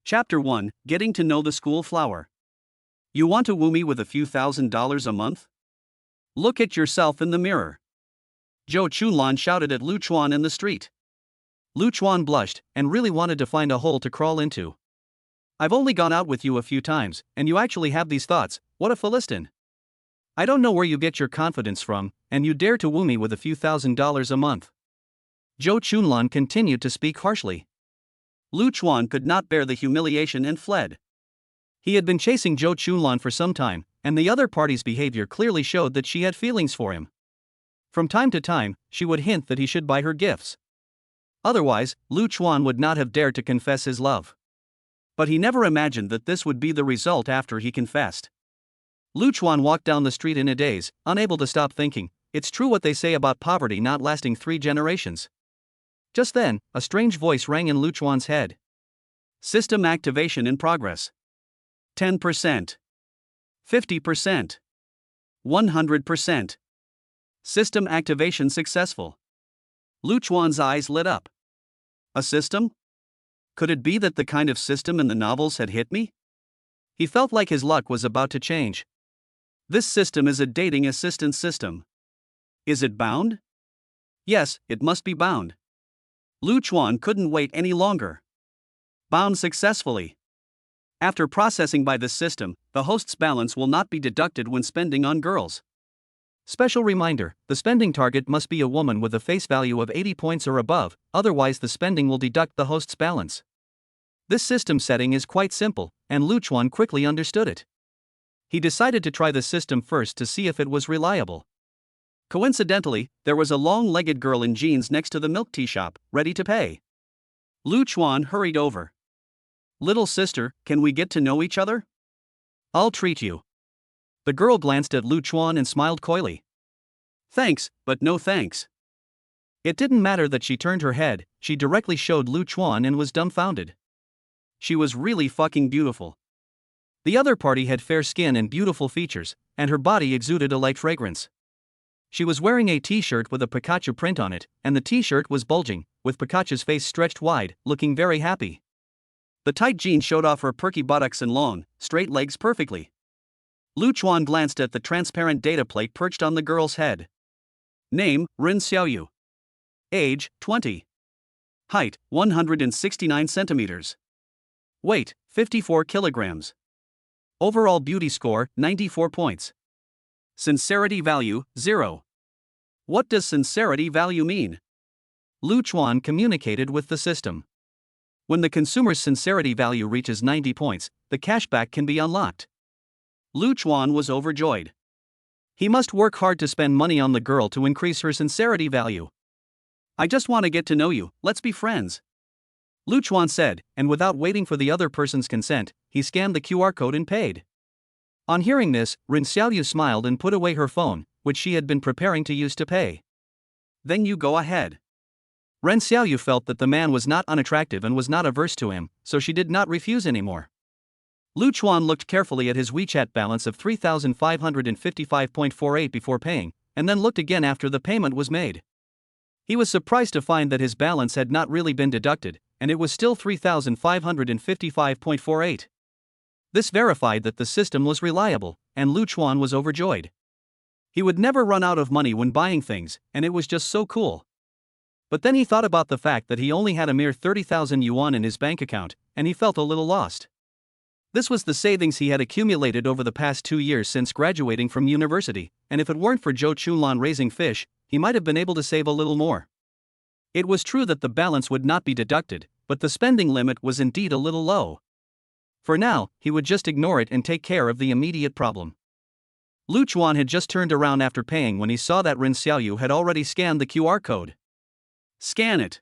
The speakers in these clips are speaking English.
Chapter 1, Getting to Know the School Flower. You want to woo me with a few $1,000s a month? Look at yourself in the mirror. Zhou Chunlan shouted at Lu Chuan in the street. Lu Chuan blushed, and really wanted to find a hole to crawl into. I've only gone out with you a few times, and you actually have these thoughts, what a Philistine. I don't know where you get your confidence from, and you dare to woo me with a few $1,000s a month. Zhou Chunlan continued to speak harshly. Lu Chuan could not bear the humiliation and fled. He had been chasing Zhou Chunlan for some time, and the other party's behavior clearly showed that she had feelings for him. From time to time, she would hint that he should buy her gifts. Otherwise, Lu Chuan would not have dared to confess his love. But he never imagined that this would be the result after he confessed. Lu Chuan walked down the street in a daze, unable to stop thinking, it's true what they say about poverty not lasting 3 generations. Just then, a strange voice rang in Lu Chuan's head. System activation in progress. 10%. 50%. 100%. System activation successful. Lu Chuan's eyes lit up. A system? Could it be that the kind of system in the novels had hit me? He felt like his luck was about to change. This system is a dating assistance system. Is it bound? Yes, it must be bound. Lu Chuan couldn't wait any longer. Bound successfully. After processing by this system, the host's balance will not be deducted when spending on girls. Special reminder, the spending target must be a woman with a face value of 80 points or above, otherwise the spending will deduct the host's balance. This system setting is quite simple, and Lu Chuan quickly understood it. He decided to try the system first to see if it was reliable. Coincidentally, there was a long-legged girl in jeans next to the milk tea shop, ready to pay. Lu Chuan hurried over. Little sister, can we get to know each other? I'll treat you. The girl glanced at Lu Chuan and smiled coyly. Thanks, but no thanks. It didn't matter that she turned her head, she directly showed Lu Chuan and was dumbfounded. She was really fucking beautiful. The other party had fair skin and beautiful features, and her body exuded a light fragrance. She was wearing a t-shirt with a Pikachu print on it, and the t-shirt was bulging, with Pikachu's face stretched wide, looking very happy. The tight jeans showed off her perky buttocks and long, straight legs perfectly. Lu Chuan glanced at the transparent data plate perched on the girl's head. Name, Ren Xiaoyu. Age, 20. Height, 169 centimeters. Weight, 54 kilograms. Overall beauty score, 94 points. Sincerity value, 0. What does sincerity value mean? Lu Chuan communicated with the system. When the consumer's sincerity value reaches 90 points, the cashback can be unlocked. Lu Chuan was overjoyed. He must work hard to spend money on the girl to increase her sincerity value. I just want to get to know you, let's be friends. Lu Chuan said, and without waiting for the other person's consent, he scanned the QR code and paid. On hearing this, Ren Xiaoyu smiled and put away her phone, which she had been preparing to use to pay. Then you go ahead. Ren Xiaoyu felt that the man was not unattractive and was not averse to him, so she did not refuse anymore. Lu Chuan looked carefully at his WeChat balance of 3,555.48 before paying, and then looked again after the payment was made. He was surprised to find that his balance had not really been deducted, and it was still 3,555.48. This verified that the system was reliable, and Lu Chuan was overjoyed. He would never run out of money when buying things, and it was just so cool. But then he thought about the fact that he only had a mere 30,000 yuan in his bank account, and he felt a little lost. This was the savings he had accumulated over the past 2 years since graduating from university, and if it weren't for Zhou Chunlan raising fish, he might have been able to save a little more. It was true that the balance would not be deducted, but the spending limit was indeed a little low. For now, he would just ignore it and take care of the immediate problem. Lu Chuan had just turned around after paying when he saw that Ren Xiaoyu had already scanned the QR code. Scan it.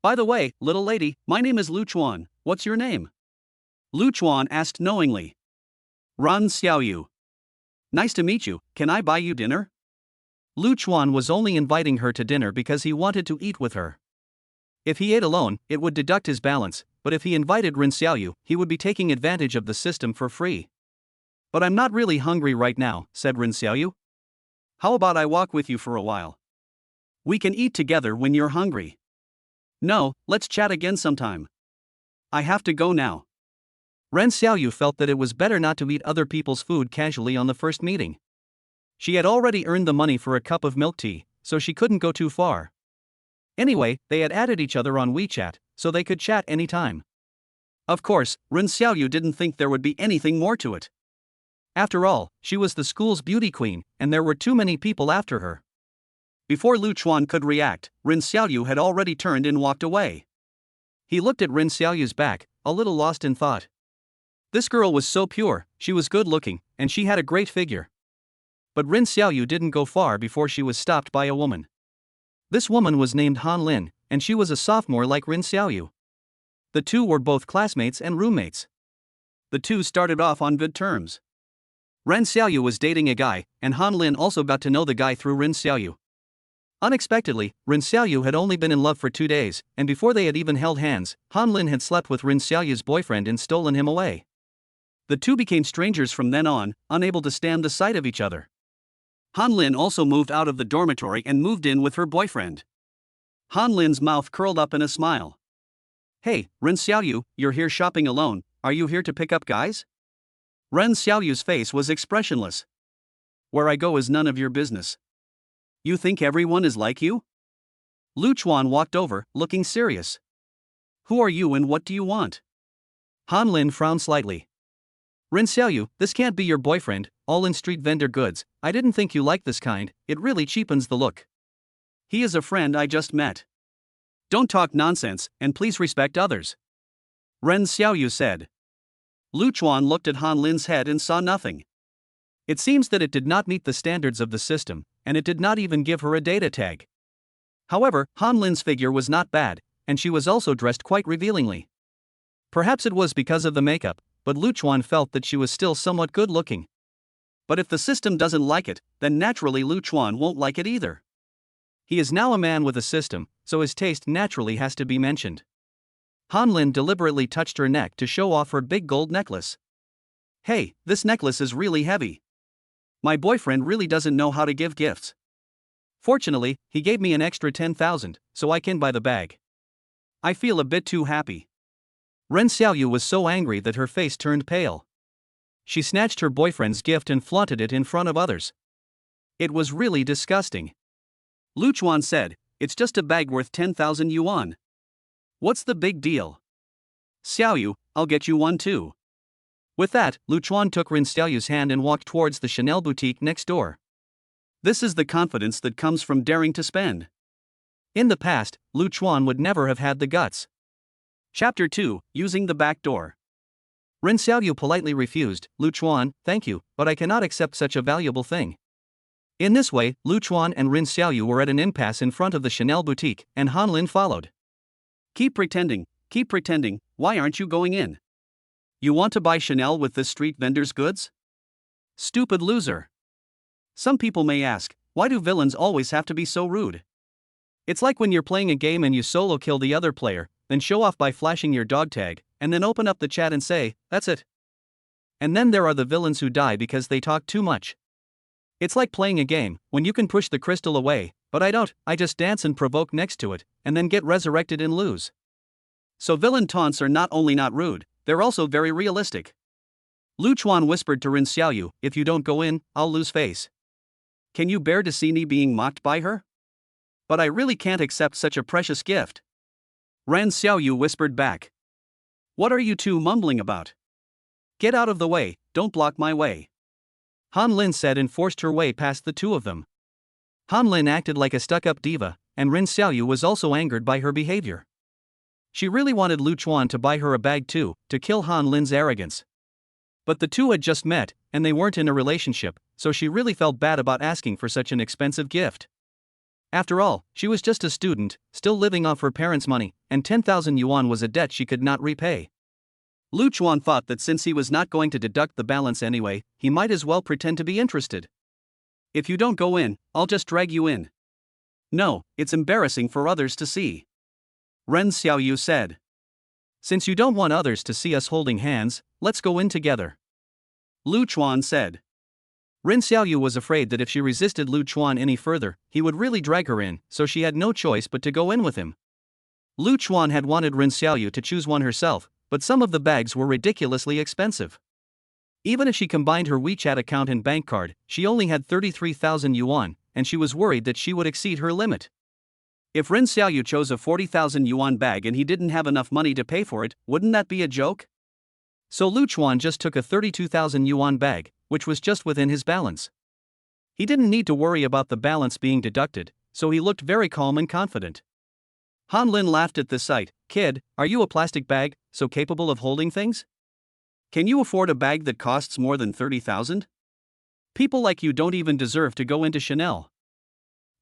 By the way, little lady, my name is Lu Chuan, what's your name? Lu Chuan asked knowingly. Ren Xiaoyu. Nice to meet you, can I buy you dinner? Lu Chuan was only inviting her to dinner because he wanted to eat with her. If he ate alone, it would deduct his balance, but if he invited Ren Xiaoyu, he would be taking advantage of the system for free. But I'm not really hungry right now, said Ren Xiaoyu. How about I walk with you for a while? We can eat together when you're hungry. No, let's chat again sometime. I have to go now. Ren Xiaoyu felt that it was better not to eat other people's food casually on the first meeting. She had already earned the money for a cup of milk tea, so she couldn't go too far. Anyway, they had added each other on WeChat, so they could chat anytime. Of course, Ren Xiaoyu didn't think there would be anything more to it. After all, she was the school's beauty queen, and there were too many people after her. Before Lu Chuan could react, Ren Xiaoyu had already turned and walked away. He looked at Ren Xiaoyu's back, a little lost in thought. This girl was so pure, she was good-looking, and she had a great figure. But Ren Xiaoyu didn't go far before she was stopped by a woman. This woman was named Han Lin, and she was a sophomore like Ren Xiaoyu. The two were both classmates and roommates. The two started off on good terms. Ren Xiaoyu was dating a guy, and Han Lin also got to know the guy through Ren Xiaoyu. Unexpectedly, Ren Xiaoyu had only been in love for 2 days, and before they had even held hands, Han Lin had slept with Ren Xiaoyu's boyfriend and stolen him away. The two became strangers from then on, unable to stand the sight of each other. Han Lin also moved out of the dormitory and moved in with her boyfriend. Han Lin's mouth curled up in a smile. "Hey, Ren Xiaoyu, you're here shopping alone, are you here to pick up guys?" Ren Xiaoyu's face was expressionless. "Where I go is none of your business. You think everyone is like you?" Lu Chuan walked over, looking serious. "Who are you and what do you want?" Han Lin frowned slightly. "Ren Xiaoyu, this can't be your boyfriend, all in street vendor goods, I didn't think you liked this kind, it really cheapens the look. He is a friend I just met. Don't talk nonsense, and please respect others," Ren Xiaoyu said. Lu Chuan looked at Han Lin's head and saw nothing. It seems that it did not meet the standards of the system, and it did not even give her a data tag. However, Han Lin's figure was not bad, and she was also dressed quite revealingly. Perhaps it was because of the makeup, but Lu Chuan felt that she was still somewhat good-looking. But if the system doesn't like it, then naturally Lu Chuan won't like it either. He is now a man with a system, so his taste naturally has to be mentioned. Han Lin deliberately touched her neck to show off her big gold necklace. "Hey, this necklace is really heavy. My boyfriend really doesn't know how to give gifts. Fortunately, he gave me an extra 10,000, so I can buy the bag. I feel a bit too happy." Ren Xiaoyu was so angry that her face turned pale. She snatched her boyfriend's gift and flaunted it in front of others. It was really disgusting. Lu Chuan said, "It's just a bag worth 10,000 yuan. What's the big deal? Xiaoyu, I'll get you one too." With that, Lu Chuan took Ren Xiaoyu's hand and walked towards the Chanel boutique next door. This is the confidence that comes from daring to spend. In the past, Lu Chuan would never have had the guts. Chapter 2, Using the Back Door. Ren Xiaoyu politely refused, "Lu Chuan, thank you, but I cannot accept such a valuable thing." In this way, Lu Chuan and Ren Xiaoyu were at an impasse in front of the Chanel boutique, and Han Lin followed. Keep pretending, why aren't you going in? You want to buy Chanel with this street vendor's goods? Stupid loser. Some people may ask, why do villains always have to be so rude? It's like when you're playing a game and you solo kill the other player, then show off by flashing your dog tag, and then open up the chat and say, "That's it." And then there are the villains who die because they talk too much. It's like playing a game, when you can push the crystal away, but I don't, I just dance and provoke next to it, and then get resurrected and lose. So villain taunts are not only not rude, they're also very realistic. Lu Chuan whispered to Ren Xiaoyu, "If you don't go in, I'll lose face. Can you bear to see me being mocked by her? But I really can't accept such a precious gift." Ren Xiaoyu whispered back. "What are you two mumbling about? Get out of the way, don't block my way." Han Lin said and forced her way past the two of them. Han Lin acted like a stuck-up diva, and Ren Xiaoyu was also angered by her behavior. She really wanted Lu Chuan to buy her a bag too, to kill Han Lin's arrogance. But the two had just met, and they weren't in a relationship, so she really felt bad about asking for such an expensive gift. After all, she was just a student, still living off her parents' money, and 10,000 yuan was a debt she could not repay. Lu Chuan thought that since he was not going to deduct the balance anyway, he might as well pretend to be interested. "If you don't go in, I'll just drag you in." "No, it's embarrassing for others to see," Ren Xiaoyu said. "Since you don't want others to see us holding hands, let's go in together," Lu Chuan said. Ren Xiaoyu was afraid that if she resisted Lu Chuan any further, he would really drag her in, so she had no choice but to go in with him. Lu Chuan had wanted Ren Xiaoyu to choose one herself, but some of the bags were ridiculously expensive. Even if she combined her WeChat account and bank card, she only had 33,000 yuan, and she was worried that she would exceed her limit. If Ren Xiaoyu chose a 40,000 yuan bag and he didn't have enough money to pay for it, wouldn't that be a joke? So Lu Chuan just took a 32,000 yuan bag, which was just within his balance. He didn't need to worry about the balance being deducted, so he looked very calm and confident. Han Lin laughed at this sight. "Kid, are you a plastic bag, so capable of holding things? Can you afford a bag that costs more than 30,000? People like you don't even deserve to go into Chanel."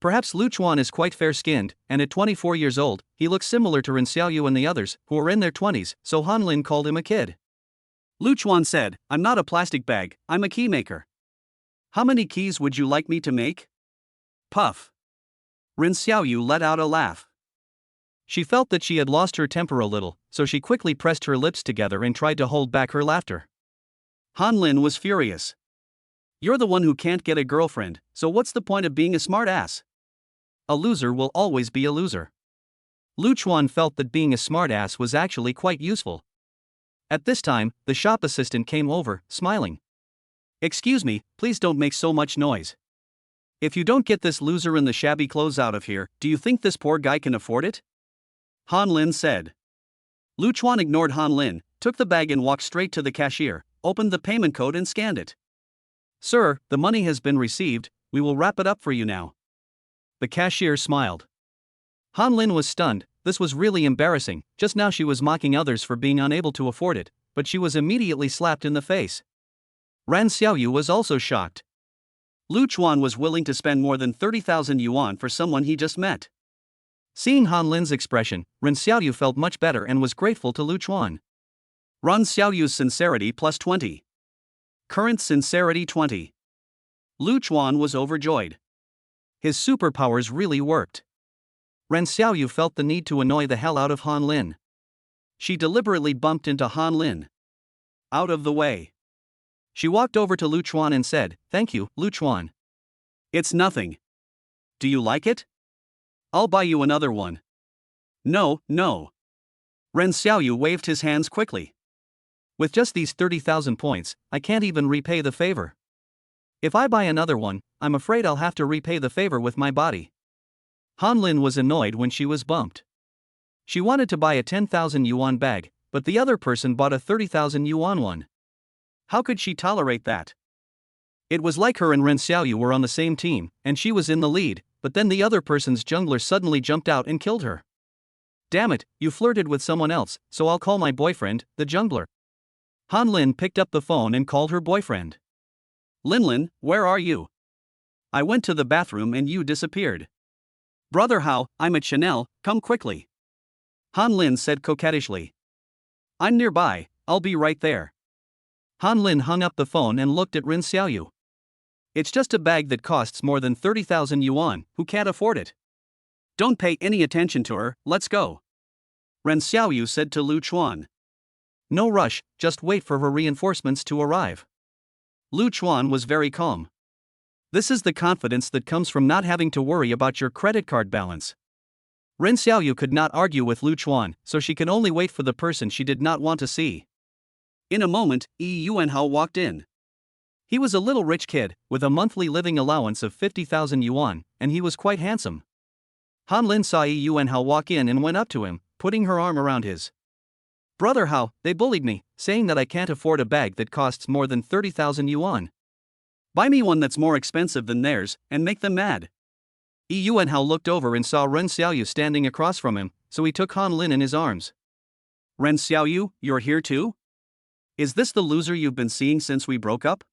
Perhaps Lu Chuan is quite fair-skinned, and at 24 years old, he looks similar to Ren Xiaoyu and the others, who are in their 20s, so Han Lin called him a kid. Lu Chuan said, "I'm not a plastic bag, I'm a key maker. How many keys would you like me to make?" Puff. Ren Xiaoyu let out a laugh. She felt that she had lost her temper a little, so she quickly pressed her lips together and tried to hold back her laughter. Han Lin was furious. "You're the one who can't get a girlfriend, so what's the point of being a smart ass? A loser will always be a loser." Lu Chuan felt that being a smart ass was actually quite useful. At this time, the shop assistant came over, smiling. "Excuse me, please don't make so much noise. If you don't get this loser in the shabby clothes out of here, do you think this poor guy can afford it?" Han Lin said. Lu Chuan ignored Han Lin, took the bag and walked straight to the cashier, opened the payment code and scanned it. "Sir, the money has been received, we will wrap it up for you now." The cashier smiled. Han Lin was stunned. This was really embarrassing. Just now she was mocking others for being unable to afford it, but she was immediately slapped in the face. Ren Xiaoyu was also shocked. Lu Chuan was willing to spend more than 30,000 yuan for someone he just met. Seeing Han Lin's expression, Ren Xiaoyu felt much better and was grateful to Lu Chuan. Ren Xiaoyu's sincerity plus 20. Current sincerity 20. Lu Chuan was overjoyed. His superpowers really worked. Ren Xiaoyu felt the need to annoy the hell out of Han Lin. She deliberately bumped into Han Lin. Out of the way. She walked over to Lu Chuan and said, "Thank you, Lu Chuan. It's nothing. Do you like it? I'll buy you another one." "No, no." Ren Xiaoyu waved his hands quickly. "With just these 30,000 points, I can't even repay the favor. If I buy another one, I'm afraid I'll have to repay the favor with my body." Han Lin was annoyed when she was bumped. She wanted to buy a 10,000 yuan bag, but the other person bought a 30,000 yuan one. How could she tolerate that? It was like her and Ren Xiaoyu were on the same team, and she was in the lead, but then the other person's jungler suddenly jumped out and killed her. "Damn it, you flirted with someone else, so I'll call my boyfriend, the jungler." Han Lin picked up the phone and called her boyfriend. "Lin, where are you? I went to the bathroom and you disappeared." "Brother Hao, I'm at Chanel, come quickly." Han Lin said coquettishly. "I'm nearby, I'll be right there." Han Lin hung up the phone and looked at Ren Xiaoyu. "It's just a bag that costs more than 30,000 yuan, who can't afford it? Don't pay any attention to her, let's go." Ren Xiaoyu said to Lu Chuan. "No rush, just wait for her reinforcements to arrive." Lu Chuan was very calm. This is the confidence that comes from not having to worry about your credit card balance. Ren Xiaoyu could not argue with Lu Chuan, so she could only wait for the person she did not want to see. In a moment, Yuanhao walked in. He was a little rich kid, with a monthly living allowance of 50,000 yuan, and he was quite handsome. Han Lin saw Yuanhao walk in and went up to him, putting her arm around his. "Brother Hao, they bullied me, saying that I can't afford a bag that costs more than 30,000 yuan. Buy me one that's more expensive than theirs, and make them mad." Yuanhao looked over and saw Ren Xiaoyu standing across from him, so he took Han Lin in his arms. "Ren Xiaoyu, you're here too? Is this the loser you've been seeing since we broke up?"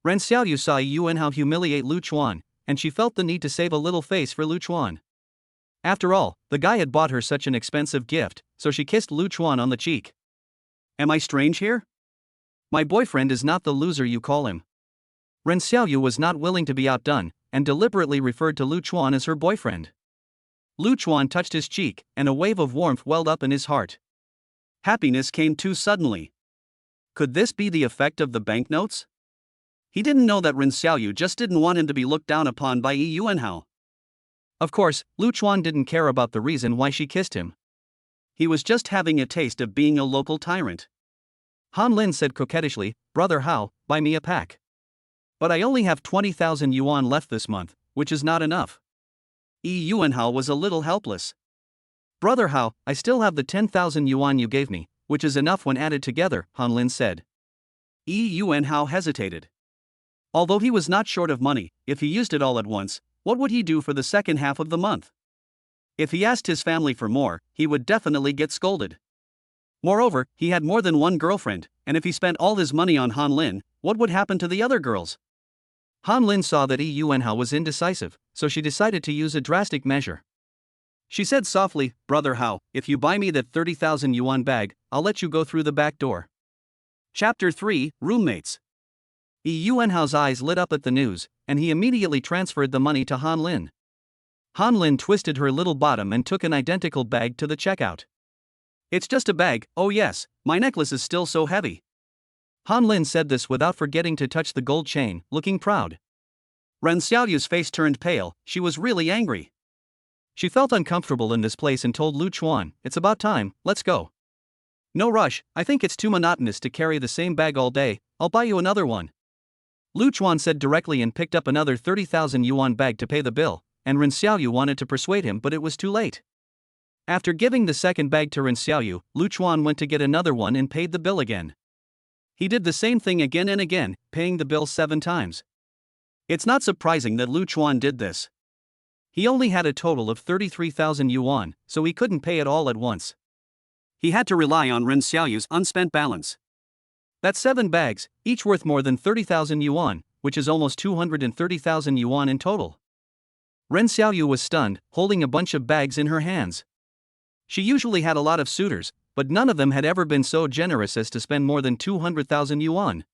Ren Xiaoyu saw Yuanhao humiliate Lu Chuan, and she felt the need to save a little face for Lu Chuan. After all, the guy had bought her such an expensive gift, so she kissed Lu Chuan on the cheek. "Am I strange here? My boyfriend is not the loser you call him." Ren Xiaoyu was not willing to be outdone, and deliberately referred to Lu Chuan as her boyfriend. Lu Chuan touched his cheek, and a wave of warmth welled up in his heart. Happiness came too suddenly. Could this be the effect of the banknotes? He didn't know that Ren Xiaoyu just didn't want him to be looked down upon by Yuanhao. Of course, Lu Chuan didn't care about the reason why she kissed him. He was just having a taste of being a local tyrant. Han Lin said coquettishly, "Brother Hao, buy me a pack." "But I only have 20,000 yuan left this month, which is not enough." Yuanhao was a little helpless. "Brother Hao, I still have the 10,000 yuan you gave me, which is enough when added together," Han Lin said. Yuanhao hesitated. Although he was not short of money, if he used it all at once, what would he do for the second half of the month? If he asked his family for more, he would definitely get scolded. Moreover, he had more than one girlfriend, and if he spent all his money on Han Lin, what would happen to the other girls? Han Lin saw that Yuanhao was indecisive, so she decided to use a drastic measure. She said softly, "Brother Hao, if you buy me that 30,000 yuan bag, I'll let you go through the back door." Chapter 3, Roommates. Yuanhao's eyes lit up at the news, and he immediately transferred the money to Han Lin. Han Lin twisted her little bottom and took an identical bag to the checkout. "It's just a bag, oh yes, my necklace is still so heavy." Han Lin said this without forgetting to touch the gold chain, looking proud. Ren Xiaoyu's face turned pale, she was really angry. She felt uncomfortable in this place and told Lu Chuan, "It's about time, let's go." "No rush, I think it's too monotonous to carry the same bag all day, I'll buy you another one." Lu Chuan said directly and picked up another 30,000 yuan bag to pay the bill, and Ren Xiaoyu wanted to persuade him but it was too late. After giving the second bag to Ren Xiaoyu, Lu Chuan went to get another one and paid the bill again. He did the same thing again and again, paying the bill 7 times. It's not surprising that Lu Chuan did this. He only had a total of 33,000 yuan, so he couldn't pay it all at once. He had to rely on Ren Xiaoyu's unspent balance. That's 7 bags, each worth more than 30,000 yuan, which is almost 230,000 yuan in total. Ren Xiaoyu was stunned, holding a bunch of bags in her hands. She usually had a lot of suitors, but none of them had ever been so generous as to spend more than 200,000 yuan.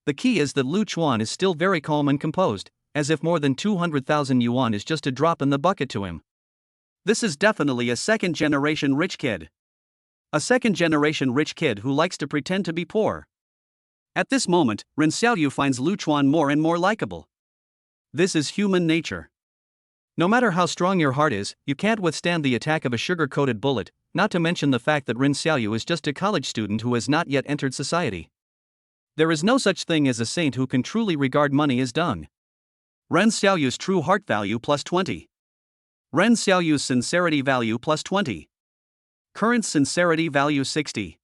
The key is that Lu Chuan is still very calm and composed, as if more than 200,000 yuan is just a drop in the bucket to him. This is definitely a second-generation rich kid. A second-generation rich kid who likes to pretend to be poor. At this moment, Ren Xiaoyu finds Lu Chuan more and more likable. This is human nature. No matter how strong your heart is, you can't withstand the attack of a sugar-coated bullet, not to mention the fact that Ren Xiaoyu is just a college student who has not yet entered society. There is no such thing as a saint who can truly regard money as dung. Ren Xiaoyu's true heart value plus 20. Ren Xiaoyu's sincerity value plus 20. Current sincerity value 60.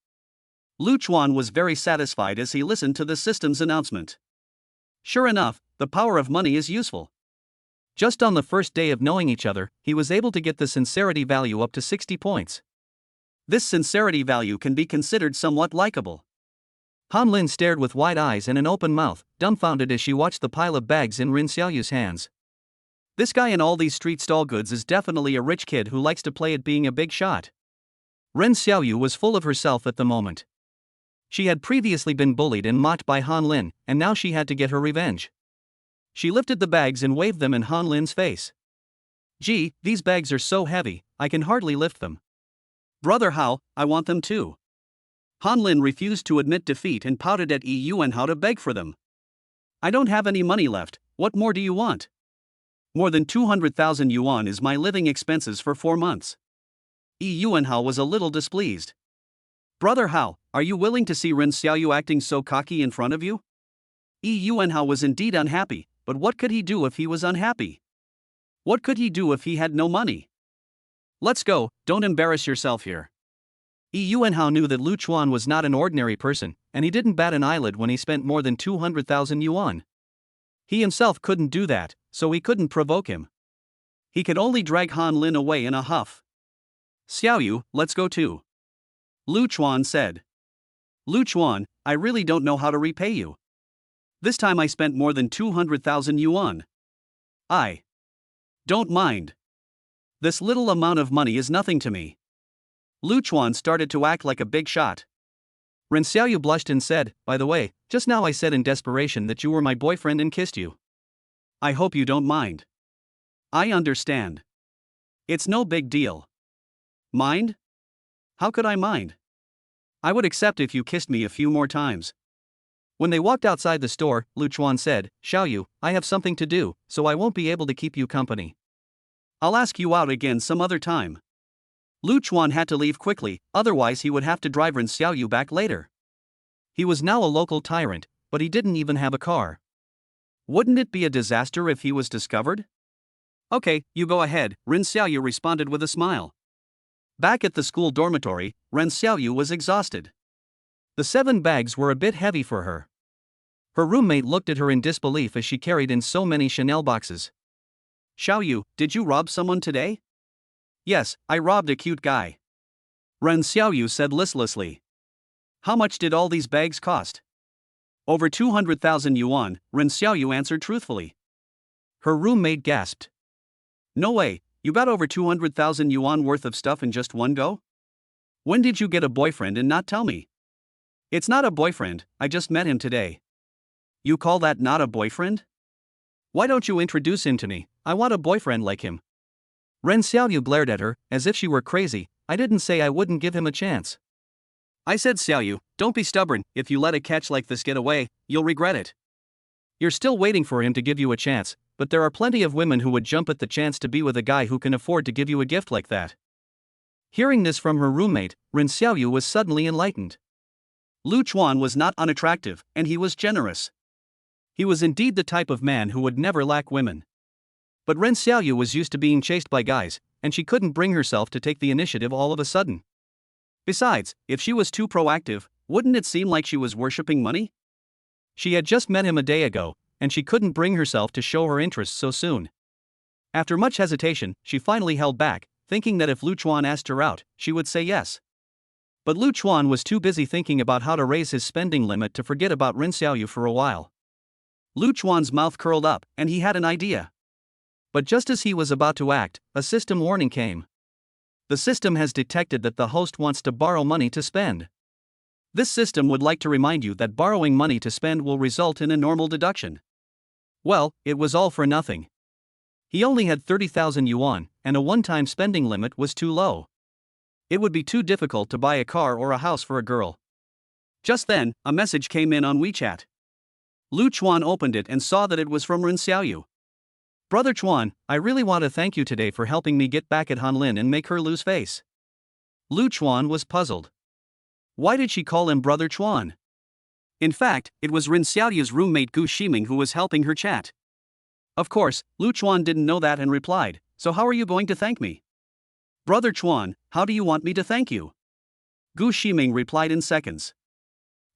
Lu Chuan was very satisfied as he listened to the system's announcement. Sure enough, the power of money is useful. Just on the first day of knowing each other, he was able to get the sincerity value up to 60 points. This sincerity value can be considered somewhat likable. Han Lin stared with wide eyes and an open mouth, dumbfounded as she watched the pile of bags in Ren Xiaoyu's hands. This guy in all these street stall goods is definitely a rich kid who likes to play at being a big shot. Ren Xiaoyu was full of herself at the moment. She had previously been bullied and mocked by Han Lin, and now she had to get her revenge. She lifted the bags and waved them in Han Lin's face. "Gee, these bags are so heavy, I can hardly lift them." "Brother Hao, I want them too." Han Lin refused to admit defeat and pouted at Yuanhao to beg for them. "I don't have any money left, what more do you want? More than 200,000 yuan is my living expenses for 4 months. Yuanhao was a little displeased. "Brother Hao, are you willing to see Ren Xiaoyu acting so cocky in front of you?" Yuanhao was indeed unhappy, but what could he do if he was unhappy? What could he do if he had no money? "Let's go, don't embarrass yourself here." Yuanhao knew that Lu Chuan was not an ordinary person, and he didn't bat an eyelid when he spent more than 200,000 yuan. He himself couldn't do that, so he couldn't provoke him. He could only drag Han Lin away in a huff. "Xiaoyu, let's go too," Lu Chuan said. "Lu Chuan, I really don't know how to repay you. This time I spent more than 200,000 yuan. I don't mind. This little amount of money is nothing to me." Lu Chuan started to act like a big shot. Ren Xiaoyu blushed and said, "By the way, just now I said in desperation that you were my boyfriend and kissed you. I hope you don't mind." "I understand. It's no big deal." "Mind? How could I mind? I would accept if you kissed me a few more times." When they walked outside the store, Lu Chuan said, "Xiaoyu, I have something to do, so I won't be able to keep you company. I'll ask you out again some other time." Lu Chuan had to leave quickly, otherwise he would have to drive Ren Xiaoyu back later. He was now a local tyrant, but he didn't even have a car. Wouldn't it be a disaster if he was discovered? Okay, you go ahead, Ren Xiaoyu responded with a smile. Back at the school dormitory, Ren Xiaoyu was exhausted. The 7 bags were a bit heavy for her. Her roommate looked at her in disbelief as she carried in so many Chanel boxes. Xiaoyu, did you rob someone today? Yes, I robbed a cute guy. Ren Xiaoyu said listlessly. How much did all these bags cost? Over 200,000 yuan, Ren Xiaoyu answered truthfully. Her roommate gasped. No way, you got over 200,000 yuan worth of stuff in just one go? When did you get a boyfriend and not tell me? It's not a boyfriend, I just met him today. You call that not a boyfriend? Why don't you introduce him to me? I want a boyfriend like him. Ren Xiaoyu glared at her, as if she were crazy. I didn't say I wouldn't give him a chance. I said Xiaoyu, don't be stubborn, if you let a catch like this get away, you'll regret it. You're still waiting for him to give you a chance, but there are plenty of women who would jump at the chance to be with a guy who can afford to give you a gift like that. Hearing this from her roommate, Ren Xiaoyu was suddenly enlightened. Lu Chuan was not unattractive, and he was generous. He was indeed the type of man who would never lack women. But Ren Xiaoyu was used to being chased by guys, and she couldn't bring herself to take the initiative all of a sudden. Besides, if she was too proactive, wouldn't it seem like she was worshipping money? She had just met him a day ago, and she couldn't bring herself to show her interest so soon. After much hesitation, she finally held back, thinking that if Lu Chuan asked her out, she would say yes. But Lu Chuan was too busy thinking about how to raise his spending limit to forget about Ren Xiaoyu for a while. Lu Chuan's mouth curled up, and he had an idea. But just as he was about to act, a system warning came. The system has detected that the host wants to borrow money to spend. This system would like to remind you that borrowing money to spend will result in a normal deduction. Well, it was all for nothing. He only had 30,000 yuan, and a one-time spending limit was too low. It would be too difficult to buy a car or a house for a girl. Just then, a message came in on WeChat. Lu Chuan opened it and saw that it was from Ren Xiaoyu. Brother Chuan, I really want to thank you today for helping me get back at Han Lin and make her lose face. Lu Chuan was puzzled. Why did she call him Brother Chuan? In fact, it was Ren Xiaoyu's roommate Gu Ximeng who was helping her chat. Of course, Lu Chuan didn't know that and replied, so how are you going to thank me? Brother Chuan, how do you want me to thank you? Gu Ximeng replied in seconds.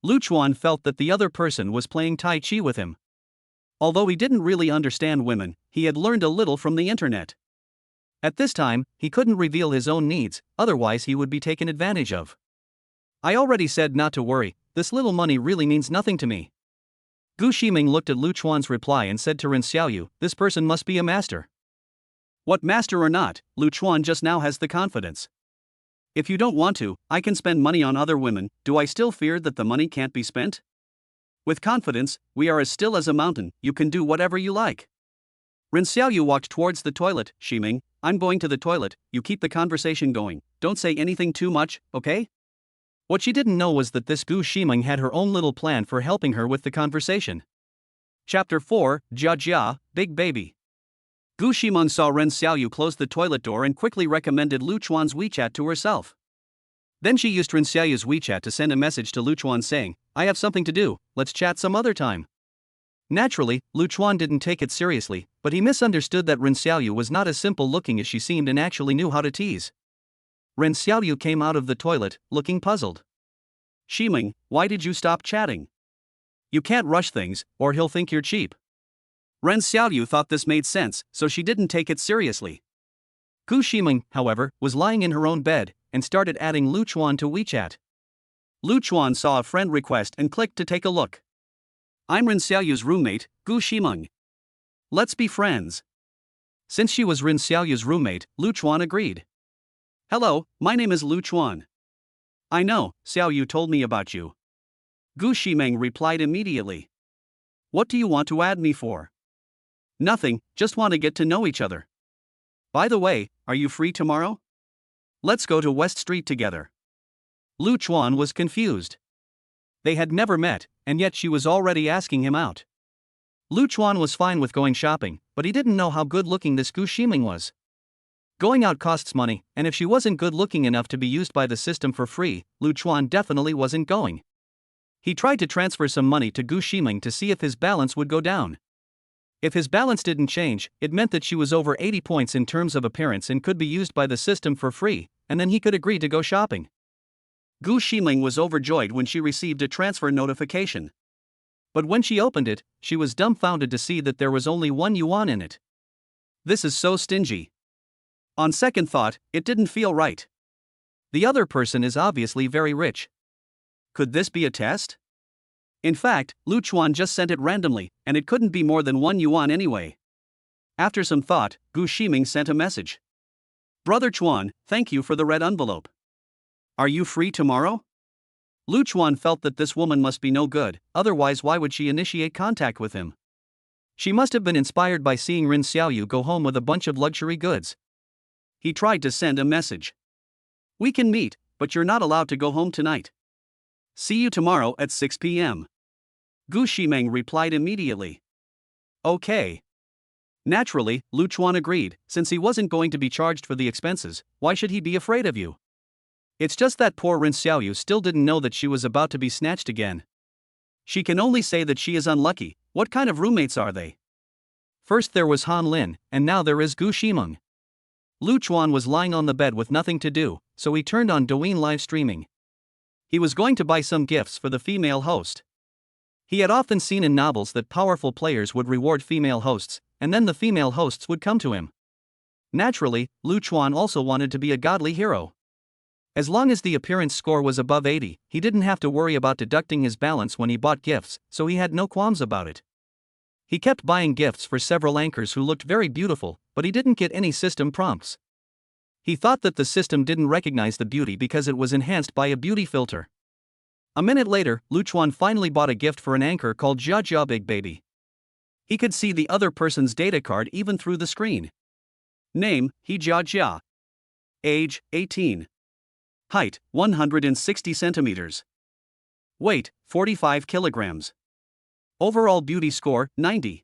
Lu Chuan felt that the other person was playing Tai Chi with him. Although he didn't really understand women, he had learned a little from the internet. At this time, he couldn't reveal his own needs, otherwise he would be taken advantage of. I already said not to worry, this little money really means nothing to me. Gu Ximeng looked at Lu Chuan's reply and said to Ren Xiaoyu, this person must be a master. What master or not, Lu Chuan just now has the confidence. If you don't want to, I can spend money on other women, do I still fear that the money can't be spent? With confidence, we are as still as a mountain, you can do whatever you like. Ren Xiaoyu walked towards the toilet. Ximeng, I'm going to the toilet, you keep the conversation going, don't say anything too much, okay? What she didn't know was that this Gu Ximeng had her own little plan for helping her with the conversation. Chapter 4, Jia Jia, Big Baby. Gu Ximeng saw Ren Xiaoyu close the toilet door and quickly recommended Lu Chuan's WeChat to herself. Then she used Ren Xiaoyu's WeChat to send a message to Lu Chuan saying, I have something to do, let's chat some other time. Naturally, Lu Chuan didn't take it seriously, but he misunderstood that Ren Xiaoyu was not as simple looking as she seemed and actually knew how to tease. Ren Xiaoyu came out of the toilet, looking puzzled. Ximeng, why did you stop chatting? You can't rush things, or he'll think you're cheap. Ren Xiaoyu thought this made sense, so she didn't take it seriously. Gu Ximeng, however, was lying in her own bed, and started adding Lu Chuan to WeChat. Lu Chuan saw a friend request and clicked to take a look. I'm Ren Xiaoyu's roommate, Gu Ximeng. Let's be friends. Since she was Ren Xiaoyu's roommate, Lu Chuan agreed. Hello, my name is Lu Chuan. I know, Xiaoyu told me about you. Gu Ximeng replied immediately. What do you want to add me for? Nothing, just want to get to know each other. By the way, are you free tomorrow? Let's go to West Street together. Lu Chuan was confused. They had never met, and yet she was already asking him out. Lu Chuan was fine with going shopping, but he didn't know how good-looking this Gu Ximeng was. Going out costs money, and if she wasn't good looking enough to be used by the system for free, Lu Chuan definitely wasn't going. He tried to transfer some money to Gu Ximeng to see if his balance would go down. If his balance didn't change, it meant that she was over 80 points in terms of appearance and could be used by the system for free, and then he could agree to go shopping. Gu Ximeng was overjoyed when she received a transfer notification. But when she opened it, she was dumbfounded to see that there was only 1 yuan in it. This is so stingy. On second thought, it didn't feel right. The other person is obviously very rich. Could this be a test? In fact, Lu Chuan just sent it randomly, and it couldn't be more than 1 yuan anyway. After some thought, Gu Ximeng sent a message. Brother Chuan, thank you for the red envelope. Are you free tomorrow? Lu Chuan felt that this woman must be no good, otherwise why would she initiate contact with him? She must have been inspired by seeing Ren Xiaoyu go home with a bunch of luxury goods. He tried to send a message. We can meet, but you're not allowed to go home tonight. See you tomorrow at 6 p.m. Gu Ximeng replied immediately. Okay. Naturally, Lu Chuan agreed, since he wasn't going to be charged for the expenses, why should he be afraid of you? It's just that poor Ren Xiaoyu still didn't know that she was about to be snatched again. She can only say that she is unlucky. What kind of roommates are they? First there was Han Lin, and now there is Gu Ximeng. Lu Chuan was lying on the bed with nothing to do, so he turned on Douyin live streaming. He was going to buy some gifts for the female host. He had often seen in novels that powerful players would reward female hosts, and then the female hosts would come to him. Naturally, Lu Chuan also wanted to be a godly hero. As long as the appearance score was above 80, he didn't have to worry about deducting his balance when he bought gifts, so he had no qualms about it. He kept buying gifts for several anchors who looked very beautiful, but he didn't get any system prompts. He thought that the system didn't recognize the beauty because it was enhanced by a beauty filter. A minute later, Lu Chuan finally bought a gift for an anchor called Jia Big Baby. He could see the other person's data card even through the screen. Name, He Jia. Age, 18. Height, 160 centimeters. Weight, 45 kilograms. Overall beauty score, 90.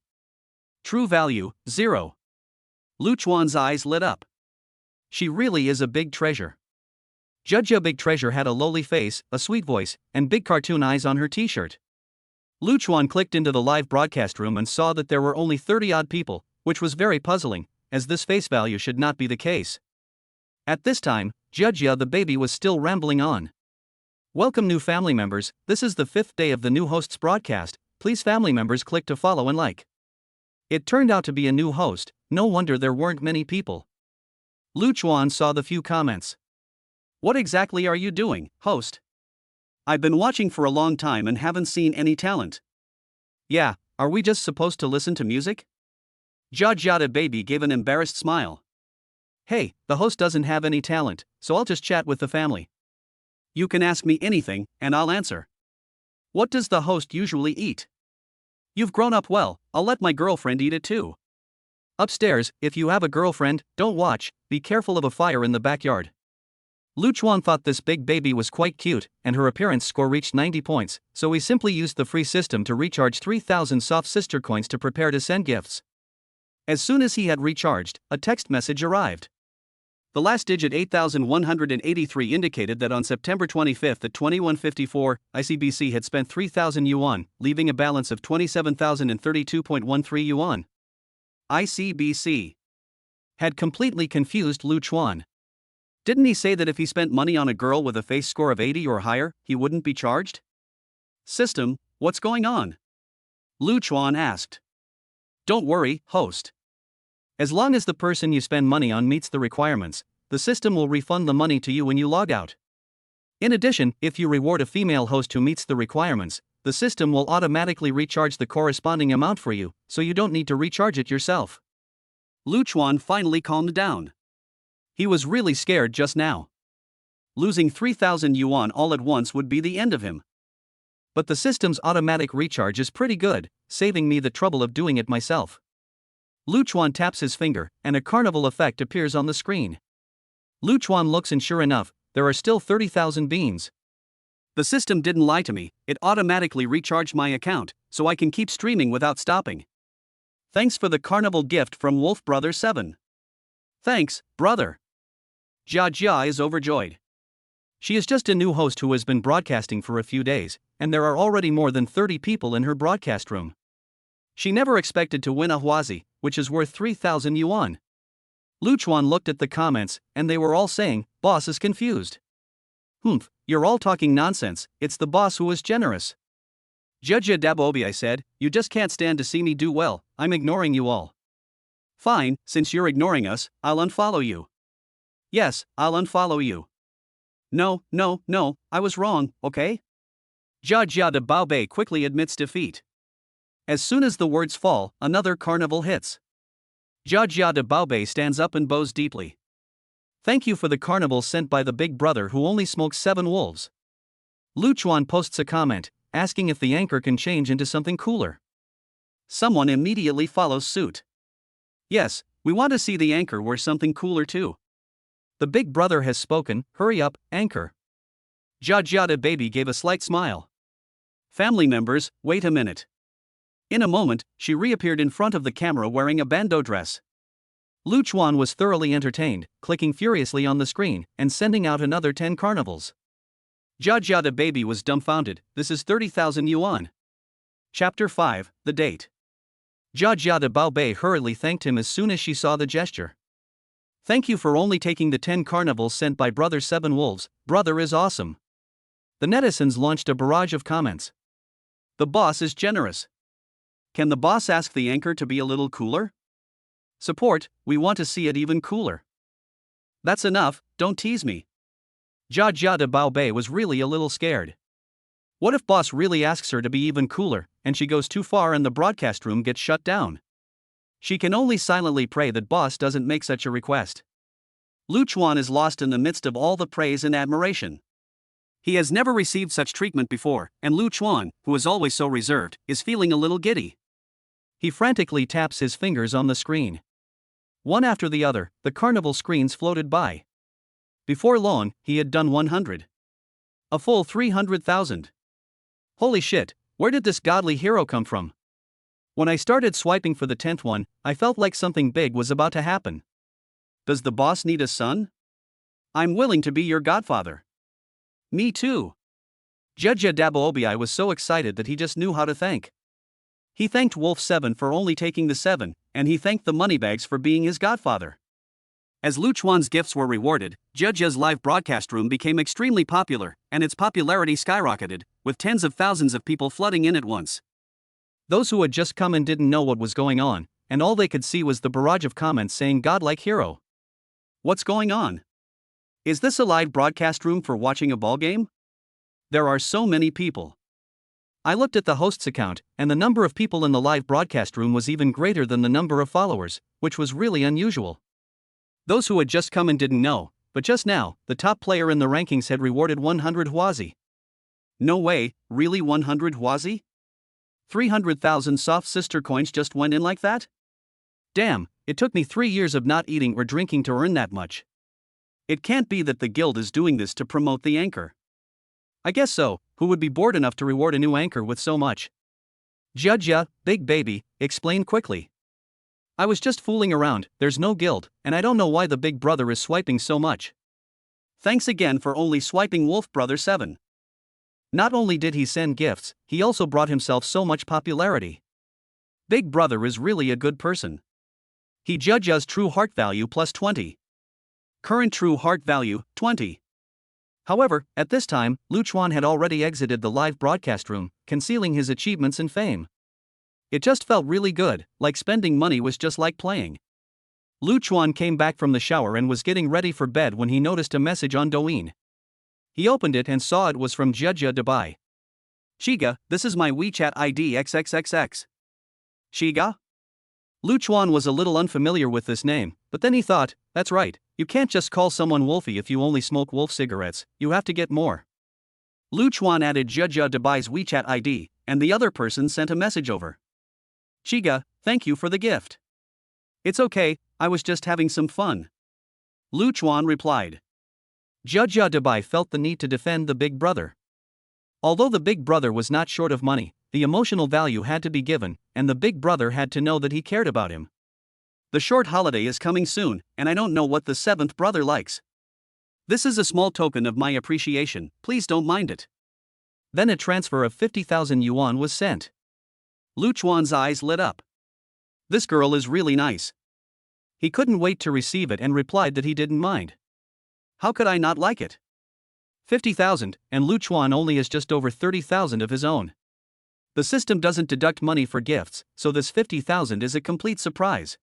True value, 0. Lu Chuan's eyes lit up. She really is a big treasure. Jia Big Treasure had a lowly face, a sweet voice, and big cartoon eyes on her t-shirt. Lu Chuan clicked into the live broadcast room and saw that there were only 30-odd people, which was very puzzling, as this face value should not be the case. At this time, Jia the baby was still rambling on. Welcome new family members, this is the 5th day of the new host's broadcast, please family members click to follow and like. It turned out to be a new host, no wonder there weren't many people. Lu Chuan saw the few comments. What exactly are you doing, host? I've been watching for a long time and haven't seen any talent. Yeah, are we just supposed to listen to music? Jia the baby gave an embarrassed smile. Hey, the host doesn't have any talent, so I'll just chat with the family. You can ask me anything, and I'll answer. What does the host usually eat? You've grown up well, I'll let my girlfriend eat it too. Upstairs, if you have a girlfriend, don't watch, be careful of a fire in the backyard. Lu Chuan thought this big baby was quite cute, and her appearance score reached 90 points, so he simply used the free system to recharge 3,000 soft sister coins to prepare to send gifts. As soon as he had recharged, a text message arrived. The last digit 8183 indicated that on September 25 at 21:54, ICBC had spent 3,000 yuan, leaving a balance of 27,032.13 yuan. ICBC had completely confused Lu Chuan. Didn't he say that if he spent money on a girl with a face score of 80 or higher, he wouldn't be charged? System, what's going on? Lu Chuan asked. Don't worry, host. As long as the person you spend money on meets the requirements, the system will refund the money to you when you log out. In addition, if you reward a female host who meets the requirements, the system will automatically recharge the corresponding amount for you, so you don't need to recharge it yourself. Lu Chuan finally calmed down. He was really scared just now. Losing 3,000 yuan all at once would be the end of him. But the system's automatic recharge is pretty good, saving me the trouble of doing it myself. Lu Chuan taps his finger, and a carnival effect appears on the screen. Lu Chuan looks and sure enough, there are still 30,000 beans. The system didn't lie to me, it automatically recharged my account, so I can keep streaming without stopping. Thanks for the carnival gift from Wolf Brother 7. Thanks, brother. Jia Jia is overjoyed. She is just a new host who has been broadcasting for a few days, and there are already more than 30 people in her broadcast room. She never expected to win a huazi, which is worth 3,000 yuan. Lu Chuan looked at the comments, and they were all saying, "Boss is confused." "Humph, you're all talking nonsense, it's the boss who is generous." Judge Dabobi, I said, "You just can't stand to see me do well, I'm ignoring you all." "Fine, since you're ignoring us, I'll unfollow you." "Yes, I'll unfollow you." No, I was wrong, okay?" Jia Jia de Baobei quickly admits defeat. As soon as the words fall, another carnival hits. Jia Jia de Baobei stands up and bows deeply. "Thank you for the carnival sent by the big brother who only smokes 7 wolves." Lu Chuan posts a comment, asking if the anchor can change into something cooler. Someone immediately follows suit. "Yes, we want to see the anchor wear something cooler too." "The big brother has spoken, hurry up, anchor." Jia Jia de Baby gave a slight smile. "Family members, wait a minute." In a moment, she reappeared in front of the camera wearing a bandeau dress. Lu Chuan was thoroughly entertained, clicking furiously on the screen, and sending out another 10 carnivals. Jia Jia de Baby was dumbfounded. This is 30,000 yuan. Chapter 5, The Date. Jia Jia de Baobei hurriedly thanked him as soon as she saw the gesture. "Thank you for only taking the 10 carnivals sent by Brother 7 Wolves, brother is awesome." The netizens launched a barrage of comments. "The boss is generous. Can the boss ask the anchor to be a little cooler? Support, we want to see it even cooler." "That's enough, don't tease me." Jia Jia de Baobei was really a little scared. What if boss really asks her to be even cooler, and she goes too far and the broadcast room gets shut down? She can only silently pray that boss doesn't make such a request. Lu Chuan is lost in the midst of all the praise and admiration. He has never received such treatment before, and Lu Chuan, who is always so reserved, is feeling a little giddy. He frantically taps his fingers on the screen. One after the other, the carnival screens floated by. Before long, he had done 100. A full 300,000. Holy shit, where did this godly hero come from? When I started swiping for the 10th one, I felt like something big was about to happen. Does the boss need a son? I'm willing to be your godfather. Me too. Judge Dabaobi was so excited that he just knew how to thank. He thanked Wolf 7 for only taking the 7, and he thanked the moneybags for being his godfather. As Lu Chuan's gifts were rewarded, Judge's live broadcast room became extremely popular, and its popularity skyrocketed, with tens of thousands of people flooding in at once. Those who had just come in didn't know what was going on, and all they could see was the barrage of comments saying "godlike hero." What's going on? Is this a live broadcast room for watching a ball game? There are so many people. I looked at the host's account, and the number of people in the live broadcast room was even greater than the number of followers, which was really unusual. Those who had just come in didn't know, but just now, the top player in the rankings had rewarded 100 huazi. No way, really 100 huazi? 300,000 soft sister coins just went in like that? Damn, it took me 3 years of not eating or drinking to earn that much. It can't be that the guild is doing this to promote the anchor. I guess so, who would be bored enough to reward a new anchor with so much? Jia, big baby, explained quickly. I was just fooling around, there's no guild, and I don't know why the big brother is swiping so much. Thanks again for only swiping Wolf Brother 7. Not only did he send gifts, he also brought himself so much popularity. Big brother is really a good person. He judges true heart value plus 20. Current true heart value, 20. However, at this time, Lu Chuan had already exited the live broadcast room, concealing his achievements and fame. It just felt really good, like spending money was just like playing. Lu Chuan came back from the shower and was getting ready for bed when he noticed a message on Douyin. He opened it and saw it was from Jia Dubai. Shiga, this is my WeChat ID XXXX. Shiga? Lu Chuan was a little unfamiliar with this name, but then he thought, that's right, you can't just call someone Wolfie if you only smoke wolf cigarettes, you have to get more. Lu Chuan added Jia Dubai's WeChat ID, and the other person sent a message over. Shiga, thank you for the gift. It's okay, I was just having some fun. Lu Chuan replied. Jia Dubai felt the need to defend the big brother. Although the big brother was not short of money, the emotional value had to be given, and the big brother had to know that he cared about him. The short holiday is coming soon, and I don't know what the seventh brother likes. This is a small token of my appreciation, please don't mind it. Then a transfer of 50,000 yuan was sent. Lu Chuan's eyes lit up. This girl is really nice. He couldn't wait to receive it and replied that he didn't mind. How could I not like it? 50,000, and Lu Chuan only has just over 30,000 of his own. The system doesn't deduct money for gifts, so this 50,000 is a complete surprise.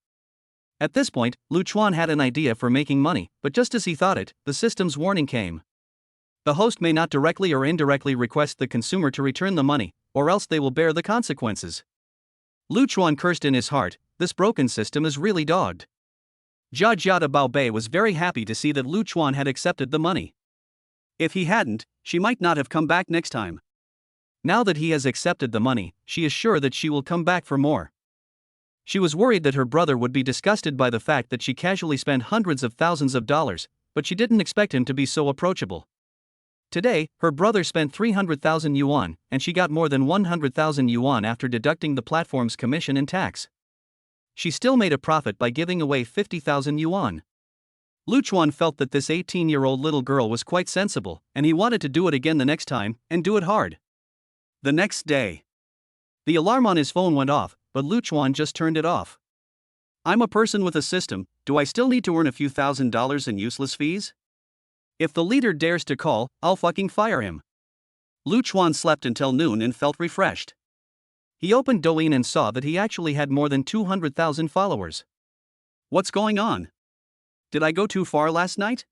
At this point, Lu Chuan had an idea for making money, but just as he thought it, the system's warning came. The host may not directly or indirectly request the consumer to return the money, or else they will bear the consequences. Lu Chuan cursed in his heart, this broken system is really dogged. Jia Jiada Baobei was very happy to see that Lu Chuan had accepted the money. If he hadn't, she might not have come back next time. Now that he has accepted the money, she is sure that she will come back for more. She was worried that her brother would be disgusted by the fact that she casually spent hundreds of thousands of dollars, but she didn't expect him to be so approachable. Today, her brother spent 300,000 yuan, and she got more than 100,000 yuan after deducting the platform's commission and tax. She still made a profit by giving away 50,000 yuan. Lu Chuan felt that this 18-year-old little girl was quite sensible, and he wanted to do it again the next time, and do it hard. The next day, the alarm on his phone went off, but Lu Chuan just turned it off. I'm a person with a system, do I still need to earn a few $1,000s in useless fees? If the leader dares to call, I'll fucking fire him. Lu Chuan slept until noon and felt refreshed. He opened Douyin and saw that he actually had more than 200,000 followers. What's going on? Did I go too far last night?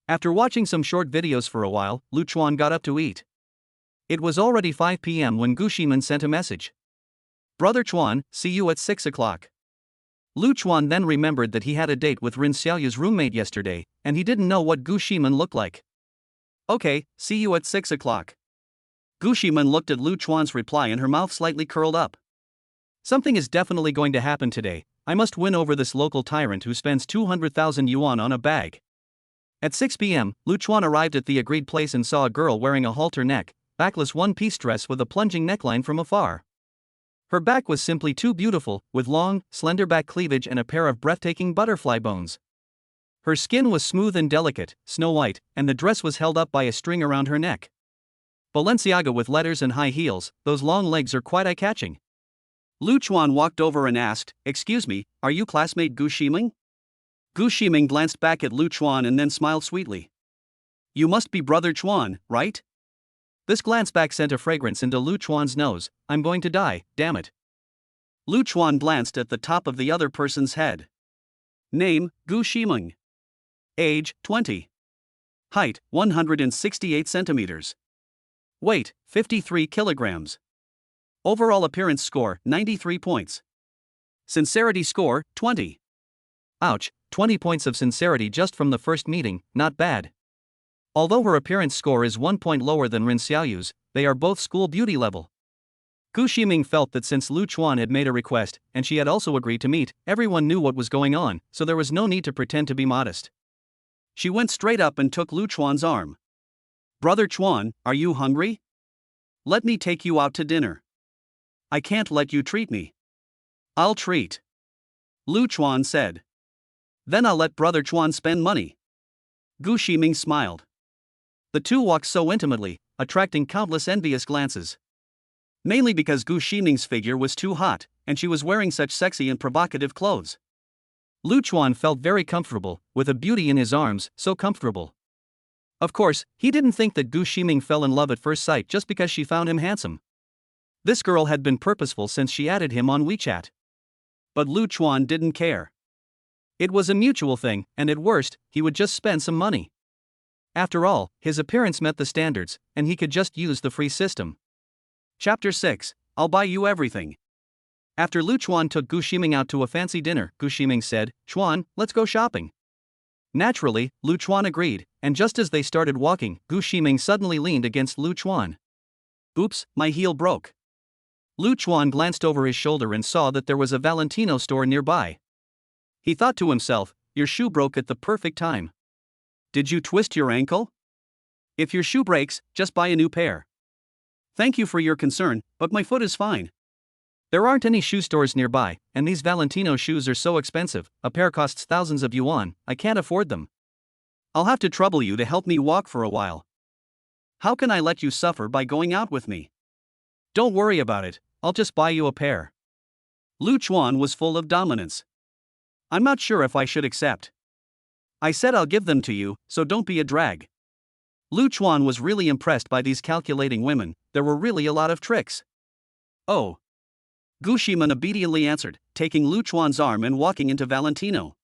After watching some short videos for a while, Lu Chuan got up to eat. It was already 5 p.m. when Gu Ximeng sent a message. Brother Chuan, see you at 6 o'clock. Lu Chuan then remembered that he had a date with Ren Xiaoyu's roommate yesterday, and he didn't know what Gu Ximeng looked like. Okay, see you at 6 o'clock. Gu Ximeng looked at Lu Chuan's reply and her mouth slightly curled up. Something is definitely going to happen today. I must win over this local tyrant who spends 200,000 yuan on a bag. At 6 p.m., Lu Chuan arrived at the agreed place and saw a girl wearing a halter neck, backless one-piece dress with a plunging neckline from afar. Her back was simply too beautiful, with long, slender back cleavage and a pair of breathtaking butterfly bones. Her skin was smooth and delicate, snow white, and the dress was held up by a string around her neck. Balenciaga with letters and high heels, those long legs are quite eye-catching. Lu Chuan walked over and asked, "Excuse me, are you classmate Gu Ximeng?" Gu Ximeng glanced back at Lu Chuan and then smiled sweetly. "You must be Brother Chuan, right?" This glance back sent a fragrance into Lu Chuan's nose. I'm going to die, damn it. Lu Chuan glanced at the top of the other person's head. Name, Gu Ximeng. Age, 20. Height, 168 centimeters. Weight, 53 kilograms. Overall appearance score, 93 points. Sincerity score, 20. Ouch, 20 points of sincerity just from the first meeting, not bad. Although her appearance score is 1 point lower than Ren Xiaoyu's, they are both school beauty level. Gu Ximeng felt that since Lu Chuan had made a request, and she had also agreed to meet, everyone knew what was going on, so there was no need to pretend to be modest. She went straight up and took Lu Chuan's arm. "Brother Chuan, are you hungry? Let me take you out to dinner. I can't let you treat me." "I'll treat," Lu Chuan said. "Then I'll let Brother Chuan spend money." Gu Ximeng smiled. The two walked so intimately, attracting countless envious glances. Mainly because Gu Ximeng's figure was too hot, and she was wearing such sexy and provocative clothes. Lu Chuan felt very comfortable, with a beauty in his arms, so comfortable. Of course, he didn't think that Gu Ximeng fell in love at first sight just because she found him handsome. This girl had been purposeful since she added him on WeChat. But Lu Chuan didn't care. It was a mutual thing, and at worst, he would just spend some money. After all, his appearance met the standards, and he could just use the free system. Chapter 6, I'll buy you everything. After Lu Chuan took Gu Ximeng out to a fancy dinner, Gu Ximeng said, "Chuan, let's go shopping." Naturally, Lu Chuan agreed, and just as they started walking, Gu Ximeng suddenly leaned against Lu Chuan. "Oops, my heel broke." Lu Chuan glanced over his shoulder and saw that there was a Valentino store nearby. He thought to himself, your shoe broke at the perfect time. Did you twist your ankle? If your shoe breaks, just buy a new pair. Thank you for your concern, but my foot is fine. There aren't any shoe stores nearby, and these Valentino shoes are so expensive, a pair costs thousands of yuan, I can't afford them. I'll have to trouble you to help me walk for a while. How can I let you suffer by going out with me? Don't worry about it, I'll just buy you a pair. Lu Chuan was full of dominance. I'm not sure if I should accept. I said I'll give them to you, so don't be a drag. Lu Chuan was really impressed by these calculating women, there were really a lot of tricks. Oh. Gu Ximeng obediently answered, taking Lu Chuan's arm and walking into Valentino.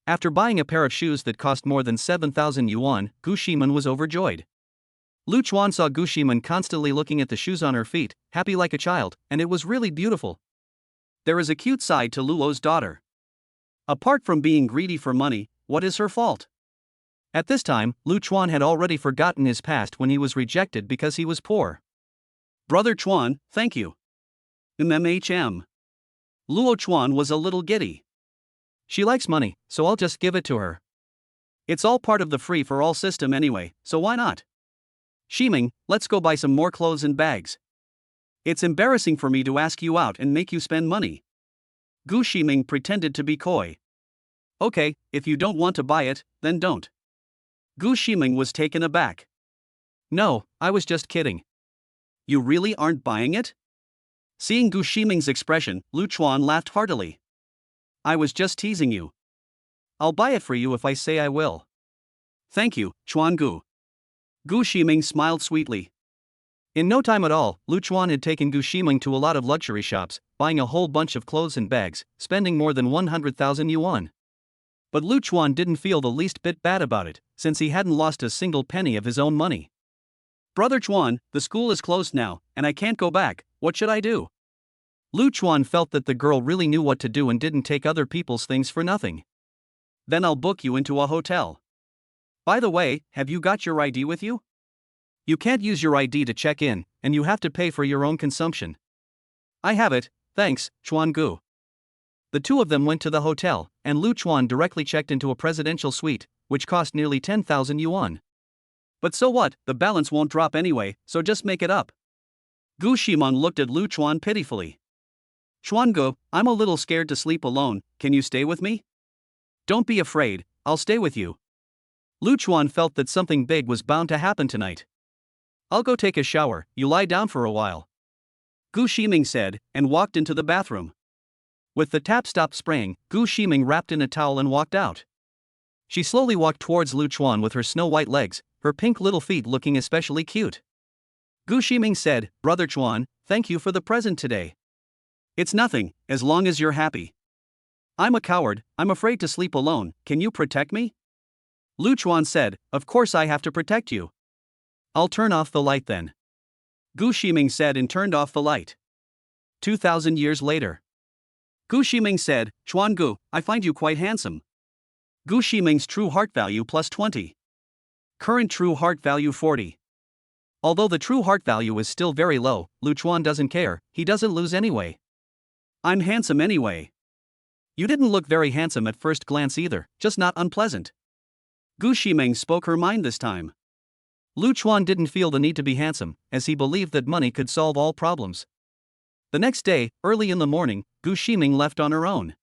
After buying a pair of shoes that cost more than 7,000 yuan, Gu Ximeng was overjoyed. Lu Chuan saw Gu Ximeng constantly looking at the shoes on her feet, happy like a child, and it was really beautiful. There is a cute side to Luo's daughter. Apart from being greedy for money, what is her fault? At this time, Lu Chuan had already forgotten his past when he was rejected because he was poor. Brother Chuan, thank you. MMHM. Luo Chuan was a little giddy. She likes money, so I'll just give it to her. It's all part of the free-for-all system anyway, so why not? Ximeng, let's go buy some more clothes and bags. It's embarrassing for me to ask you out and make you spend money. Gu Ximeng pretended to be coy. Okay, if you don't want to buy it, then don't. Gu Ximeng was taken aback. No, I was just kidding. You really aren't buying it? Seeing Gu Ximeng's expression, Lu Chuan laughed heartily. I was just teasing you. I'll buy it for you if I say I will. Thank you, Chuan Gu. Gu Ximeng smiled sweetly. In no time at all, Lu Chuan had taken Gu Ximeng to a lot of luxury shops, buying a whole bunch of clothes and bags, spending more than 100,000 yuan. But Lu Chuan didn't feel the least bit bad about it, since he hadn't lost a single penny of his own money. Brother Chuan, the school is closed now, and I can't go back, what should I do? Lu Chuan felt that the girl really knew what to do and didn't take other people's things for nothing. Then I'll book you into a hotel. By the way, have you got your ID with you? You can't use your ID to check in, and you have to pay for your own consumption. I have it, thanks, Chuan Gu. The two of them went to the hotel, and Lu Chuan directly checked into a presidential suite, which cost nearly 10,000 yuan. But so what, the balance won't drop anyway, so just make it up. Gu Ximeng looked at Lu Chuan pitifully. Chuan Gu, I'm a little scared to sleep alone, can you stay with me? Don't be afraid, I'll stay with you. Lu Chuan felt that something big was bound to happen tonight. I'll go take a shower, you lie down for a while. Gu Ximeng said, and walked into the bathroom. With the tap stopped spraying, Gu Ximeng wrapped in a towel and walked out. She slowly walked towards Lu Chuan with her snow-white legs, her pink little feet looking especially cute. Gu Ximeng said, Brother Chuan, thank you for the present today. It's nothing, as long as you're happy. I'm a coward, I'm afraid to sleep alone, can you protect me? Lu Chuan said, Of course I have to protect you. I'll turn off the light then. Gu Ximeng said and turned off the light. 2,000 years later. Gu Ximeng said, Chuan Gu, I find you quite handsome. Gu Ximeng's true heart value plus 20. Current true heart value 40. Although the true heart value is still very low, Lu Chuan doesn't care, he doesn't lose anyway. I'm handsome anyway. You didn't look very handsome at first glance either, just not unpleasant. Gu Ximeng spoke her mind this time. Lu Chuan didn't feel the need to be handsome, as he believed that money could solve all problems. The next day, early in the morning, Gu Ximeng left on her own.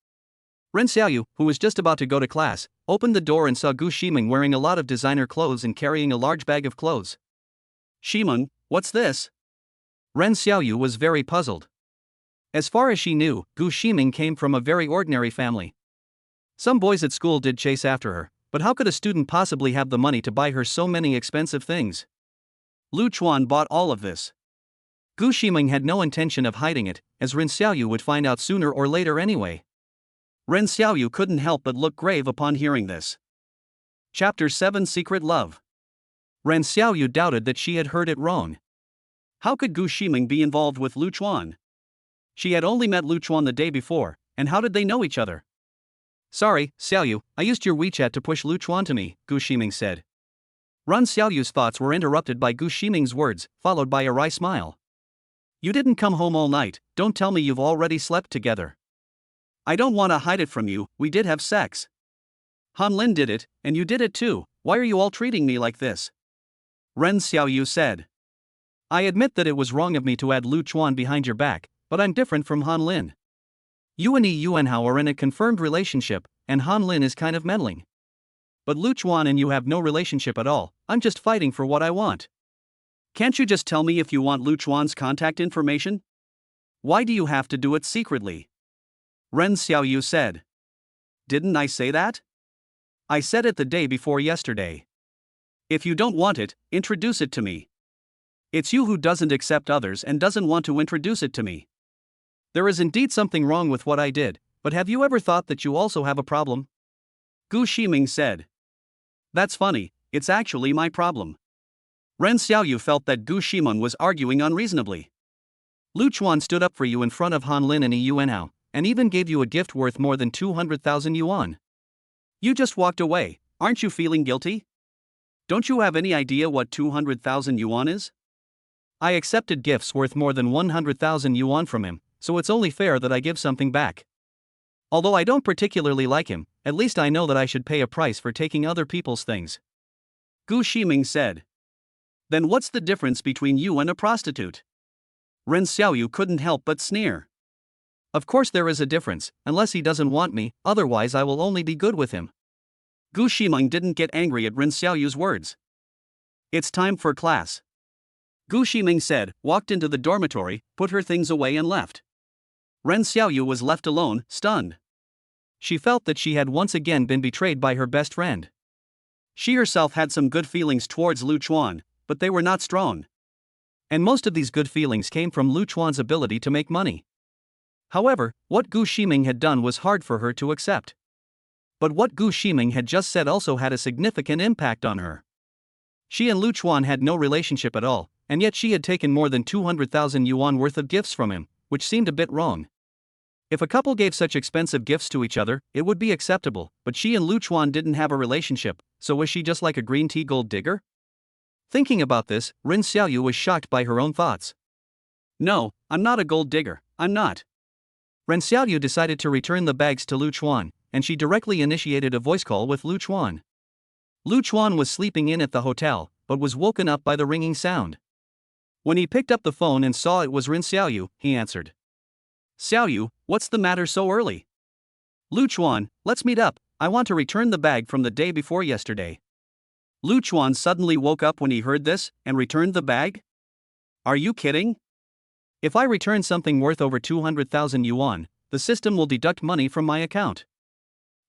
Ren Xiaoyu, who was just about to go to class, opened the door and saw Gu Ximeng wearing a lot of designer clothes and carrying a large bag of clothes. Ximeng, what's this? Ren Xiaoyu was very puzzled. As far as she knew, Gu Ximeng came from a very ordinary family. Some boys at school did chase after her, but how could a student possibly have the money to buy her so many expensive things? Lu Chuan bought all of this. Gu Ximeng had no intention of hiding it, as Ren Xiaoyu would find out sooner or later anyway. Ren Xiaoyu couldn't help but look grave upon hearing this. Chapter 7 Secret Love. Ren Xiaoyu doubted that she had heard it wrong. How could Gu Ximeng be involved with Lu Chuan? She had only met Lu Chuan the day before, and how did they know each other? Sorry, Xiaoyu, I used your WeChat to push Lu Chuan to me, Gu Ximeng said. Ren Xiaoyu's thoughts were interrupted by Gu Ximeng's words, followed by a wry smile. You didn't come home all night, don't tell me you've already slept together. I don't want to hide it from you, we did have sex. Han Lin did it, and you did it too, why are you all treating me like this? Ren Xiaoyu said. I admit that it was wrong of me to add Lu Chuan behind your back, But I'm different from Han Lin. You and Yuanhao are in a confirmed relationship, and Han Lin is kind of meddling. But Lu Chuan and you have no relationship at all, I'm just fighting for what I want. Can't you just tell me if you want Lu Chuan's contact information? Why do you have to do it secretly? Ren Xiaoyu said. Didn't I say that? I said it the day before yesterday. If you don't want it, introduce it to me. It's you who doesn't accept others and doesn't want to introduce it to me. There is indeed something wrong with what I did, but have you ever thought that you also have a problem? Gu Ximeng said. That's funny, it's actually my problem. Ren Xiaoyu felt that Gu Ximeng was arguing unreasonably. Lu Chuan stood up for you in front of Han Lin and Yuanhao, and even gave you a gift worth more than 200,000 yuan. You just walked away, aren't you feeling guilty? Don't you have any idea what 200,000 yuan is? I accepted gifts worth more than 100,000 yuan from him, so it's only fair that I give something back. Although I don't particularly like him, at least I know that I should pay a price for taking other people's things. Gu Ximeng said. Then what's the difference between you and a prostitute? Ren Xiaoyu couldn't help but sneer. Of course there is a difference, unless he doesn't want me, otherwise I will only be good with him. Gu Ximeng didn't get angry at Ren Xiaoyu's words. It's time for class. Gu Ximeng said, walked into the dormitory, put her things away and left. Ren Xiaoyu was left alone, stunned. She felt that she had once again been betrayed by her best friend. She herself had some good feelings towards Lu Chuan, but they were not strong. And most of these good feelings came from Lu Chuan's ability to make money. However, what Gu Ximeng had done was hard for her to accept. But what Gu Ximeng had just said also had a significant impact on her. She and Lu Chuan had no relationship at all, and yet she had taken more than 200,000 yuan worth of gifts from him, which seemed a bit wrong. If a couple gave such expensive gifts to each other, it would be acceptable, but she and Lu Chuan didn't have a relationship, so was she just like a green tea gold digger? Thinking about this, Ren Xiaoyu was shocked by her own thoughts. No, I'm not a gold digger, I'm not. Ren Xiaoyu decided to return the bags to Lu Chuan, and she directly initiated a voice call with Lu Chuan. Lu Chuan was sleeping in at the hotel, but was woken up by the ringing sound. When he picked up the phone and saw it was Ren Xiaoyu, he answered. Xiaoyu, what's the matter so early? Lu Chuan, let's meet up, I want to return the bag from the day before yesterday. Lu Chuan suddenly woke up when he heard this, and returned the bag? Are you kidding? If I return something worth over 200,000 yuan, the system will deduct money from my account.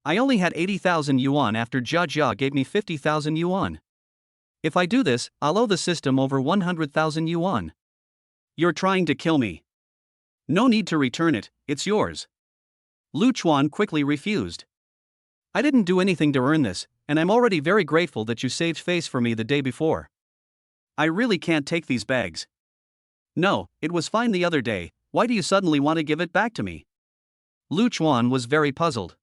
I only had 80,000 yuan after Jia gave me 50,000 yuan. If I do this, I'll owe the system over 100,000 yuan. You're trying to kill me. No need to return it, it's yours. Lu Chuan quickly refused. I didn't do anything to earn this, and I'm already very grateful that you saved face for me the day before. I really can't take these bags. No, it was fine the other day, why do you suddenly want to give it back to me? Lu Chuan was very puzzled.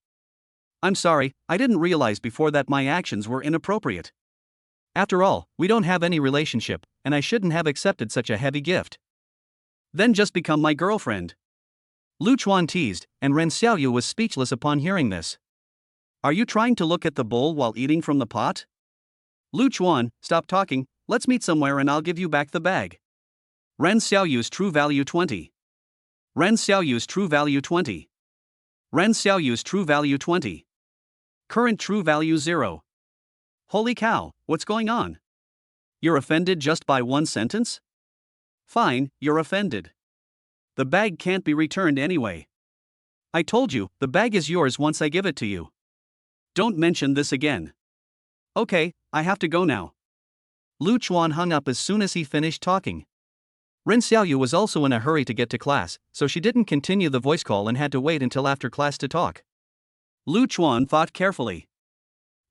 I'm sorry, I didn't realize before that my actions were inappropriate. After all, we don't have any relationship, and I shouldn't have accepted such a heavy gift. Then just become my girlfriend. Lu Chuan teased, and Ren Xiaoyu was speechless upon hearing this. Are you trying to look at the bowl while eating from the pot? Lu Chuan, stop talking, let's meet somewhere and I'll give you back the bag. Ren Xiaoyu's true value 20. Ren Xiaoyu's true value 20. Ren Xiaoyu's true value 20. Current true value 0. Holy cow, what's going on? You're offended just by one sentence? Fine, you're offended. The bag can't be returned anyway. I told you, the bag is yours once I give it to you. Don't mention this again. Okay, I have to go now. Lu Chuan hung up as soon as he finished talking. Ren Xiaoyu was also in a hurry to get to class, so she didn't continue the voice call and had to wait until after class to talk. Lu Chuan thought carefully.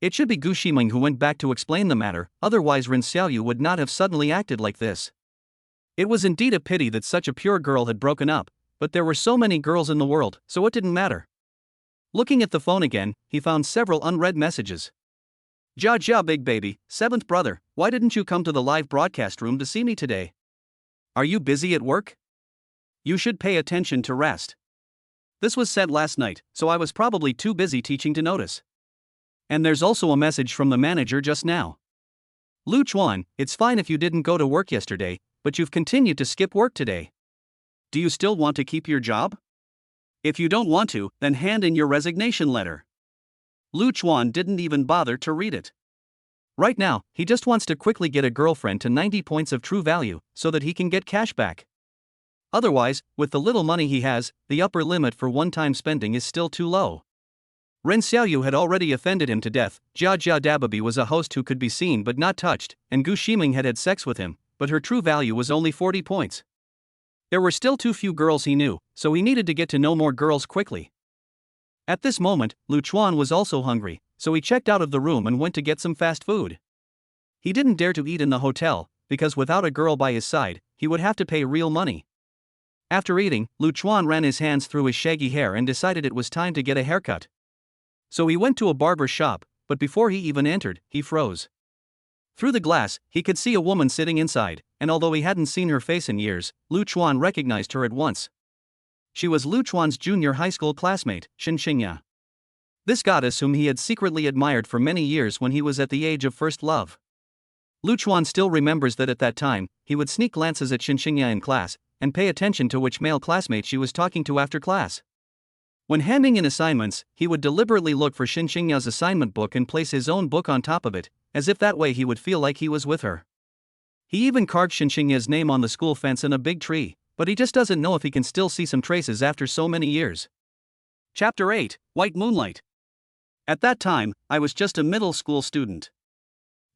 It should be Gu Ximeng who went back to explain the matter, otherwise Ren Xiaoyu would not have suddenly acted like this. It was indeed a pity that such a pure girl had broken up, but there were so many girls in the world, so it didn't matter. Looking at the phone again, he found several unread messages. Jia big baby, 7th brother, why didn't you come to the live broadcast room to see me today? Are you busy at work? You should pay attention to rest. This was said last night, so I was probably too busy teaching to notice. And there's also a message from the manager just now. Lu Chuan, it's fine if you didn't go to work yesterday, but you've continued to skip work today. Do you still want to keep your job? If you don't want to, then hand in your resignation letter. Lu Chuan didn't even bother to read it. Right now, he just wants to quickly get a girlfriend to 90 points of true value so that he can get cash back. Otherwise, with the little money he has, the upper limit for one-time spending is still too low. Ren Xiaoyu had already offended him to death. Jia Jia Dababi was a host who could be seen but not touched, and Gu Ximeng had sex with him, but her true value was only 40 points. There were still too few girls he knew, so he needed to get to know more girls quickly. At this moment, Lu Chuan was also hungry, so he checked out of the room and went to get some fast food. He didn't dare to eat in the hotel, because without a girl by his side, he would have to pay real money. After eating, Lu Chuan ran his hands through his shaggy hair and decided it was time to get a haircut. So he went to a barber shop, but before he even entered, he froze. Through the glass, he could see a woman sitting inside, and although he hadn't seen her face in years, Lu Chuan recognized her at once. She was Lu Chuan's junior high school classmate, Shen Qingya. This goddess whom he had secretly admired for many years when he was at the age of first love. Lu Chuan still remembers that at that time, he would sneak glances at Shen Qingya in class, and pay attention to which male classmate she was talking to after class. When handing in assignments, he would deliberately look for Shen Qingya's assignment book and place his own book on top of it, as if that way he would feel like he was with her. He even carved Shen Qingya's name on the school fence in a big tree, but he just doesn't know if he can still see some traces after so many years. Chapter 8, White Moonlight. At that time, I was just a middle school student.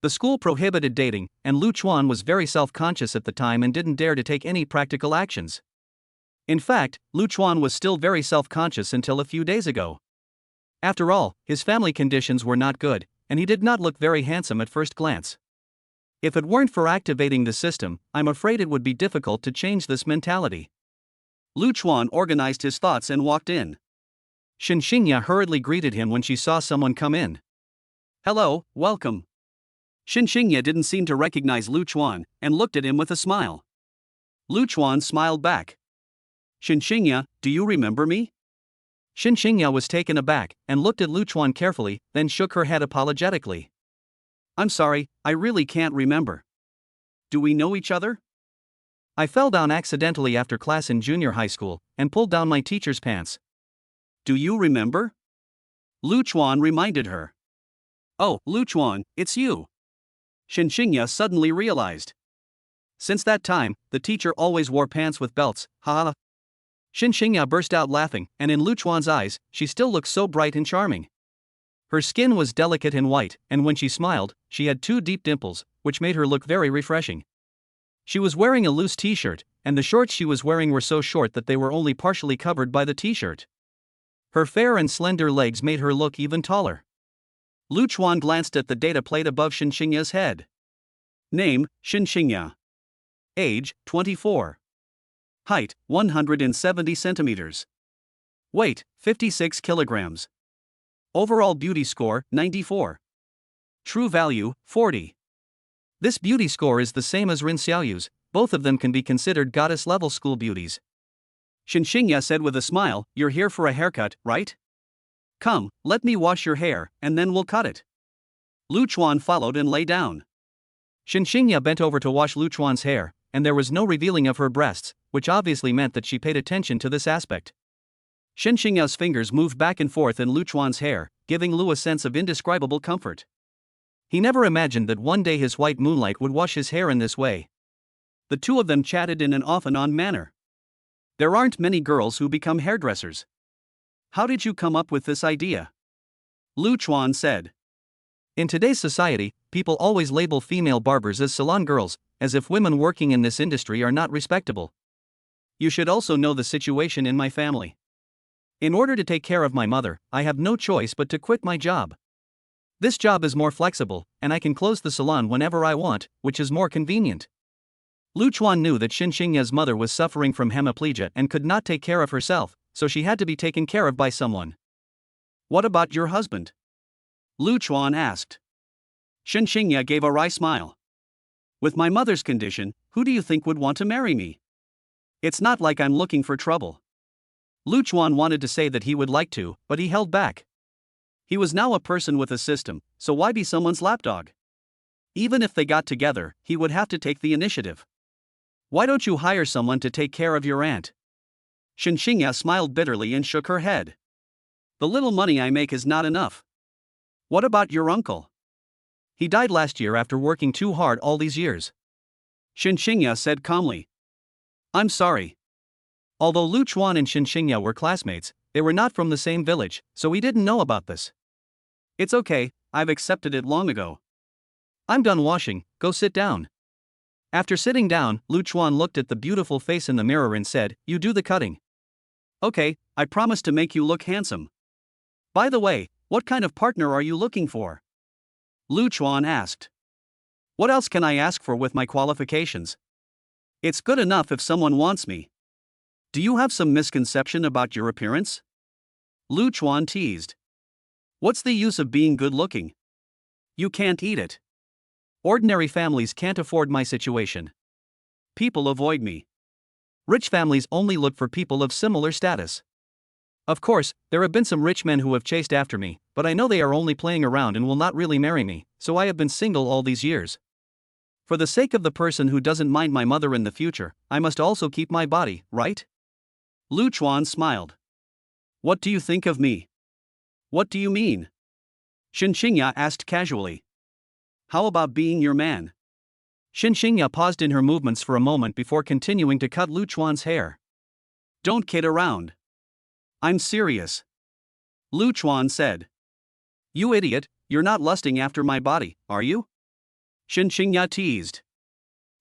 The school prohibited dating, and Lu Chuan was very self-conscious at the time and didn't dare to take any practical actions. In fact, Lu Chuan was still very self-conscious until a few days ago. After all, his family conditions were not good, and he did not look very handsome at first glance. If it weren't for activating the system, I'm afraid it would be difficult to change this mentality. Lu Chuan organized his thoughts and walked in. Shen Qingya hurriedly greeted him when she saw someone come in. Hello, welcome. Shen Qingya didn't seem to recognize Lu Chuan, and looked at him with a smile. Lu Chuan smiled back. Shen Qingya, do you remember me? Shen Qingya was taken aback, and looked at Lu Chuan carefully, then shook her head apologetically. I'm sorry, I really can't remember. Do we know each other? I fell down accidentally after class in junior high school, and pulled down my teacher's pants. Do you remember? Lu Chuan reminded her. Oh, Lu Chuan, it's you. Shen Qingya suddenly realized. Since that time, the teacher always wore pants with belts, haha. Shen Qingya burst out laughing, and in Lu Chuan's eyes, she still looked so bright and charming. Her skin was delicate and white, and when she smiled, she had 2 deep dimples, which made her look very refreshing. She was wearing a loose t-shirt, and the shorts she was wearing were so short that they were only partially covered by the t-shirt. Her fair and slender legs made her look even taller. Lu Chuan glanced at the data plate above Shen Qingya's head. Name, Shen Qingya. Age, 24. Height, 170 centimeters. Weight, 56 kilograms. Overall beauty score, 94. True value, 40. This beauty score is the same as Ren Xiaoyu's. Both of them can be considered goddess-level school beauties. Shen Qingya said with a smile, you're here for a haircut, right? Come, let me wash your hair, and then we'll cut it. Lu Chuan followed and lay down. Shen Qingya bent over to wash Lu Chuan's hair, and there was no revealing of her breasts, which obviously meant that she paid attention to this aspect. Shen Qingya's fingers moved back and forth in Lu Chuan's hair, giving Lu a sense of indescribable comfort. He never imagined that one day his white moonlight would wash his hair in this way. The two of them chatted in an off-and-on manner. There aren't many girls who become hairdressers. How did you come up with this idea? Lu Chuan said. In today's society, people always label female barbers as salon girls, as if women working in this industry are not respectable. You should also know the situation in my family. In order to take care of my mother, I have no choice but to quit my job. This job is more flexible, and I can close the salon whenever I want, which is more convenient. Lu Chuan knew that Shen Qingya's mother was suffering from hemiplegia and could not take care of herself, so she had to be taken care of by someone. What about your husband? Lu Chuan asked. Shen Qingya gave a wry smile. With my mother's condition, who do you think would want to marry me? It's not like I'm looking for trouble. Lu Chuan wanted to say that he would like to, but he held back. He was now a person with a system, so why be someone's lapdog? Even if they got together, he would have to take the initiative. Why don't you hire someone to take care of your aunt? Shen Qingya smiled bitterly and shook her head. The little money I make is not enough. What about your uncle? He died last year after working too hard all these years. Shen Qingya said calmly. I'm sorry. Although Lu Chuan and Shen Qingya were classmates, they were not from the same village, so he didn't know about this. It's okay, I've accepted it long ago. I'm done washing, go sit down. After sitting down, Lu Chuan looked at the beautiful face in the mirror and said, You do the cutting. Okay, I promise to make you look handsome. By the way, what kind of partner are you looking for? Lu Chuan asked. What else can I ask for with my qualifications? It's good enough if someone wants me. Do you have some misconception about your appearance? Lu Chuan teased. What's the use of being good looking? You can't eat it. Ordinary families can't afford my situation. People avoid me. Rich families only look for people of similar status. Of course, there have been some rich men who have chased after me, but I know they are only playing around and will not really marry me, so I have been single all these years. For the sake of the person who doesn't mind my mother in the future, I must also keep my body, right? Lu Chuan smiled. What do you think of me? What do you mean? Shen Qingya asked casually. How about being your man? Shen Qingya paused in her movements for a moment before continuing to cut Lu Chuan's hair. Don't kid around. I'm serious. Lu Chuan said. You idiot, you're not lusting after my body, are you? Shen Qingya teased.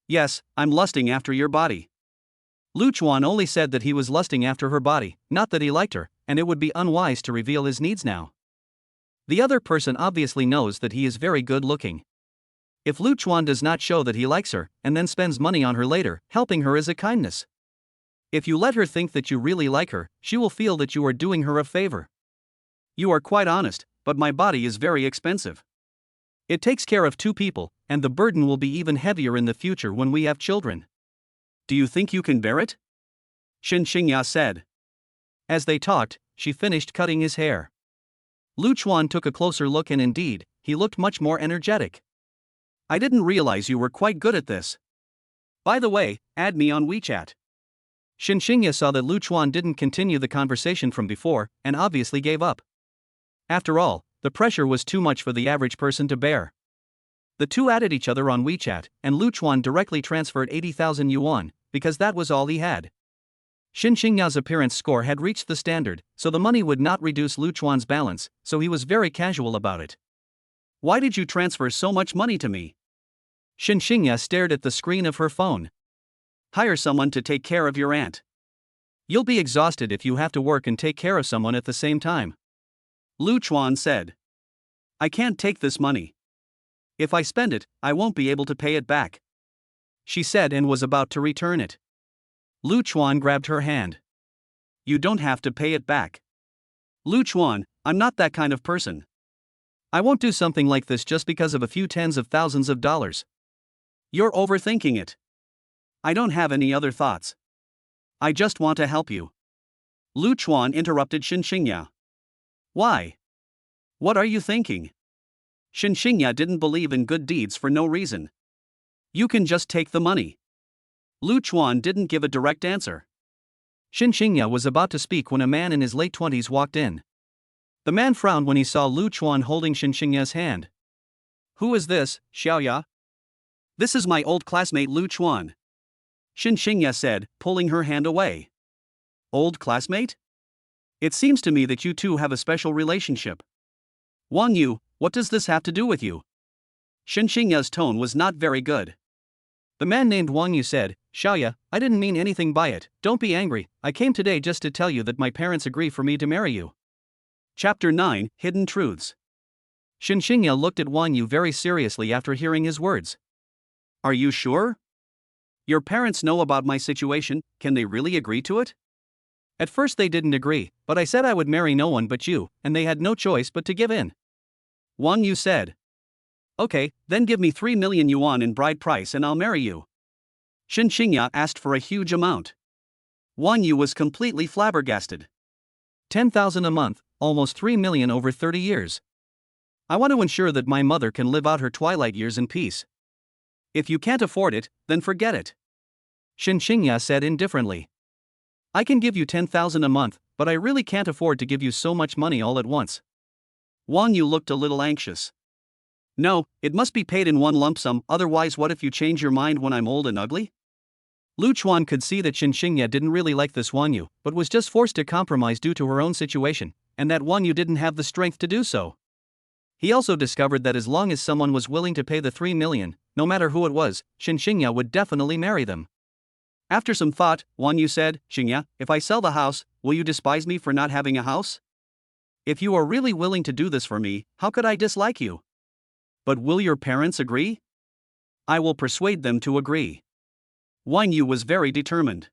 Yes, I'm lusting after your body. Lu Chuan only said that he was lusting after her body, not that he liked her, and it would be unwise to reveal his needs now. The other person obviously knows that he is very good looking. If Lu Chuan does not show that he likes her, and then spends money on her later, helping her is a kindness. If you let her think that you really like her, she will feel that you are doing her a favor. You are quite honest, but my body is very expensive. It takes care of two people, and the burden will be even heavier in the future when we have children. Do you think you can bear it? Shen Qingya said. As they talked, she finished cutting his hair. Lu Chuan took a closer look and indeed, he looked much more energetic. I didn't realize you were quite good at this. By the way, add me on WeChat. Shen Qingya saw that Lu Chuan didn't continue the conversation from before, and obviously gave up. After all, the pressure was too much for the average person to bear. The two added each other on WeChat, and Lu Chuan directly transferred 80,000 yuan, because that was all he had. Shen Qingya's appearance score had reached the standard, so the money would not reduce Lu Chuan's balance, so he was very casual about it. Why did you transfer so much money to me? Shen Qingya stared at the screen of her phone. Hire someone to take care of your aunt. You'll be exhausted if you have to work and take care of someone at the same time. Lu Chuan said. I can't take this money. If I spend it, I won't be able to pay it back. She said and was about to return it. Lu Chuan grabbed her hand. You don't have to pay it back. Lu Chuan, I'm not that kind of person. I won't do something like this just because of a few tens of thousands of dollars. You're overthinking it. I don't have any other thoughts. I just want to help you. Lu Chuan interrupted Shen Qingya. Why? What are you thinking? Shen Qingya didn't believe in good deeds for no reason. You can just take the money. Lu Chuan didn't give a direct answer. Shen Qingya was about to speak when a man in his late 20s walked in. The man frowned when he saw Lu Chuan holding Shen Qingya's hand. Who is this, Xiaoya? This is my old classmate Lu Chuan. Shen Qingya said, pulling her hand away. Old classmate? It seems to me that you two have a special relationship. Wang Yu, what does this have to do with you? Shen Qingya's tone was not very good. The man named Wang Yu said, Xiaoya, I didn't mean anything by it, don't be angry, I came today just to tell you that my parents agree for me to marry you. Chapter 9, Hidden Truths. Shen Qingya looked at Wang Yu very seriously after hearing his words. Are you sure? Your parents know about my situation, can they really agree to it? At first they didn't agree, but I said I would marry no one but you, and they had no choice but to give in. Wang Yu said. Okay, then give me 3 million yuan in bride price and I'll marry you. Shen Qingya asked for a huge amount. Wang Yu was completely flabbergasted. 10,000 a month, almost 3 million over 30 years. I want to ensure that my mother can live out her twilight years in peace. If you can't afford it, then forget it. Shen Qingya said indifferently. I can give you 10,000 a month, but I really can't afford to give you so much money all at once. Wang Yu looked a little anxious. No, it must be paid in one lump sum, otherwise what if you change your mind when I'm old and ugly? Lu Chuan could see that Shen Qingya didn't really like this Wang Yu, but was just forced to compromise due to her own situation, and that Wang Yu didn't have the strength to do so. He also discovered that as long as someone was willing to pay the 3 million, no matter who it was, Shen Qingya would definitely marry them. After some thought, Wang Yu said, Qingya, if I sell the house, will you despise me for not having a house? If you are really willing to do this for me, how could I dislike you? But will your parents agree? I will persuade them to agree. Wang Yu was very determined.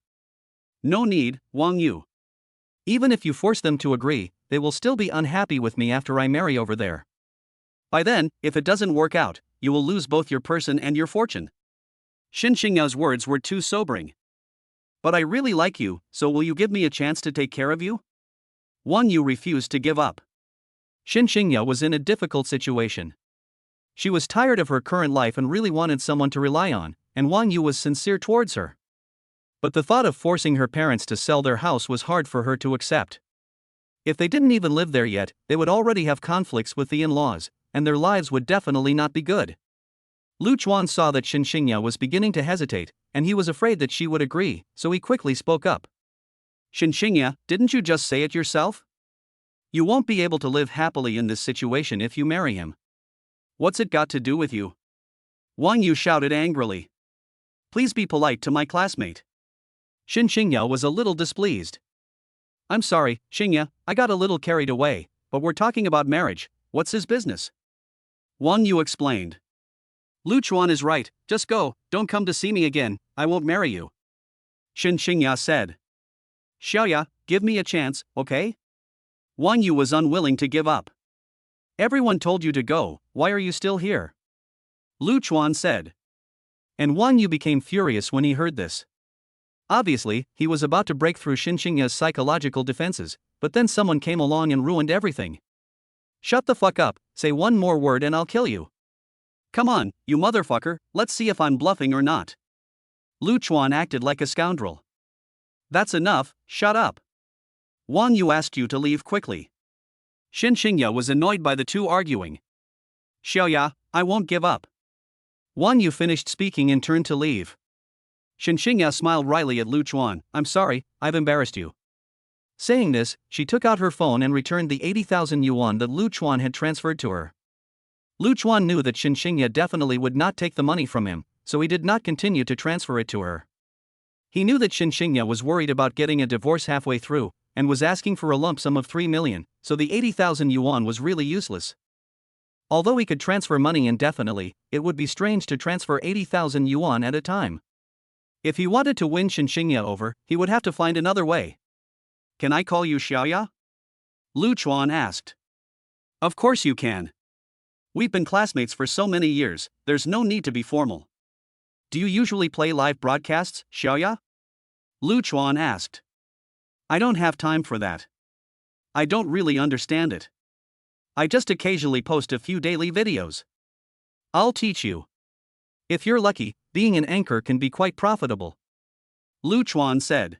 No need, Wang Yu. Even if you force them to agree, they will still be unhappy with me after I marry over there. By then, if it doesn't work out, you will lose both your person and your fortune. Shen Qingya's words were too sobering. But I really like you, so will you give me a chance to take care of you? Wang Yu refused to give up. Shen Qingya was in a difficult situation. She was tired of her current life and really wanted someone to rely on, and Wang Yu was sincere towards her. But the thought of forcing her parents to sell their house was hard for her to accept. If they didn't even live there yet, they would already have conflicts with the in-laws, and their lives would definitely not be good. Lu Chuan saw that Shen Qingya was beginning to hesitate, and he was afraid that she would agree, so he quickly spoke up. Shen Qingya, didn't you just say it yourself? You won't be able to live happily in this situation if you marry him. What's it got to do with you? Wang Yu shouted angrily. Please be polite to my classmate. Shen Qingya was a little displeased. I'm sorry, Qingya, I got a little carried away, but we're talking about marriage, what's his business? Wang Yu explained. Lu Chuan is right, just go, don't come to see me again, I won't marry you. Shen Qingya said. Xiaoya, give me a chance, okay? Wang Yu was unwilling to give up. Everyone told you to go, why are you still here? Lu Chuan said. And Wang Yu became furious when he heard this. Obviously, he was about to break through Shen Qingya's psychological defenses, but then someone came along and ruined everything. Shut the fuck up, say one more word and I'll kill you. Come on, you motherfucker, let's see if I'm bluffing or not. Lu Chuan acted like a scoundrel. That's enough, shut up. Wang Yu asked you to leave quickly. Shen Qingya was annoyed by the two arguing. Xiaoya, I won't give up. Wang Yu finished speaking and turned to leave. Shen Qingya smiled wryly at Lu Chuan. I'm sorry, I've embarrassed you. Saying this, she took out her phone and returned the 80,000 yuan that Lu Chuan had transferred to her. Lu Chuan knew that Shen Qingya definitely would not take the money from him, so he did not continue to transfer it to her. He knew that Shen Qingya was worried about getting a divorce halfway through, and was asking for a lump sum of 3 million, so the 80,000 yuan was really useless. Although he could transfer money indefinitely, it would be strange to transfer 80,000 yuan at a time. If he wanted to win Shen Qingya over, he would have to find another way. Can I call you Xiaoya? Lu Chuan asked. Of course you can. We've been classmates for so many years, there's no need to be formal. Do you usually play live broadcasts, Xiaoya? Lu Chuan asked. I don't have time for that. I don't really understand it. I just occasionally post a few daily videos. I'll teach you. If you're lucky, being an anchor can be quite profitable. Lu Chuan said.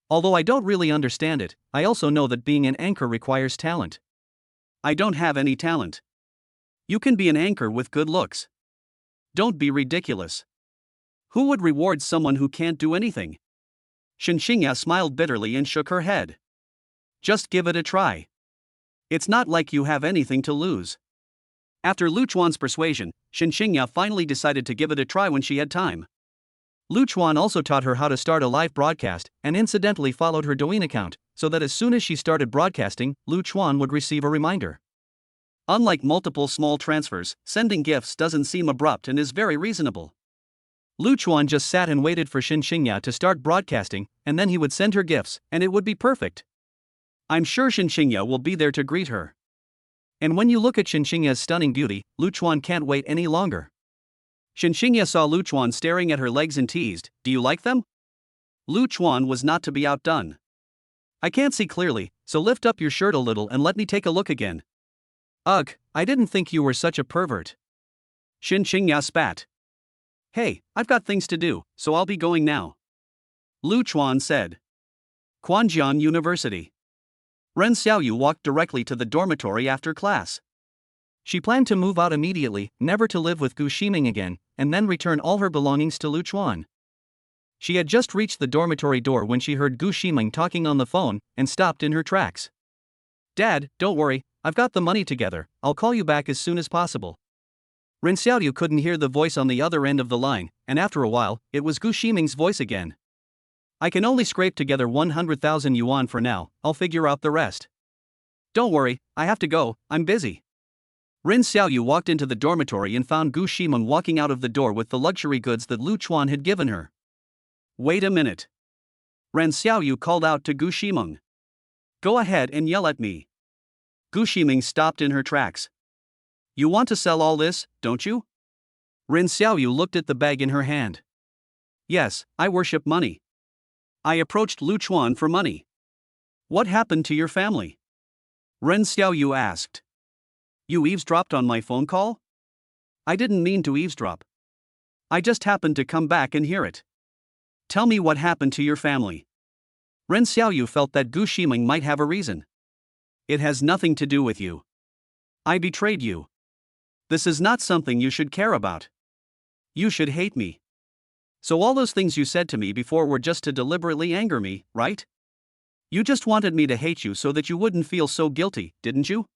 Although I don't really understand it, I also know that being an anchor requires talent. I don't have any talent. You can be an anchor with good looks. Don't be ridiculous. Who would reward someone who can't do anything? Shen Qingya smiled bitterly and shook her head. Just give it a try. It's not like you have anything to lose. After Lu Chuan's persuasion, Shen Qingya finally decided to give it a try when she had time. Lu Chuan also taught her how to start a live broadcast, and incidentally followed her Douyin account, so that as soon as she started broadcasting, Lu Chuan would receive a reminder. Unlike multiple small transfers, sending gifts doesn't seem abrupt and is very reasonable. Lu Chuan just sat and waited for Shen Qingya to start broadcasting, and then he would send her gifts, and it would be perfect. I'm sure Shen Qingya will be there to greet her. And when you look at Shen Qingya's stunning beauty, Lu Chuan can't wait any longer. Shen Qingya saw Lu Chuan staring at her legs and teased, Do you like them? Lu Chuan was not to be outdone. I can't see clearly, so lift up your shirt a little and let me take a look again. Ugh, I didn't think you were such a pervert. Shen Qingya spat. Hey, I've got things to do, so I'll be going now. Lu Chuan said. Quanjian University. Ren Xiaoyu walked directly to the dormitory after class. She planned to move out immediately, never to live with Gu Ximeng again, and then return all her belongings to Luchuan. She had just reached the dormitory door when she heard Gu Ximeng talking on the phone and stopped in her tracks. "Dad, don't worry, I've got the money together, I'll call you back as soon as possible." Ren Xiaoyu couldn't hear the voice on the other end of the line, and after a while, it was Gu Ximeng's voice again. "I can only scrape together 100,000 yuan for now, I'll figure out the rest. Don't worry, I have to go, I'm busy." Ren Xiaoyu walked into the dormitory and found Gu Ximeng walking out of the door with the luxury goods that Luchuan had given her. "Wait a minute." Ren Xiaoyu called out to Gu Ximeng. "Go ahead and yell at me." Gu Ximeng stopped in her tracks. "You want to sell all this, don't you?" Ren Xiaoyu looked at the bag in her hand. "Yes, I worship money. I approached Luchuan for money." "What happened to your family?" Ren Xiaoyu asked. "You eavesdropped on my phone call?" "I didn't mean to eavesdrop. I just happened to come back and hear it. Tell me what happened to your family." Ren Xiaoyu felt that Gu Ximeng might have a reason. "It has nothing to do with you. I betrayed you. This is not something you should care about. You should hate me. So all those things you said to me before were just to deliberately anger me, right? You just wanted me to hate you so that you wouldn't feel so guilty, didn't you?"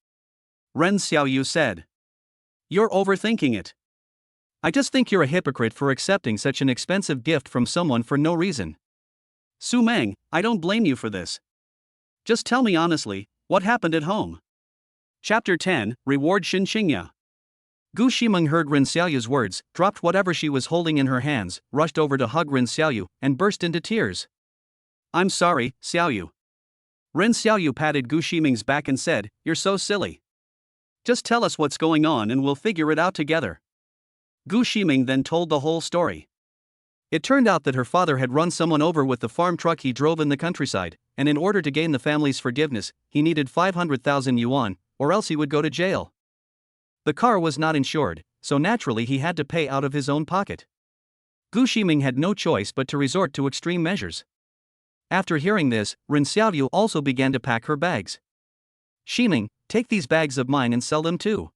Ren Xiaoyu said. "You're overthinking it. I just think you're a hypocrite for accepting such an expensive gift from someone for no reason. Su Meng, I don't blame you for this. Just tell me honestly, what happened at home?" Chapter 10, Reward Shen Qingya. Gu Ximeng heard Ren Xiaoyu's words, dropped whatever she was holding in her hands, rushed over to hug Ren Xiaoyu, and burst into tears. "I'm sorry, Xiaoyu." Ren Xiaoyu patted Gu Ximeng's back and said, "You're so silly. Just tell us what's going on and we'll figure it out together." Gu Ximeng then told the whole story. It turned out that her father had run someone over with the farm truck he drove in the countryside, and in order to gain the family's forgiveness, he needed 500,000 yuan, or else he would go to jail. The car was not insured, so naturally he had to pay out of his own pocket. Gu Ximeng had no choice but to resort to extreme measures. After hearing this, Ren Xiaoyu also began to pack her bags. "Ximeng, take these bags of mine and sell them too."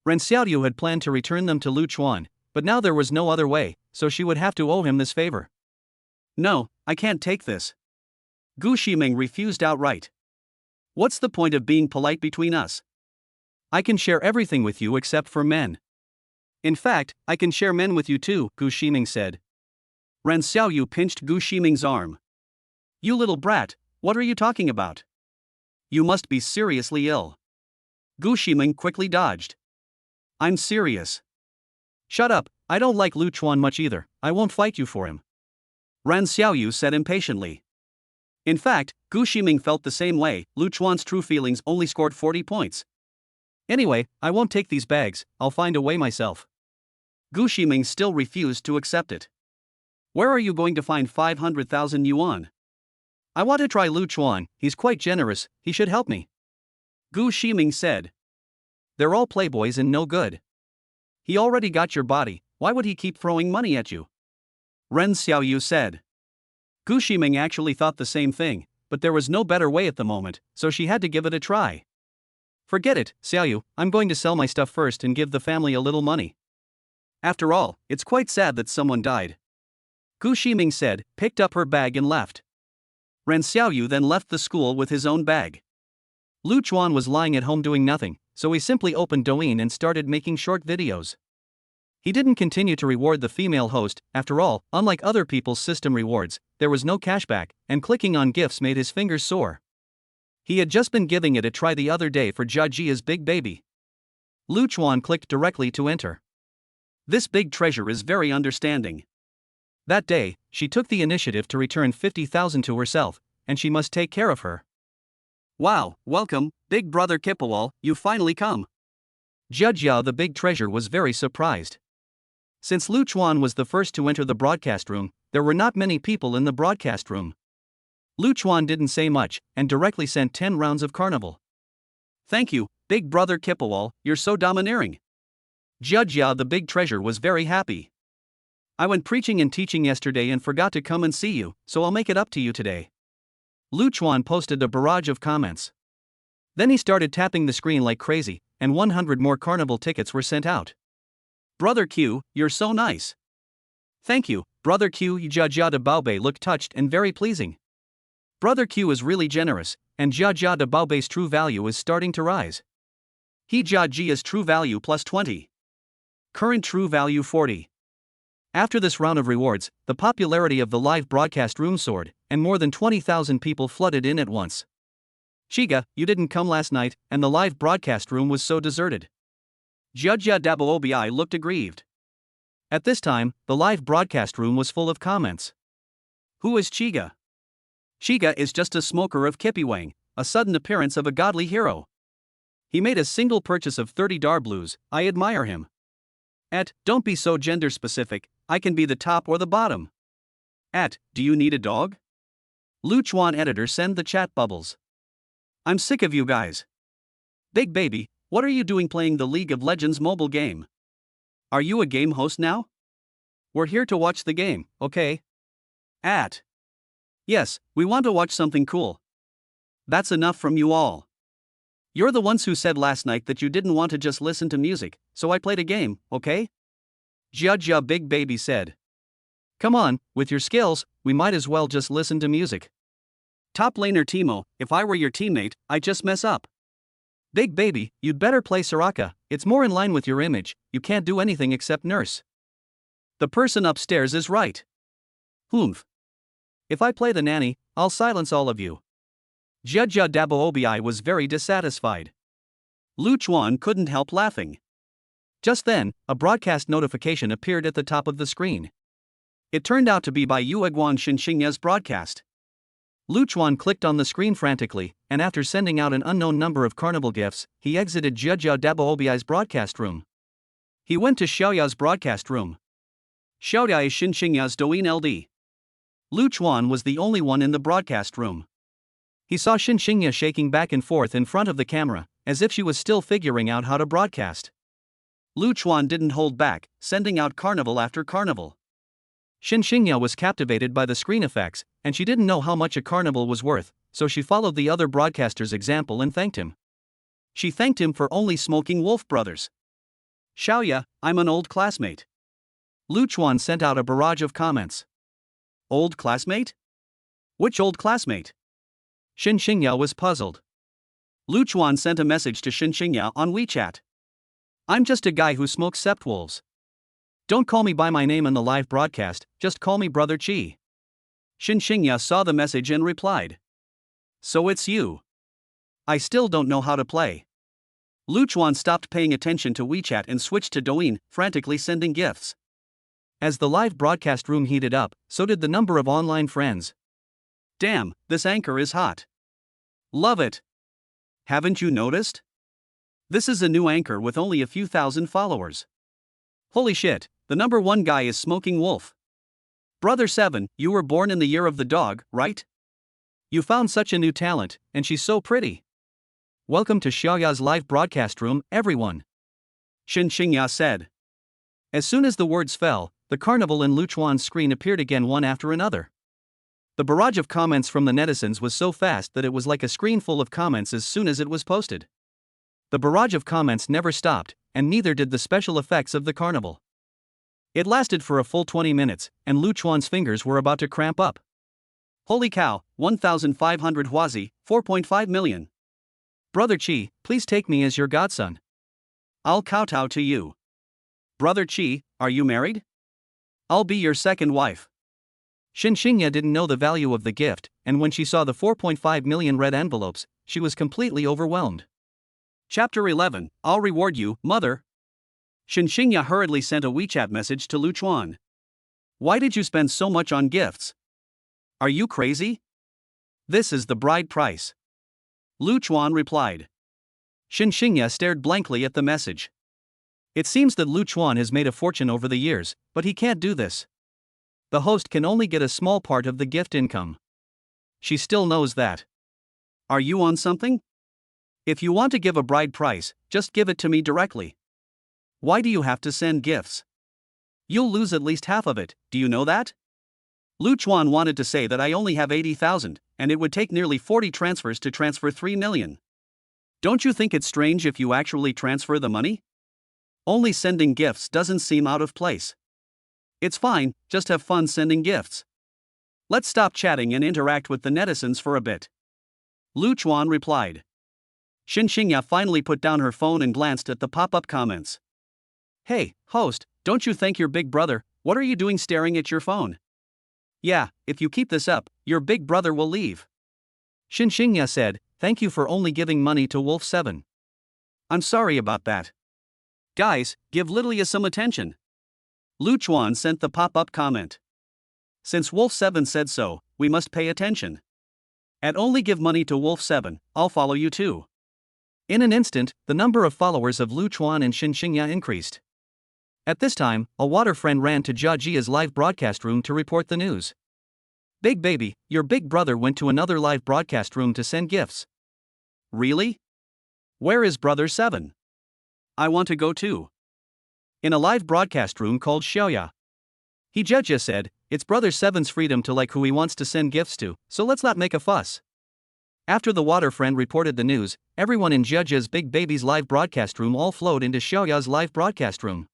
Ren Xiaoyu had planned to return them to Luchuan, but now there was no other way, so she would have to owe him this favor. "No, I can't take this." Gu Ximeng refused outright. "What's the point of being polite between us? I can share everything with you except for men." "In fact, I can share men with you too," Gu Ximeng said. Ren Xiaoyu pinched Gu Ximeng's arm. "You little brat, what are you talking about? You must be seriously ill." Gu Ximeng quickly dodged. "I'm serious." "Shut up, I don't like Luchuan much either, I won't fight you for him," Ren Xiaoyu said impatiently. In fact, Gu Ximeng felt the same way. Luchuan's true feelings only scored 40 points. "Anyway, I won't take these bags, I'll find a way myself." Gu Ximeng still refused to accept it. "Where are you going to find 500,000 yuan? I want to try Luchuan, he's quite generous, he should help me," Gu Ximeng said. "They're all playboys and no good. He already got your body, why would he keep throwing money at you?" Ren Xiaoyu said. Gu Ximeng actually thought the same thing, but there was no better way at the moment, so she had to give it a try. "Forget it, Xiaoyu, I'm going to sell my stuff first and give the family a little money. After all, it's quite sad that someone died," Gu Ximeng said, picked up her bag and left. Ren Xiaoyu then left the school with his own bag. Luchuan was lying at home doing nothing, so he simply opened Douyin and started making short videos. He didn't continue to reward the female host, after all, unlike other people's system rewards, there was no cashback, and clicking on gifts made his fingers sore. He had just been giving it a try the other day for Jia Jia's big baby. Luchuan clicked directly to enter. "This big treasure is very understanding." That day, she took the initiative to return 50,000 to herself, and she must take care of her. "Wow, welcome, big brother Kipawal, you finally come." Jia Jia the big treasure was very surprised. Since Luchuan was the first to enter the broadcast room, there were not many people in the broadcast room. Luchuan didn't say much, and directly sent 10 rounds of carnival. "Thank you, big brother Kipawal, you're so domineering." Jia Jia the big treasure was very happy. "I went preaching and teaching yesterday and forgot to come and see you, so I'll make it up to you today." Lu Chuan posted a barrage of comments. Then he started tapping the screen like crazy, and 100 more carnival tickets were sent out. Brother Q, you're so nice. Thank you, Brother Q. Jia Jia de Baobei looked touched and very pleasing. Brother Q is really generous, and Jia Jia de Baobei's true value is starting to rise. He Jia Jia's true value plus 20. Current true value 40. After this round of rewards, the popularity of the live broadcast room soared, and more than 20,000 people flooded in at once. Chiga, you didn't come last night, and the live broadcast room was so deserted. Jia Jia Dabo Obi looked aggrieved. At this time, the live broadcast room was full of comments. Who is Chiga? Chiga is just a smoker of Kippiwang, a sudden appearance of a godly hero. He made a single purchase of 30 darblues, I admire him. Don't be so gender specific, I can be the top or the bottom. Do you need a dog? Lu Chuan editor send the chat bubbles. I'm sick of you guys. Big baby, what are you doing playing the League of Legends mobile game? Are you a game host now? We're here to watch the game, okay? Yes, we want to watch something cool. That's enough from you all. You're the ones who said last night that you didn't want to just listen to music, so I played a game, okay? Jia Jia Big Baby said. Come on, with your skills, we might as well just listen to music. Top laner Timo, if I were your teammate, I'd just mess up. Big Baby, you'd better play Soraka, it's more in line with your image, you can't do anything except nurse. The person upstairs is right. Humph. If I play the nanny, I'll silence all of you. Jia Jia Dabo Obi was very dissatisfied. Lu Chuan couldn't help laughing. Just then, a broadcast notification appeared at the top of the screen. It turned out to be by Yueguan Shen Qingya's broadcast. Lu Chuan clicked on the screen frantically, and after sending out an unknown number of carnival gifts, he exited Jia Jia Dabo Obi's broadcast room. He went to Xiaoya's broadcast room. Xiaoya is Shen Qingya's Douyin LD. Lu Chuan was the only one in the broadcast room. He saw Shen Qingya shaking back and forth in front of the camera, as if she was still figuring out how to broadcast. Lu Chuan didn't hold back, sending out carnival after carnival. Shen Qingya was captivated by the screen effects, and she didn't know how much a carnival was worth, so she followed the other broadcaster's example and thanked him. She thanked him for only smoking Wolf Brothers. Xiaoya, I'm an old classmate. Lu Chuan sent out a barrage of comments. Old classmate? Which old classmate? Shen Qingya was puzzled. Lu Chuan sent a message to Shen Qingya on WeChat. I'm just a guy who smokes Sept Wolves. Don't call me by my name in the live broadcast, just call me Brother Qi. Shen Qingya saw the message and replied. So it's you. I still don't know how to play. Lu Chuan stopped paying attention to WeChat and switched to Douyin, frantically sending gifts. As the live broadcast room heated up, so did the number of online friends. Damn, this anchor is hot. Love it. Haven't you noticed? This is a new anchor with only a few thousand followers. Holy shit, the number one guy is Smoking Wolf. Brother 7, you were born in the year of the dog, right? You found such a new talent, and she's so pretty. Welcome to Xiaoya's live broadcast room, everyone. Shen Qingya said. As soon as the words fell, the carnival in Lu Chuan's screen appeared again one after another. The barrage of comments from the netizens was so fast that it was like a screen full of comments as soon as it was posted. The barrage of comments never stopped, and neither did the special effects of the carnival. It lasted for a full 20 minutes, and Lu Chuan's fingers were about to cramp up. Holy cow, 1,500 huazi, 4.5 million. Brother Qi, please take me as your godson. I'll kowtow to you. Brother Qi, are you married? I'll be your second wife. Shen Qingya didn't know the value of the gift, and when she saw the 4.5 million red envelopes, she was completely overwhelmed. Chapter 11, I'll reward you, mother. Shen Qingya hurriedly sent a WeChat message to Lu Chuan. Why did you spend so much on gifts? Are you crazy? This is the bride price. Lu Chuan replied. Shen Qingya stared blankly at the message. It seems that Lu Chuan has made a fortune over the years, but he can't do this. The host can only get a small part of the gift income. She still knows that. Are you on something? If you want to give a bride price, just give it to me directly. Why do you have to send gifts? You'll lose at least half of it, do you know that? Lu Chuan wanted to say that I only have 80,000, and it would take nearly 40 transfers to transfer 3 million. Don't you think it's strange if you actually transfer the money? Only sending gifts doesn't seem out of place. It's fine, just have fun sending gifts. Let's stop chatting and interact with the netizens for a bit. Lu Chuan replied. Shen Qingya finally put down her phone and glanced at the pop-up comments. Hey, host, don't you thank your big brother? What are you doing staring at your phone? Yeah, if you keep this up, your big brother will leave. Shen Qingya said, thank you for only giving money to Wolf 7. I'm sorry about that. Guys, give Lilia some attention. Lu Chuan sent the pop-up comment. Since Wolf 7 said so, we must pay attention. At only give money to Wolf 7, I'll follow you too. In an instant, the number of followers of Lu Chuan and Shen Qingya increased. At this time, a water friend ran to Jia Jia's live broadcast room to report the news. Big baby, your big brother went to another live broadcast room to send gifts. Really? Where is brother 7? I want to go too. In a live broadcast room called Xiaoya. Jia Jia said, it's brother 7's freedom to like who he wants to send gifts to, so let's not make a fuss. After the water friend reported the news, everyone in Jia Jia's big baby's live broadcast room all flowed into Xiaoya's live broadcast room.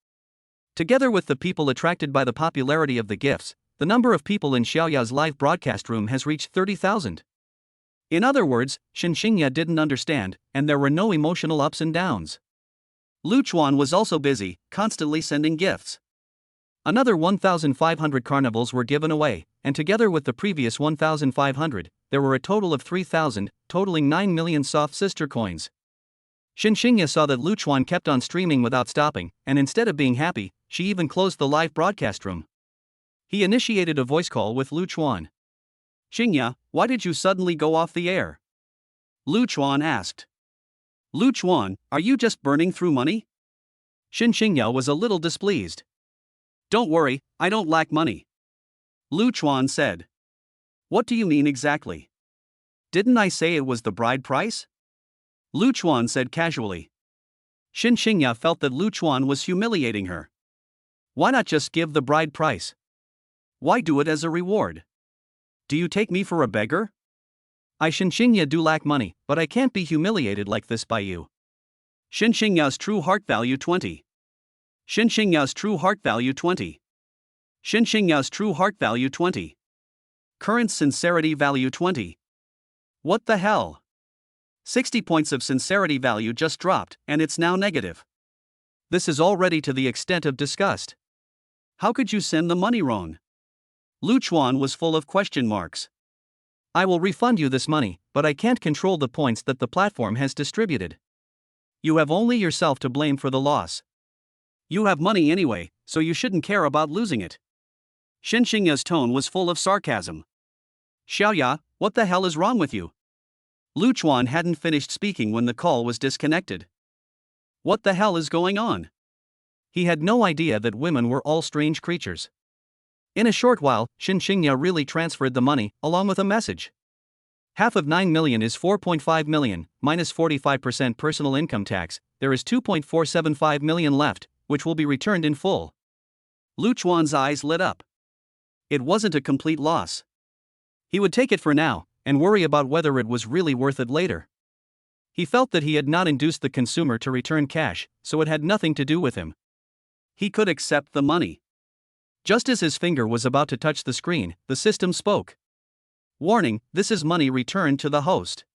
Together with the people attracted by the popularity of the gifts, the number of people in Xiaoya's live broadcast room has reached 30,000. In other words, Shen Qingya didn't understand, and there were no emotional ups and downs. Lu Chuan was also busy, constantly sending gifts. Another 1,500 carnivals were given away, and together with the previous 1,500, there were a total of 3,000, totaling 9 million soft sister coins. Shen Qingya saw that Lu Chuan kept on streaming without stopping, and instead of being happy, she even closed the live broadcast room. He initiated a voice call with Lu Chuan. Qingya, why did you suddenly go off the air? Lu Chuan asked. Lu Chuan, are you just burning through money? Shen Qingya was a little displeased. Don't worry, I don't lack money. Lu Chuan said. What do you mean exactly? Didn't I say it was the bride price? Lu Chuan said casually. Shen Qingya felt that Lu Chuan was humiliating her. Why not just give the bride price? Why do it as a reward? Do you take me for a beggar? I Shen Qingya do lack money, but I can't be humiliated like this by you. Shen Qingya's true heart value 20. Shen Qingya's true heart value 20. Shen Qingya's true heart value 20. Current sincerity value 20. What the hell? 60 points of sincerity value just dropped, and it's now negative. This is already to the extent of disgust. How could you send the money wrong? Lu Chuan was full of question marks. I will refund you this money, but I can't control the points that the platform has distributed. You have only yourself to blame for the loss. You have money anyway, so you shouldn't care about losing it. Shen Qingya's tone was full of sarcasm. Xiaoya, what the hell is wrong with you? Lu Chuan hadn't finished speaking when the call was disconnected. What the hell is going on? He had no idea that women were all strange creatures. In a short while, Shen Qingya really transferred the money, along with a message. Half of 9 million is 4.5 million, minus 45% personal income tax, there is 2.475 million left, which will be returned in full. Lu Chuan's eyes lit up. It wasn't a complete loss. He would take it for now, and worry about whether it was really worth it later. He felt that he had not induced the consumer to return cash, so it had nothing to do with him. He could accept the money. Just as his finger was about to touch the screen, the system spoke. Warning, this is money returned to the host.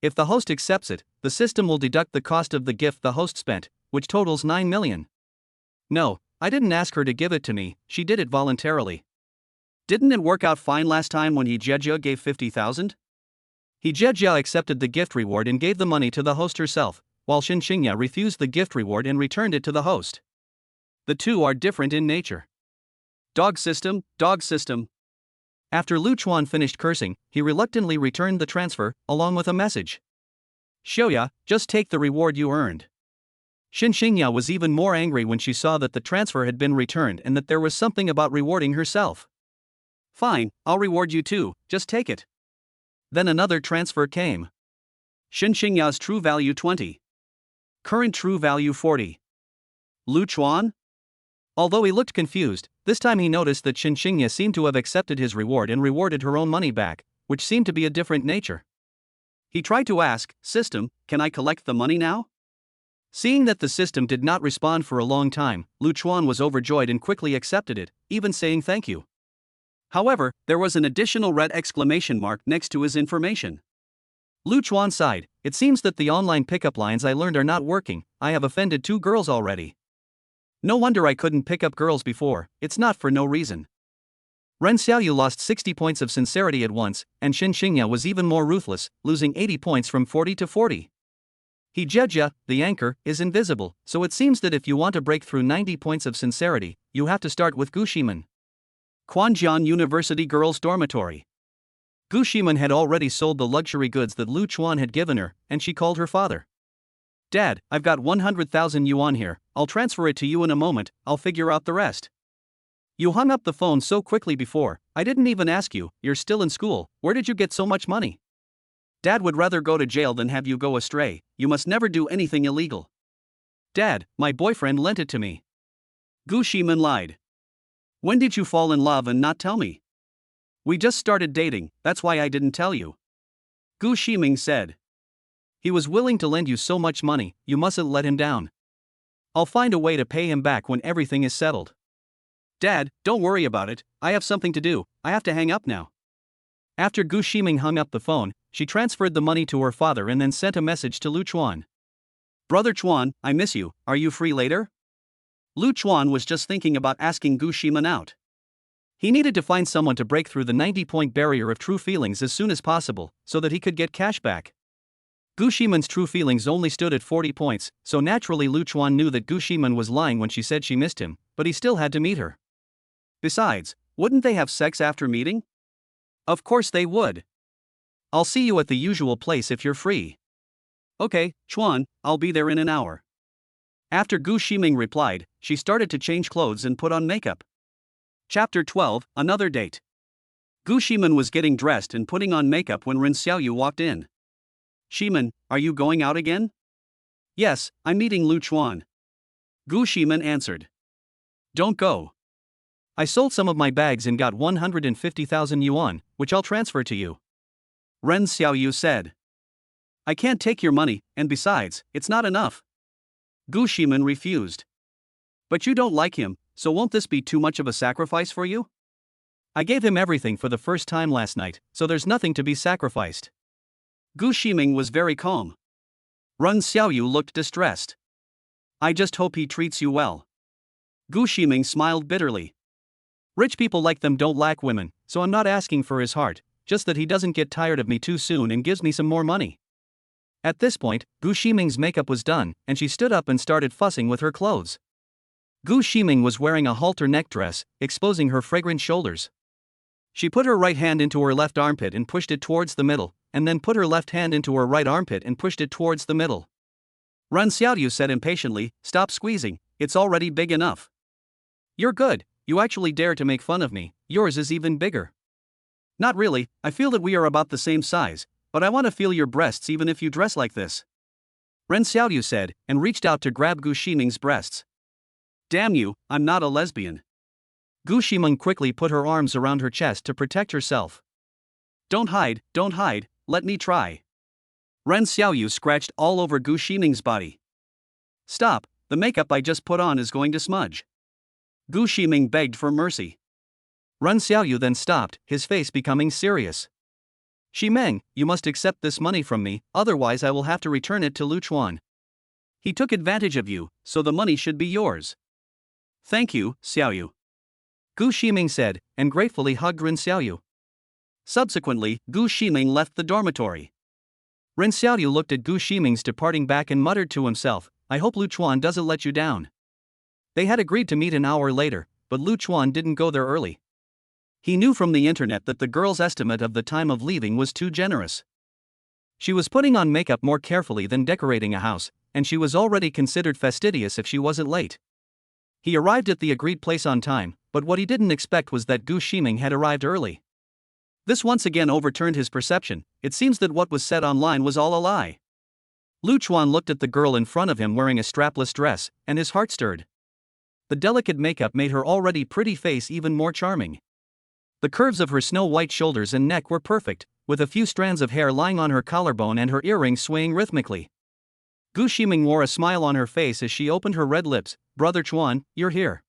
If the host accepts it, the system will deduct the cost of the gift the host spent, which totals 9 million. No, I didn't ask her to give it to me, she did it voluntarily. Didn't it work out fine last time when Jia Jia gave 50,000? Jia Jia accepted the gift reward and gave the money to the host herself, while Shen Qingya refused the gift reward and returned it to the host. The two are different in nature. Dog system, dog system. After Lu Chuan finished cursing, he reluctantly returned the transfer, along with a message. Xiaoya, just take the reward you earned. Shen Qingya was even more angry when she saw that the transfer had been returned and that there was something about rewarding herself. Fine, I'll reward you too, just take it. Then another transfer came. Shen Qingya's true value 20. Current true value 40. Lu Chuan? Although he looked confused, this time he noticed that Shen Qingya seemed to have accepted his reward and rewarded her own money back, which seemed to be a different nature. He tried to ask, "System, can I collect the money now?" Seeing that the system did not respond for a long time, Lu Chuan was overjoyed and quickly accepted it, even saying thank you. However, there was an additional red exclamation mark next to his information. Lu Chuan sighed. It seems that the online pickup lines I learned are not working. I have offended 2 girls already. No wonder I couldn't pick up girls before, it's not for no reason. Ren Xiaoyu lost 60 points of sincerity at once, and Shen Qingya was even more ruthless, losing 80 points from 40 to 40. He Jeja, the anchor, is invisible, so it seems that if you want to break through 90 points of sincerity, you have to start with Gu Ximeng. Quanjian University Girls' Dormitory. Gu Ximeng had already sold the luxury goods that Lu Chuan had given her, and she called her father. "Dad, I've got 100,000 yuan here, I'll transfer it to you in a moment, I'll figure out the rest." "You hung up the phone so quickly before, I didn't even ask you, you're still in school, where did you get so much money?" "Dad would rather go to jail than have you go astray, you must never do anything illegal." "Dad, my boyfriend lent it to me." Gu Ximeng lied. "When did you fall in love and not tell me?" "We just started dating, that's why I didn't tell you." Gu Ximeng said. "He was willing to lend you so much money, you mustn't let him down. I'll find a way to pay him back when everything is settled." "Dad, don't worry about it, I have something to do, I have to hang up now." After Gu Ximeng hung up the phone, she transferred the money to her father and then sent a message to Lu Chuan. "Brother Chuan, I miss you, are you free later?" Lu Chuan was just thinking about asking Gu Ximeng out. He needed to find someone to break through the 90-point barrier of true feelings as soon as possible, so that he could get cash back. Gu Ximeng's true feelings only stood at 40 points, so naturally Lu Chuan knew that Gu Ximeng was lying when she said she missed him, but he still had to meet her. Besides, wouldn't they have sex after meeting? Of course they would. "I'll see you at the usual place if you're free." "Okay, Chuan, I'll be there in an hour." After Gu Ximeng replied, she started to change clothes and put on makeup. Chapter 12, Another Date. Gu Ximeng was getting dressed and putting on makeup when Ren Xiaoyu walked in. "Ximeng, are you going out again?" "Yes, I'm meeting Lu Chuan." Gu Ximeng answered. "Don't go. I sold some of my bags and got 150,000 yuan, which I'll transfer to you." Ren Xiaoyu said. "I can't take your money, and besides, it's not enough." Gu Ximeng refused. "But you don't like him, so won't this be too much of a sacrifice for you?" "I gave him everything for the first time last night, so there's nothing to be sacrificed." Gu Ximeng was very calm. Ren Xiaoyu looked distressed. "I just hope he treats you well." Gu Ximeng smiled bitterly. "Rich people like them don't lack women, so I'm not asking for his heart, just that he doesn't get tired of me too soon and gives me some more money." At this point, Gu Ximeng's makeup was done, and she stood up and started fussing with her clothes. Gu Ximeng was wearing a halter neck dress, exposing her fragrant shoulders. She put her right hand into her left armpit and pushed it towards the middle, and then put her left hand into her right armpit and pushed it towards the middle. Ren Xiaoyu said impatiently, "Stop squeezing, it's already big enough." "You're good, you actually dare to make fun of me, yours is even bigger." "Not really, I feel that we are about the same size, but I want to feel your breasts even if you dress like this," Ren Xiaoyu said, and reached out to grab Gu Ximeng's breasts. "Damn you, I'm not a lesbian." Gu Ximeng quickly put her arms around her chest to protect herself. Don't hide, let me try." Ren Xiaoyu scratched all over Gu Ximeng's body. "Stop, the makeup I just put on is going to smudge." Gu Ximeng begged for mercy. Ren Xiaoyu then stopped, his face becoming serious. "Ximeng, you must accept this money from me, otherwise I will have to return it to Lu Chuan. He took advantage of you, so the money should be yours." "Thank you, Xiaoyu," Gu Ximeng said, and gratefully hugged Ren Xiaoyu. Subsequently, Gu Ximeng left the dormitory. Ren Xiaoyu looked at Gu Ximeng's departing back and muttered to himself, "I hope Lu Chuan doesn't let you down." They had agreed to meet an hour later, but Lu Chuan didn't go there early. He knew from the internet that the girl's estimate of the time of leaving was too generous. She was putting on makeup more carefully than decorating a house, and she was already considered fastidious if she wasn't late. He arrived at the agreed place on time, but what he didn't expect was that Gu Ximeng had arrived early. This once again overturned his perception. It seems that what was said online was all a lie. Lu Chuan looked at the girl in front of him wearing a strapless dress, and his heart stirred. The delicate makeup made her already pretty face even more charming. The curves of her snow-white shoulders and neck were perfect, with a few strands of hair lying on her collarbone and her earrings swaying rhythmically. Gu Ximeng wore a smile on her face as she opened her red lips. "Brother Chuan, you're here."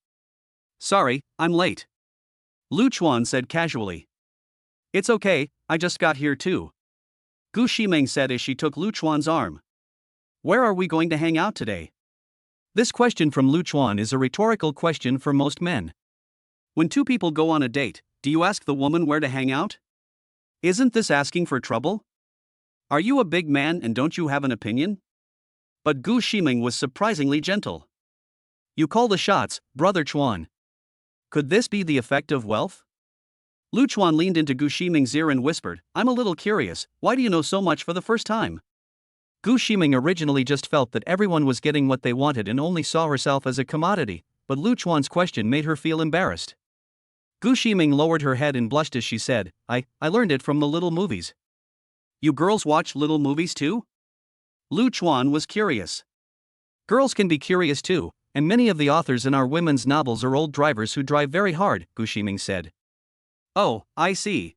"Sorry, I'm late," Lu Chuan said casually. "It's okay, I just got here too," Gu Ximeng said as she took Lu Chuan's arm. "Where are we going to hang out today?" This question from Lu Chuan is a rhetorical question for most men. When two people go on a date, do you ask the woman where to hang out? Isn't this asking for trouble? Are you a big man and don't you have an opinion? But Gu Ximeng was surprisingly gentle. "You call the shots, Brother Chuan." Could this be the effect of wealth? Lu Chuan leaned into Gu Ximeng's ear and whispered, "I'm a little curious, why do you know so much for the first time?" Gu Ximeng originally just felt that everyone was getting what they wanted and only saw herself as a commodity, but Lu Chuan's question made her feel embarrassed. Gu Ximeng lowered her head and blushed as she said, I learned it from the little movies." "You girls watch little movies too?" Lu Chuan was curious. "Girls can be curious too, and many of the authors in our women's novels are old drivers who drive very hard," Gu Ximeng said. "Oh, I see.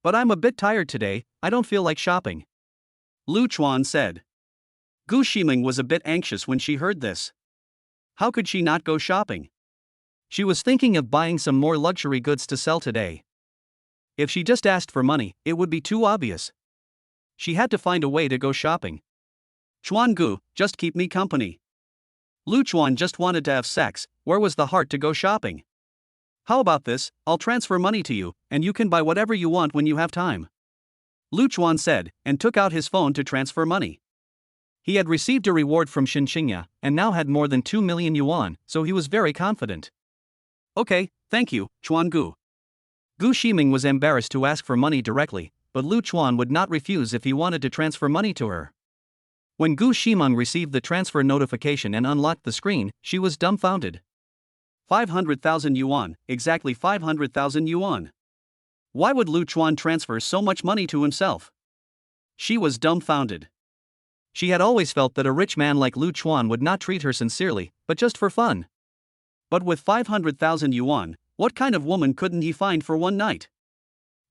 "But I'm a bit tired today, I don't feel like shopping," Lu Chuan said. Gu Ximeng was a bit anxious when she heard this. How could she not go shopping? She was thinking of buying some more luxury goods to sell today. If she just asked for money, it would be too obvious. She had to find a way to go shopping. "Chuan Gu, just keep me company." Lu Chuan just wanted to have sex, where was the heart to go shopping? "How about this, I'll transfer money to you, and you can buy whatever you want when you have time," Lu Chuan said, and took out his phone to transfer money. He had received a reward from Shen Qingya, and now had more than 2 million yuan, so he was very confident. "Okay, thank you, Chuan Gu." Gu Ximeng was embarrassed to ask for money directly, but Lu Chuan would not refuse if he wanted to transfer money to her. When Gu Ximeng received the transfer notification and unlocked the screen, she was dumbfounded. 500,000 yuan, exactly 500,000 yuan. Why would Lu Chuan transfer so much money to himself? She was dumbfounded. She had always felt that a rich man like Lu Chuan would not treat her sincerely, but just for fun. But with 500,000 yuan, what kind of woman couldn't he find for one night?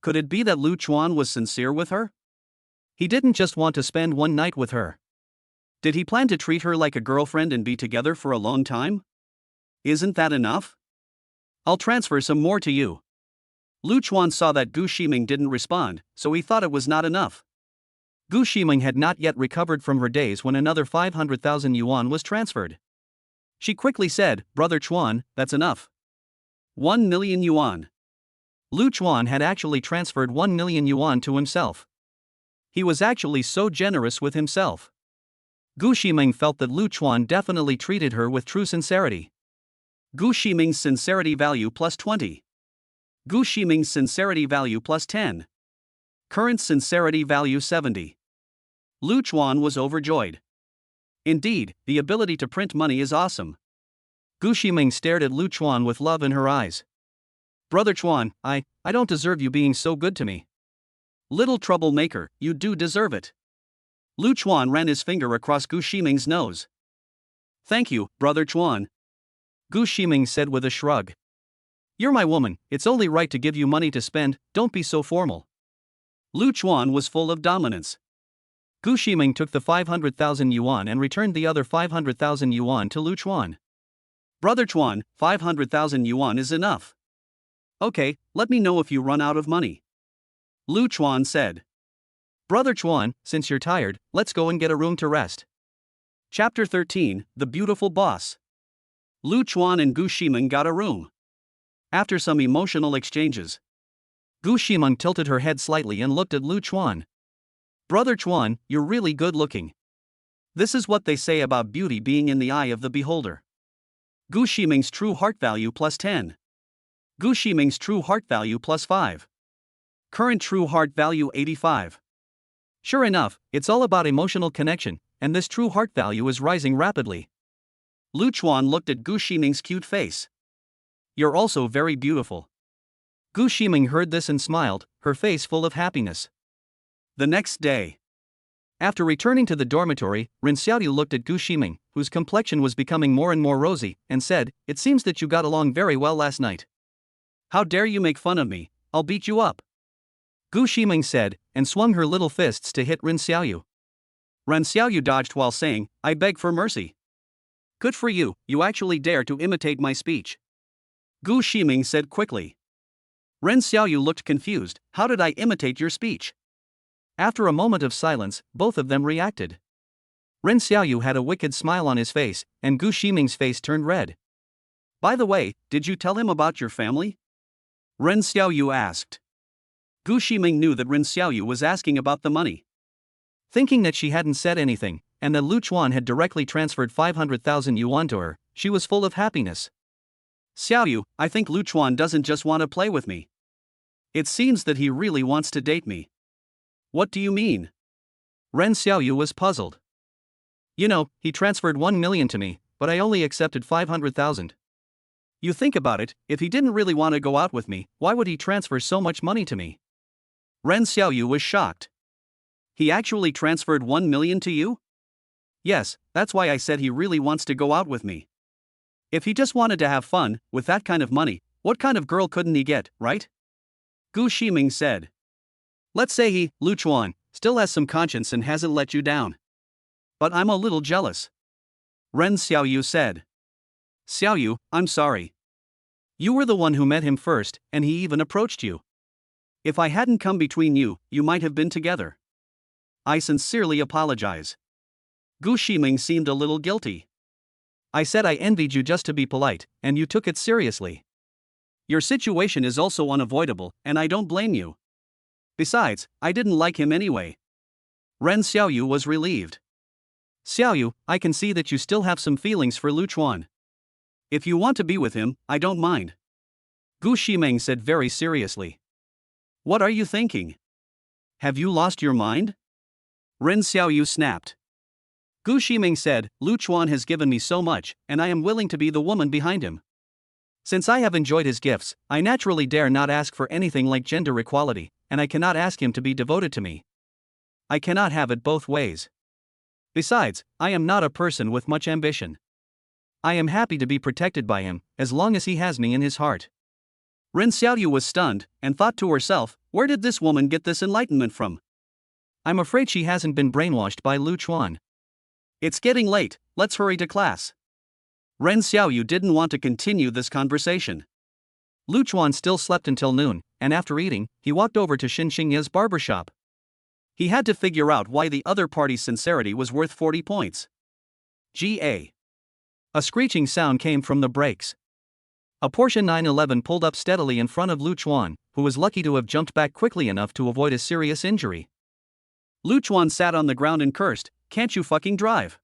Could it be that Lu Chuan was sincere with her? He didn't just want to spend one night with her. Did he plan to treat her like a girlfriend and be together for a long time? Isn't that enough? "I'll transfer some more to you." Lu Chuan saw that Gu Ximeng didn't respond, so he thought it was not enough. Gu Ximeng had not yet recovered from her daze when another 500,000 yuan was transferred. She quickly said, "Brother Chuan, that's enough." 1 million yuan. Lu Chuan had actually transferred 1 million yuan to himself. He was actually so generous with himself. Gu Ximeng felt that Lu Chuan definitely treated her with true sincerity. Gu Ximeng's sincerity value plus 20. Gu Ximeng's sincerity value plus 10. Current sincerity value 70. Lu Chuan was overjoyed. Indeed, the ability to print money is awesome. Gu Ximeng stared at Lu Chuan with love in her eyes. "Brother Chuan, I don't deserve you being so good to me." "Little troublemaker, you do deserve it." Lu Chuan ran his finger across Gu Ximeng's nose. "Thank you, Brother Chuan," Gu Ximeng said with a shrug. "You're my woman, it's only right to give you money to spend, don't be so formal." Lu Chuan was full of dominance. Gu Ximeng took the 500,000 yuan and returned the other 500,000 yuan to Lu Chuan. "Brother Chuan, 500,000 yuan is enough." "Okay, let me know if you run out of money," Lu Chuan said. "Brother Chuan, since you're tired, let's go and get a room to rest." Chapter 13, The Beautiful Boss. Lu Chuan and Gu Ximeng got a room. After some emotional exchanges, Gu Ximeng tilted her head slightly and looked at Lu Chuan. "Brother Chuan, you're really good looking. This is what they say about beauty being in the eye of the beholder." Gu Ximeng's true heart value plus 10. Gu Ximeng's true heart value plus 5. Current true heart value 85. Sure enough, it's all about emotional connection, and this true heart value is rising rapidly. Lu Chuan looked at Gu Ximeng's cute face. "You're also very beautiful." Gu Ximeng heard this and smiled, her face full of happiness. The next day, after returning to the dormitory, Ren Xiaoyu looked at Gu Ximeng, whose complexion was becoming more and more rosy, and said, "It seems that you got along very well last night." "How dare you make fun of me? I'll beat you up," Gu Ximeng said, and swung her little fists to hit Ren Xiaoyu. Ren Xiaoyu dodged while saying, "I beg for mercy." "Good for you, you actually dare to imitate my speech," Gu Ximeng said quickly. Ren Xiaoyu looked confused. "How did I imitate your speech?" After a moment of silence, both of them reacted. Ren Xiaoyu had a wicked smile on his face, and Gu Ximeng's face turned red. "By the way, did you tell him about your family?" Ren Xiaoyu asked. Gu Ximeng knew that Ren Xiaoyu was asking about the money. Thinking that she hadn't said anything, and that Lu Chuan had directly transferred 500,000 yuan to her, she was full of happiness. "Xiaoyu, I think Lu Chuan doesn't just want to play with me. It seems that he really wants to date me." "What do you mean?" Ren Xiaoyu was puzzled. "You know, he transferred 1 million to me, but I only accepted 500,000. You think about it, if he didn't really want to go out with me, why would he transfer so much money to me?" Ren Xiaoyu was shocked. "He actually transferred 1 million to you?" "Yes, that's why I said he really wants to go out with me. If he just wanted to have fun, with that kind of money, what kind of girl couldn't he get, right?" Gu Ximeng said. "Let's say he, Lu Chuan, still has some conscience and hasn't let you down. But I'm a little jealous," Ren Xiaoyu said. "Xiaoyu, I'm sorry. You were the one who met him first, and he even approached you. If I hadn't come between you, you might have been together. I sincerely apologize." Gu Ximeng seemed a little guilty. "I said I envied you just to be polite, and you took it seriously. Your situation is also unavoidable, and I don't blame you. Besides, I didn't like him anyway." Ren Xiaoyu was relieved. "Xiaoyu, I can see that you still have some feelings for Lu Chuan. If you want to be with him, I don't mind," Gu Ximeng said very seriously. "What are you thinking? Have you lost your mind?" Ren Xiaoyu snapped. Gu Ximeng said, "Lu Chuan has given me so much, and I am willing to be the woman behind him. Since I have enjoyed his gifts, I naturally dare not ask for anything like gender equality, and I cannot ask him to be devoted to me. I cannot have it both ways. Besides, I am not a person with much ambition. I am happy to be protected by him, as long as he has me in his heart." Ren Xiaoyu was stunned, and thought to herself, where did this woman get this enlightenment from? "I'm afraid she hasn't been brainwashed by Lu Chuan." "It's getting late, let's hurry to class." Ren Xiaoyu didn't want to continue this conversation. Lu Chuan still slept until noon, and after eating, he walked over to Shen Qingya's barber shop. He had to figure out why the other party's sincerity was worth 40 points. Ga. A screeching sound came from the brakes. A Porsche 911 pulled up steadily in front of Lu Chuan, who was lucky to have jumped back quickly enough to avoid a serious injury. Lu Chuan sat on the ground and cursed, "Can't you fucking drive?"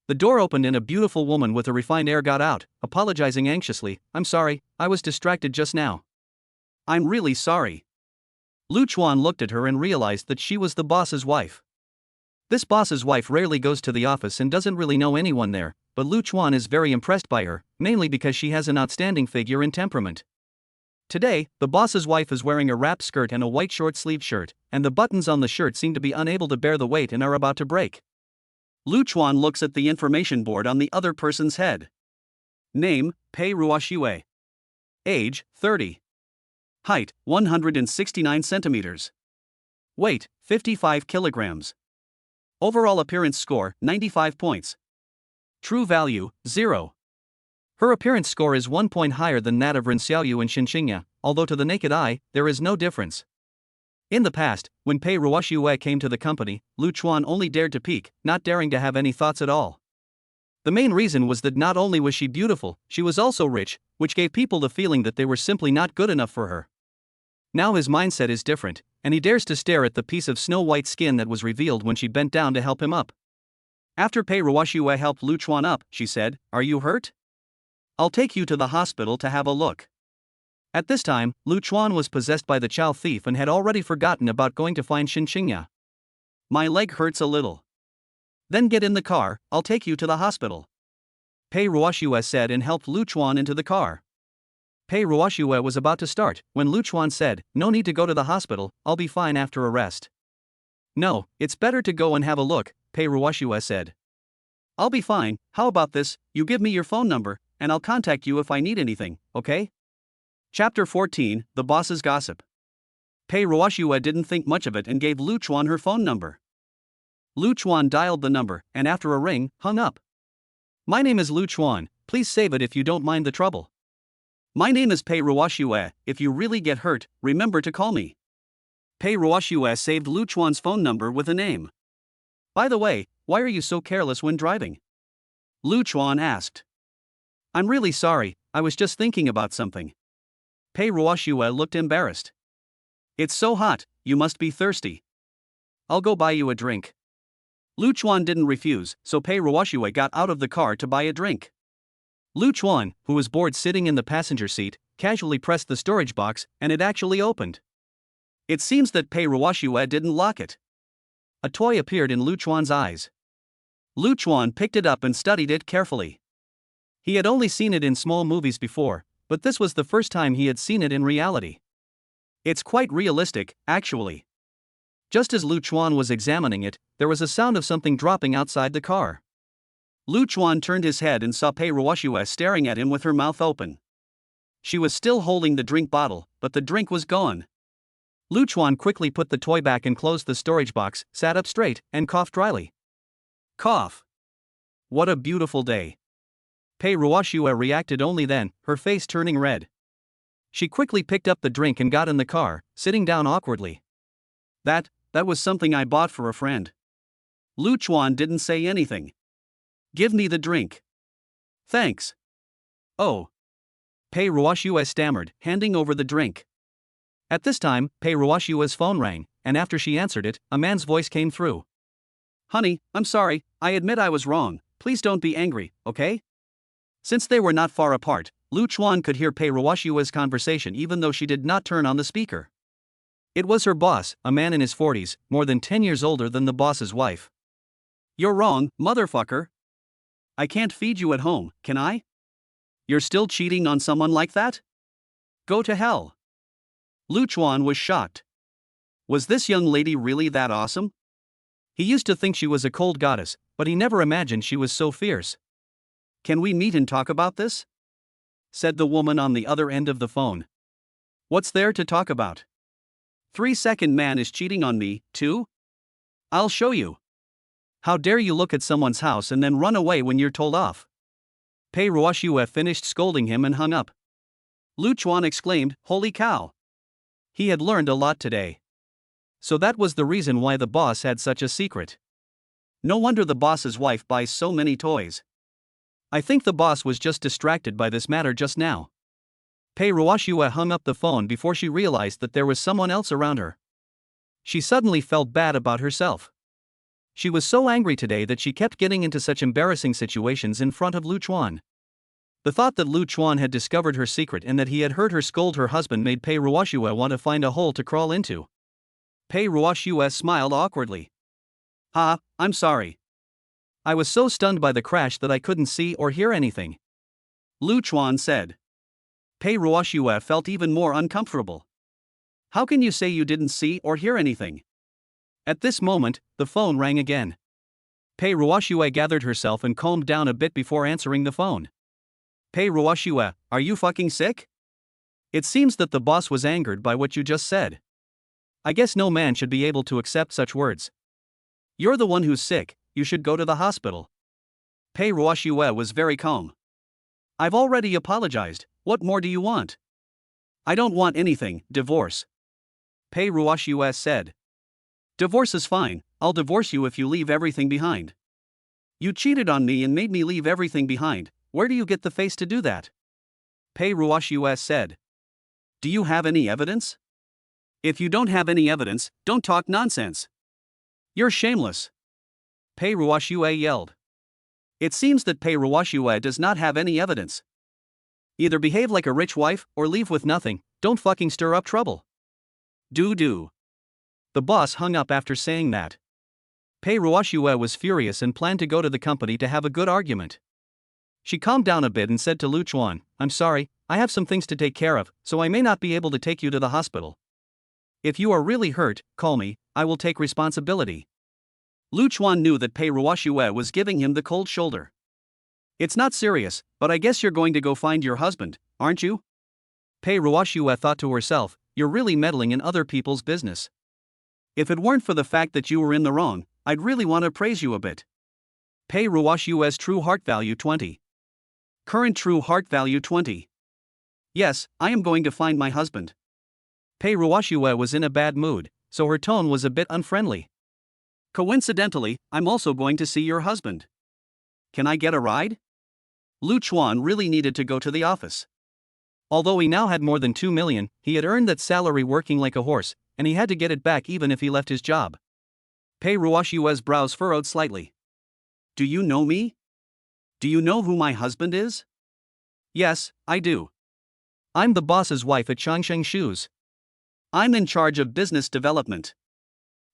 The door opened and a beautiful woman with a refined air got out, apologizing anxiously, "I'm sorry, I was distracted just now." "I'm really sorry." Lu Chuan looked at her and realized that she was the boss's wife. This boss's wife rarely goes to the office and doesn't really know anyone there, but Lu Chuan is very impressed by her, mainly because she has an outstanding figure and temperament. Today, the boss's wife is wearing a wrap skirt and a white short-sleeved shirt, and the buttons on the shirt seem to be unable to bear the weight and are about to break. Lu Chuan looks at the information board on the other person's head. Name, Pei Ruoxue. Age, 30. Height, 169 centimeters. Weight, 55 kilograms. Overall appearance score, 95 points. True value, 0. Her appearance score is 1 point higher than that of Ren Xiaoyu and Shen Qingya, although to the naked eye, there is no difference. In the past, when Pei Ruoxue came to the company, Lu Chuan only dared to peek, not daring to have any thoughts at all. The main reason was that not only was she beautiful, she was also rich, which gave people the feeling that they were simply not good enough for her. Now his mindset is different, and he dares to stare at the piece of snow-white skin that was revealed when she bent down to help him up. After Pei Ruoxue helped Lu Chuan up, she said, "Are you hurt? I'll take you to the hospital to have a look." At this time, Lu Chuan was possessed by the Chow thief and had already forgotten about going to find Shen Qingya. "My leg hurts a little." "Then get in the car, I'll take you to the hospital," Pei Ruoxue said and helped Lu Chuan into the car. Pei Ruoxue was about to start, when Lu Chuan said, "No need to go to the hospital, I'll be fine after a rest." "No, it's better to go and have a look," Pei Ruoxue said. I'll be fine. How about this? You give me your phone number, and I'll contact you if I need anything, okay? Chapter 14, The Boss's Gossip. Pei Ruoxue didn't think much of it and gave Lu Chuan her phone number. Lu Chuan dialed the number, and after a ring, hung up. My name is Lu Chuan, please save it if you don't mind the trouble. My name is Pei Ruoxue, if you really get hurt, remember to call me. Pei Ruoxue saved Lu Chuan's phone number with a name. By the way, why are you so careless when driving? Lu Chuan asked. I'm really sorry, I was just thinking about something. Pei Ruoxue looked embarrassed. It's so hot, you must be thirsty. I'll go buy you a drink. Lu Chuan didn't refuse, so Pei Ruoxue got out of the car to buy a drink. Lu Chuan, who was bored sitting in the passenger seat, casually pressed the storage box, and it actually opened. It seems that Pei Ruoxue didn't lock it. A toy appeared in Lu Chuan's eyes. Lu Chuan picked it up and studied it carefully. He had only seen it in small movies before, but this was the first time he had seen it in reality. It's quite realistic, actually. Just as Lu Chuan was examining it, there was a sound of something dropping outside the car. Lu Chuan turned his head and saw Pei Ruoxue staring at him with her mouth open. She was still holding the drink bottle, but the drink was gone. Lu Chuan quickly put the toy back and closed the storage box, sat up straight, and coughed dryly. Cough. What a beautiful day. Pei Ruoxue reacted only then, her face turning red. She quickly picked up the drink and got in the car, sitting down awkwardly. That was something I bought for a friend. Lu Chuan didn't say anything. Give me the drink. Thanks. Oh. Pei Ruoxue stammered, handing over the drink. At this time, Pei Ruoxue's phone rang, and after she answered it, a man's voice came through. Honey, I'm sorry, I admit I was wrong, please don't be angry, okay? Since they were not far apart, Lu Chuan could hear Pei Ruoxue's conversation even though she did not turn on the speaker. It was her boss, a man in his 40s, more than 10 years older than the boss's wife. You're wrong, motherfucker. I can't feed you at home, can I? You're still cheating on someone like that? Go to hell. Lu Chuan was shocked. Was this young lady really that awesome? He used to think she was a cold goddess, but he never imagined she was so fierce. Can we meet and talk about this? Said the woman on the other end of the phone. What's there to talk about? 3-second man is cheating on me, too? I'll show you. How dare you look at someone's house and then run away when you're told off? Pei Ruoxue finished scolding him and hung up. Lu Chuan exclaimed, holy cow. He had learned a lot today. So that was the reason why the boss had such a secret. No wonder the boss's wife buys so many toys. I think the boss was just distracted by this matter just now. Pei Ruoxue hung up the phone before she realized that there was someone else around her. She suddenly felt bad about herself. She was so angry today that she kept getting into such embarrassing situations in front of Lu Chuan. The thought that Lu Chuan had discovered her secret and that he had heard her scold her husband made Pei Ruoxue want to find a hole to crawl into. Pei Ruoxue smiled awkwardly. I'm sorry. I was so stunned by the crash that I couldn't see or hear anything. Lu Chuan said. Pei Ruoxue felt even more uncomfortable. How can you say you didn't see or hear anything? At this moment, the phone rang again. Pei Ruoxue gathered herself and calmed down a bit before answering the phone. Pei Ruoxue, are you fucking sick? It seems that the boss was angered by what you just said. I guess no man should be able to accept such words. You're the one who's sick, you should go to the hospital. Pei Ruoxue was very calm. I've already apologized, what more do you want? I don't want anything, divorce. Pei Ruoxue said. Divorce is fine, I'll divorce you if you leave everything behind. You cheated on me and made me leave everything behind, where do you get the face to do that? Pei Ruoxue said. Do you have any evidence? If you don't have any evidence, don't talk nonsense. You're shameless. Pei Ruoxue yelled. It seems that Pei Ruoxue does not have any evidence. Either behave like a rich wife or leave with nothing, don't fucking stir up trouble. Do. The boss hung up after saying that. Pei Ruoxue was furious and planned to go to the company to have a good argument. She calmed down a bit and said to Lu Chuan, I'm sorry, I have some things to take care of, so I may not be able to take you to the hospital. If you are really hurt, call me, I will take responsibility. Lu Chuan knew that Pei Ruoxue was giving him the cold shoulder. It's not serious, but I guess you're going to go find your husband, aren't you? Pei Ruoxue thought to herself, you're really meddling in other people's business. If it weren't for the fact that you were in the wrong, I'd really want to praise you a bit. Pei Ruoxue's true heart value 20. Current true heart value 20. Yes, I am going to find my husband. Pei Ruoxue was in a bad mood, so her tone was a bit unfriendly. Coincidentally, I'm also going to see your husband. Can I get a ride? Lu Chuan really needed to go to the office. Although he now had more than 2 million, he had earned that salary working like a horse, and he had to get it back even if he left his job. Pei Ruoxue's brows furrowed slightly. Do you know me? Do you know who my husband is? Yes, I do. I'm the boss's wife at Changsheng Shoes. I'm in charge of business development.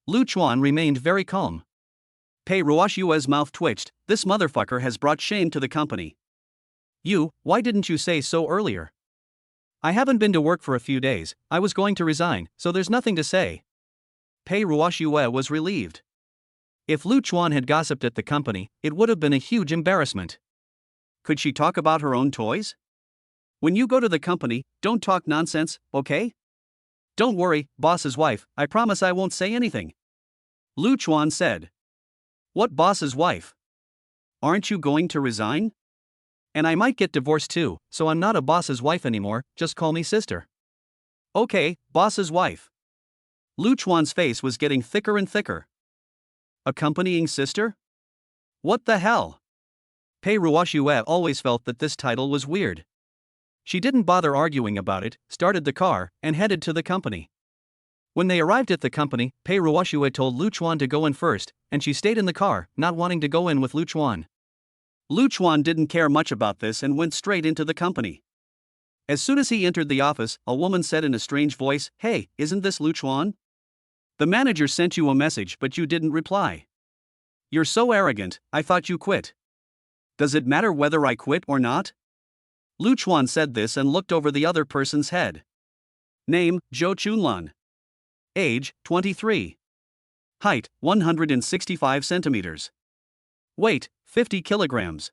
Lu Chuan remained very calm. Pei Ruoxue's mouth twitched. This motherfucker has brought shame to the company. Why didn't you say so earlier? I haven't been to work for a few days, I was going to resign, so there's nothing to say. Pei Ruoxue was relieved. If Lu Chuan had gossiped at the company, it would have been a huge embarrassment. Could she talk about her own toys? When you go to the company, don't talk nonsense, okay? Don't worry, boss's wife, I promise I won't say anything. Lu Chuan said. What boss's wife? Aren't you going to resign? And I might get divorced too, so I'm not a boss's wife anymore, just call me sister. Okay, boss's wife. Lu Chuan's face was getting thicker and thicker. Accompanying sister? What the hell? Pei Ruoxue always felt that this title was weird. She didn't bother arguing about it, started the car, and headed to the company. When they arrived at the company, Pei Ruoxue told Lu Chuan to go in first, and she stayed in the car, not wanting to go in with Lu Chuan. Lu Chuan didn't care much about this and went straight into the company. As soon as he entered the office, a woman said in a strange voice, "Hey, isn't this Lu Chuan? The manager sent you a message but you didn't reply. You're so arrogant, I thought you quit. Does it matter whether I quit or not?" Lu Chuan said this and looked over the other person's head. Name, Zhou Chunlan. Age, 23. Height, 165 centimeters. Weight, 50 kilograms.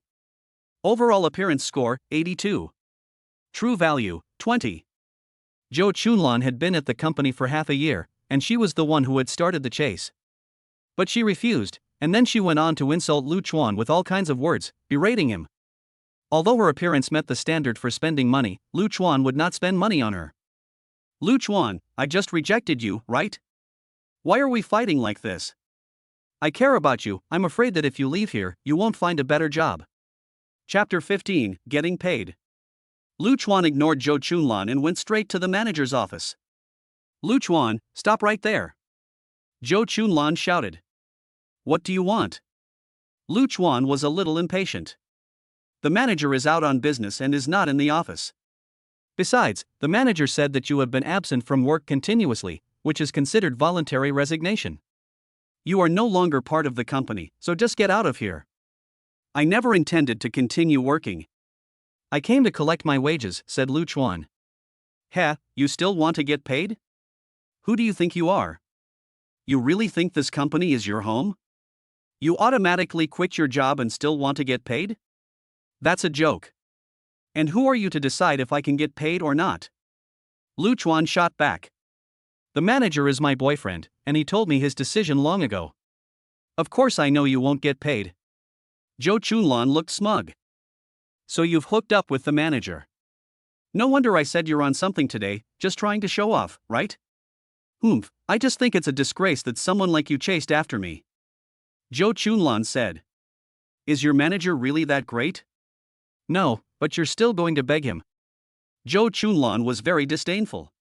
Overall appearance score, 82. True value, 20. Zhou Chunlan had been at the company for half a year, and she was the one who had started the chase. But she refused, and then she went on to insult Lu Chuan with all kinds of words, berating him. Although her appearance met the standard for spending money, Lu Chuan would not spend money on her. Lu Chuan, I just rejected you, right? Why are we fighting like this? I care about you, I'm afraid that if you leave here, you won't find a better job. Chapter 15, Getting Paid. Lu Chuan ignored Zhou Chunlan and went straight to the manager's office. Lu Chuan, stop right there. Zhou Chunlan shouted. What do you want? Lu Chuan was a little impatient. The manager is out on business and is not in the office. Besides, the manager said that you have been absent from work continuously, which is considered voluntary resignation. You are no longer part of the company, so just get out of here. I never intended to continue working. I came to collect my wages, said Lu Chuan. Heh, you still want to get paid? Who do you think you are? You really think this company is your home? You automatically quit your job and still want to get paid? That's a joke. And who are you to decide if I can get paid or not? Lu Chuan shot back. The manager is my boyfriend, and he told me his decision long ago. Of course I know you won't get paid. Zhou Chunlan looked smug. So you've hooked up with the manager. No wonder I said you're on something today, just trying to show off, right? Humph, I just think it's a disgrace that someone like you chased after me. Zhou Chunlan said. Is your manager really that great? No, but you're still going to beg him. Zhou Chunlan was very disdainful.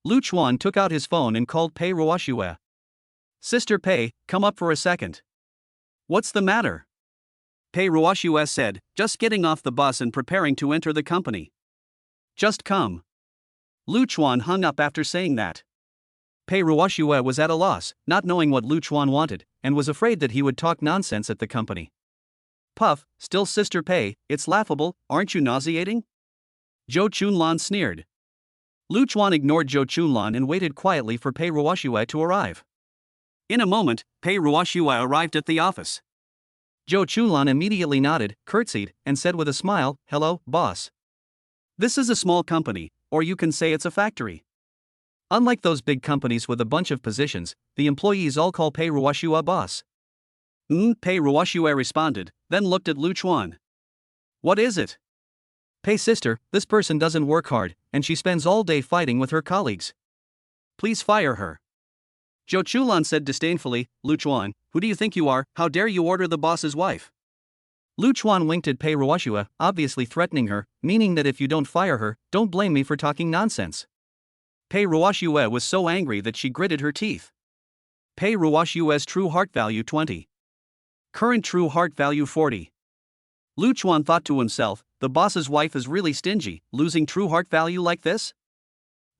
Lu Chuan took out his phone and called Pei Ruoxue. Sister Pei, come up for a second. What's the matter? Pei Ruoxue said, just getting off the bus and preparing to enter the company. Just come. Lu Chuan hung up after saying that. Pei Ruoxue was at a loss, not knowing what Lu Chuan wanted, and was afraid that he would talk nonsense at the company. Puff, still Sister Pei, it's laughable, aren't you nauseating? Zhou Chunlan sneered. Lu Chuan ignored Zhou Chunlan and waited quietly for Pei Ruoxue to arrive. In a moment, Pei Ruoxue arrived at the office. Zhou Chunlan immediately nodded, curtsied, and said with a smile, "Hello, boss." This is a small company, or you can say it's a factory. Unlike those big companies with a bunch of positions, the employees all call Pei Ruoxue boss. Pei Ruoxue responded, then looked at Lu Chuan. What is it? Pei sister, this person doesn't work hard, and she spends all day fighting with her colleagues. Please fire her. Zhou Chunlan said disdainfully, Lu Chuan, who do you think you are? How dare you order the boss's wife? Lu Chuan winked at Pei Ruoxue, obviously threatening her, meaning that if you don't fire her, don't blame me for talking nonsense. Pei Ruoxue was so angry that she gritted her teeth. Pei Ruoxue's true heart value 20. Current true heart value 40. Lu Chuan thought to himself, the boss's wife is really stingy, losing true heart value like this?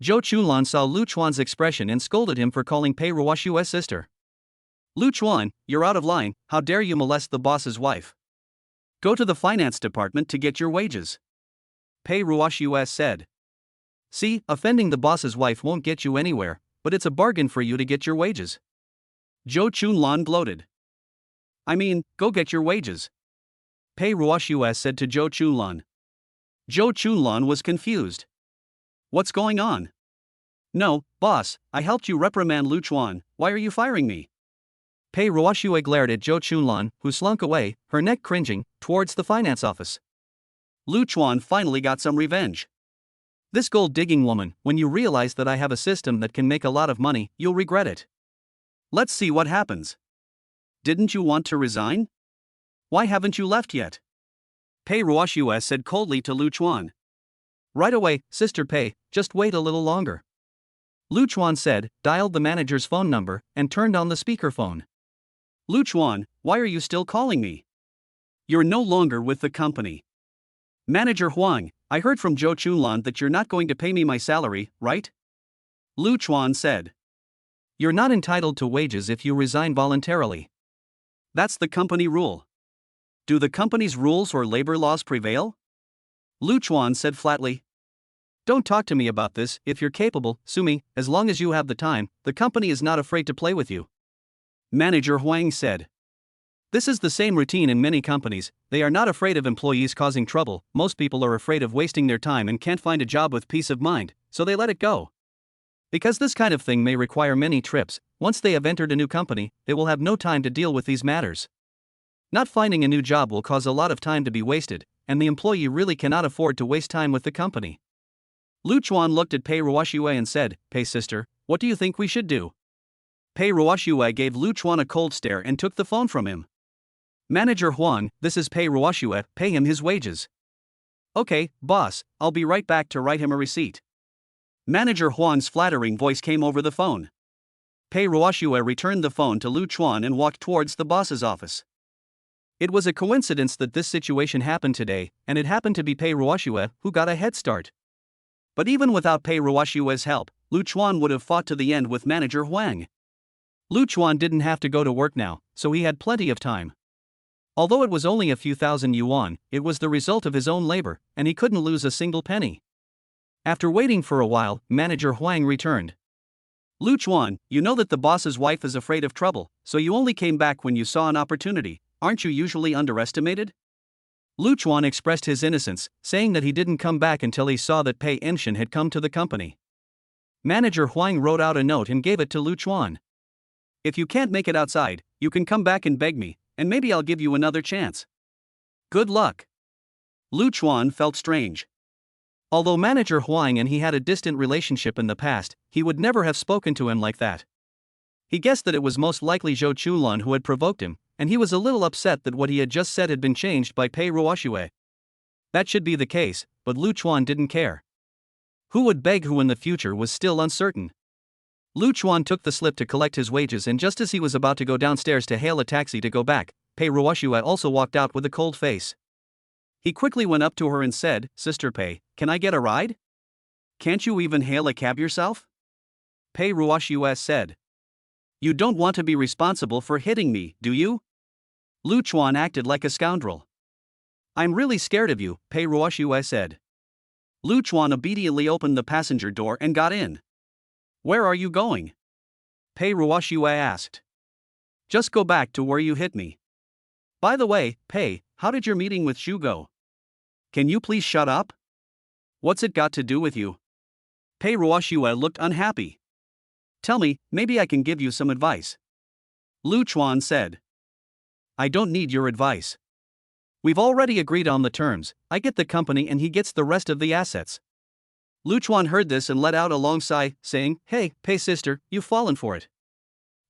Zhou Chunlan saw Lu Chuan's expression and scolded him for calling Pei Ruoxue's sister. Lu Chuan, you're out of line, how dare you molest the boss's wife? Go to the finance department to get your wages. Pei Ruoxue said. See, offending the boss's wife won't get you anywhere, but it's a bargain for you to get your wages. Zhou Chunlan gloated. I mean, go get your wages. Pei Ruoxue said to Zhou Chunlan. Zhou Chunlan was confused. What's going on? No, boss, I helped you reprimand Lu Chuan, why are you firing me? Pei Ruoxue glared at Zhou Chunlan, who slunk away, her neck cringing, towards the finance office. Lu Chuan finally got some revenge. This gold-digging woman, when you realize that I have a system that can make a lot of money, you'll regret it. Let's see what happens. Didn't you want to resign? Why haven't you left yet? Pei Ruoxue said coldly to Lu Chuan. Right away, Sister Pei, just wait a little longer. Lu Chuan said, dialed the manager's phone number, and turned on the speakerphone. Lu Chuan, why are you still calling me? You're no longer with the company. Manager Huang, I heard from Zhou Chunlan that you're not going to pay me my salary, right? Lu Chuan said. You're not entitled to wages if you resign voluntarily. That's the company rule. Do the company's rules or labor laws prevail? Lu Chuan said flatly. Don't talk to me about this, if you're capable, sue me, as long as you have the time, the company is not afraid to play with you. Manager Huang said. This is the same routine in many companies, they are not afraid of employees causing trouble, most people are afraid of wasting their time and can't find a job with peace of mind, so they let it go. Because this kind of thing may require many trips, once they have entered a new company, they will have no time to deal with these matters. Not finding a new job will cause a lot of time to be wasted, and the employee really cannot afford to waste time with the company. Lu Chuan looked at Pei Ruoxue and said, Pei sister, what do you think we should do? Pei Ruoxue gave Lu Chuan a cold stare and took the phone from him. Manager Huang, this is Pei Ruoxue, pay him his wages. Okay, boss, I'll be right back to write him a receipt. Manager Huang's flattering voice came over the phone. Pei Ruoxue returned the phone to Lu Chuan and walked towards the boss's office. It was a coincidence that this situation happened today, and it happened to be Pei Ruoxue who got a head start. But even without Pei Ruoxue's help, Lu Chuan would have fought to the end with Manager Huang. Lu Chuan didn't have to go to work now, so he had plenty of time. Although it was only a few thousand yuan, it was the result of his own labor, and he couldn't lose a single penny. After waiting for a while, Manager Huang returned. Lu Chuan, you know that the boss's wife is afraid of trouble, so you only came back when you saw an opportunity, aren't you usually underestimated? Lu Chuan expressed his innocence, saying that he didn't come back until he saw that Pei Enshin had come to the company. Manager Huang wrote out a note and gave it to Lu Chuan. If you can't make it outside, you can come back and beg me, and maybe I'll give you another chance. Good luck. Lu Chuan felt strange. Although Manager Huang and he had a distant relationship in the past, he would never have spoken to him like that. He guessed that it was most likely Zhou Chunlan who had provoked him, and he was a little upset that what he had just said had been changed by Pei Ruoxue. That should be the case, but Lu Chuan didn't care. Who would beg who in the future was still uncertain. Lu Chuan took the slip to collect his wages, and just as he was about to go downstairs to hail a taxi to go back, Pei Ruoxue also walked out with a cold face. He quickly went up to her and said, Sister Pei, can I get a ride? Can't you even hail a cab yourself? Pei Ruoxue said. You don't want to be responsible for hitting me, do you? Lu Chuan acted like a scoundrel. I'm really scared of you, Pei Ruoxue said. Lu Chuan obediently opened the passenger door and got in. Where are you going? Pei Ruoxue asked. Just go back to where you hit me. By the way, Pei, how did your meeting with Xu go? Can you please shut up? What's it got to do with you? Pei Ruoxue looked unhappy. Tell me, maybe I can give you some advice. Lu Chuan said. I don't need your advice. We've already agreed on the terms. I get the company and he gets the rest of the assets. Lu Chuan heard this and let out a long sigh, saying, Hey, Pei sister, you've fallen for it.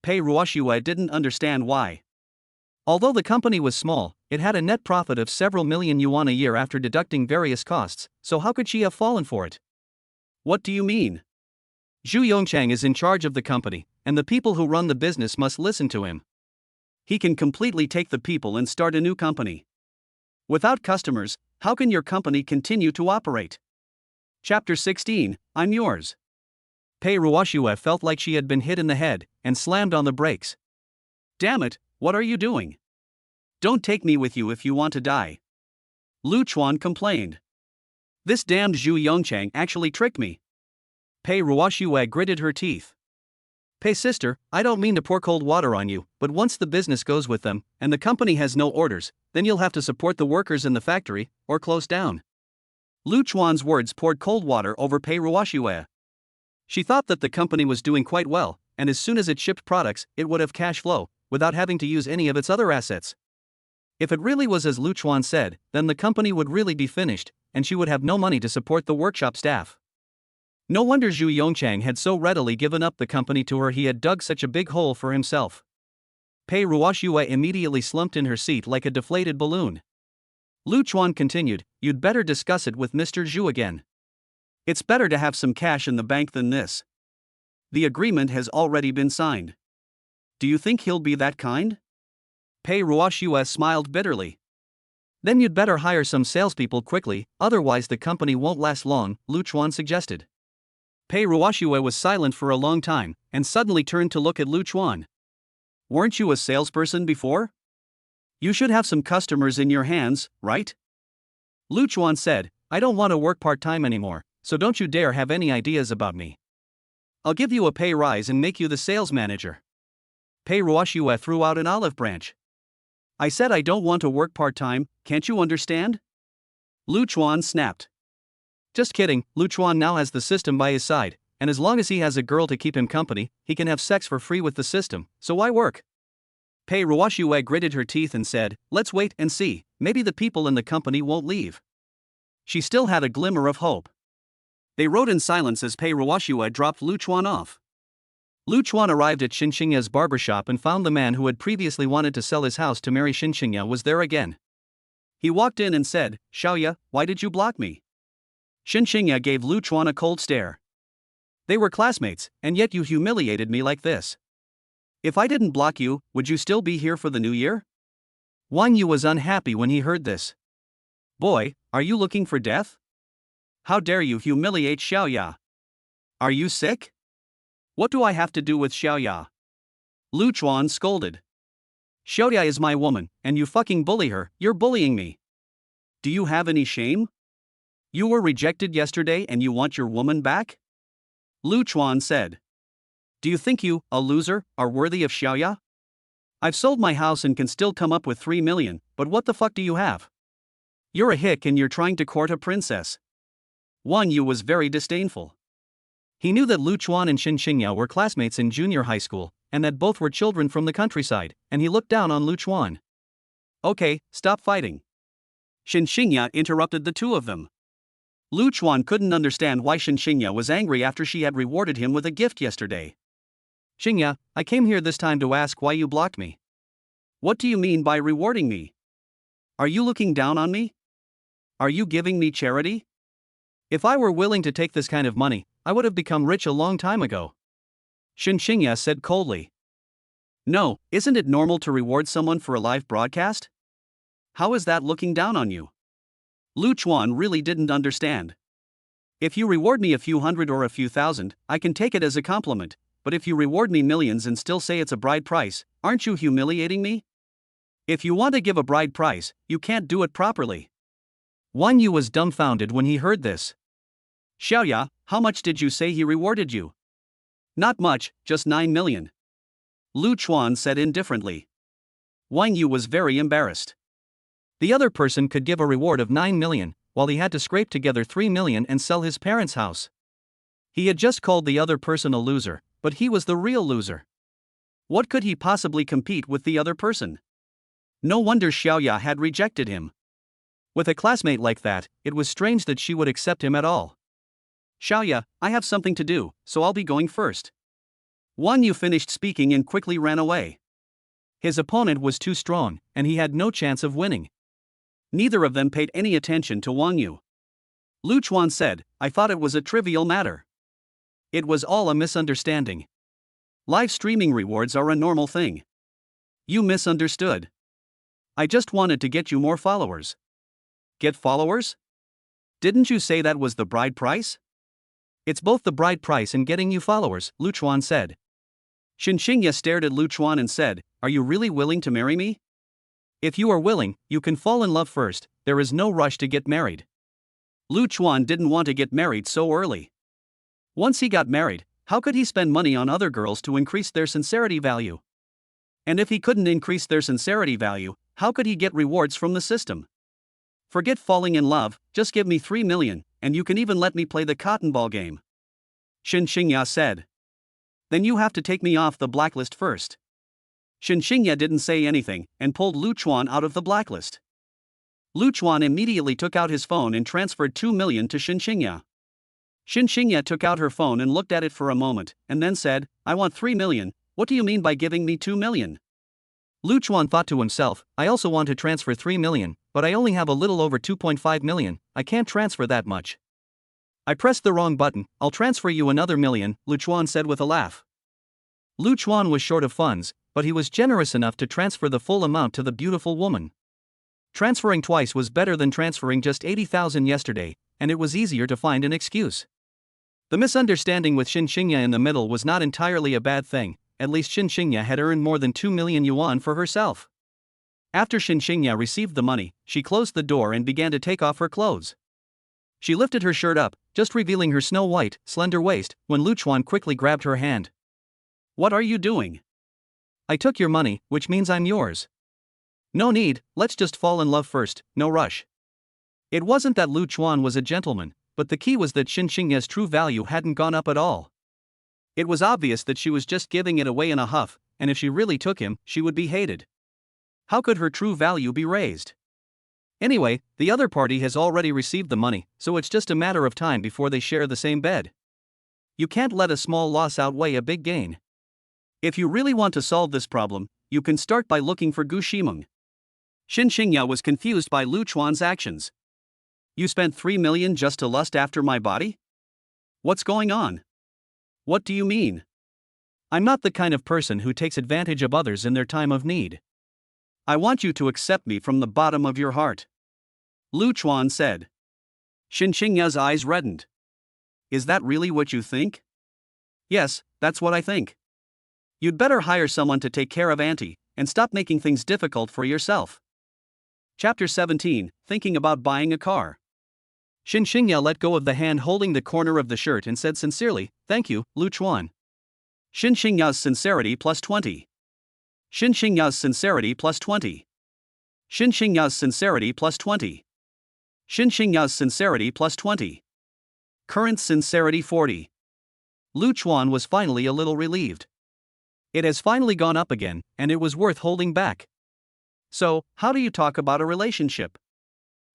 Pei Ruoxue didn't understand why. Although the company was small, it had a net profit of several million yuan a year after deducting various costs, so how could she have fallen for it? What do you mean? Zhu Yongchang is in charge of the company, and the people who run the business must listen to him. He can completely take the people and start a new company. Without customers, how can your company continue to operate? Chapter 16, I'm yours. Pei Ruoxue felt like she had been hit in the head, and slammed on the brakes. Damn it, what are you doing? Don't take me with you if you want to die. Lu Chuan complained. This damned Zhu Yongchang actually tricked me. Pei Ruoxue gritted her teeth. Pei sister, I don't mean to pour cold water on you, but once the business goes with them, and the company has no orders, then you'll have to support the workers in the factory, or close down. Lu Chuan's words poured cold water over Pei Ruoxue. She thought that the company was doing quite well, and as soon as it shipped products, it would have cash flow, without having to use any of its other assets. If it really was as Lu Chuan said, then the company would really be finished, and she would have no money to support the workshop staff. No wonder Zhu Yongchang had so readily given up the company to her. He had dug such a big hole for himself. Pei Ruoxue immediately slumped in her seat like a deflated balloon. Lu Chuan continued, You'd better discuss it with Mr. Zhu again. It's better to have some cash in the bank than this. The agreement has already been signed. Do you think he'll be that kind? Pei Ruoxue smiled bitterly. Then you'd better hire some salespeople quickly, otherwise the company won't last long, Lu Chuan suggested. Pei Ruoxue was silent for a long time, and suddenly turned to look at Lu Chuan. Weren't you a salesperson before? You should have some customers in your hands, right? Lu Chuan said, I don't want to work part-time anymore, so don't you dare have any ideas about me. I'll give you a pay rise and make you the sales manager. Pei Ruoxue threw out an olive branch. I said I don't want to work part-time, can't you understand? Lu Chuan snapped. Just kidding, Lu Chuan now has the system by his side, and as long as he has a girl to keep him company, he can have sex for free with the system, so why work? Pei Ruoxue gritted her teeth and said, Let's wait and see, maybe the people in the company won't leave. She still had a glimmer of hope. They rode in silence as Pei Ruoxue dropped Lu Chuan off. Lu Chuan arrived at Shen Qingya's barbershop and found the man who had previously wanted to sell his house to marry Shen Qingya was there again. He walked in and said, Xiaoya, why did you block me? Shen Qingya gave Lu Chuan a cold stare. They were classmates, and yet you humiliated me like this. If I didn't block you, would you still be here for the new year? Wang Yu was unhappy when he heard this. Boy, are you looking for death? How dare you humiliate Xiaoya? Are you sick? What do I have to do with Xiaoya? Lu Chuan scolded. Xiaoya is my woman, and you fucking bully her, you're bullying me. Do you have any shame? You were rejected yesterday and you want your woman back? Lu Chuan said. Do you think you, a loser, are worthy of Xiaoya? I've sold my house and can still come up with 3 million, but what the fuck do you have? You're a hick and you're trying to court a princess. Wang Yu was very disdainful. He knew that Lu Chuan and Shen Qingya were classmates in junior high school, and that both were children from the countryside, and he looked down on Lu Chuan. Okay, stop fighting. Shen Qingya interrupted the two of them. Lu Chuan couldn't understand why Shen Qingya was angry after she had rewarded him with a gift yesterday. Qingya, I came here this time to ask why you blocked me. What do you mean by rewarding me? Are you looking down on me? Are you giving me charity? If I were willing to take this kind of money, I would have become rich a long time ago. Shen Qingya said coldly. No, isn't it normal to reward someone for a live broadcast? How is that looking down on you? Lu Chuan really didn't understand. If you reward me a few hundred or a few thousand, I can take it as a compliment, but if you reward me millions and still say it's a bride price, aren't you humiliating me? If you want to give a bride price, you can't do it properly. Wang Yu was dumbfounded when he heard this. Xiaoya, how much did you say he rewarded you? Not much, just 9 million. Lu Chuan said indifferently. Wang Yu was very embarrassed. The other person could give a reward of 9 million, while he had to scrape together 3 million and sell his parents' house. He had just called the other person a loser, but he was the real loser. What could he possibly compete with the other person? No wonder Xiaoya had rejected him. With a classmate like that, it was strange that she would accept him at all. Xiaoya, I have something to do, so I'll be going first. Wang Yu finished speaking and quickly ran away. His opponent was too strong, and he had no chance of winning. Neither of them paid any attention to Wang Yu. Lu Chuan said, I thought it was a trivial matter. It was all a misunderstanding. Live streaming rewards are a normal thing. You misunderstood. I just wanted to get you more followers. Get followers? Didn't you say that was the bride price? It's both the bride price and getting you followers, Lu Chuan said. Shen Qingya stared at Lu Chuan and said, Are you really willing to marry me? If you are willing, you can fall in love first, there is no rush to get married. Lu Chuan didn't want to get married so early. Once he got married, how could he spend money on other girls to increase their sincerity value? And if he couldn't increase their sincerity value, how could he get rewards from the system? Forget falling in love, just give me 3 million, and you can even let me play the cotton ball game. Shen Qingya said. Then you have to take me off the blacklist first. Shen Qingya didn't say anything, and pulled Lu Chuan out of the blacklist. Lu Chuan immediately took out his phone and transferred 2 million to Shen Qingya. Shen Qingya took out her phone and looked at it for a moment, and then said, I want 3 million, what do you mean by giving me 2 million? Lu Chuan thought to himself, I also want to transfer 3 million, but I only have a little over 2.5 million, I can't transfer that much. I pressed the wrong button, I'll transfer you another million, Lu Chuan said with a laugh. Lu Chuan was short of funds, but he was generous enough to transfer the full amount to the beautiful woman. Transferring twice was better than transferring just 80,000 yesterday, and it was easier to find an excuse. The misunderstanding with Shen Qingya in the middle was not entirely a bad thing, at least Shen Qingya had earned more than 2 million yuan for herself. After Shen Qingya received the money, she closed the door and began to take off her clothes. She lifted her shirt up, just revealing her snow-white, slender waist, when Lu Chuan quickly grabbed her hand. What are you doing? I took your money, which means I'm yours. No need, let's just fall in love first, no rush. It wasn't that Lu Chuan was a gentleman, but the key was that Shen Qingya's true value hadn't gone up at all. It was obvious that she was just giving it away in a huff, and if she really took him, she would be hated. How could her true value be raised? Anyway, the other party has already received the money, so it's just a matter of time before they share the same bed. You can't let a small loss outweigh a big gain. If you really want to solve this problem, you can start by looking for Gu Ximeng. Shen Qingya was confused by Lu Chuan's actions. You spent 3 million just to lust after my body? What's going on? What do you mean? I'm not the kind of person who takes advantage of others in their time of need. I want you to accept me from the bottom of your heart. Lu Chuan said. Shen Qingya's eyes reddened. Is that really what you think? Yes, that's what I think. You'd better hire someone to take care of Auntie, and stop making things difficult for yourself. Chapter 17, Thinking about Buying a Car. Shen Qingya let go of the hand holding the corner of the shirt and said sincerely, Thank you, Lu Chuan. Shen Qingya's sincerity plus 20. Shen Qingya's sincerity plus 20. Shen Qingya's sincerity plus 20. Shen Qingya's sincerity plus 20. Current sincerity 40. Lu Chuan was finally a little relieved. It has finally gone up again, and it was worth holding back. So, how do you talk about a relationship?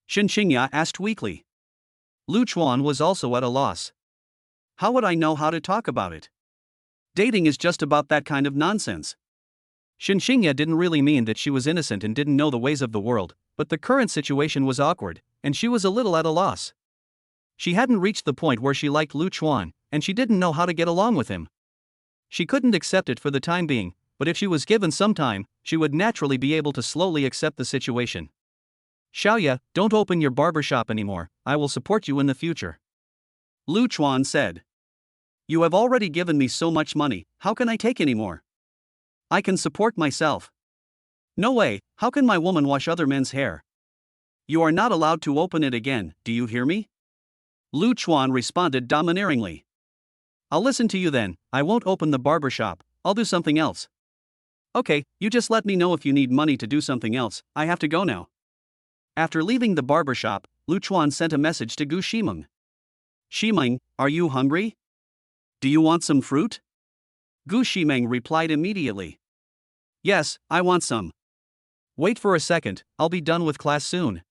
Shen Qingya asked weakly. Lu Chuan was also at a loss. How would I know how to talk about it? Dating is just about that kind of nonsense. Shen Qingya didn't really mean that she was innocent and didn't know the ways of the world, but the current situation was awkward, and she was a little at a loss. She hadn't reached the point where she liked Lu Chuan, and she didn't know how to get along with him. She couldn't accept it for the time being, but if she was given some time, she would naturally be able to slowly accept the situation. Xiaoya, don't open your barber shop anymore, I will support you in the future. Lu Chuan said. You have already given me so much money, how can I take any more? I can support myself. No way, how can my woman wash other men's hair? You are not allowed to open it again, do you hear me? Lu Chuan responded domineeringly. I'll listen to you then, I won't open the barber shop, I'll do something else. Okay, you just let me know if you need money to do something else, I have to go now. After leaving the barber shop, Lu Chuan sent a message to Gu Ximeng. Ximeng, are you hungry? Do you want some fruit? Gu Ximeng replied immediately. Yes, I want some. Wait for a second, I'll be done with class soon.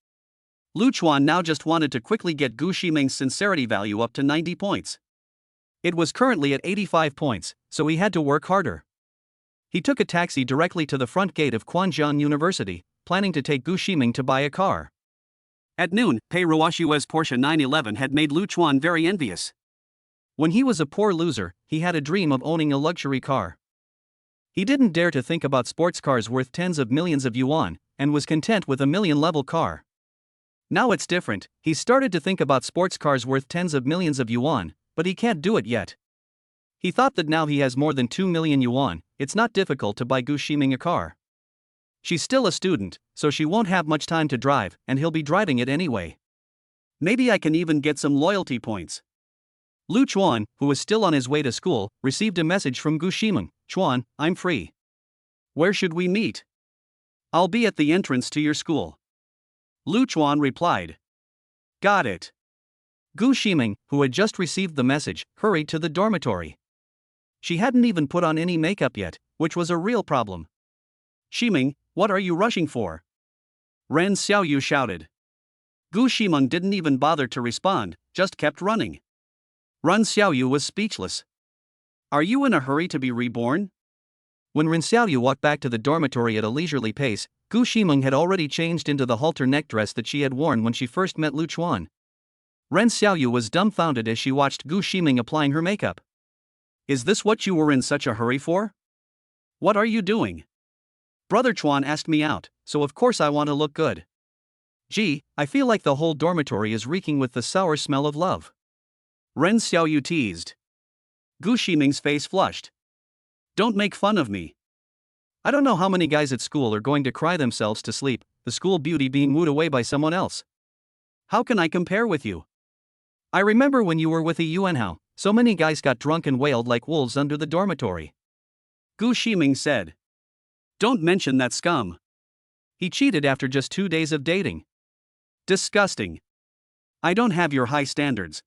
Lu Chuan now just wanted to quickly get Gu Ximeng's sincerity value up to 90 points. It was currently at 85 points, so he had to work harder. He took a taxi directly to the front gate of Quanzhong University, planning to take Gu Ximeng to buy a car. At noon, Pei Ruoshua's Porsche 911 had made Lu Chuan very envious. When he was a poor loser, he had a dream of owning a luxury car. He didn't dare to think about sports cars worth tens of millions of yuan, and was content with a million-level car. Now it's different, he's started to think about sports cars worth tens of millions of yuan, but he can't do it yet. He thought that now he has more than 2 million yuan, it's not difficult to buy Gu Ximeng a car. She's still a student, so she won't have much time to drive, and he'll be driving it anyway. Maybe I can even get some loyalty points. Lu Chuan, who was still on his way to school, received a message from Gu Ximeng. Chuan, I'm free. Where should we meet? I'll be at the entrance to your school. Lu Chuan replied. Got it. Gu Ximeng, who had just received the message, hurried to the dormitory. She hadn't even put on any makeup yet, which was a real problem. Ximeng, what are you rushing for? Ren Xiaoyu shouted. Gu Ximeng didn't even bother to respond, just kept running. Ren Xiaoyu was speechless. Are you in a hurry to be reborn? When Ren Xiaoyu walked back to the dormitory at a leisurely pace, Gu Ximeng had already changed into the halter neck dress that she had worn when she first met Lu Chuan. Ren Xiaoyu was dumbfounded as she watched Gu Ximeng applying her makeup. Is this what you were in such a hurry for? What are you doing? Brother Chuan asked me out, so of course I want to look good. Gee, I feel like the whole dormitory is reeking with the sour smell of love. Ren Xiaoyu teased. Gu Ximeng's face flushed. Don't make fun of me. I don't know how many guys at school are going to cry themselves to sleep, the school beauty being wooed away by someone else. How can I compare with you? I remember when you were with a Yuanhao, so many guys got drunk and wailed like wolves under the dormitory. Gu Ximeng said. Don't mention that scum. He cheated after just 2 days of dating. Disgusting. I don't have your high standards.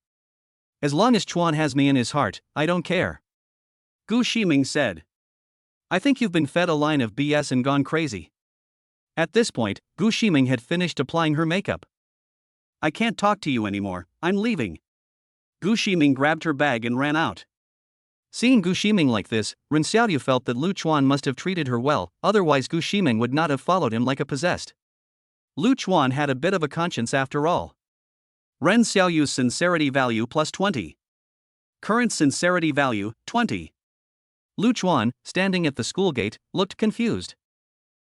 As long as Chuan has me in his heart, I don't care. Gu Ximeng said. I think you've been fed a line of BS and gone crazy. At this point, Gu Ximeng had finished applying her makeup. I can't talk to you anymore, I'm leaving. Gu Ximeng grabbed her bag and ran out. Seeing Gu Ximeng like this, Ren Xiaoyu felt that Lu Chuan must have treated her well, otherwise Gu Ximeng would not have followed him like a possessed. Lu Chuan had a bit of a conscience after all. Ren Xiaoyu's sincerity value plus 20. Current sincerity value, 20. Lu Chuan, standing at the school gate, looked confused.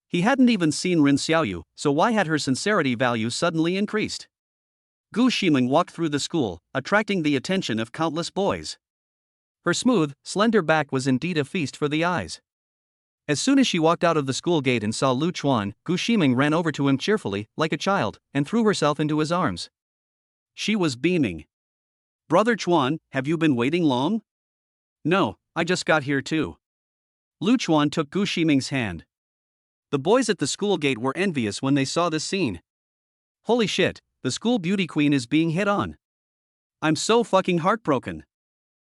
He hadn't even seen Ren Xiaoyu, so why had her sincerity value suddenly increased? Gu Ximeng walked through the school, attracting the attention of countless boys. Her smooth, slender back was indeed a feast for the eyes. As soon as she walked out of the school gate and saw Lu Chuan, Gu Ximeng ran over to him cheerfully, like a child, and threw herself into his arms. She was beaming. Brother Chuan, have you been waiting long? No, I just got here too. Lu Chuan took Gu Ximeng's hand. The boys at the school gate were envious when they saw this scene. Holy shit, the school beauty queen is being hit on. I'm so fucking heartbroken.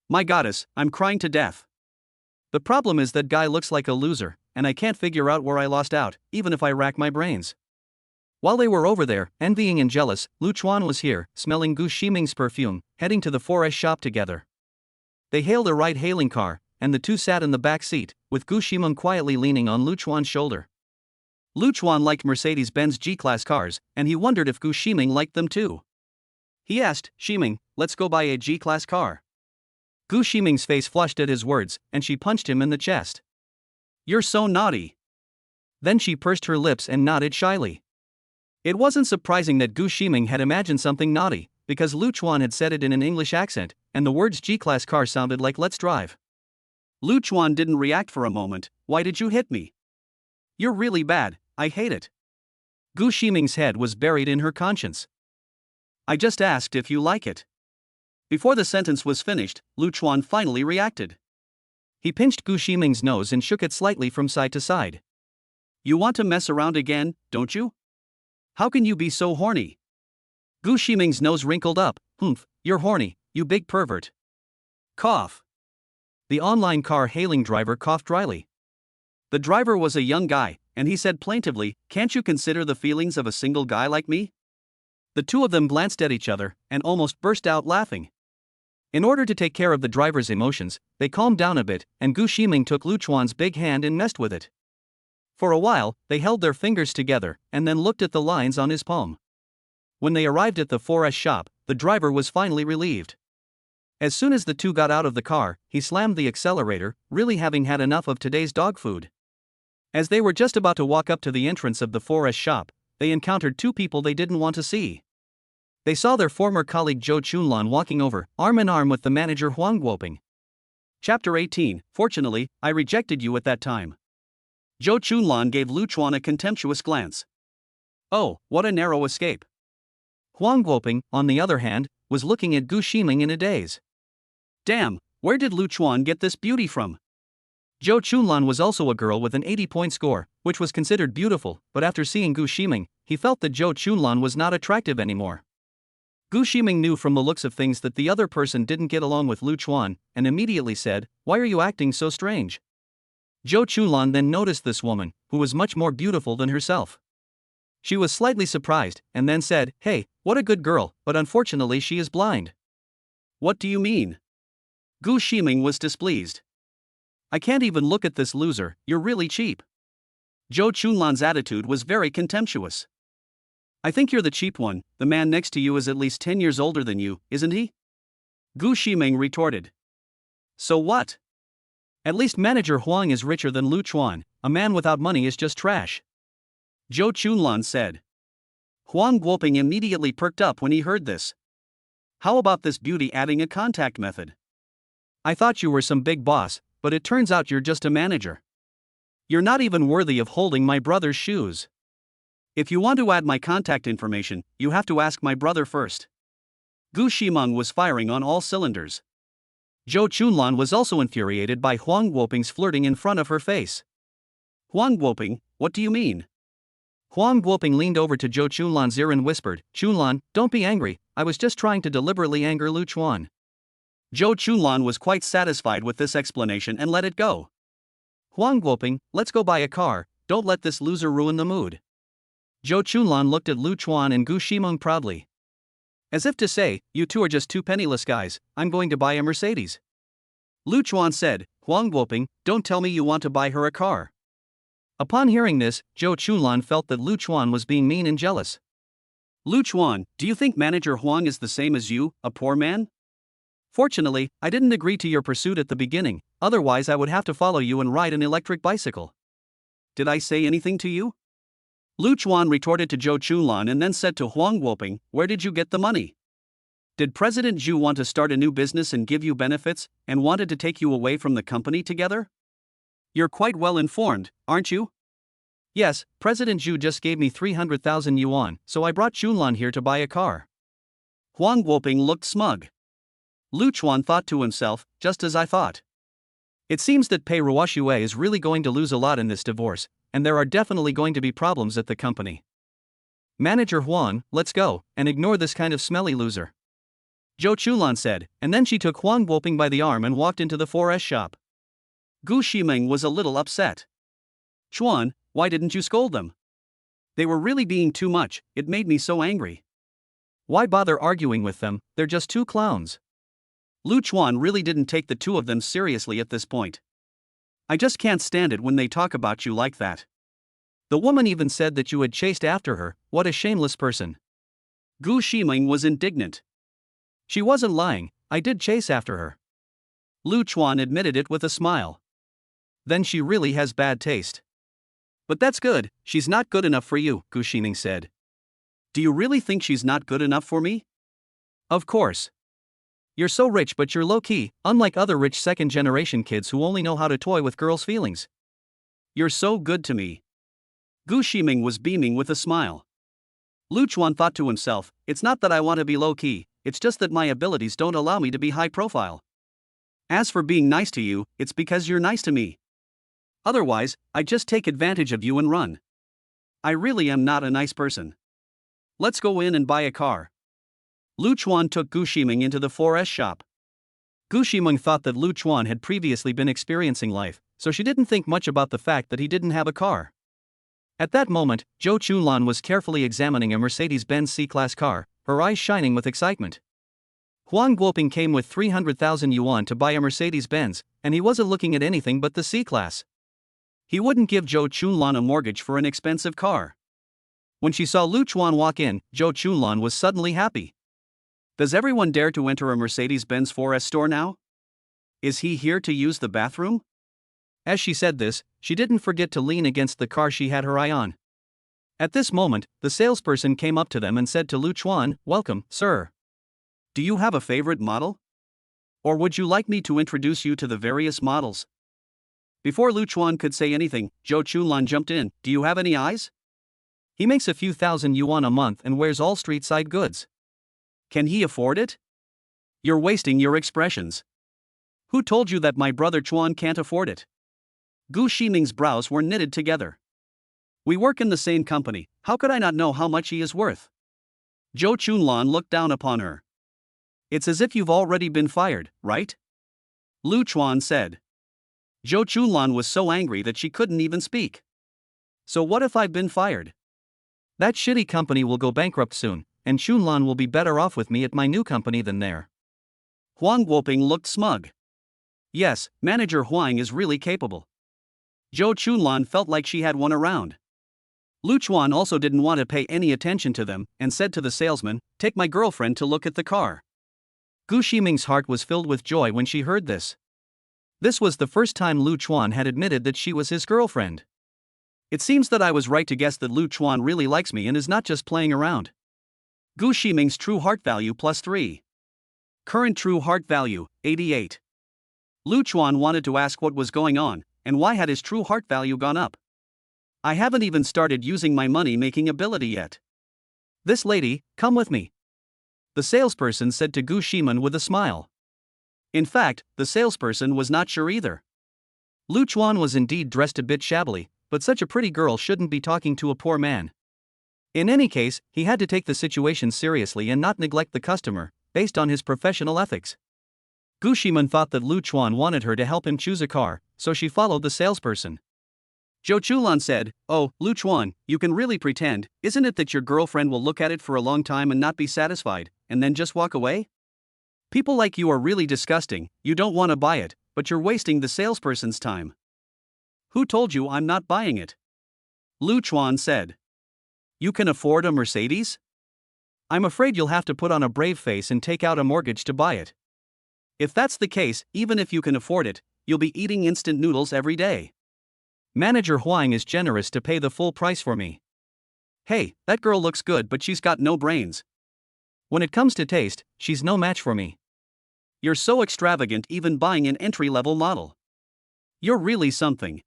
My goddess, I'm crying to death. The problem is that guy looks like a loser, and I can't figure out where I lost out, even if I rack my brains. While they were over there, envying and jealous, Lu Chuan was here, smelling Gu Ximeng's perfume, heading to the 4S shop together. They hailed a ride-hailing car, and the two sat in the back seat, with Gu Ximeng quietly leaning on Lu Chuan's shoulder. Lu Chuan liked Mercedes-Benz G-Class cars, and he wondered if Gu Ximeng liked them too. He asked, Ximeng, let's go buy a G-Class car. Gu Ximeng's face flushed at his words, and she punched him in the chest. You're so naughty. Then she pursed her lips and nodded shyly. It wasn't surprising that Gu Ximeng had imagined something naughty, because Lu Chuan had said it in an English accent, and the words G-Class car sounded like let's drive. Lu Chuan didn't react for a moment. Why did you hit me? You're really bad, I hate it. Gu Ximeng's head was buried in her conscience. I just asked if you like it. Before the sentence was finished, Lu Chuan finally reacted. He pinched Gu Ximeng's nose and shook it slightly from side to side. You want to mess around again, don't you? How can you be so horny? Gu Ximeng's nose wrinkled up. Humph, you're horny, you big pervert. Cough. The online car hailing driver coughed dryly. The driver was a young guy, and he said plaintively, "Can't you consider the feelings of a single guy like me?" The two of them glanced at each other and almost burst out laughing. In order to take care of the driver's emotions, they calmed down a bit, and Gu Ximeng took Lu Chuan's big hand and messed with it. For a while, they held their fingers together and then looked at the lines on his palm. When they arrived at the 4S shop, the driver was finally relieved. As soon as the two got out of the car, he slammed the accelerator, really having had enough of today's dog food. As they were just about to walk up to the entrance of the 4S shop, they encountered two people they didn't want to see. They saw their former colleague Zhou Chunlan walking over, arm in arm with the manager Huang Guoping. Chapter 18. Fortunately, I rejected you at that time. Zhou Chunlan gave Lu Chuan a contemptuous glance. Oh, what a narrow escape. Huang Guoping, on the other hand, was looking at Gu Ximeng in a daze. Damn, where did Lu Chuan get this beauty from? Zhou Chunlan was also a girl with an 80-point score, which was considered beautiful, but after seeing Gu Ximeng, he felt that Zhou Chunlan was not attractive anymore. Gu Ximeng knew from the looks of things that the other person didn't get along with Lu Chuan, and immediately said, "Why are you acting so strange?" Zhou Chunlan then noticed this woman, who was much more beautiful than herself. She was slightly surprised, and then said, "Hey, what a good girl, but unfortunately she is blind." What do you mean? Gu Ximeng was displeased. I can't even look at this loser, you're really cheap. Zhou Chunlan's attitude was very contemptuous. I think you're the cheap one, the man next to you is at least 10 years older than you, isn't he? Gu Ximeng retorted. So what? At least manager Huang is richer than Lu Chuan, a man without money is just trash. Zhou Chunlan said. Huang Guoping immediately perked up when he heard this. How about this beauty adding a contact method? I thought you were some big boss, but it turns out you're just a manager. You're not even worthy of holding my brother's shoes. If you want to add my contact information, you have to ask my brother first. Gu Ximeng was firing on all cylinders. Zhou Chunlan was also infuriated by Huang Guoping's flirting in front of her face. Huang Guoping, what do you mean? Huang Guoping leaned over to Zhou Chunlan's ear and whispered, "Chunlan, don't be angry, I was just trying to deliberately anger Lu Chuan." Zhou Chunlan was quite satisfied with this explanation and let it go. Huang Guoping, let's go buy a car, don't let this loser ruin the mood. Zhou Chunlan looked at Lu Chuan and Gu Ximeng proudly. As if to say, you two are just two penniless guys, I'm going to buy a Mercedes. Lu Chuan said, Huang Guoping, don't tell me you want to buy her a car. Upon hearing this, Zhou Chunlan felt that Lu Chuan was being mean and jealous. Lu Chuan, do you think manager Huang is the same as you, a poor man? Fortunately, I didn't agree to your pursuit at the beginning, otherwise I would have to follow you and ride an electric bicycle. Did I say anything to you? Lu Chuan retorted to Zhou Chunlan and then said to Huang Guoping, where did you get the money? Did President Zhu want to start a new business and give you benefits, and wanted to take you away from the company together? You're quite well informed, aren't you? Yes, President Zhu just gave me 300,000 yuan, so I brought Chunlan here to buy a car. Huang Guoping looked smug. Lu Chuan thought to himself, just as I thought. It seems that Pei Ruoxue is really going to lose a lot in this divorce, and there are definitely going to be problems at the company. Manager Huang, let's go, and ignore this kind of smelly loser. Zhou Chunlan said, and then she took Huang Guoping by the arm and walked into the 4S shop. Gu Ximeng was a little upset. Chuan, why didn't you scold them? They were really being too much, it made me so angry. Why bother arguing with them, they're just two clowns. Lu Chuan really didn't take the two of them seriously at this point. I just can't stand it when they talk about you like that. The woman even said that you had chased after her, what a shameless person. Gu Ximeng was indignant. She wasn't lying, I did chase after her. Lu Chuan admitted it with a smile. Then she really has bad taste. But that's good, she's not good enough for you, Gu Ximeng said. Do you really think she's not good enough for me? Of course. You're so rich but you're low-key, unlike other rich second-generation kids who only know how to toy with girls' feelings. You're so good to me. Gu Ximeng was beaming with a smile. Lu Chuan thought to himself, it's not that I want to be low-key, it's just that my abilities don't allow me to be high-profile. As for being nice to you, it's because you're nice to me. Otherwise, I'd just take advantage of you and run. I really am not a nice person. Let's go in and buy a car. Lu Chuan took Gu Ximeng into the 4S shop. Gu Ximeng thought that Lu Chuan had previously been experiencing life, so she didn't think much about the fact that he didn't have a car. At that moment, Zhou Chunlan was carefully examining a Mercedes-Benz C-Class car, her eyes shining with excitement. Huang Guoping came with 300,000 yuan to buy a Mercedes-Benz, and he wasn't looking at anything but the C-Class. He wouldn't give Zhou Chunlan a mortgage for an expensive car. When she saw Lu Chuan walk in, Zhou Chunlan was suddenly happy. Does everyone dare to enter a Mercedes-Benz 4S store now? Is he here to use the bathroom? As she said this, she didn't forget to lean against the car she had her eye on. At this moment, the salesperson came up to them and said to Lu Chuan, "Welcome, sir. Do you have a favorite model? Or would you like me to introduce you to the various models?" Before Lu Chuan could say anything, Zhou Chunlan jumped in. "Do you have any eyes? He makes a few thousand yuan a month and wears all street-side goods. Can he afford it? You're wasting your expressions. Who told you that my brother Chuan can't afford it?" Gu Ximeng's brows were knitted together. "We work in the same company, how could I not know how much he is worth?" Zhou Chunlan looked down upon her. "It's as if you've already been fired, right?" Lu Chuan said. Zhou Chunlan was so angry that she couldn't even speak. "So what if I've been fired? That shitty company will go bankrupt soon, and Chunlan will be better off with me at my new company than there." Huang Guoping looked smug. Yes, Manager Huang is really capable. Zhou Chunlan felt like she had one around. Lu Chuan also didn't want to pay any attention to them, and said to the salesman, "Take my girlfriend to look at the car." Gu Ximeng's heart was filled with joy when she heard this. This was the first time Lu Chuan had admitted that she was his girlfriend. It seems that I was right to guess that Lu Chuan really likes me and is not just playing around. Gu Ximeng's true heart value +3. Current true heart value, 88. Lu Chuan wanted to ask what was going on, and why had his true heart value gone up? "I haven't even started using my money-making ability yet." "This lady, come with me," the salesperson said to Gu Ximeng with a smile. In fact, the salesperson was not sure either. Lu Chuan was indeed dressed a bit shabbily, but such a pretty girl shouldn't be talking to a poor man. In any case, he had to take the situation seriously and not neglect the customer, based on his professional ethics. Gu Ximeng thought that Lu Chuan wanted her to help him choose a car, so she followed the salesperson. Zhou Chunlan said, "Oh, Lu Chuan, you can really pretend, isn't it that your girlfriend will look at it for a long time and not be satisfied, and then just walk away? People like you are really disgusting, you don't want to buy it, but you're wasting the salesperson's time." "Who told you I'm not buying it?" Lu Chuan said. "You can afford a Mercedes? I'm afraid you'll have to put on a brave face and take out a mortgage to buy it. If that's the case, even if you can afford it, you'll be eating instant noodles every day. Manager Huang is generous to pay the full price for me. Hey, that girl looks good but she's got no brains. When it comes to taste, she's no match for me. You're so extravagant even buying an entry-level model. You're really something."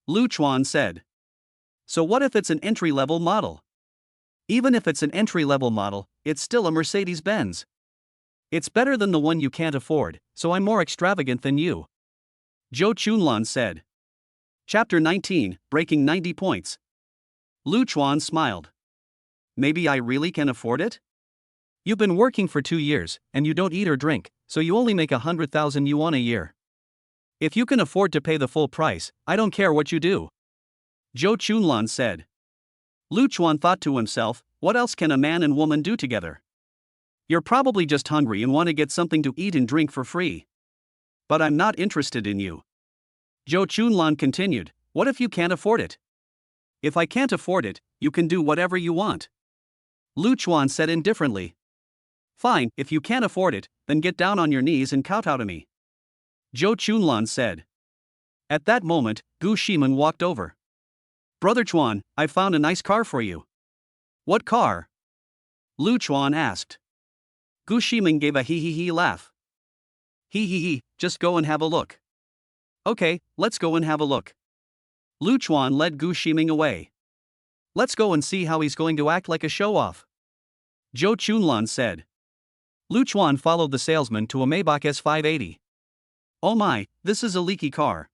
Lu Chuan said. "So what if it's an entry-level model? Even if it's an entry-level model, it's still a Mercedes-Benz. It's better than the one you can't afford, so I'm more extravagant than you." Zhou Chunlan said. Chapter 19, Breaking 90 Points. Lu Chuan smiled. "Maybe I really can afford it? You've been working for 2 years, and you don't eat or drink, so you only make 100,000 yuan a year. If you can afford to pay the full price, I don't care what you do." Zhou Chunlan said. Lu Chuan thought to himself, what else can a man and woman do together? You're probably just hungry and want to get something to eat and drink for free. But I'm not interested in you. Zhou Chunlan continued, "What if you can't afford it? If I can't afford it, you can do whatever you want." Lu Chuan said indifferently. "Fine, if you can't afford it, then get down on your knees and kowtow to me." Zhou Chunlan said. At that moment, Gu Ximeng walked over. "Brother Chuan, I found a nice car for you." "What car?" Lu Chuan asked. Gu Ximeng gave a hee laugh. Hee, just go and have a look." "Okay, let's go and have a look." Lu Chuan led Gu Ximeng away. "Let's go and see how he's going to act like a show-off," Zhou Chunlan said. Lu Chuan followed the salesman to a Maybach S580. Oh my, this is a leaky car.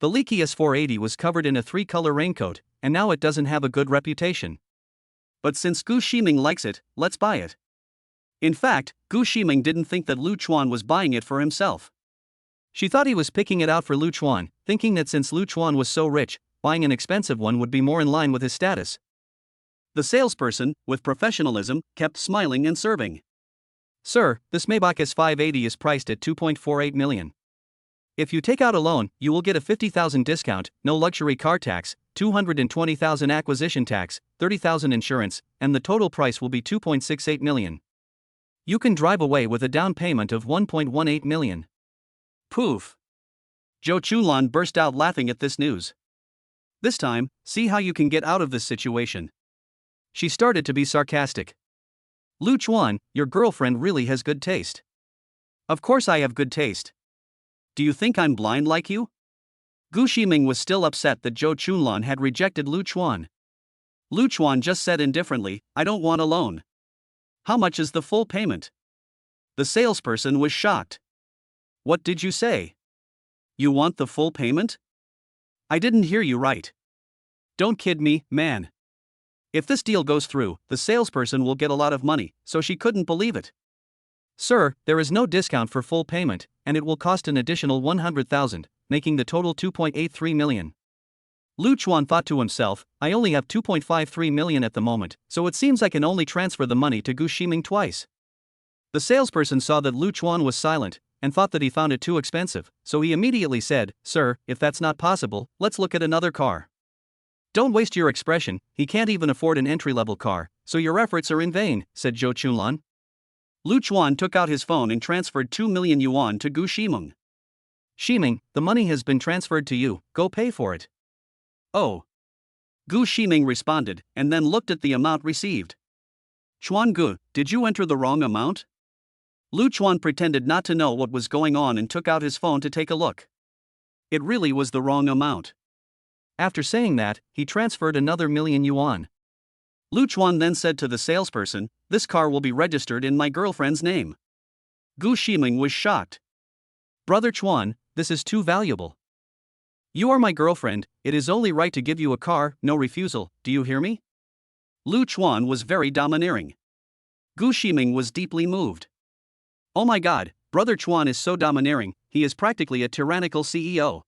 The leaky S480 was covered in a 3-color raincoat, and now it doesn't have a good reputation. But since Gu Ximeng likes it, let's buy it. In fact, Gu Ximeng didn't think that Lu Chuan was buying it for himself. She thought he was picking it out for Lu Chuan, thinking that since Lu Chuan was so rich, buying an expensive one would be more in line with his status. The salesperson, with professionalism, kept smiling and serving. Sir, this Maybach S580 is priced at 2.48 million. If you take out a loan, you will get a 50,000 discount, no luxury car tax, 220,000 acquisition tax, 30,000 insurance, and the total price will be 2.68 million. You can drive away with a down payment of 1.18 million. Poof. Zhou Chunlan burst out laughing at this news. This time, see how you can get out of this situation. She started to be sarcastic. Lu Chuan, your girlfriend really has good taste. Of course I have good taste. Do you think I'm blind like you? Gu Ximeng was still upset that Zhou Chunlan had rejected Lu Chuan. Lu Chuan just said indifferently, I don't want a loan. How much is the full payment? The salesperson was shocked. What did you say? You want the full payment? I didn't hear you right. Don't kid me, man. If this deal goes through, the salesperson will get a lot of money, so she couldn't believe it. Sir, there is no discount for full payment, and it will cost an additional 100,000, making the total 2.83 million. Lu Chuan thought to himself, I only have 2.53 million at the moment, so it seems I can only transfer the money to Gu Ximeng twice. The salesperson saw that Lu Chuan was silent, and thought that he found it too expensive, so he immediately said, Sir, if that's not possible, let's look at another car. Don't waste your expression, he can't even afford an entry-level car, so your efforts are in vain, said Zhou Chunlan. Lu Chuan took out his phone and transferred 2 million yuan to Gu Ximeng. Ximeng, the money has been transferred to you, go pay for it. Oh. Gu Ximeng responded, and then looked at the amount received. Chuan Gu, did you enter the wrong amount? Lu Chuan pretended not to know what was going on and took out his phone to take a look. It really was the wrong amount. After saying that, he transferred another million yuan. Lu Chuan then said to the salesperson, this car will be registered in my girlfriend's name. Gu Ximeng was shocked. Brother Chuan, this is too valuable. You are my girlfriend, it is only right to give you a car, no refusal, do you hear me? Lu Chuan was very domineering. Gu Ximeng was deeply moved. Oh my god, Brother Chuan is so domineering, he is practically a tyrannical CEO.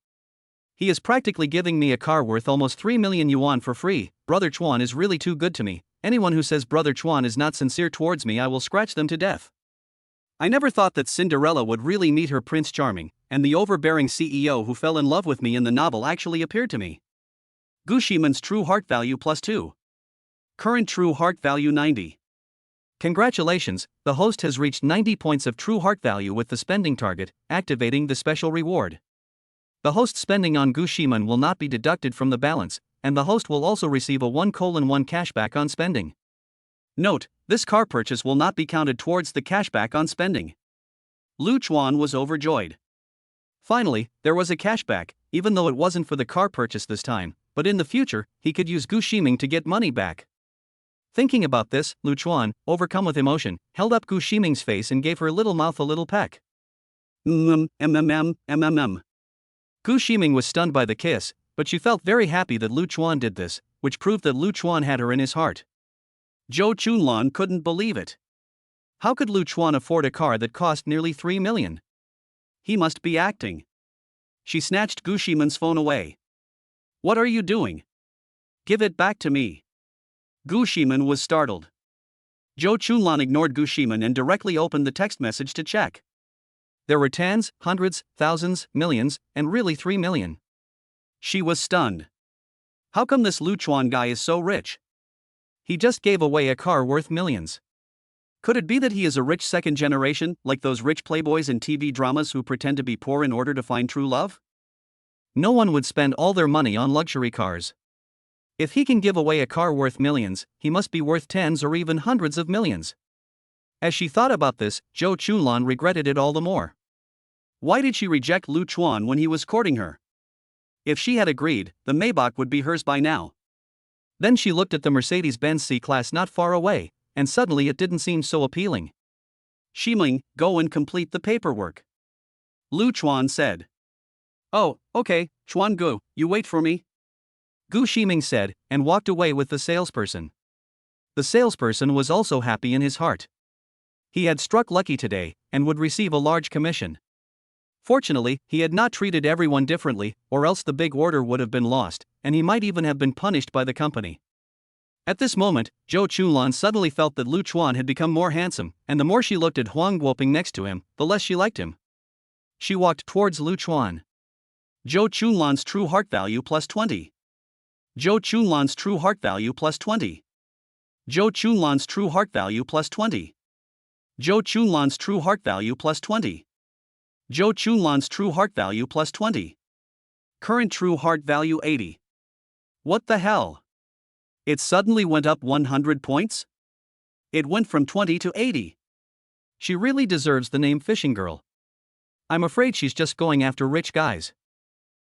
He is practically giving me a car worth almost 3 million yuan for free. Brother Chuan is really too good to me. Anyone who says Brother Chuan is not sincere towards me, I will scratch them to death. I never thought that Cinderella would really meet her Prince Charming, and the overbearing CEO who fell in love with me in the novel actually appeared to me. Gu Ximeng's true heart value +2. Current true heart value 90. Congratulations, the host has reached 90 points of true heart value with the spending target, activating the special reward. The host's spending on Gu Ximeng will not be deducted from the balance, and the host will also receive a 1:1 cashback on spending. Note, this car purchase will not be counted towards the cashback on spending. Lu Chuan was overjoyed. Finally, there was a cashback, even though it wasn't for the car purchase this time, but in the future, he could use Gu Ximeng to get money back. Thinking about this, Lu Chuan, overcome with emotion, held up Gu Ximeng's face and gave her little mouth a little peck. Gu Ximeng was stunned by the kiss, but she felt very happy that Lu Chuan did this, which proved that Lu Chuan had her in his heart. Zhou Chunlan couldn't believe it. How could Lu Chuan afford a car that cost nearly 3 million? He must be acting. She snatched Gu Ximeng's phone away. What are you doing? Give it back to me. Gu Ximeng was startled. Zhou Chunlan ignored Gu Ximeng and directly opened the text message to check. There were tens, hundreds, thousands, millions, and really 3 million. She was stunned. How come this Lu Chuan guy is so rich? He just gave away a car worth millions. Could it be that he is a rich second generation, like those rich playboys in TV dramas who pretend to be poor in order to find true love? No one would spend all their money on luxury cars. If he can give away a car worth millions, he must be worth tens or even hundreds of millions. As she thought about this, Zhou Chunlan regretted it all the more. Why did she reject Lu Chuan when he was courting her? If she had agreed, the Maybach would be hers by now. Then she looked at the Mercedes-Benz C-Class not far away, and suddenly it didn't seem so appealing. Ximeng, go and complete the paperwork. Lu Chuan said. Oh, okay, Chuan Gu, you wait for me? Gu Ximeng said, and walked away with the salesperson. The salesperson was also happy in his heart. He had struck lucky today, and would receive a large commission. Fortunately, he had not treated everyone differently, or else the big order would have been lost, and he might even have been punished by the company. At this moment, Zhou Chunlan suddenly felt that Lu Chuan had become more handsome, and the more she looked at Huang Guoping next to him, the less she liked him. She walked towards Lu Chuan. Zhou Chunlan's true heart value plus 20. Zhou Chunlan's true heart value plus 20. Zhou Chunlan's true heart value plus 20. Zhou Chunlan's true heart value plus 20. Zhou Chunlan's true heart value plus 20. Current true heart value 80. What the hell? It suddenly went up 100 points? It went from 20 to 80. She really deserves the name Fishing Girl. I'm afraid she's just going after rich guys.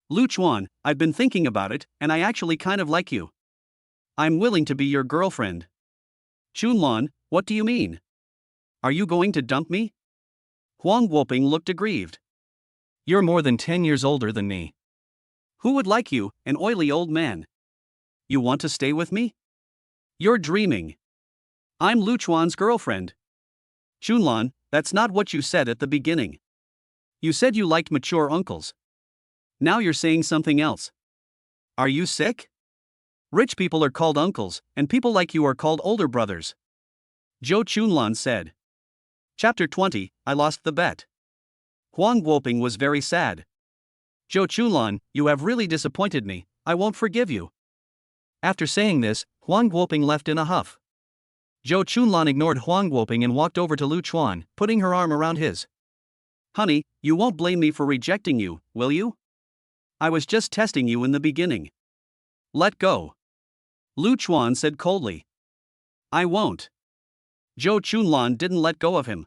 Lu Chuan, I've been thinking about it, and I actually kind of like you. I'm willing to be your girlfriend. Chunlan, what do you mean? Are you going to dump me? Huang Guoping looked aggrieved. You're more than 10 years older than me. Who would like you, an oily old man? You want to stay with me? You're dreaming. I'm Lu Chuan's girlfriend. Chunlan, that's not what you said at the beginning. You said you liked mature uncles. Now you're saying something else. Are you sick? Rich people are called uncles, and people like you are called older brothers. Zhou Chunlan said. Chapter 20, I lost the bet. Huang Guoping was very sad. Zhou Chunlan, you have really disappointed me, I won't forgive you. After saying this, Huang Guoping left in a huff. Zhou Chunlan ignored Huang Guoping and walked over to Lu Chuan, putting her arm around his. Honey, you won't blame me for rejecting you, will you? I was just testing you in the beginning. Let go. Lu Chuan said coldly. I won't. Zhou Chunlan didn't let go of him.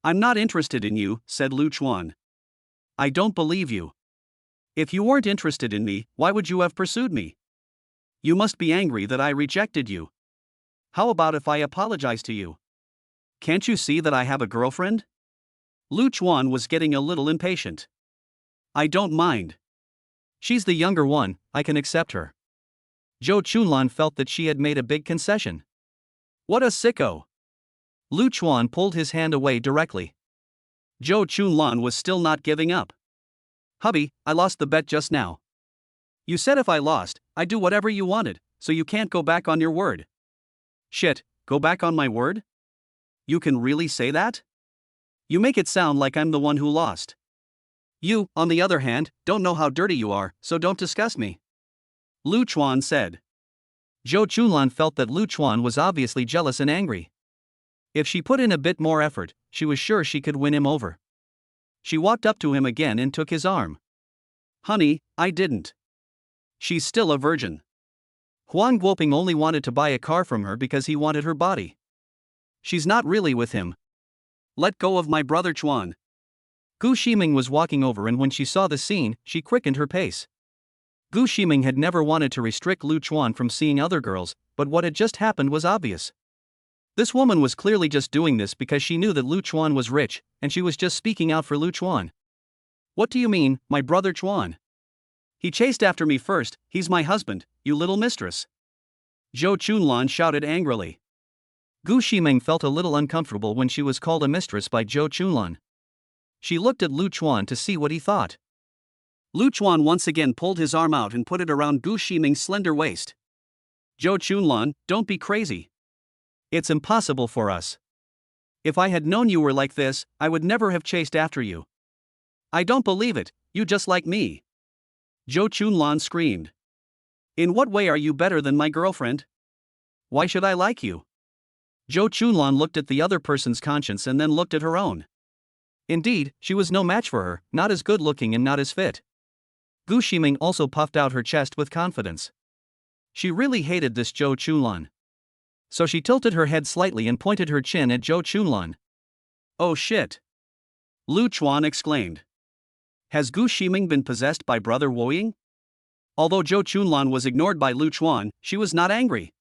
I'm not interested in you, said Lu Chuan. I don't believe you. If you weren't interested in me, why would you have pursued me? You must be angry that I rejected you. How about if I apologize to you? Can't you see that I have a girlfriend? Lu Chuan was getting a little impatient. I don't mind. She's the younger one, I can accept her. Zhou Chunlan felt that she had made a big concession. What a sicko! Lu Chuan pulled his hand away directly. Zhou Chunlan was still not giving up. Hubby, I lost the bet just now. You said if I lost, I'd do whatever you wanted, so you can't go back on your word. Shit, go back on my word? You can really say that? You make it sound like I'm the one who lost. You, on the other hand, don't know how dirty you are, so don't discuss me. Lu Chuan said. Zhou Chunlan felt that Lu Chuan was obviously jealous and angry. If she put in a bit more effort, she was sure she could win him over. She walked up to him again and took his arm. Honey, I didn't. She's still a virgin. Huang Guoping only wanted to buy a car from her because he wanted her body. She's not really with him. Let go of my brother Chuan. Gu Ximeng was walking over, and when she saw the scene, she quickened her pace. Gu Ximeng had never wanted to restrict Lu Chuan from seeing other girls, but what had just happened was obvious. This woman was clearly just doing this because she knew that Lu Chuan was rich, and she was just speaking out for Lu Chuan. What do you mean, my brother Chuan? He chased after me first, he's my husband, you little mistress. Zhou Chunlan shouted angrily. Gu Ximeng felt a little uncomfortable when she was called a mistress by Zhou Chunlan. She looked at Lu Chuan to see what he thought. Lu Chuan once again pulled his arm out and put it around Gu Ximeng's slender waist. Zhou Chunlan, don't be crazy. It's impossible for us. If I had known you were like this, I would never have chased after you. I don't believe it, you just like me. Zhou Chunlan screamed. In what way are you better than my girlfriend? Why should I like you? Zhou Chunlan looked at the other person's conscience and then looked at her own. Indeed, she was no match for her, not as good looking and not as fit. Gu Ximeng also puffed out her chest with confidence. She really hated this Zhou Chunlan. So she tilted her head slightly and pointed her chin at Zhou Chunlan. Oh shit! Lu Chuan exclaimed. Has Gu Ximeng been possessed by Brother Woying? Although Zhou Chunlan was ignored by Lu Chuan, she was not angry.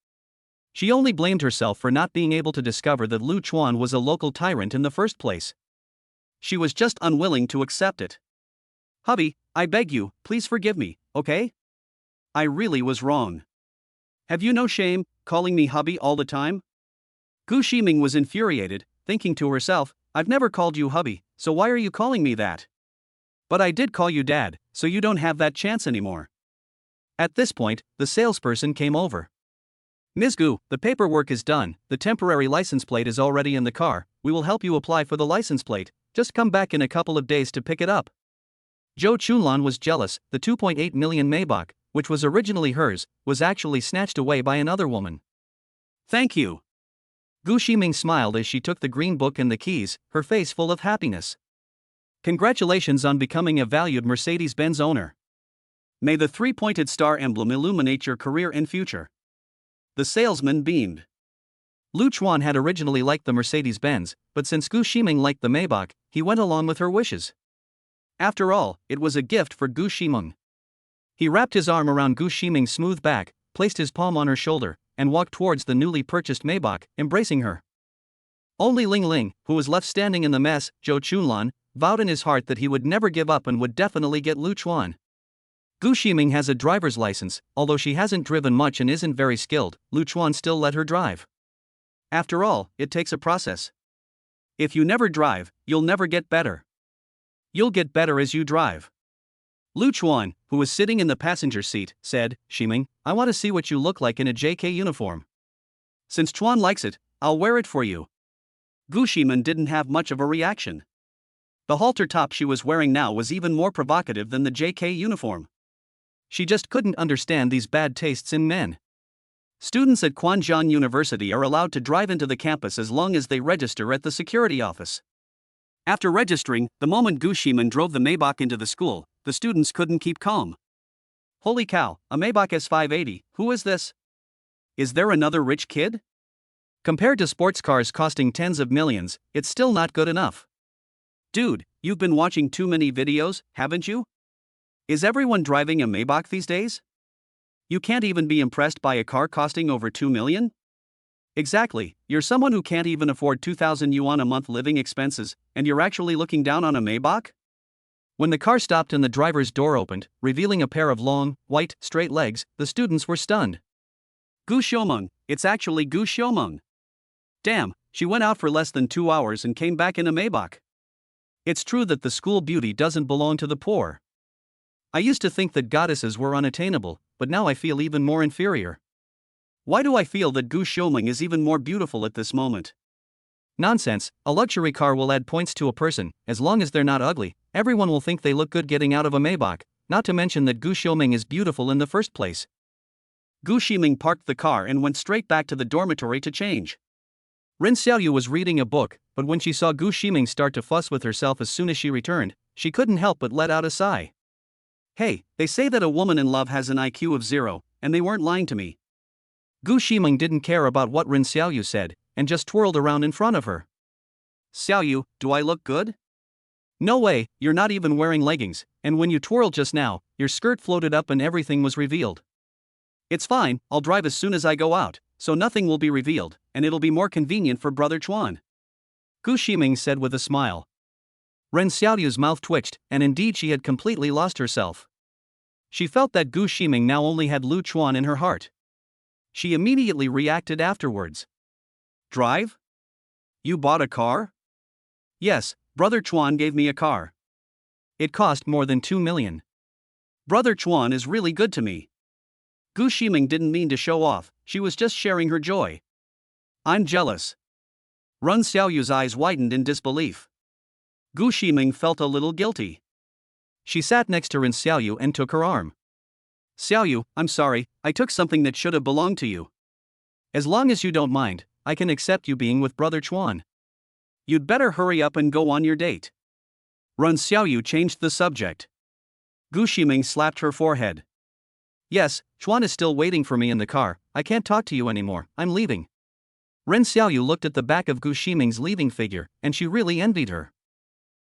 She only blamed herself for not being able to discover that Lu Chuan was a local tyrant in the first place. She was just unwilling to accept it. Hubby, I beg you, please forgive me, okay? I really was wrong. Have you no shame, calling me hubby all the time? Gu Ximeng was infuriated, thinking to herself, I've never called you hubby, so why are you calling me that? But I did call you dad, so you don't have that chance anymore. At this point, the salesperson came over. Ms. Gu, the paperwork is done, the temporary license plate is already in the car, we will help you apply for the license plate, just come back in a couple of days to pick it up. Zhou Chunlan was jealous, the 2.8 million Maybach, which was originally hers, was actually snatched away by another woman. Thank you. Gu Ximeng smiled as she took the green book and the keys, her face full of happiness. Congratulations on becoming a valued Mercedes-Benz owner. May the three-pointed star emblem illuminate your career and future. The salesman beamed. Lu Chuan had originally liked the Mercedes-Benz, but since Gu Ximeng liked the Maybach, he went along with her wishes. After all, it was a gift for Gu Ximeng. He wrapped his arm around Gu Ximeng's smooth back, placed his palm on her shoulder, and walked towards the newly purchased Maybach, embracing her. Only Ling Ling, who was left standing in the mess, Zhou Chunlan, vowed in his heart that he would never give up and would definitely get Lu Chuan. Gu Ximeng has a driver's license, although she hasn't driven much and isn't very skilled, Lu Chuan still let her drive. After all, it takes a process. If you never drive, you'll never get better. You'll get better as you drive. Lu Chuan, who was sitting in the passenger seat, said, Ximeng, I want to see what you look like in a JK uniform. Since Chuan likes it, I'll wear it for you. Gu Ximeng didn't have much of a reaction. The halter top she was wearing now was even more provocative than the JK uniform. She just couldn't understand these bad tastes in men. Students at Quanzhong University are allowed to drive into the campus as long as they register at the security office. After registering, the moment Gu Ximeng drove the Maybach into the school, the students couldn't keep calm. Holy cow, a Maybach S580, who is this? Is there another rich kid? Compared to sports cars costing tens of millions, it's still not good enough. Dude, you've been watching too many videos, haven't you? Is everyone driving a Maybach these days? You can't even be impressed by a car costing over 2 million? Exactly, you're someone who can't even afford 2,000 yuan a month living expenses, and you're actually looking down on a Maybach? When the car stopped and the driver's door opened, revealing a pair of long, white, straight legs, the students were stunned. Gu Ximeng, it's actually Gu Ximeng. Damn, she went out for less than 2 hours and came back in a Maybach. It's true that the school beauty doesn't belong to the poor. I used to think that goddesses were unattainable, but now I feel even more inferior. Why do I feel that Gu Ximeng is even more beautiful at this moment? Nonsense, a luxury car will add points to a person, as long as they're not ugly, everyone will think they look good getting out of a Maybach, not to mention that Gu Ximeng is beautiful in the first place. Gu Ximeng parked the car and went straight back to the dormitory to change. Ren Xiaoyu was reading a book, but when she saw Gu Ximeng start to fuss with herself as soon as she returned, she couldn't help but let out a sigh. Hey, they say that a woman in love has an IQ of 0, and they weren't lying to me. Gu Ximeng didn't care about what Ren Xiaoyu said, and just twirled around in front of her. Xiaoyu, do I look good? No way, you're not even wearing leggings, and when you twirled just now, your skirt floated up and everything was revealed. It's fine, I'll drive as soon as I go out, so nothing will be revealed, and it'll be more convenient for Brother Chuan. Gu Ximeng said with a smile. Ren Xiaoyu's mouth twitched, and indeed she had completely lost herself. She felt that Gu Ximeng now only had Lu Chuan in her heart. She immediately reacted afterwards. Drive? You bought a car? Yes, Brother Chuan gave me a car. It cost more than 2 million. Brother Chuan is really good to me. Gu Ximeng didn't mean to show off, she was just sharing her joy. I'm jealous. Ren Xiaoyu's eyes widened in disbelief. Gu Ximeng felt a little guilty. She sat next to Ren Xiaoyu and took her arm. Xiaoyu, I'm sorry, I took something that should have belonged to you. As long as you don't mind, I can accept you being with Brother Chuan. You'd better hurry up and go on your date. Ren Xiaoyu changed the subject. Gu Ximeng slapped her forehead. Yes, Chuan is still waiting for me in the car, I can't talk to you anymore, I'm leaving. Ren Xiaoyu looked at the back of Gu Ximeng's leaving figure, and she really envied her.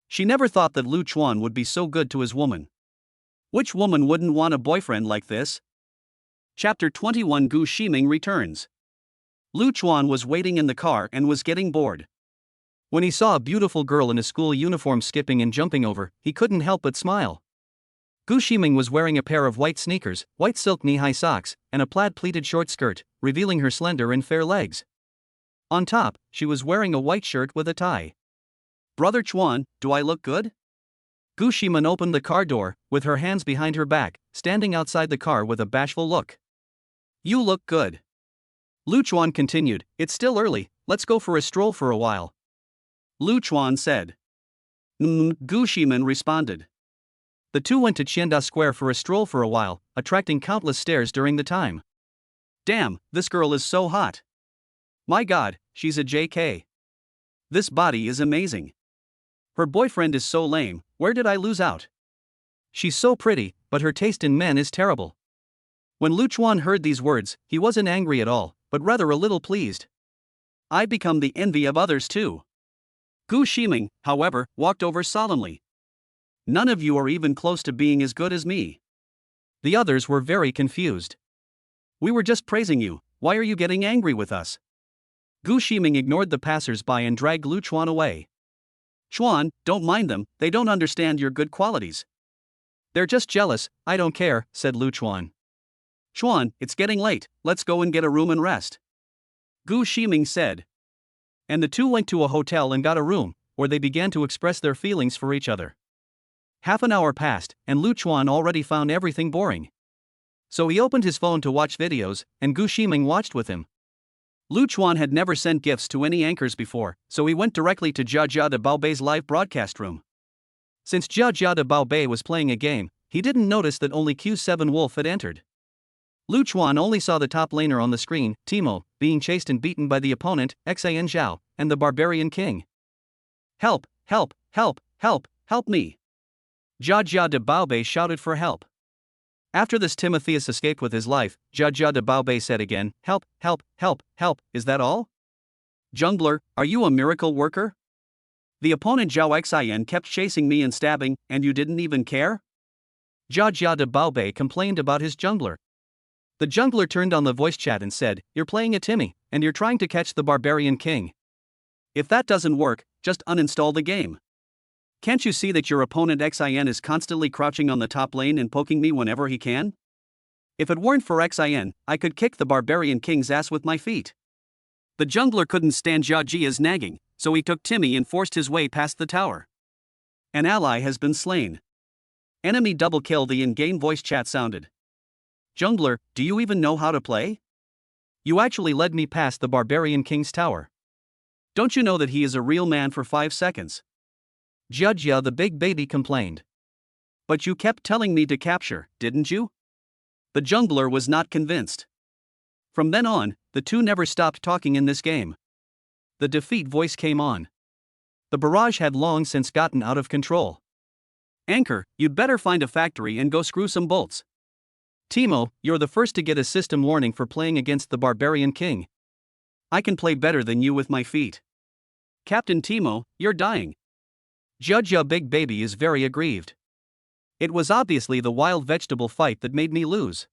She never thought that Lu Chuan would be so good to his woman. Which woman wouldn't want a boyfriend like this? Chapter 21 Gu Ximeng returns. Lu Chuan was waiting in the car and was getting bored. When he saw a beautiful girl in a school uniform skipping and jumping over, he couldn't help but smile. Gu Ximeng was wearing a pair of white sneakers, white silk knee-high socks, and a plaid pleated short skirt, revealing her slender and fair legs. On top, she was wearing a white shirt with a tie. Brother Chuan, do I look good? Gu Ximeng opened the car door, with her hands behind her back, standing outside the car with a bashful look. You look good. Lu Chuan continued, it's still early, let's go for a stroll for a while. Lu Chuan said. Gu Ximeng responded. The two went to Qianda Square for a stroll for a while, attracting countless stares during the time. Damn, this girl is so hot. My god, she's a JK. This body is amazing. Her boyfriend is so lame, where did I lose out? She's so pretty, but her taste in men is terrible. When Lu Chuan heard these words, he wasn't angry at all, but rather a little pleased. I become the envy of others too. Gu Ximeng, however, walked over solemnly. None of you are even close to being as good as me. The others were very confused. We were just praising you, why are you getting angry with us? Gu Ximeng ignored the passers-by and dragged Lu Chuan away. Chuan, don't mind them, they don't understand your good qualities. They're just jealous, I don't care, said Lu Chuan. Chuan, it's getting late, let's go and get a room and rest. Gu Ximeng said. And the two went to a hotel and got a room, where they began to express their feelings for each other. Half an hour passed, and Lu Chuan already found everything boring. So he opened his phone to watch videos, and Gu Ximeng watched with him. Lu Chuan had never sent gifts to any anchors before, so he went directly to Jia Jia de Baobei's live broadcast room. Since Jia Jia de Baobei was playing a game, he didn't notice that only Q7 Wolf had entered. Lu Chuan only saw the top laner on the screen, Timo, being chased and beaten by the opponent, Xian Zhao, and the Barbarian King. Help, help, help, help, help me. Jia Jia de Baobei shouted for help. After this, Timotheus escaped with his life. Jia Jia de Baobei said again, help, help, help, help, is that all? Jungler, are you a miracle worker? The opponent Zhao Xian kept chasing me and stabbing, and you didn't even care? Jia Jia de Baobei complained about his jungler. The jungler turned on the voice chat and said, you're playing a Timmy, and you're trying to catch the Barbarian King. If that doesn't work, just uninstall the game. Can't you see that your opponent Xian is constantly crouching on the top lane and poking me whenever he can? If it weren't for Xian, I could kick the Barbarian King's ass with my feet. The jungler couldn't stand Jia Jia's nagging, so he took Timmy and forced his way past the tower. An ally has been slain. Enemy double kill, the in-game voice chat sounded. Jungler, do you even know how to play? You actually led me past the Barbarian King's tower. Don't you know that he is a real man for 5 seconds? Jia Jia the big baby complained. But you kept telling me to capture, didn't you? The jungler was not convinced. From then on, the two never stopped talking in this game. The defeat voice came on. The barrage had long since gotten out of control. Anchor, you'd better find a factory and go screw some bolts. Timo, you're the first to get a system warning for playing against the Barbarian King. I can play better than you with my feet. Captain Timo, you're dying. Jia Jia big baby is very aggrieved. It was obviously the wild vegetable fight that made me lose.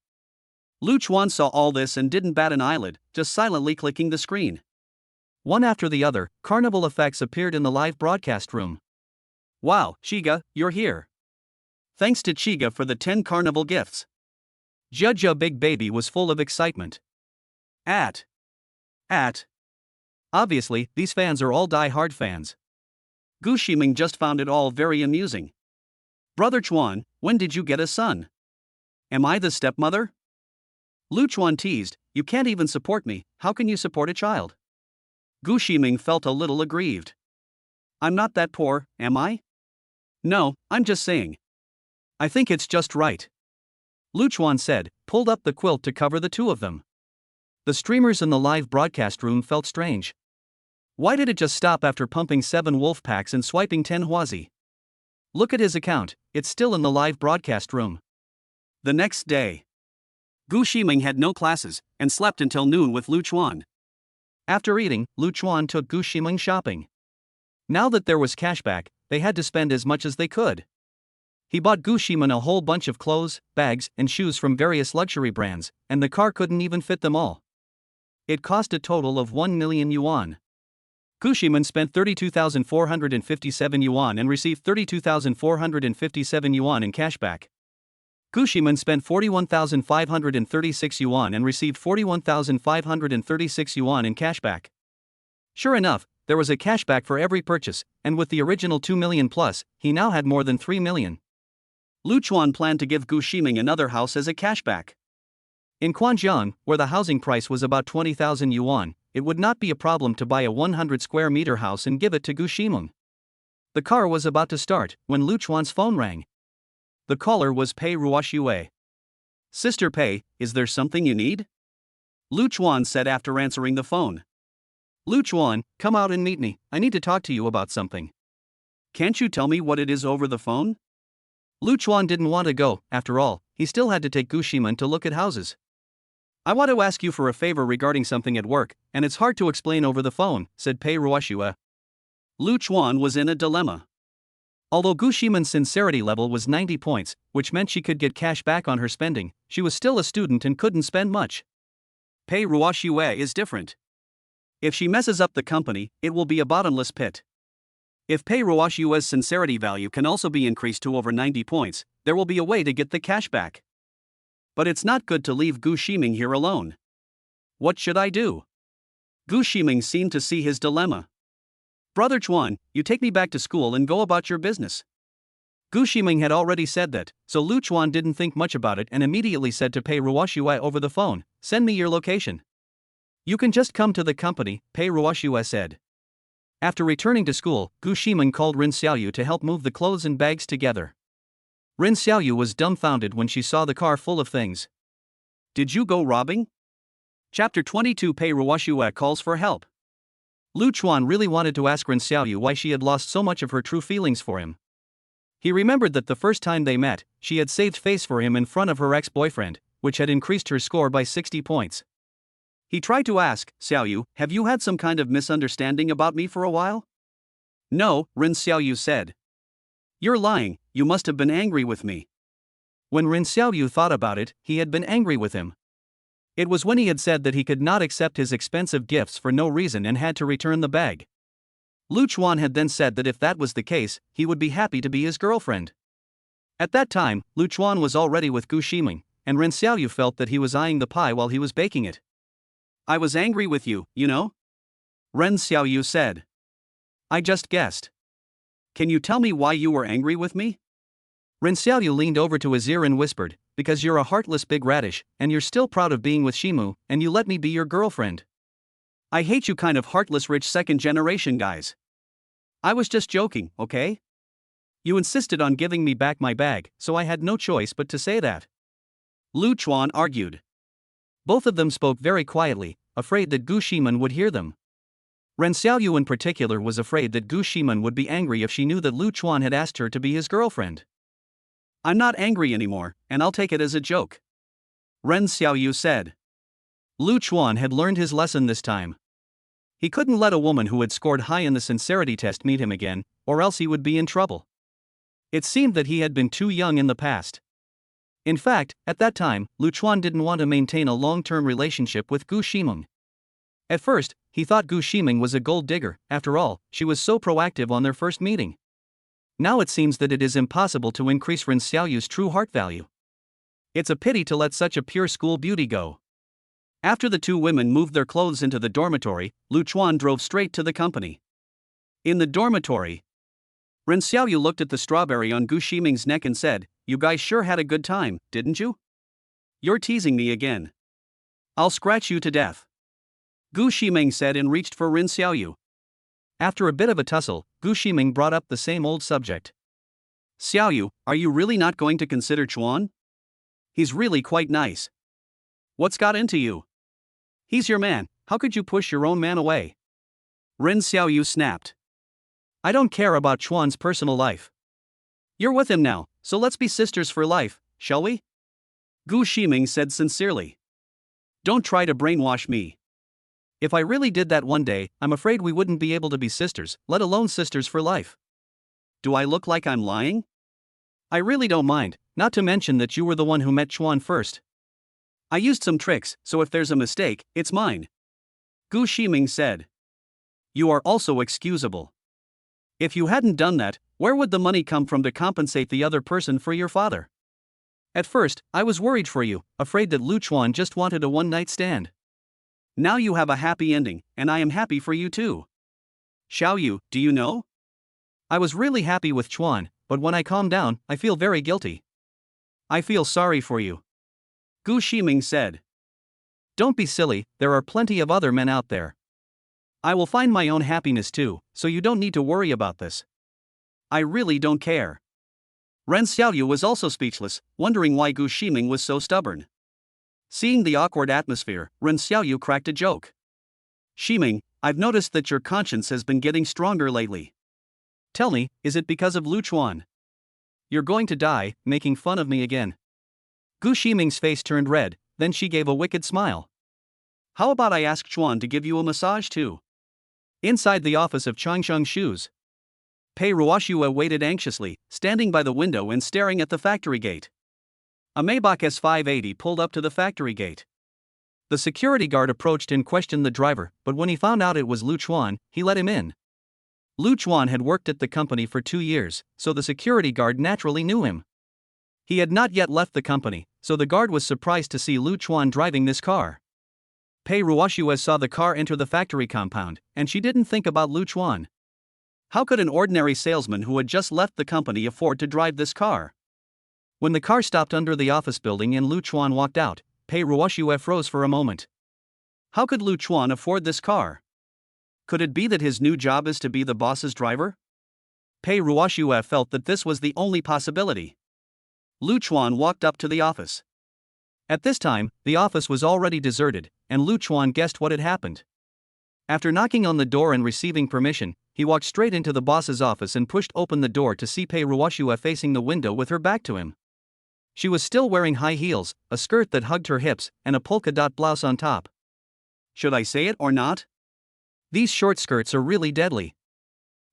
Lu Chuan saw all this and didn't bat an eyelid, just silently clicking the screen. One after the other, carnival effects appeared in the live broadcast room. Wow, Chiga, you're here. Thanks to Chiga for the 10 carnival gifts. Jia Jia big baby was full of excitement. Obviously, these fans are all die-hard fans. Gu Ximeng just found it all very amusing. Brother Chuan, when did you get a son? Am I the stepmother? Lu Chuan teased, you can't even support me, how can you support a child? Gu Ximeng felt a little aggrieved. I'm not that poor, am I? No, I'm just saying. I think it's just right. Lu Chuan said, pulled up the quilt to cover the two of them. The streamers in the live broadcast room felt strange. Why did it just stop after pumping 7 wolf packs and swiping 10 Huazi? Look at his account, it's still in the live broadcast room. The next day, Gu Ximeng had no classes, and slept until noon with Lu Chuan. After eating, Lu Chuan took Gu Ximeng shopping. Now that there was cashback, they had to spend as much as they could. He bought Gu Ximeng a whole bunch of clothes, bags, and shoes from various luxury brands, and the car couldn't even fit them all. It cost a total of 1 million yuan. Gu Ximeng spent 32,457 yuan and received 32,457 yuan in cashback. Gu Ximeng spent 41,536 yuan and received 41,536 yuan in cashback. Sure enough, there was a cashback for every purchase, and with the original 2 million plus, he now had more than 3 million. Lu Chuan planned to give Gu Ximeng another house as a cashback. In Quanzhong, where the housing price was about 20,000 yuan, it would not be a problem to buy a 100 square meter house and give it to Gu Ximeng. The car was about to start when Lu Chuan's phone rang. The caller was Pei Ruoxue. "Sister Pei, is there something you need?" Lu Chuan said after answering the phone. "Lu Chuan, come out and meet me, I need to talk to you about something." "Can't you tell me what it is over the phone?" Lu Chuan didn't want to go, after all, he still had to take Gu Ximeng to look at houses. "I want to ask you for a favor regarding something at work, and it's hard to explain over the phone," said Pei Ruoxue. Lu Chuan was in a dilemma. Although Gu Ximeng's sincerity level was 90 points, which meant she could get cash back on her spending, she was still a student and couldn't spend much. Pei Ruoxue is different. If she messes up the company, it will be a bottomless pit. If Pei Ruoxue's sincerity value can also be increased to over 90 points, there will be a way to get the cash back. But it's not good to leave Gu Ximeng here alone. What should I do? Gu Ximeng seemed to see his dilemma. "Brother Chuan, you take me back to school and go about your business." Gu Ximeng had already said that, so Lu Chuan didn't think much about it and immediately said to Pei Ruoxue over the phone, "Send me your location." "You can just come to the company," Pei Ruoxue said. After returning to school, Gu Ximeng called Ren Xiaoyu to help move the clothes and bags together. Ren Xiaoyu was dumbfounded when she saw the car full of things. "Did you go robbing?" Chapter 22 Pei Ruoxue calls for help. Lu Chuan really wanted to ask Ren Xiaoyu why she had lost so much of her true feelings for him. He remembered that the first time they met, she had saved face for him in front of her ex-boyfriend, which had increased her score by 60 points. He tried to ask, "Xiaoyu, have you had some kind of misunderstanding about me for a while?" "No," Ren Xiaoyu said. "You're lying, you must have been angry with me." When Ren Xiaoyu thought about it, he had been angry with him. It was when he had said that he could not accept his expensive gifts for no reason and had to return the bag. Lu Chuan had then said that if that was the case, he would be happy to be his girlfriend. At that time, Lu Chuan was already with Gu Ximeng, and Ren Xiaoyu felt that he was eyeing the pie while he was baking it. "I was angry with you, you know?" Ren Xiaoyu said. "I just guessed." "Can you tell me why you were angry with me?" Ren Xiaoyu leaned over to his ear and whispered, "Because you're a heartless big radish, and you're still proud of being with Shimu, and you let me be your girlfriend." "I hate you kind of heartless rich second generation guys. I was just joking, okay? You insisted on giving me back my bag, so I had no choice but to say that." Lu Chuan argued. Both of them spoke very quietly, afraid that Gu Ximeng would hear them. Ren Xiaoyu in particular was afraid that Gu Ximeng would be angry if she knew that Lu Chuan had asked her to be his girlfriend. "I'm not angry anymore, and I'll take it as a joke," Ren Xiaoyu said. Lu Chuan had learned his lesson this time. He couldn't let a woman who had scored high in the sincerity test meet him again, or else he would be in trouble. It seemed that he had been too young in the past. In fact, at that time, Lu Chuan didn't want to maintain a long-term relationship with Gu Ximeng. At first, he thought Gu Ximeng was a gold digger, after all, she was so proactive on their first meeting. Now it seems that it is impossible to increase Ren Xiaoyu's true heart value. It's a pity to let such a pure school beauty go. After the two women moved their clothes into the dormitory, Lu Chuan drove straight to the company. In the dormitory, Ren Xiaoyu looked at the strawberry on Gu Ximeng's neck and said, "You guys sure had a good time, didn't you? You're teasing me again. I'll scratch you to death," Gu Ximeng said and reached for Ren Xiaoyu. After a bit of a tussle, Gu Ximeng brought up the same old subject. "Xiaoyu, are you really not going to consider Chuan? He's really quite nice. What's got into you? He's your man, how could you push your own man away?" Ren Xiaoyu snapped. "I don't care about Chuan's personal life. You're with him now, so let's be sisters for life, shall we?" Gu Ximeng said sincerely. "Don't try to brainwash me. If I really did that one day, I'm afraid we wouldn't be able to be sisters, let alone sisters for life." Do I look like I'm lying? "I really don't mind, not to mention that you were the one who met Chuan first." "I used some tricks, so if there's a mistake, it's mine," Gu Ximeng said. You are also excusable. If you hadn't done that, where would the money come from to compensate the other person for your father? At first, I was worried for you, afraid that Lu Chuan just wanted a one-night stand. Now you have a happy ending, and I am happy for you too. Xiaoyu, do you know? I was really happy with Chuan, but when I calm down, I feel very guilty. I feel sorry for you. Gu Ximeng said. Don't be silly, there are plenty of other men out there. I will find my own happiness too, so you don't need to worry about this. I really don't care. Ren Xiaoyu was also speechless, wondering why Gu Ximeng was so stubborn. Seeing the awkward atmosphere, Ren Xiaoyu cracked a joke. Ximeng, I've noticed that your conscience has been getting stronger lately. Tell me, is it because of Lu Chuan? You're going to die, making fun of me again. Gu Ximeng's face turned red, then she gave a wicked smile. How about I ask Chuan to give you a massage too? Inside the office of Changsheng Shoes, Pei Ruoxue waited anxiously, standing by the window and staring at the factory gate. A Maybach S580 pulled up to the factory gate. The security guard approached and questioned the driver, but when he found out it was Lu Chuan, he let him in. Lu Chuan had worked at the company for 2 years, so the security guard naturally knew him. He had not yet left the company, so the guard was surprised to see Lu Chuan driving this car. Pei Ruoxue saw the car enter the factory compound, and she didn't think about Lu Chuan. How could an ordinary salesman who had just left the company afford to drive this car? When the car stopped under the office building and Lu Chuan walked out, Pei Ruoxue froze for a moment. How could Lu Chuan afford this car? Could it be that his new job is to be the boss's driver? Pei Ruoxue felt that this was the only possibility. Lu Chuan walked up to the office. At this time, the office was already deserted, and Lu Chuan guessed what had happened. After knocking on the door and receiving permission, he walked straight into the boss's office and pushed open the door to see Pei Ruoxue facing the window with her back to him. She was still wearing high heels, a skirt that hugged her hips, and a polka dot blouse on top. Should I say it or not? These short skirts are really deadly.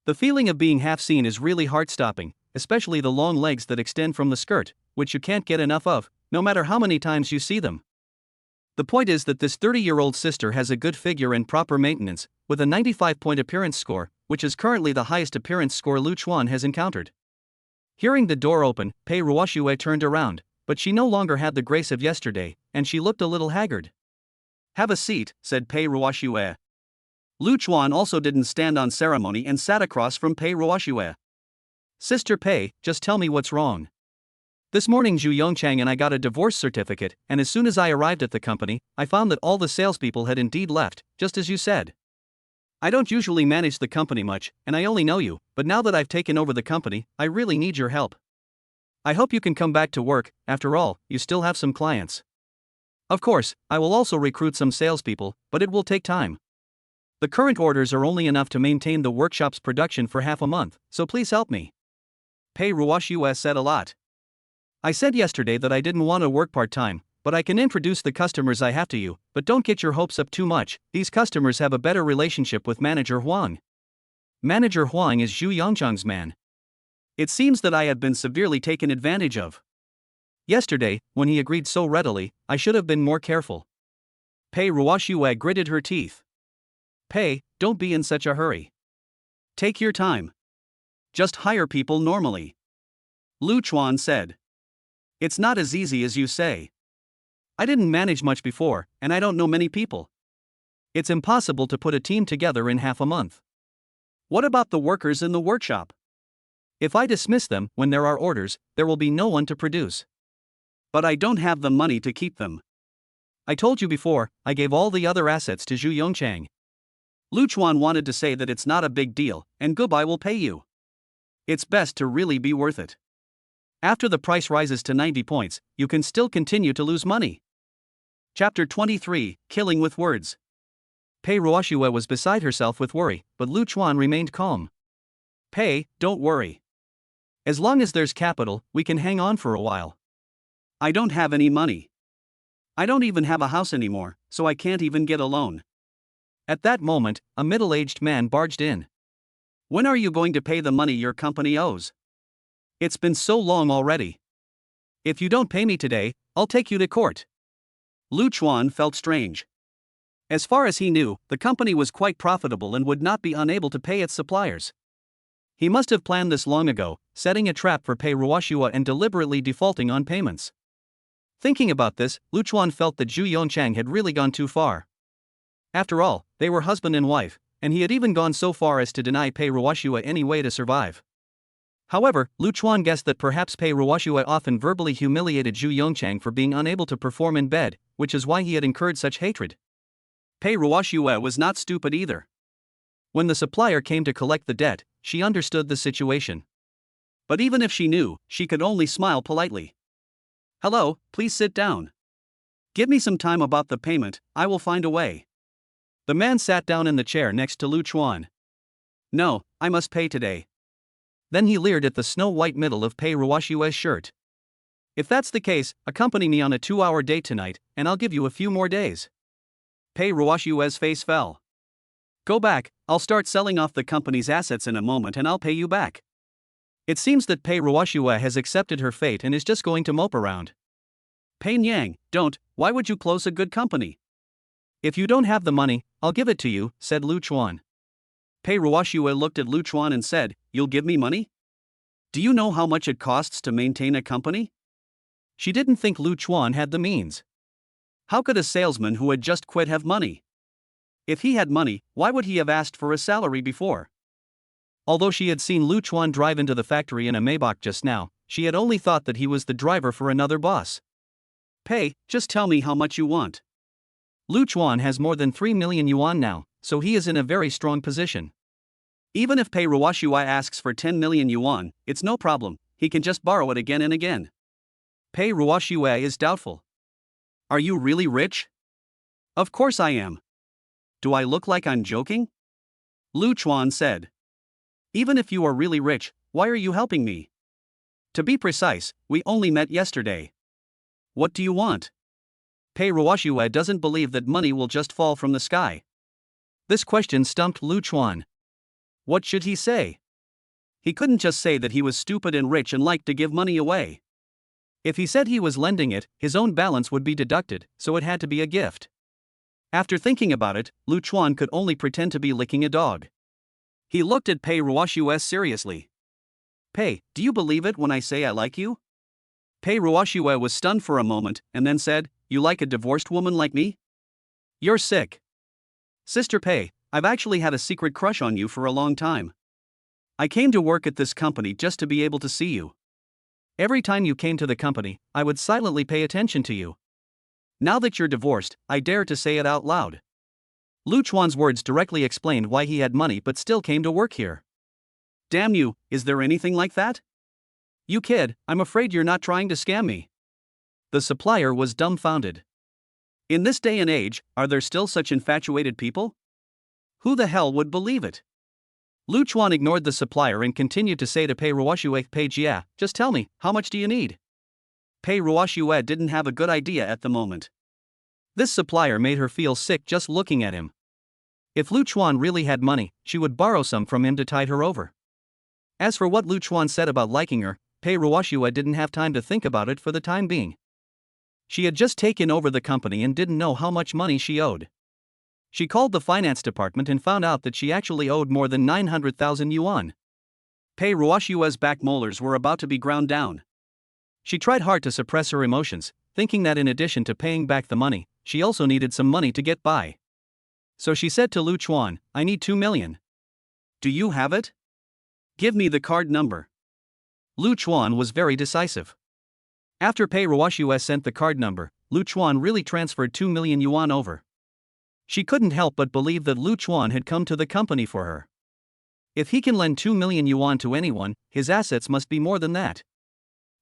The feeling of being half seen is really heart-stopping, especially the long legs that extend from the skirt, which you can't get enough of, no matter how many times you see them. The point is that this 30-year-old sister has a good figure and proper maintenance, with a 95-point appearance score, which is currently the highest appearance score Lu Chuan has encountered. Hearing the door open, Pei Ruoxue turned around, but she no longer had the grace of yesterday, and she looked a little haggard. Have a seat, said Pei Ruoxue. Lu Chuan also didn't stand on ceremony and sat across from Pei Ruoxue. Sister Pei, just tell me what's wrong. This morning Zhu Yongchang and I got a divorce certificate, and as soon as I arrived at the company, I found that all the salespeople had indeed left, just as you said. I don't usually manage the company much, and I only know you, but now that I've taken over the company, I really need your help. I hope you can come back to work, after all, you still have some clients. Of course, I will also recruit some salespeople, but it will take time. The current orders are only enough to maintain the workshop's production for half a month, so please help me. Pei Ruoxue said a lot. I said yesterday that I didn't want to work part-time, but I can introduce the customers I have to you, but don't get your hopes up too much, these customers have a better relationship with Manager Huang. Manager Huang is Zhu Yongchang's man. It seems that I have been severely taken advantage of. Yesterday, when he agreed so readily, I should have been more careful. Pei Ruoxue gritted her teeth. Pei, don't be in such a hurry. Take your time. Just hire people normally. Lu Chuan said. It's not as easy as you say. I didn't manage much before, and I don't know many people. It's impossible to put a team together in half a month. What about the workers in the workshop? If I dismiss them when there are orders, there will be no one to produce. But I don't have the money to keep them. I told you before, I gave all the other assets to Zhu Yongchang. Lu Chuan wanted to say that it's not a big deal, and goodbye will pay you. It's best to really be worth it. After the price rises to 90 points, you can still continue to lose money. Chapter 23, Killing with Words. Pei Ruoxue was beside herself with worry, but Lu Chuan remained calm. Pei, don't worry. As long as there's capital, we can hang on for a while. I don't have any money. I don't even have a house anymore, so I can't even get a loan. At that moment, a middle-aged man barged in. When are you going to pay the money your company owes? It's been so long already. If you don't pay me today, I'll take you to court. Lu Chuan felt strange. As far as he knew, the company was quite profitable and would not be unable to pay its suppliers. He must have planned this long ago, setting a trap for Pei Ruoxua and deliberately defaulting on payments. Thinking about this, Lu Chuan felt that Zhu Yongchang had really gone too far. After all, they were husband and wife, and he had even gone so far as to deny Pei Ruoxua any way to survive. However, Lu Chuan guessed that perhaps Pei Ruoxua often verbally humiliated Zhu Yongchang for being unable to perform in bed, which is why he had incurred such hatred. Pei Ruoxua was not stupid either. When the supplier came to collect the debt, she understood the situation. But even if she knew, she could only smile politely. "Hello, please sit down. Give me some time about the payment, I will find a way." The man sat down in the chair next to Lu Chuan. "No, I must pay today." Then he leered at the snow-white middle of Pei Ruoxua's shirt. "If that's the case, accompany me on a 2-hour date tonight, and I'll give you a few more days." Pei Ruoxua's face fell. "Go back, I'll start selling off the company's assets in a moment and I'll pay you back." It seems that Pei Ruoxua has accepted her fate and is just going to mope around. "Pei Nyang, don't, why would you close a good company?" "If you don't have the money, I'll give it to you," said Lu Chuan. Pei Ruoxua looked at Lu Chuan and said, "You'll give me money? Do you know how much it costs to maintain a company?" She didn't think Lu Chuan had the means. How could a salesman who had just quit have money? If he had money, why would he have asked for a salary before? Although she had seen Lu Chuan drive into the factory in a Maybach just now, she had only thought that he was the driver for another boss. "Pei, just tell me how much you want." Lu Chuan has more than 3 million yuan now, so he is in a very strong position. Even if Pei Ruoxua asks for 10 million yuan, it's no problem, he can just borrow it again and again. Pei Ruoxua is doubtful. "Are you really rich?" "Of course I am. Do I look like I'm joking?" Lu Chuan said. "Even if you are really rich, why are you helping me? To be precise, we only met yesterday. What do you want?" Pei Ruoxua doesn't believe that money will just fall from the sky. This question stumped Lu Chuan. What should he say? He couldn't just say that he was stupid and rich and liked to give money away. If he said he was lending it, his own balance would be deducted, so it had to be a gift. After thinking about it, Lu Chuan could only pretend to be licking a dog. He looked at Pei Ruoxua seriously. "Pei, do you believe it when I say I like you?" Pei Ruoxua was stunned for a moment and then said, "You like a divorced woman like me? You're sick." "Sister Pei, I've actually had a secret crush on you for a long time. I came to work at this company just to be able to see you. Every time you came to the company, I would silently pay attention to you. Now that you're divorced, I dare to say it out loud." Lu Chuan's words directly explained why he had money but still came to work here. "Damn you, is there anything like that? You kid, I'm afraid you're not trying to scam me." The supplier was dumbfounded. In this day and age, are there still such infatuated people? Who the hell would believe it? Lu Chuan ignored the supplier and continued to say to Pei Ruoxua, "Pei Jia, just tell me, how much do you need?" Pei Ruoxua didn't have a good idea at the moment. This supplier made her feel sick just looking at him. If Lu Chuan really had money, she would borrow some from him to tide her over. As for what Lu Chuan said about liking her, Pei Ruoxua didn't have time to think about it for the time being. She had just taken over the company and didn't know how much money she owed. She called the finance department and found out that she actually owed more than 900,000 yuan. Pei Ruoxua's back molars were about to be ground down. She tried hard to suppress her emotions, thinking that in addition to paying back the money, she also needed some money to get by. So she said to Lu Chuan, "I need 2 million. Do you have it? Give me the card number." Lu Chuan was very decisive. After Pei Ruoxua sent the card number, Lu Chuan really transferred 2 million yuan over. She couldn't help but believe that Lu Chuan had come to the company for her. If he can lend 2 million yuan to anyone, his assets must be more than that.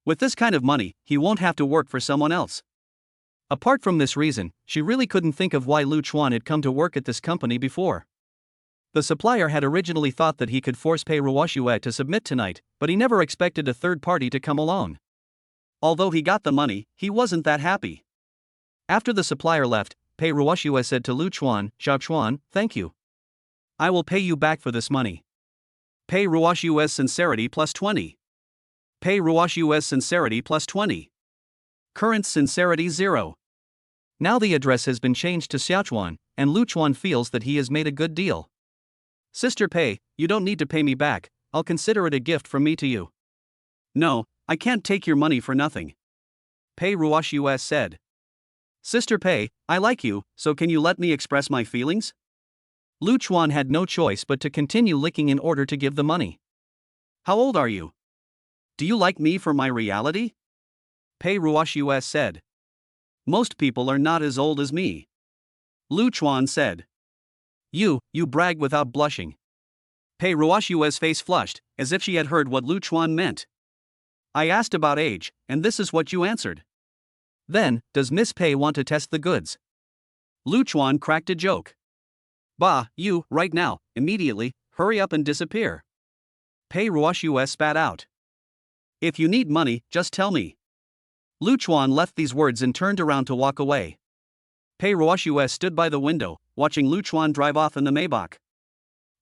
With this kind of money, he won't have to work for someone else. Apart from this reason, she really couldn't think of why Lu Chuan had come to work at this company before. The supplier had originally thought that he could force Pei Ruoxua to submit tonight, but he never expected a third party to come along. Although he got the money, he wasn't that happy. After the supplier left, Pei Ruoxua said to Lu Chuan, "Xiao Chuan, thank you. I will pay you back for this money." Pei Ruoxua's sincerity plus 20. Pei Ruoxua's sincerity plus 20. Current sincerity 0. Now the address has been changed to Xiaochuan, and Lu Chuan feels that he has made a good deal. Sister Pei, you don't need to pay me back, I'll consider it a gift from me to you. No, I can't take your money for nothing. Pei Ruoxiu said. Sister Pei, I like you, so can you let me express my feelings? Lu Chuan had no choice but to continue licking in order to give the money. How old are you? Do you like me for my reality? Pei Ruoxiu said. Most people are not as old as me. Lu Chuan said. You brag without blushing. Pei Ruoxiu's face flushed, as if she had heard what Lu Chuan meant. I asked about age, and this is what you answered. Then, does Miss Pei want to test the goods? Lu Chuan cracked a joke. Bah, you, right now, immediately, hurry up and disappear. Pei Ruoxiu spat out. If you need money, just tell me. Lu Chuan left these words and turned around to walk away. Pei Ruoxiu stood by the window, watching Lu Chuan drive off in the Maybach.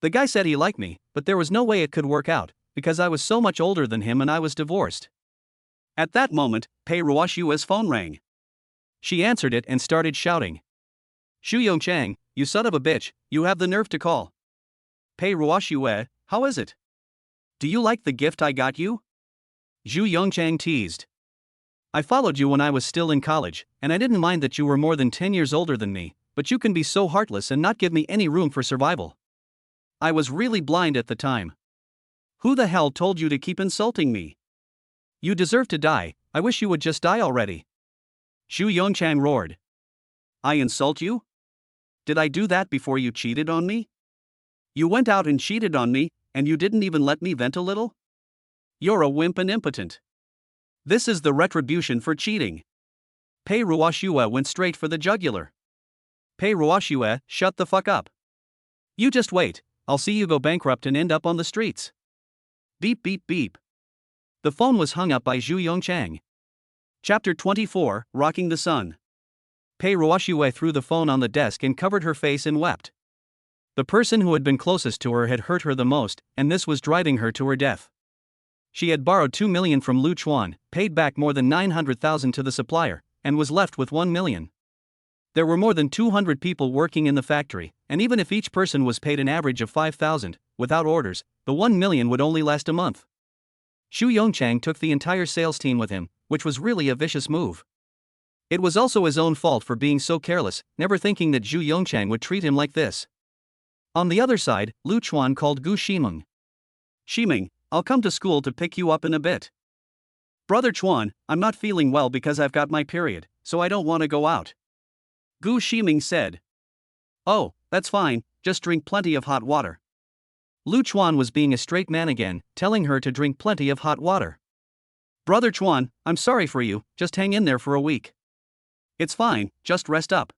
The guy said he liked me, but there was no way it could work out, because I was so much older than him and I was divorced. At that moment, Pei Ruoxiu's phone rang. She answered it and started shouting. Xu Yongchang, you son of a bitch, you have the nerve to call. Pei Ruoxiu, how is it? Do you like the gift I got you? Zhu Yongchang teased. I followed you when I was still in college, and I didn't mind that you were more than 10 years older than me, but you can be so heartless and not give me any room for survival. I was really blind at the time. Who the hell told you to keep insulting me? You deserve to die, I wish you would just die already. Xu Yongchang roared. I insult you? Did I do that before you cheated on me? You went out and cheated on me, and you didn't even let me vent a little? You're a wimp and impotent. This is the retribution for cheating. Pei Ruoxiu went straight for the jugular. Pei Ruoxiu, shut the fuck up. You just wait, I'll see you go bankrupt and end up on the streets. Beep beep beep. The phone was hung up by Zhu Yongchang. Chapter 24, Rocking the Sun. Pei Ruoxiu threw the phone on the desk and covered her face and wept. The person who had been closest to her had hurt her the most, and this was driving her to her death. She had borrowed 2 million from Lu Chuan, paid back more than 900,000 to the supplier, and was left with 1 million. There were more than 200 people working in the factory, and even if each person was paid an average of 5,000, without orders, the 1 million would only last a month. Xu Yongchang took the entire sales team with him, which was really a vicious move. It was also his own fault for being so careless, never thinking that Zhu Yongchang would treat him like this. On the other side, Lu Chuan called Gu Ximeng. Ximeng, I'll come to school to pick you up in a bit. Brother Chuan, I'm not feeling well because I've got my period, so I don't want to go out. Gu Ximeng said. Oh, that's fine, just drink plenty of hot water. Lu Chuan was being a straight man again, telling her to drink plenty of hot water. Brother Chuan, I'm sorry for you, just hang in there for a week. It's fine, just rest up.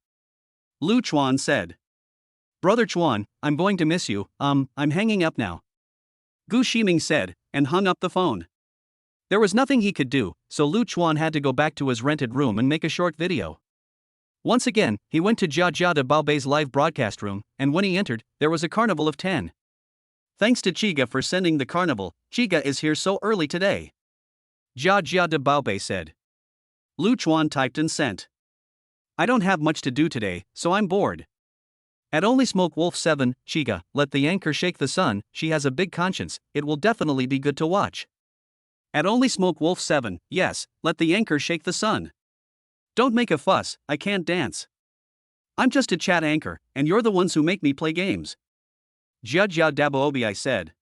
Lu Chuan said. Brother Chuan, I'm going to miss you, I'm hanging up now. Gu Ximeng said, and hung up the phone. There was nothing he could do, so Lu Chuan had to go back to his rented room and make a short video. Once again, he went to Jia Jia de Baobei's live broadcast room, and when he entered, there was a carnival of 10. Thanks to Chiga for sending the carnival, Chiga is here so early today. Jia Jia de Baobei said. Lu Chuan typed and sent. I don't have much to do today, so I'm bored. At Only Smoke Wolf 7, Chiga, let the anchor shake the sun, she has a big conscience, it will definitely be good to watch. At Only Smoke Wolf 7, yes, let the anchor shake the sun. Don't make a fuss, I can't dance. I'm just a chat anchor, and you're the ones who make me play games. Jia Jia Dabaobi said.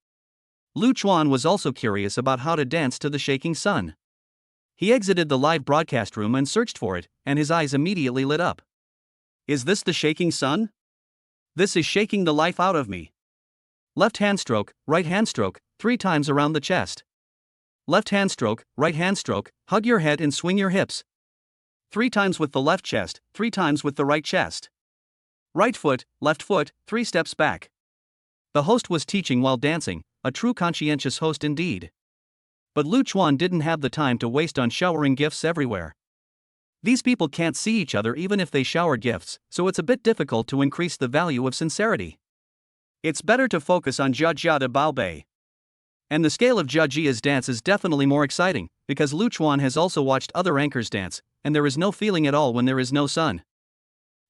Lu Chuan was also curious about how to dance to the shaking sun. He exited the live broadcast room and searched for it, and his eyes immediately lit up. Is this the shaking sun? This is shaking the life out of me. Left hand stroke, right hand stroke, 3 times around the chest. Left hand stroke, right hand stroke, hug your head and swing your hips. 3 times with the left chest, 3 times with the right chest. Right foot, left foot, 3 steps back. The host was teaching while dancing, a true conscientious host indeed. But Lu Chuan didn't have the time to waste on showering gifts everywhere. These people can't see each other even if they shower gifts, so it's a bit difficult to increase the value of sincerity. It's better to focus on Jia Jia de Baobei. And the scale of Jia Jia's dance is definitely more exciting, because Lu Chuan has also watched other anchors dance, and there is no feeling at all when there is no sun.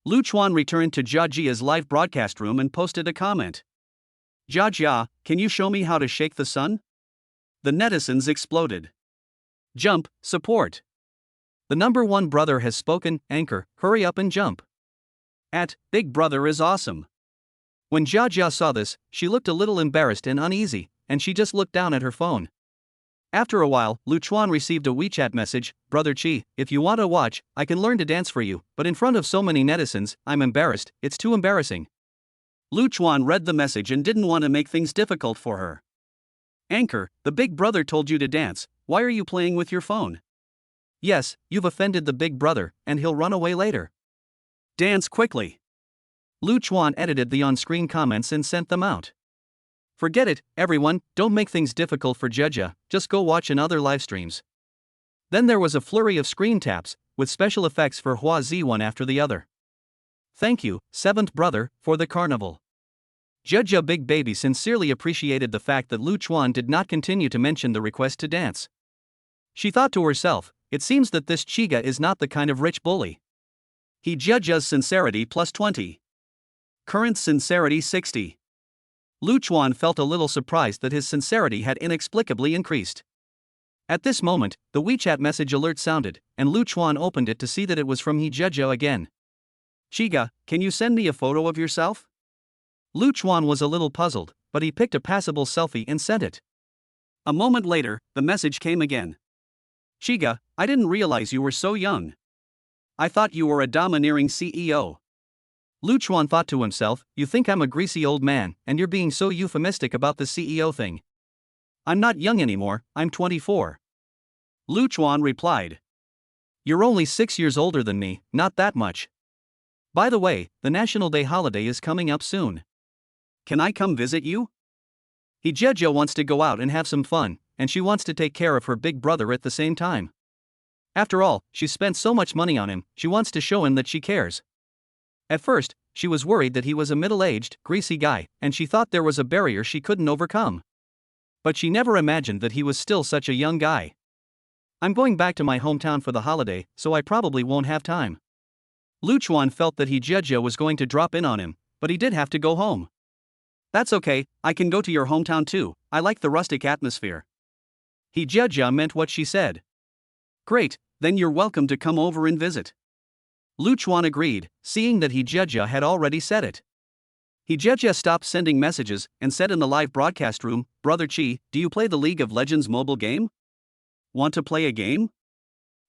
Lu Chuan returned to Jia Jia's live broadcast room and posted a comment. Jia Jia, can you show me how to shake the sun? The netizens exploded. Jump, support. The number one brother has spoken, anchor, hurry up and jump. Big brother is awesome. When Jia Jia saw this, she looked a little embarrassed and uneasy, and she just looked down at her phone. After a while, Lu Chuan received a WeChat message, Brother Chi, if you want to watch, I can learn to dance for you, but in front of so many netizens, I'm embarrassed, it's too embarrassing. Lu Chuan read the message and didn't want to make things difficult for her. Anchor, the big brother told you to dance, why are you playing with your phone? Yes, you've offended the big brother, and he'll run away later. Dance quickly. Lu Chuan edited the on-screen comments and sent them out. Forget it, everyone, don't make things difficult for Jia Jia, just go watch in other live streams. Then there was a flurry of screen taps, with special effects for Hua Zi one after the other. Thank you, seventh brother, for the carnival. Jia Jia Big Baby sincerely appreciated the fact that Lu Chuan did not continue to mention the request to dance. She thought to herself, it seems that this Chiga is not the kind of rich bully. He Jia Jia's sincerity plus 20. Current sincerity 60. Lu Chuan felt a little surprised that his sincerity had inexplicably increased. At this moment, the WeChat message alert sounded, and Lu Chuan opened it to see that it was from He Jia Jia again. Chiga, can you send me a photo of yourself? Lu Chuan was a little puzzled, but he picked a passable selfie and sent it. A moment later, the message came again. Chiga, I didn't realize you were so young. I thought you were a domineering CEO. Lu Chuan thought to himself, you think I'm a greasy old man, and you're being so euphemistic about the CEO thing. I'm not young anymore, I'm 24. Lu Chuan replied. You're only 6 years older than me, not that much. By the way, the National Day holiday is coming up soon. Can I come visit you? He Jia Jia wants to go out and have some fun, and she wants to take care of her big brother at the same time. After all, she spent so much money on him, she wants to show him that she cares. At first, she was worried that he was a middle-aged, greasy guy, and she thought there was a barrier she couldn't overcome. But she never imagined that he was still such a young guy. I'm going back to my hometown for the holiday, so I probably won't have time. Lu Chuan felt that He Jia Jia was going to drop in on him, but he did have to go home. That's okay, I can go to your hometown too, I like the rustic atmosphere. He Jia Jia meant what she said. Great, then you're welcome to come over and visit. Lu Chuan agreed, seeing that He Jia Jia had already said it. He Jia Jia stopped sending messages and said in the live broadcast room, Brother Chi, do you play the League of Legends mobile game? Want to play a game?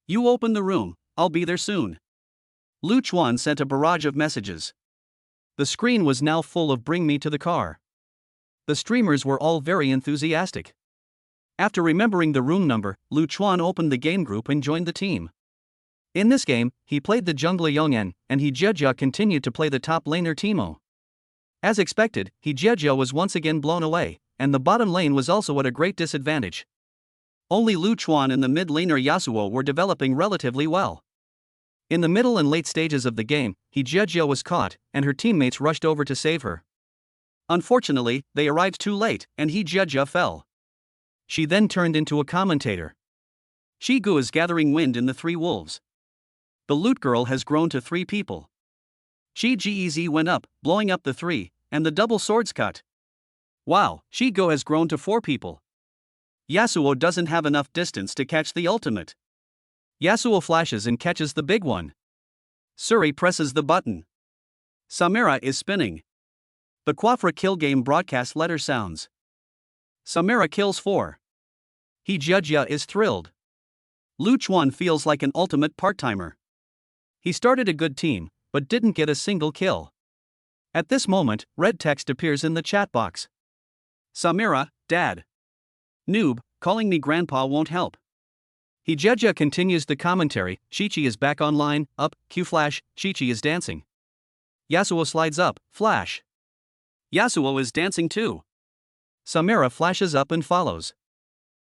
You open the room, I'll be there soon. Lu Chuan sent a barrage of messages. The screen was now full of bring me to the car. The streamers were all very enthusiastic. After remembering the room number, Lu Chuan opened the game group and joined the team. In this game, he played the jungler Yong'en, and He Jia Jia continued to play the top laner Teemo. As expected, He Jia Jia was once again blown away, and the bottom lane was also at a great disadvantage. Only Lu Chuan and the mid laner Yasuo were developing relatively well. In the middle and late stages of the game, He Jia Jia was caught, and her teammates rushed over to save her. Unfortunately, they arrived too late, and He Jia Jia fell. She then turned into a commentator. Gu is gathering wind in the Three Wolves. The loot girl has grown to 3 people. Gez went up, blowing up the 3, and the double swords cut. Wow, Gu has grown to 4 people. Yasuo doesn't have enough distance to catch the ultimate. Yasuo flashes and catches the big one. Suri presses the button. Samira is spinning. The Quafra kill game broadcast letter sounds. Samira kills 4. He Jia Jia is thrilled. Lu Chuan feels like an ultimate part-timer. He started a good team, but didn't get a single kill. At this moment, red text appears in the chat box. Samira, Dad. Noob, calling me grandpa won't help. He Jia Jia continues the commentary, Chi-Chi is back online, up, Q-flash, Chi-Chi is dancing. Yasuo slides up, flash. Yasuo is dancing too. Samira flashes up and follows.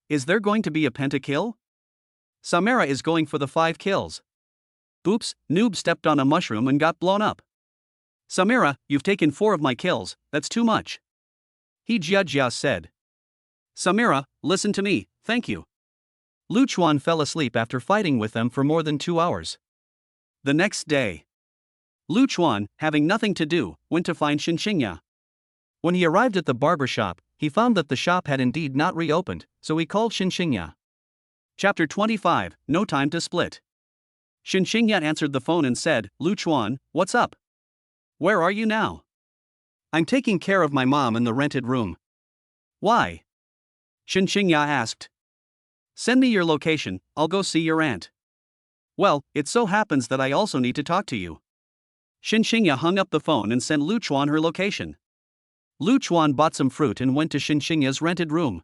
Is there going to be a pentakill? Samira is going for the 5 kills. Oops, Noob stepped on a mushroom and got blown up. Samira, you've taken 4 of my kills, that's too much. He Jia Jia said. Samira, listen to me, thank you. Lu Chuan fell asleep after fighting with them for more than 2 hours. The next day. Lu Chuan, having nothing to do, went to find Shen Qingya. When he arrived at the barber shop, he found that the shop had indeed not reopened, so he called Shen Qingya. Chapter 25, No Time to Split. Shen Qingya answered the phone and said, Lu Chuan, what's up? Where are you now? I'm taking care of my mom in the rented room. Why? Shen Qingya asked. Send me your location, I'll go see your aunt. Well, it so happens that I also need to talk to you. Shen Qingya hung up the phone and sent Lu Chuan her location. Lu Chuan bought some fruit and went to Shen Qingya's rented room.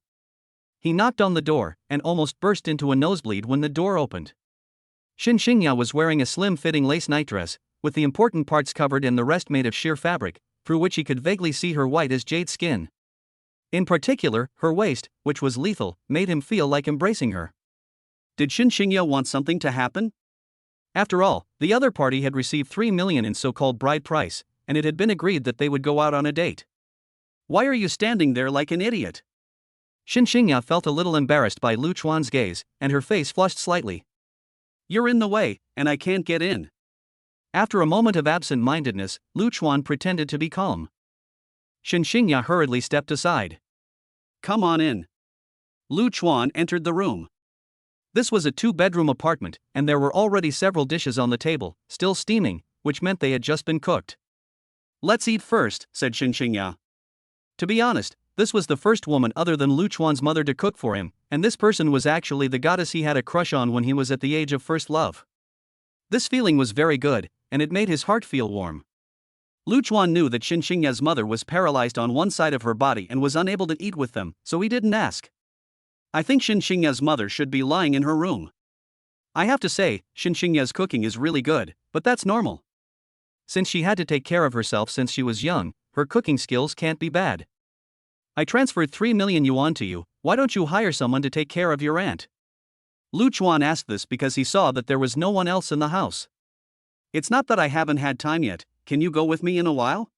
He knocked on the door, and almost burst into a nosebleed when the door opened. Shen Qingya was wearing a slim-fitting lace nightdress, with the important parts covered and the rest made of sheer fabric, through which he could vaguely see her white as jade skin. In particular, her waist, which was lethal, made him feel like embracing her. Did Shen Qingya want something to happen? After all, the other party had received 3 million in so-called bride price, and it had been agreed that they would go out on a date. Why are you standing there like an idiot? Shen Qingya felt a little embarrassed by Lu Chuan's gaze, and her face flushed slightly. You're in the way, and I can't get in. After a moment of absent-mindedness, Lu Chuan pretended to be calm. Shen Qingya hurriedly stepped aside. Come on in. Lu Chuan entered the room. This was a 2-bedroom apartment, and there were already several dishes on the table, still steaming, which meant they had just been cooked. Let's eat first, said Shen Qingya. To be honest, this was the first woman other than Lu Chuan's mother to cook for him, and this person was actually the goddess he had a crush on when he was at the age of first love. This feeling was very good, and it made his heart feel warm. Lu Chuan knew that Shen Qingya's mother was paralyzed on one side of her body and was unable to eat with them, so he didn't ask. I think Shen Qingya's mother should be lying in her room. I have to say, Shen Qingya's cooking is really good, but that's normal. Since she had to take care of herself since she was young, her cooking skills can't be bad. I transferred 3 million yuan to you, why don't you hire someone to take care of your aunt? Lu Chuan asked this because he saw that there was no one else in the house. It's not that I haven't had time yet, can you go with me in a while?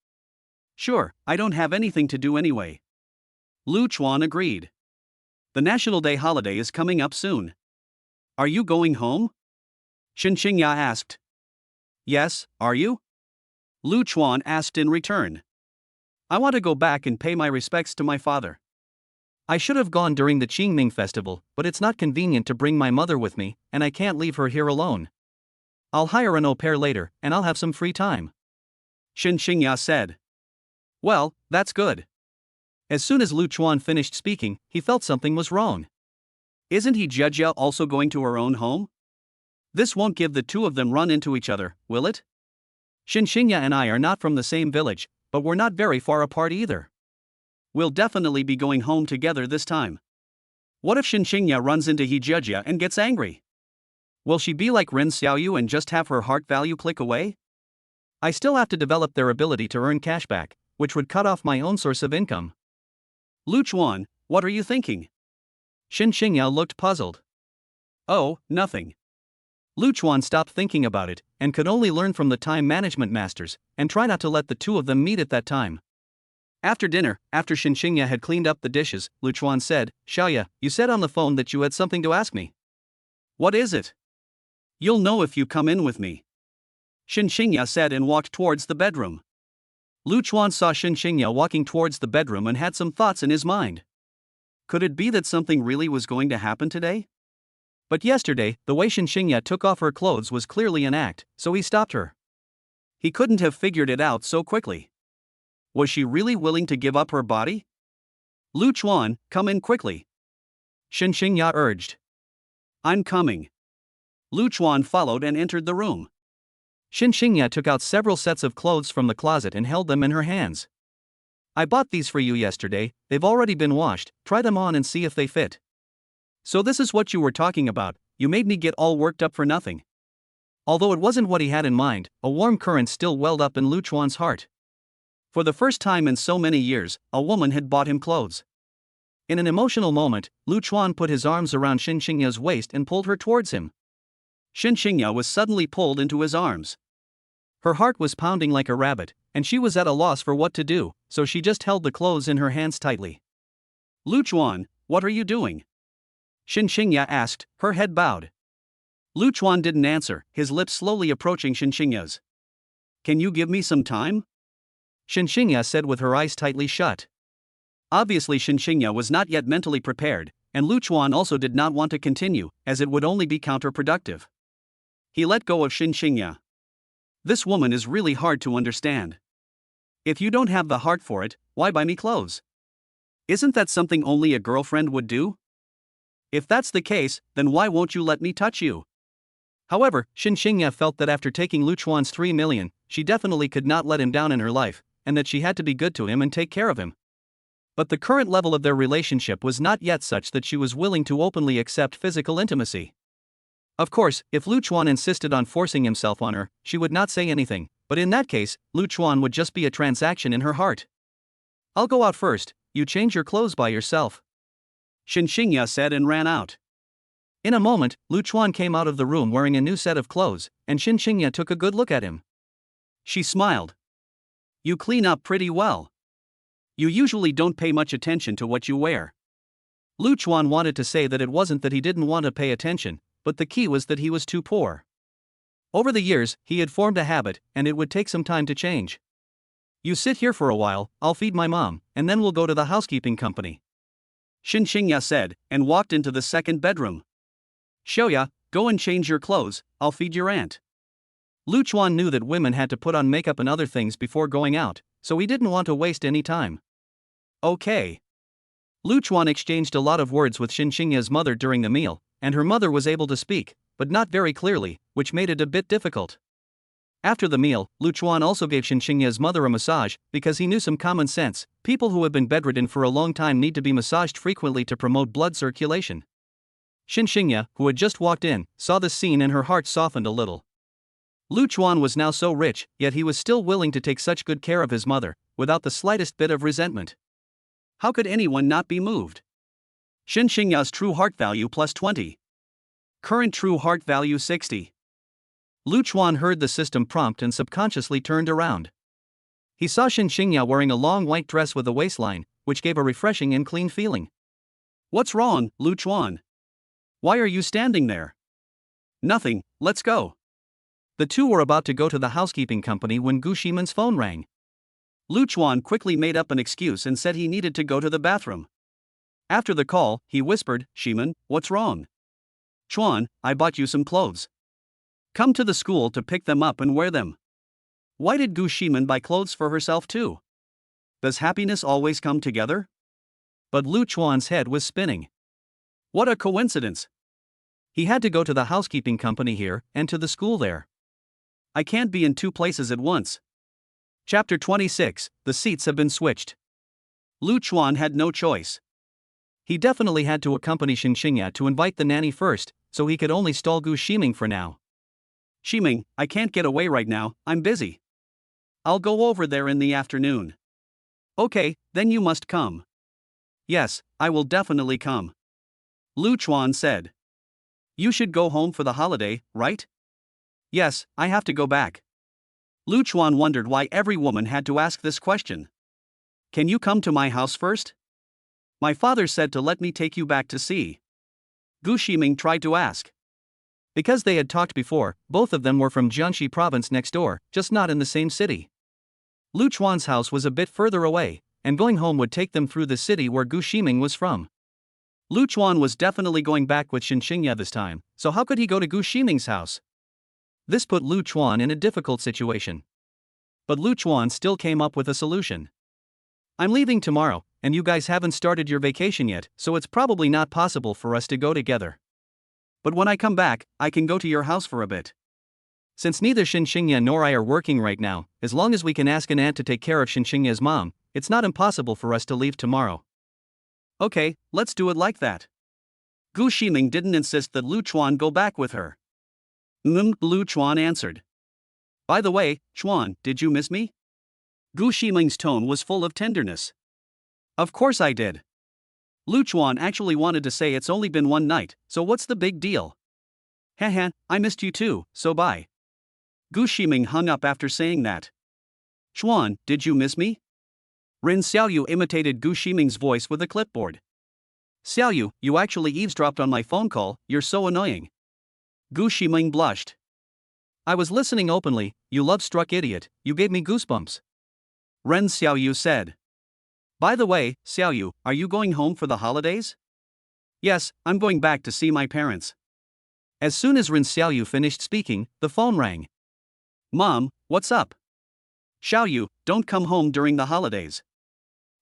Sure, I don't have anything to do anyway. Lu Chuan agreed. The National Day holiday is coming up soon. Are you going home? Shen Qingya asked. Yes, are you? Lu Chuan asked in return. I want to go back and pay my respects to my father. I should have gone during the Qingming festival, but it's not convenient to bring my mother with me, and I can't leave her here alone. I'll hire an au pair later, and I'll have some free time. Shen Qingya said. Well, that's good. As soon as Lu Chuan finished speaking, he felt something was wrong. Isn't Jia also going to her own home? This won't give the two of them run into each other, will it? Shen Qingya and I are not from the same village, but we're not very far apart either. We'll definitely be going home together this time. What if Shen Qingya runs into Jia and gets angry? Will she be like Ren Xiaoyu and just have her heart value click away? I still have to develop their ability to earn cash back, which would cut off my own source of income. Lu Chuan, what are you thinking? Shen Qingya looked puzzled. Oh, nothing. Lu Chuan stopped thinking about it, and could only learn from the time management masters, and try not to let the two of them meet at that time. After dinner, after Shen Qingya had cleaned up the dishes, Lu Chuan said, Xiaoya, you said on the phone that you had something to ask me. What is it? You'll know if you come in with me. Shen Qingya said and walked towards the bedroom. Lu Chuan saw Shen Qingya walking towards the bedroom and had some thoughts in his mind. Could it be that something really was going to happen today? But yesterday, the way Shen Qingya took off her clothes was clearly an act, so he stopped her. He couldn't have figured it out so quickly. Was she really willing to give up her body? Lu Chuan, come in quickly. Shen Qingya urged. I'm coming. Lu Chuan followed and entered the room. Shen Qingya took out several sets of clothes from the closet and held them in her hands. I bought these for you yesterday, they've already been washed, try them on and see if they fit. So this is what you were talking about, you made me get all worked up for nothing. Although it wasn't what he had in mind, a warm current still welled up in Lu Chuan's heart. For the first time in so many years, a woman had bought him clothes. In an emotional moment, Lu Chuan put his arms around Shen Qingya's waist and pulled her towards him. Shen Qingya was suddenly pulled into his arms. Her heart was pounding like a rabbit, and she was at a loss for what to do, so she just held the clothes in her hands tightly. Lu Chuan, what are you doing? Shen Qingya asked, her head bowed. Lu Chuan didn't answer, his lips slowly approaching Shen Qingya's. Can you give me some time? Shen Qingya said with her eyes tightly shut. Obviously Shen Qingya was not yet mentally prepared, and Lu Chuan also did not want to continue, as it would only be counterproductive. He let go of Shen Qingya. This woman is really hard to understand. If you don't have the heart for it, why buy me clothes? Isn't that something only a girlfriend would do? If that's the case, then why won't you let me touch you? However, Shen Qingya felt that after taking Lu Chuan's 3 million, she definitely could not let him down in her life, and that she had to be good to him and take care of him. But the current level of their relationship was not yet such that she was willing to openly accept physical intimacy. Of course, if Lu Chuan insisted on forcing himself on her, she would not say anything, but in that case, Lu Chuan would just be a transaction in her heart. I'll go out first, you change your clothes by yourself, Shen Qingya said and ran out. In a moment, Lu Chuan came out of the room wearing a new set of clothes, and Shen Qingya took a good look at him. She smiled. You clean up pretty well. You usually don't pay much attention to what you wear. Lu Chuan wanted to say that it wasn't that he didn't want to pay attention, but the key was that he was too poor. Over the years, he had formed a habit, and it would take some time to change. You sit here for a while, I'll feed my mom, and then we'll go to the housekeeping company, Shen Qingya said, and walked into the second bedroom. Xiaoya, go and change your clothes, I'll feed your aunt. Lu Chuan knew that women had to put on makeup and other things before going out, so he didn't want to waste any time. Okay. Lu Chuan exchanged a lot of words with Shen Qingya's mother during the meal, and her mother was able to speak, but not very clearly, which made it a bit difficult. After the meal, Lu Chuan also gave Shen Qingya's mother a massage, because he knew some common sense: people who have been bedridden for a long time need to be massaged frequently to promote blood circulation. Shen Qingya, who had just walked in, saw this scene and her heart softened a little. Lu Chuan was now so rich, yet he was still willing to take such good care of his mother, without the slightest bit of resentment. How could anyone not be moved? Shen Qingya's true heart value plus 20. Current true heart value 60. Lu Chuan heard the system prompt and subconsciously turned around. He saw Shen Qingya wearing a long white dress with a waistline, which gave a refreshing and clean feeling. What's wrong, Lu Chuan? Why are you standing there? Nothing, let's go. The two were about to go to the housekeeping company when Gu Ximeng's phone rang. Lu Chuan quickly made up an excuse and said he needed to go to the bathroom. After the call, he whispered, Ximeng, what's wrong? Chuan, I bought you some clothes. Come to the school to pick them up and wear them. Why did Gu Ximeng buy clothes for herself too? Does happiness always come together? But Lu Chuan's head was spinning. What a coincidence. He had to go to the housekeeping company here and to the school there. I can't be in two places at once. Chapter 26, the seats have been switched. Lu Chuan had no choice. He definitely had to accompany Shen Qingya to invite the nanny first, so he could only stall Gu Ximeng for now. Ximeng, I can't get away right now, I'm busy. I'll go over there in the afternoon. Okay, then you must come. Yes, I will definitely come. Lu Chuan said. You should go home for the holiday, right? Yes, I have to go back. Lu Chuan wondered why every woman had to ask this question. Can you come to my house first? My father said to let me take you back to see. Gu Ximeng tried to ask. Because they had talked before, both of them were from Jiangxi province next door, just not in the same city. Lu Chuan's house was a bit further away, and going home would take them through the city where Gu Ximeng was from. Lu Chuan was definitely going back with Shen Qingya this time, so how could he go to Gu Ximeng's house? This put Lu Chuan in a difficult situation. But Lu Chuan still came up with a solution. I'm leaving tomorrow, and you guys haven't started your vacation yet, so it's probably not possible for us to go together. But when I come back, I can go to your house for a bit. Since neither Shen Qingya nor I are working right now, as long as we can ask an aunt to take care of Shen Qingya's mom, it's not impossible for us to leave tomorrow. Okay, let's do it like that. Gu Ximeng didn't insist that Lu Chuan go back with her. Lu Chuan answered. By the way, Chuan, did you miss me? Gu Ximeng's tone was full of tenderness. Of course I did. Lu Chuan actually wanted to say it's only been one night, so what's the big deal? Haha, I missed you too, so bye. Gu Ximeng hung up after saying that. Chuan, did you miss me? Ren Xiaoyu imitated Gu Ximeng's voice with a clipboard. Xiaoyu, you actually eavesdropped on my phone call, you're so annoying. Gu Ximeng blushed. I was listening openly, you love-struck idiot, you gave me goosebumps. Ren Xiaoyu said. By the way, Xiaoyu, are you going home for the holidays? Yes, I'm going back to see my parents. As soon as Ren Xiaoyu finished speaking, the phone rang. Mom, what's up? Xiaoyu, don't come home during the holidays.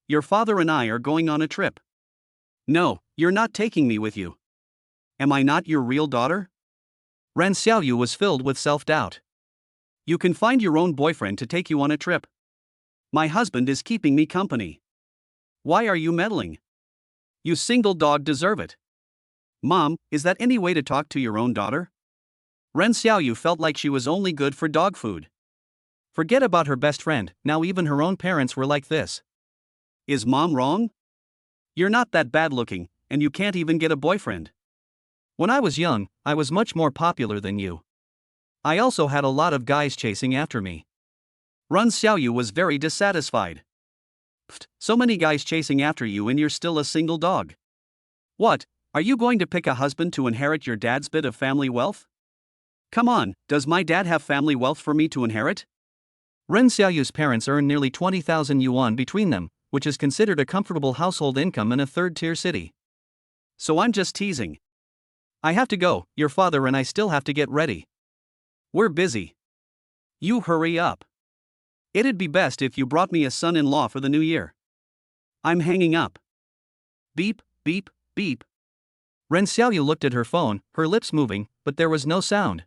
Your father and I are going on a trip. No, you're not taking me with you. Am I not your real daughter? Ren Xiaoyu was filled with self-doubt. You can find your own boyfriend to take you on a trip. My husband is keeping me company. Why are you meddling? You single dog deserve it. Mom, is that any way to talk to your own daughter? Ren Xiaoyu felt like she was only good for dog food. Forget about her best friend, now even her own parents were like this. Is Mom wrong? You're not that bad looking, and you can't even get a boyfriend. When I was young, I was much more popular than you. I also had a lot of guys chasing after me. Ren Xiaoyu was very dissatisfied. Pfft, so many guys chasing after you and you're still a single dog. What, are you going to pick a husband to inherit your dad's bit of family wealth? Come on, does my dad have family wealth for me to inherit? Ren Xiaoyu's parents earn nearly 20,000 yuan between them, which is considered a comfortable household income in a third-tier city. So I'm just teasing. I have to go, your father and I still have to get ready. We're busy. You hurry up. It'd be best if you brought me a son-in-law for the new year. I'm hanging up. Beep, beep, beep. Ren Xiaoyu looked at her phone, her lips moving, but there was no sound.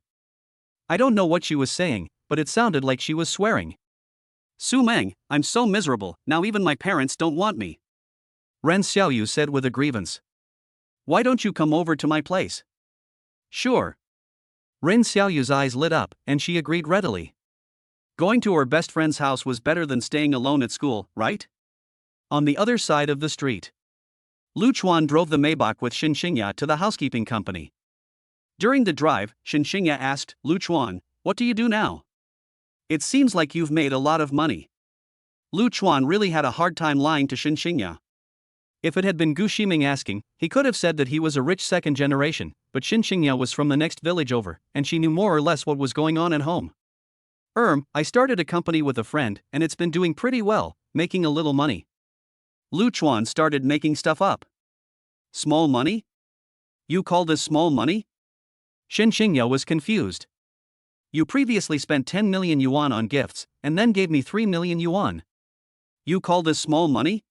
I don't know what she was saying, but it sounded like she was swearing. Su Meng, I'm so miserable, now even my parents don't want me. Ren Xiaoyu said with a grievance. Why don't you come over to my place? Sure. Ren Xiaoyu's eyes lit up, and she agreed readily. Going to her best friend's house was better than staying alone at school, right? On the other side of the street, Lu Chuan drove the Maybach with Shen Qingya to the housekeeping company. During the drive, Shen Qingya asked Lu Chuan, "What do you do now? It seems like you've made a lot of money." Lu Chuan really had a hard time lying to Shen Qingya. If it had been Gu Ximeng asking, he could have said that he was a rich second generation, but Shen Qingya was from the next village over, and she knew more or less what was going on at home. I started a company with a friend, and it's been doing pretty well, making a little money. Lu Chuan started making stuff up. Small money? You call this small money? Shen Qingya was confused. You previously spent 10 million yuan on gifts, and then gave me 3 million yuan. You call this small money?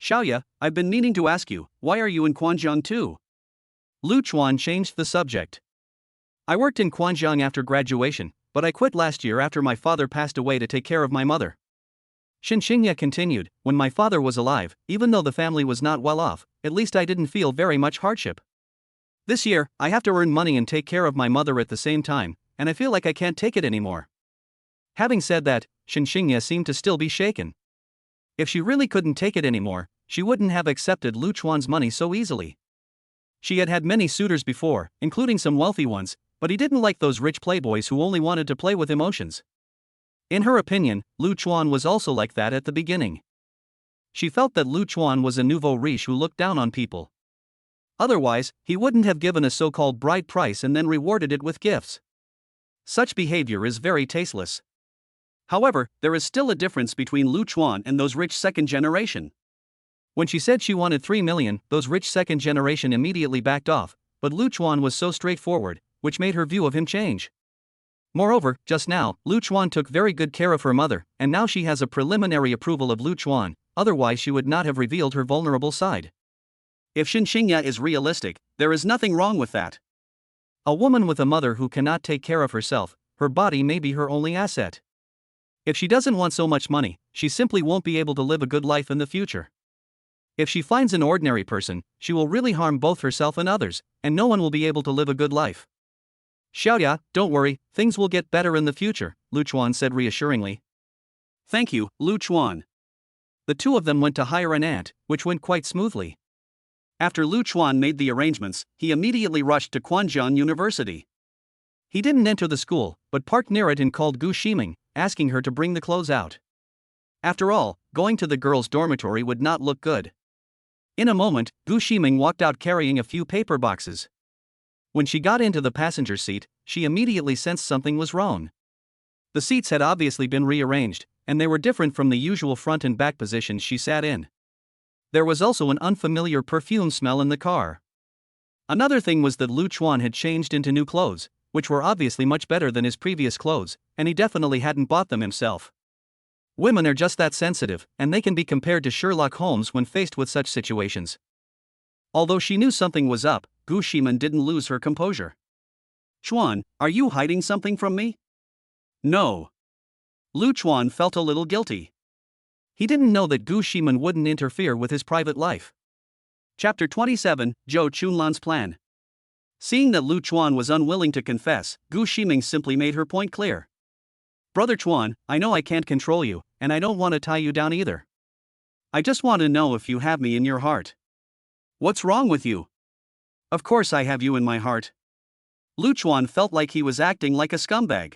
Xiaoya, I've been meaning to ask you, why are you in Quanzhong too? Lu Chuan changed the subject. I worked in Quanzhong after graduation, but I quit last year after my father passed away to take care of my mother. Shen Qingya continued, when my father was alive, even though the family was not well off, at least I didn't feel very much hardship. This year, I have to earn money and take care of my mother at the same time, and I feel like I can't take it anymore. Having said that, Shen Qingya seemed to still be shaken. If she really couldn't take it anymore, she wouldn't have accepted Lu Chuan's money so easily. She had had many suitors before, including some wealthy ones, but he didn't like those rich playboys who only wanted to play with emotions. In her opinion, Lu Chuan was also like that at the beginning. She felt that Lu Chuan was a nouveau riche who looked down on people. Otherwise, he wouldn't have given a so-called bride price and then rewarded it with gifts. Such behavior is very tasteless. However, there is still a difference between Lu Chuan and those rich second generation. When she said she wanted 3 million, those rich second generation immediately backed off, but Lu Chuan was so straightforward, which made her view of him change. Moreover, just now, Lu Chuan took very good care of her mother, and now she has a preliminary approval of Lu Chuan, otherwise she would not have revealed her vulnerable side. If Shen Qingya is realistic, there is nothing wrong with that. A woman with a mother who cannot take care of herself, her body may be her only asset. If she doesn't want so much money, she simply won't be able to live a good life in the future. If she finds an ordinary person, she will really harm both herself and others, and no one will be able to live a good life. Xiaoya, don't worry, things will get better in the future, Lu Chuan said reassuringly. Thank you, Lu Chuan. The two of them went to hire an aunt, which went quite smoothly. After Lu Chuan made the arrangements, he immediately rushed to Quanzhong University. He didn't enter the school, but parked near it and called Gu Ximeng, asking her to bring the clothes out. After all, going to the girls' dormitory would not look good. In a moment, Gu Ximeng walked out carrying a few paper boxes. When she got into the passenger seat, she immediately sensed something was wrong. The seats had obviously been rearranged, and they were different from the usual front and back positions she sat in. There was also an unfamiliar perfume smell in the car. Another thing was that Lu Chuan had changed into new clothes, which were obviously much better than his previous clothes, and he definitely hadn't bought them himself. Women are just that sensitive, and they can be compared to Sherlock Holmes when faced with such situations. Although she knew something was up, Gu Ximeng didn't lose her composure. Chuan, are you hiding something from me? No. Lu Chuan felt a little guilty. He didn't know that Gu Ximeng wouldn't interfere with his private life. Chapter 27, Zhou Chunlan's Plan. Seeing that Lu Chuan was unwilling to confess, Gu Ximeng simply made her point clear. Brother Chuan, I know I can't control you, and I don't want to tie you down either. I just want to know if you have me in your heart. What's wrong with you? Of course I have you in my heart. Lu Chuan felt like he was acting like a scumbag.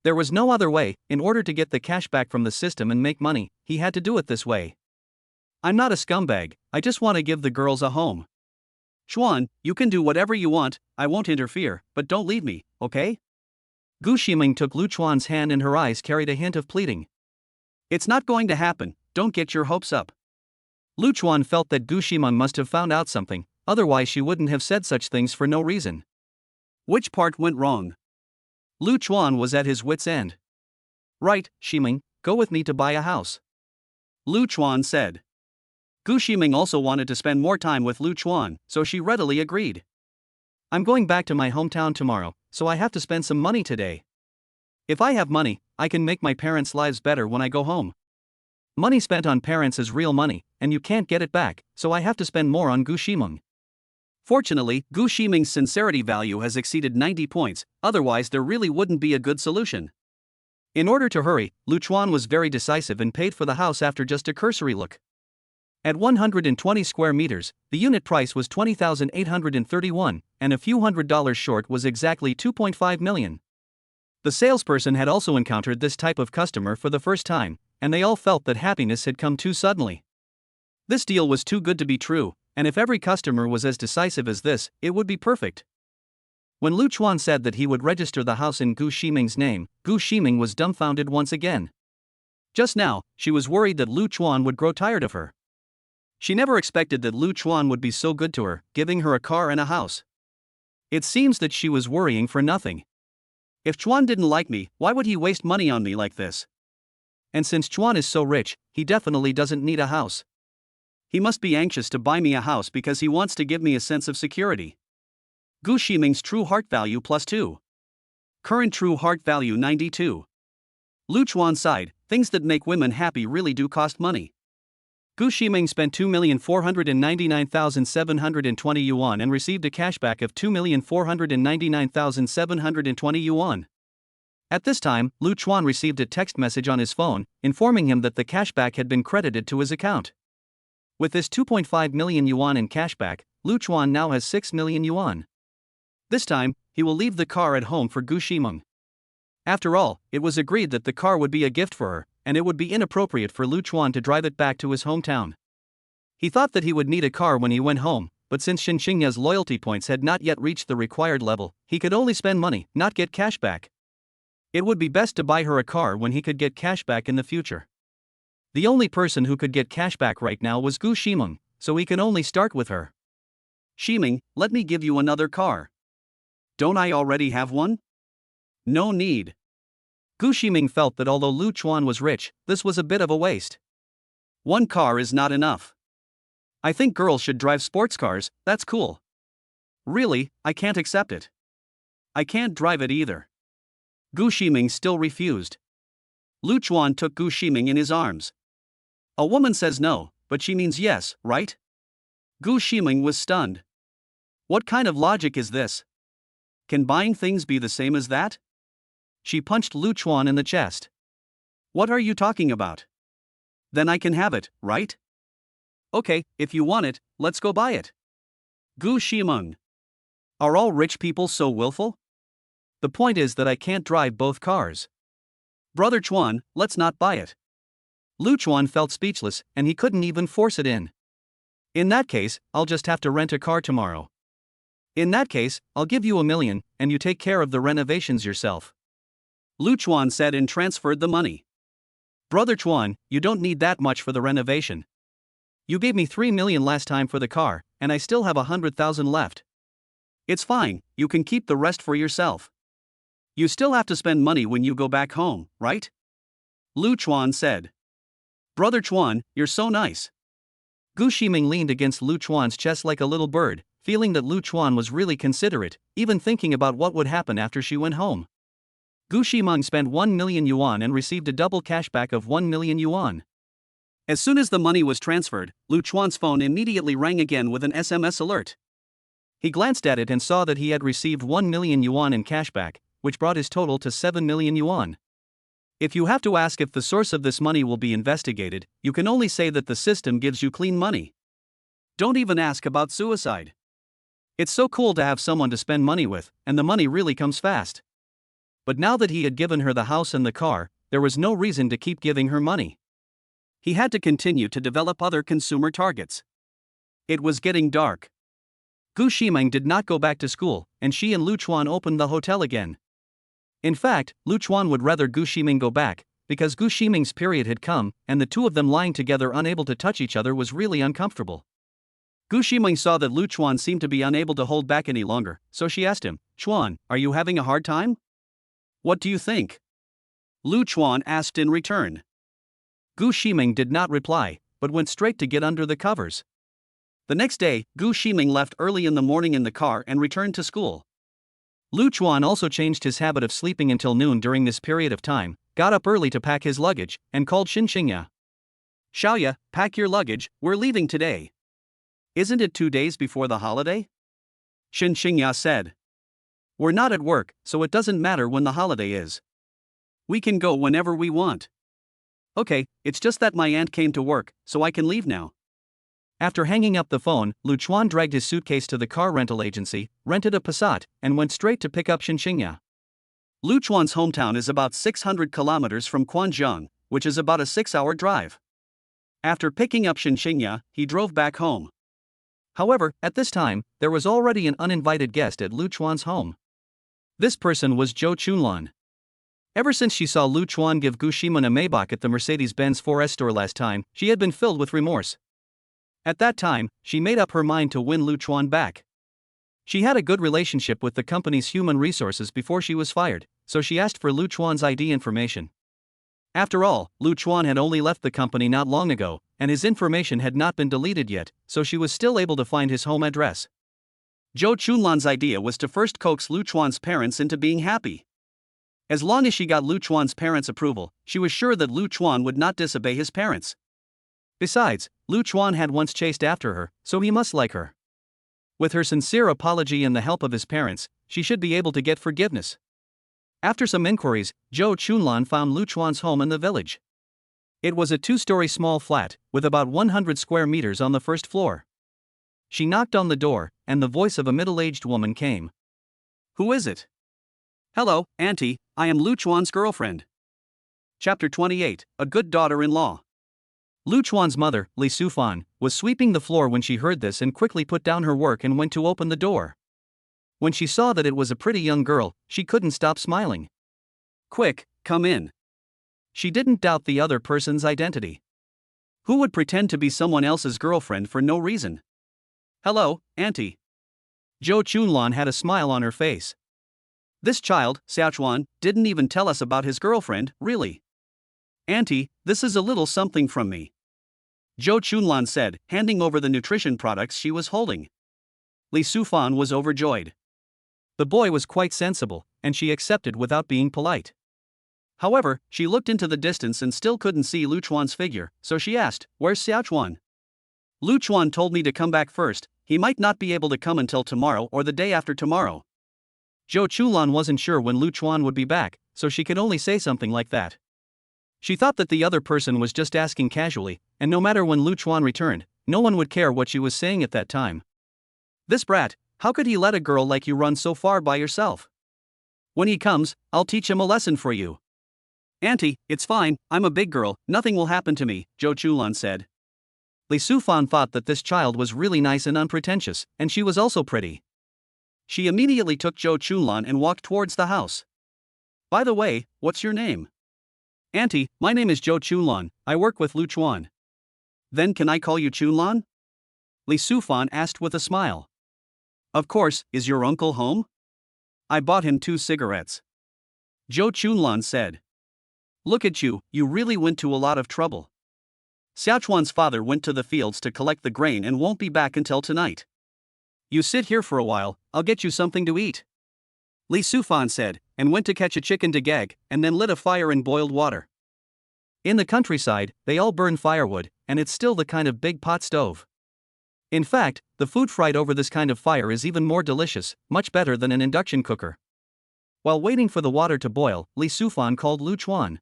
There was no other way. In order to get the cash back from the system and make money, he had to do it this way. I'm not a scumbag, I just want to give the girls a home. Chuan, you can do whatever you want, I won't interfere, but don't leave me, okay? Gu Ximeng took Lu Chuan's hand and her eyes carried a hint of pleading. It's not going to happen, don't get your hopes up. Lu Chuan felt that Gu Ximeng must have found out something, otherwise she wouldn't have said such things for no reason. Which part went wrong? Lu Chuan was at his wit's end. Right, Ximeng, go with me to buy a house. Lu Chuan said. Gu Ximeng also wanted to spend more time with Lu Chuan, so she readily agreed. I'm going back to my hometown tomorrow, so I have to spend some money today. If I have money, I can make my parents' lives better when I go home. Money spent on parents is real money, and you can't get it back, so I have to spend more on Gu Ximeng. Fortunately, Gu Ximeng's sincerity value has exceeded 90 points, otherwise there really wouldn't be a good solution. In order to hurry, Lu Chuan was very decisive and paid for the house after just a cursory look. At 120 square meters, the unit price was $20,831, and a few $100s short was exactly $2.5 million. The salesperson had also encountered this type of customer for the first time, and they all felt that happiness had come too suddenly. This deal was too good to be true, and if every customer was as decisive as this, it would be perfect. When Lu Chuan said that he would register the house in Gu Ximeng's name, Gu Ximeng was dumbfounded once again. Just now, she was worried that Lu Chuan would grow tired of her. She never expected that Lu Chuan would be so good to her, giving her a car and a house. It seems that she was worrying for nothing. If Chuan didn't like me, why would he waste money on me like this? And since Chuan is so rich, he definitely doesn't need a house. He must be anxious to buy me a house because he wants to give me a sense of security. Gu Ximeng's true heart value +2. Current true heart value 92. Lu Chuan sighed, things that make women happy really do cost money. Gu Ximeng spent 2,499,720 yuan and received a cashback of 2,499,720 yuan. At this time, Lu Chuan received a text message on his phone, informing him that the cashback had been credited to his account. With this 2.5 million yuan in cashback, Lu Chuan now has 6 million yuan. This time, he will leave the car at home for Gu Ximeng. After all, it was agreed that the car would be a gift for her, and it would be inappropriate for Lu Chuan to drive it back to his hometown. He thought that he would need a car when he went home, but since Shen Qingya's loyalty points had not yet reached the required level, he could only spend money, not get cash back. It would be best to buy her a car when he could get cash back in the future. The only person who could get cash back right now was Gu Ximeng, so he can only start with her. Ximeng, let me give you another car. Don't I already have one? No need. Gu Ximeng felt that although Lu Chuan was rich, this was a bit of a waste. One car is not enough. I think girls should drive sports cars, that's cool. Really, I can't accept it. I can't drive it either. Gu Ximeng still refused. Lu Chuan took Gu Ximeng in his arms. A woman says no, but she means yes, right? Gu Ximeng was stunned. What kind of logic is this? Can buying things be the same as that? She punched Lu Chuan in the chest. What are you talking about? Then I can have it, right? Okay, if you want it, let's go buy it. Gu Ximeng. Are all rich people so willful? The point is that I can't drive both cars. Brother Chuan, let's not buy it. Lu Chuan felt speechless, and he couldn't even force it in. In that case, I'll just have to rent a car tomorrow. In that case, I'll give you $1 million, and you take care of the renovations yourself. Lu Chuan said and transferred the money. Brother Chuan, you don't need that much for the renovation. You gave me $3 million last time for the car, and I still have 100,000 left. It's fine, you can keep the rest for yourself. You still have to spend money when you go back home, right? Lu Chuan said. Brother Chuan, you're so nice. Gu Ximeng leaned against Lu Chuan's chest like a little bird, feeling that Lu Chuan was really considerate, even thinking about what would happen after she went home. Gu Ximeng spent 1 million yuan and received a double cashback of 1 million yuan. As soon as the money was transferred, Lu Chuan's phone immediately rang again with an SMS alert. He glanced at it and saw that he had received 1 million yuan in cashback, which brought his total to 7 million yuan. If you have to ask if the source of this money will be investigated, you can only say that the system gives you clean money. Don't even ask about suicide. It's so cool to have someone to spend money with, and the money really comes fast. But now that he had given her the house and the car, there was no reason to keep giving her money. He had to continue to develop other consumer targets. It was getting dark. Gu Ximeng did not go back to school, and she and Lu Chuan opened the hotel again. In fact, Lu Chuan would rather Gu Ximeng go back, because Gu Ximeng's period had come, and the two of them lying together unable to touch each other was really uncomfortable. Gu Ximeng saw that Lu Chuan seemed to be unable to hold back any longer, so she asked him, Chuan, are you having a hard time? What do you think? Lu Chuan asked in return. Gu Ximeng did not reply, but went straight to get under the covers. The next day, Gu Ximeng left early in the morning in the car and returned to school. Lu Chuan also changed his habit of sleeping until noon during this period of time, got up early to pack his luggage, and called Shen Qingya. Xiaoyu, pack your luggage, we're leaving today. Isn't it 2 days before the holiday? Shen Qingya said. We're not at work, so it doesn't matter when the holiday is. We can go whenever we want. Okay, it's just that my aunt came to work, so I can leave now. After hanging up the phone, Lu Chuan dragged his suitcase to the car rental agency, rented a Passat, and went straight to pick up Shen Qingya. Lu Chuan's hometown is about 600 kilometers from Quanzhong, which is about a 6-hour drive. After picking up Shen Qingya, he drove back home. However, at this time, there was already an uninvited guest at Lu Chuan's home. This person was Zhou Chunlan. Ever since she saw Lu Chuan give Gu Ximeng a Maybach at the Mercedes-Benz 4S store last time, she had been filled with remorse. At that time, she made up her mind to win Lu Chuan back. She had a good relationship with the company's human resources before she was fired, so she asked for Lu Chuan's ID information. After all, Lu Chuan had only left the company not long ago, and his information had not been deleted yet, so she was still able to find his home address. Zhou Chunlan's idea was to first coax Lu Chuan's parents into being happy. As long as she got Lu Chuan's parents' approval, she was sure that Lu Chuan would not disobey his parents. Besides, Lu Chuan had once chased after her, so he must like her. With her sincere apology and the help of his parents, she should be able to get forgiveness. After some inquiries, Zhou Chunlan found Lu Chuan's home in the village. It was a 2-story small flat, with about 100 square meters on the first floor. She knocked on the door, and the voice of a middle-aged woman came. Who is it? Hello, Auntie, I am Lu Chuan's girlfriend. Chapter 28, A Good Daughter-in-Law. Lu Chuan's mother, Li Sufan, was sweeping the floor when she heard this and quickly put down her work and went to open the door. When she saw that it was a pretty young girl, she couldn't stop smiling. Quick, come in. She didn't doubt the other person's identity. Who would pretend to be someone else's girlfriend for no reason? Hello, Auntie. Zhou Chunlan had a smile on her face. This child, Xiaochuan, didn't even tell us about his girlfriend, really. Auntie, this is a little something from me. Zhou Chunlan said, handing over the nutrition products she was holding. Li Sufan was overjoyed. The boy was quite sensible, and she accepted without being polite. However, she looked into the distance and still couldn't see Lu Chuan's figure, so she asked, Where's Xiaochuan? Lu Chuan told me to come back first, he might not be able to come until tomorrow or the day after tomorrow. Zhou Chunlan wasn't sure when Lu Chuan would be back, so she could only say something like that. She thought that the other person was just asking casually, and no matter when Lu Chuan returned, no one would care what she was saying at that time. This brat, how could he let a girl like you run so far by yourself? When he comes, I'll teach him a lesson for you. Auntie, it's fine, I'm a big girl, nothing will happen to me, Zhou Chunlan said. Li Sufan thought that this child was really nice and unpretentious, and she was also pretty. She immediately took Zhou Chunlan and walked towards the house. By the way, what's your name? Auntie, my name is Zhou Chunlan, I work with Lu Chuan. Then can I call you Chunlan? Li Sufan asked with a smile. Of course, is your uncle home? I bought him 2 cigarettes. Zhou Chunlan said. Look at you, you really went to a lot of trouble. Xiaochuan's father went to the fields to collect the grain and won't be back until tonight. You sit here for a while, I'll get you something to eat. Li Sufan said, and went to catch a chicken to gag, and then lit a fire in boiled water. In the countryside, they all burn firewood, and it's still the kind of big pot stove. In fact, the food fried over this kind of fire is even more delicious, much better than an induction cooker. While waiting for the water to boil, Li Sufan called Lu Chuan.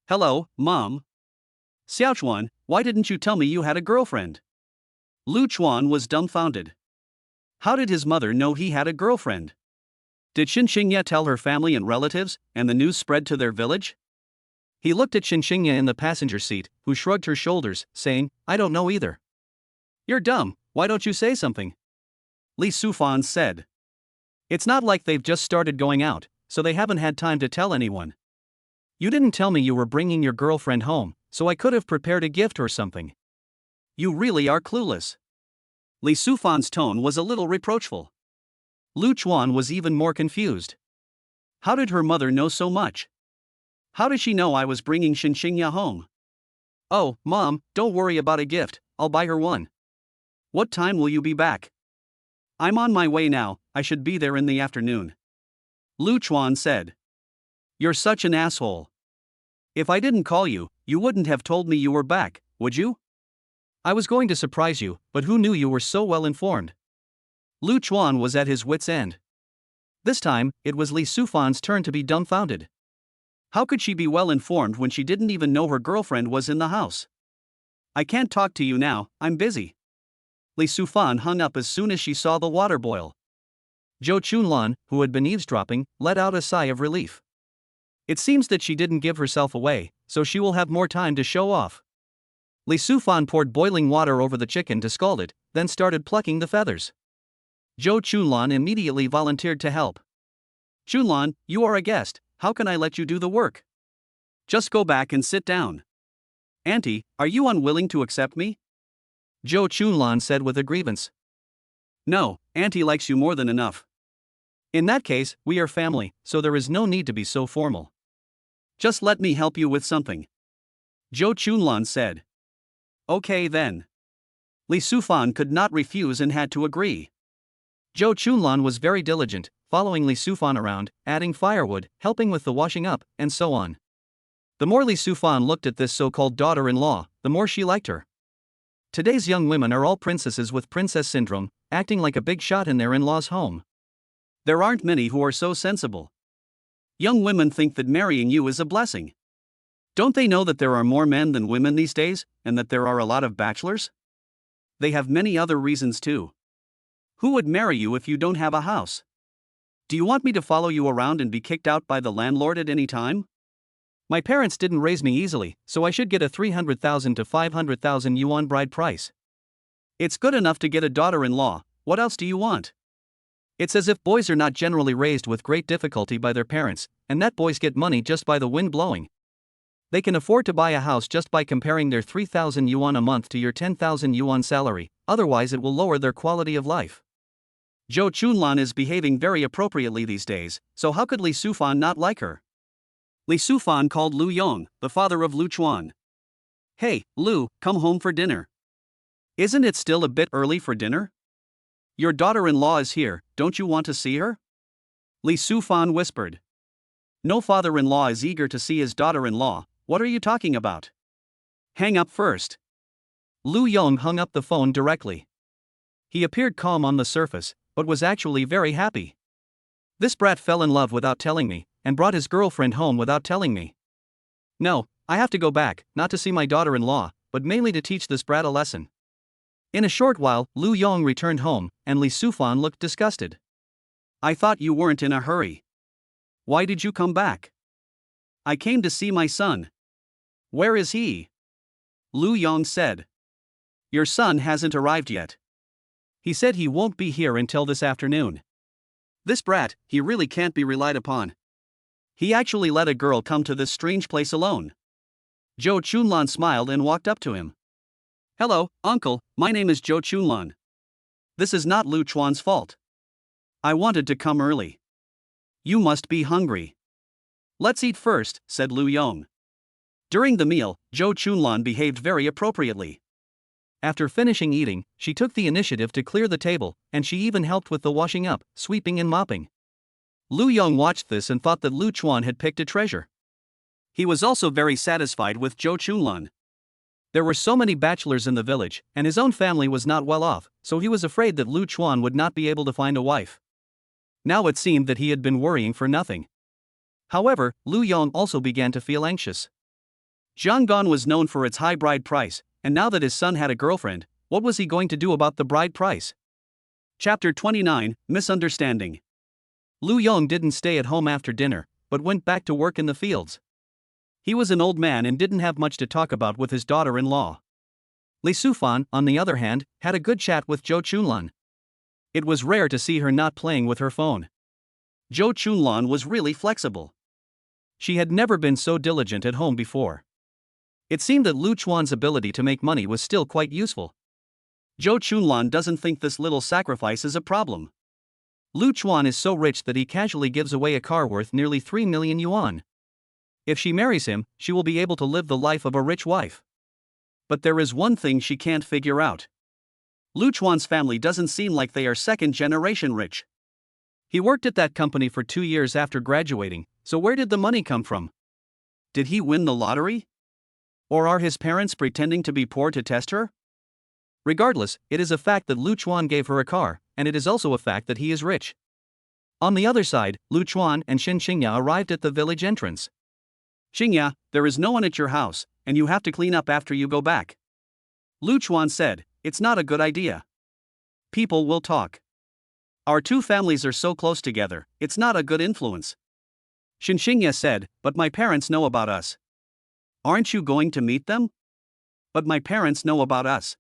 Hello, Mom. Xiaochuan, why didn't you tell me you had a girlfriend? Lu Chuan was dumbfounded. How did his mother know he had a girlfriend? Did Shen Qingya tell her family and relatives, and the news spread to their village? He looked at Shen Qingya in the passenger seat, who shrugged her shoulders, saying, I don't know either. You're dumb, why don't you say something? Li Sufan said. It's not like they've just started going out, so they haven't had time to tell anyone. You didn't tell me you were bringing your girlfriend home, so I could have prepared a gift or something. You really are clueless. Li Sufan's tone was a little reproachful. Lu Chuan was even more confused. How did her mother know so much? How did she know I was bringing Shen Qingya home? Oh, Mom, don't worry about a gift, I'll buy her one. What time will you be back? I'm on my way now, I should be there in the afternoon. Lu Chuan said. You're such an asshole. If I didn't call you, you wouldn't have told me you were back, would you? I was going to surprise you, but who knew you were so well informed? Lu Chuan was at his wits' end. This time, it was Li Sufan's turn to be dumbfounded. How could she be well informed when she didn't even know her girlfriend was in the house? I can't talk to you now, I'm busy. Li Sufan hung up as soon as she saw the water boil. Zhou Chunlan, who had been eavesdropping, let out a sigh of relief. It seems that she didn't give herself away, so she will have more time to show off. Li Sufan poured boiling water over the chicken to scald it, then started plucking the feathers. Zhou Chunlan immediately volunteered to help. Chunlan, you are a guest, how can I let you do the work? Just go back and sit down. Auntie, are you unwilling to accept me? Zhou Chunlan said with a grievance. No, Auntie likes you more than enough. In that case, we are family, so there is no need to be so formal. Just let me help you with something. Zhou Chunlan said. Okay then. Li Sufan could not refuse and had to agree. Zhou Chunlan was very diligent, following Li Sufan around, adding firewood, helping with the washing up, and so on. The more Li Sufan looked at this so-called daughter-in-law, the more she liked her. Today's young women are all princesses with princess syndrome, acting like a big shot in their in-laws' home. There aren't many who are so sensible. Young women think that marrying you is a blessing. Don't they know that there are more men than women these days, and that there are a lot of bachelors? They have many other reasons too. Who would marry you if you don't have a house? Do you want me to follow you around and be kicked out by the landlord at any time? My parents didn't raise me easily, so I should get a 300,000 to 500,000 yuan bride price. It's good enough to get a daughter-in-law, what else do you want? It's as if boys are not generally raised with great difficulty by their parents, and that boys get money just by the wind blowing. They can afford to buy a house just by comparing their 3,000 yuan a month to your 10,000 yuan salary, otherwise it will lower their quality of life. Zhou Chunlan is behaving very appropriately these days, so how could Li Sufan not like her? Li Sufan called Lu Yong, the father of Lu Chuan. Hey, Lu, come home for dinner. Isn't it still a bit early for dinner? Your daughter-in-law is here, don't you want to see her? Li Sufan whispered. No father-in-law is eager to see his daughter-in-law, what are you talking about? Hang up first. Lu Yong hung up the phone directly. He appeared calm on the surface, but was actually very happy. This brat fell in love without telling me, and brought his girlfriend home without telling me. No, I have to go back, not to see my daughter-in-law, but mainly to teach this brat a lesson. In a short while, Lu Yong returned home, and Li Sufan looked disgusted. I thought you weren't in a hurry. Why did you come back? I came to see my son. Where is he? Lu Yong said. Your son hasn't arrived yet. He said he won't be here until this afternoon. This brat, he really can't be relied upon. He actually let a girl come to this strange place alone. Zhou Chunlan smiled and walked up to him. Hello, uncle, my name is Zhou Chunlan. This is not Lu Chuan's fault. I wanted to come early. You must be hungry. Let's eat first, said Lu Yong. During the meal, Zhou Chunlan behaved very appropriately. After finishing eating, she took the initiative to clear the table, and she even helped with the washing up, sweeping and mopping. Lu Yong watched this and thought that Lu Chuan had picked a treasure. He was also very satisfied with Zhou Chunlan. There were so many bachelors in the village, and his own family was not well off, so he was afraid that Lu Chuan would not be able to find a wife. Now it seemed that he had been worrying for nothing. However, Lu Yong also began to feel anxious. Jianggan was known for its high bride price, and now that his son had a girlfriend, what was he going to do about the bride price? Chapter 29, Misunderstanding. Lu Yong didn't stay at home after dinner, but went back to work in the fields. He was an old man and didn't have much to talk about with his daughter-in-law. Li Sufan, on the other hand, had a good chat with Zhou Chunlan. It was rare to see her not playing with her phone. Zhou Chunlan was really flexible. She had never been so diligent at home before. It seemed that Lu Chuan's ability to make money was still quite useful. Zhou Chunlan doesn't think this little sacrifice is a problem. Lu Chuan is so rich that he casually gives away a car worth nearly 3 million yuan. If she marries him, she will be able to live the life of a rich wife. But there is one thing she can't figure out. Lu Chuan's family doesn't seem like they are second-generation rich. He worked at that company for 2 years after graduating, so where did the money come from? Did he win the lottery? Or are his parents pretending to be poor to test her? Regardless, it is a fact that Lu Chuan gave her a car, and it is also a fact that he is rich. On the other side, Lu Chuan and Shen Qingya arrived at the village entrance. Qingya, there is no one at your house, and you have to clean up after you go back. Lu Chuan said, it's not a good idea. People will talk. Our two families are so close together, it's not a good influence. Shen Qingya said, but my parents know about us. Aren't you going to meet them? But my parents know about us.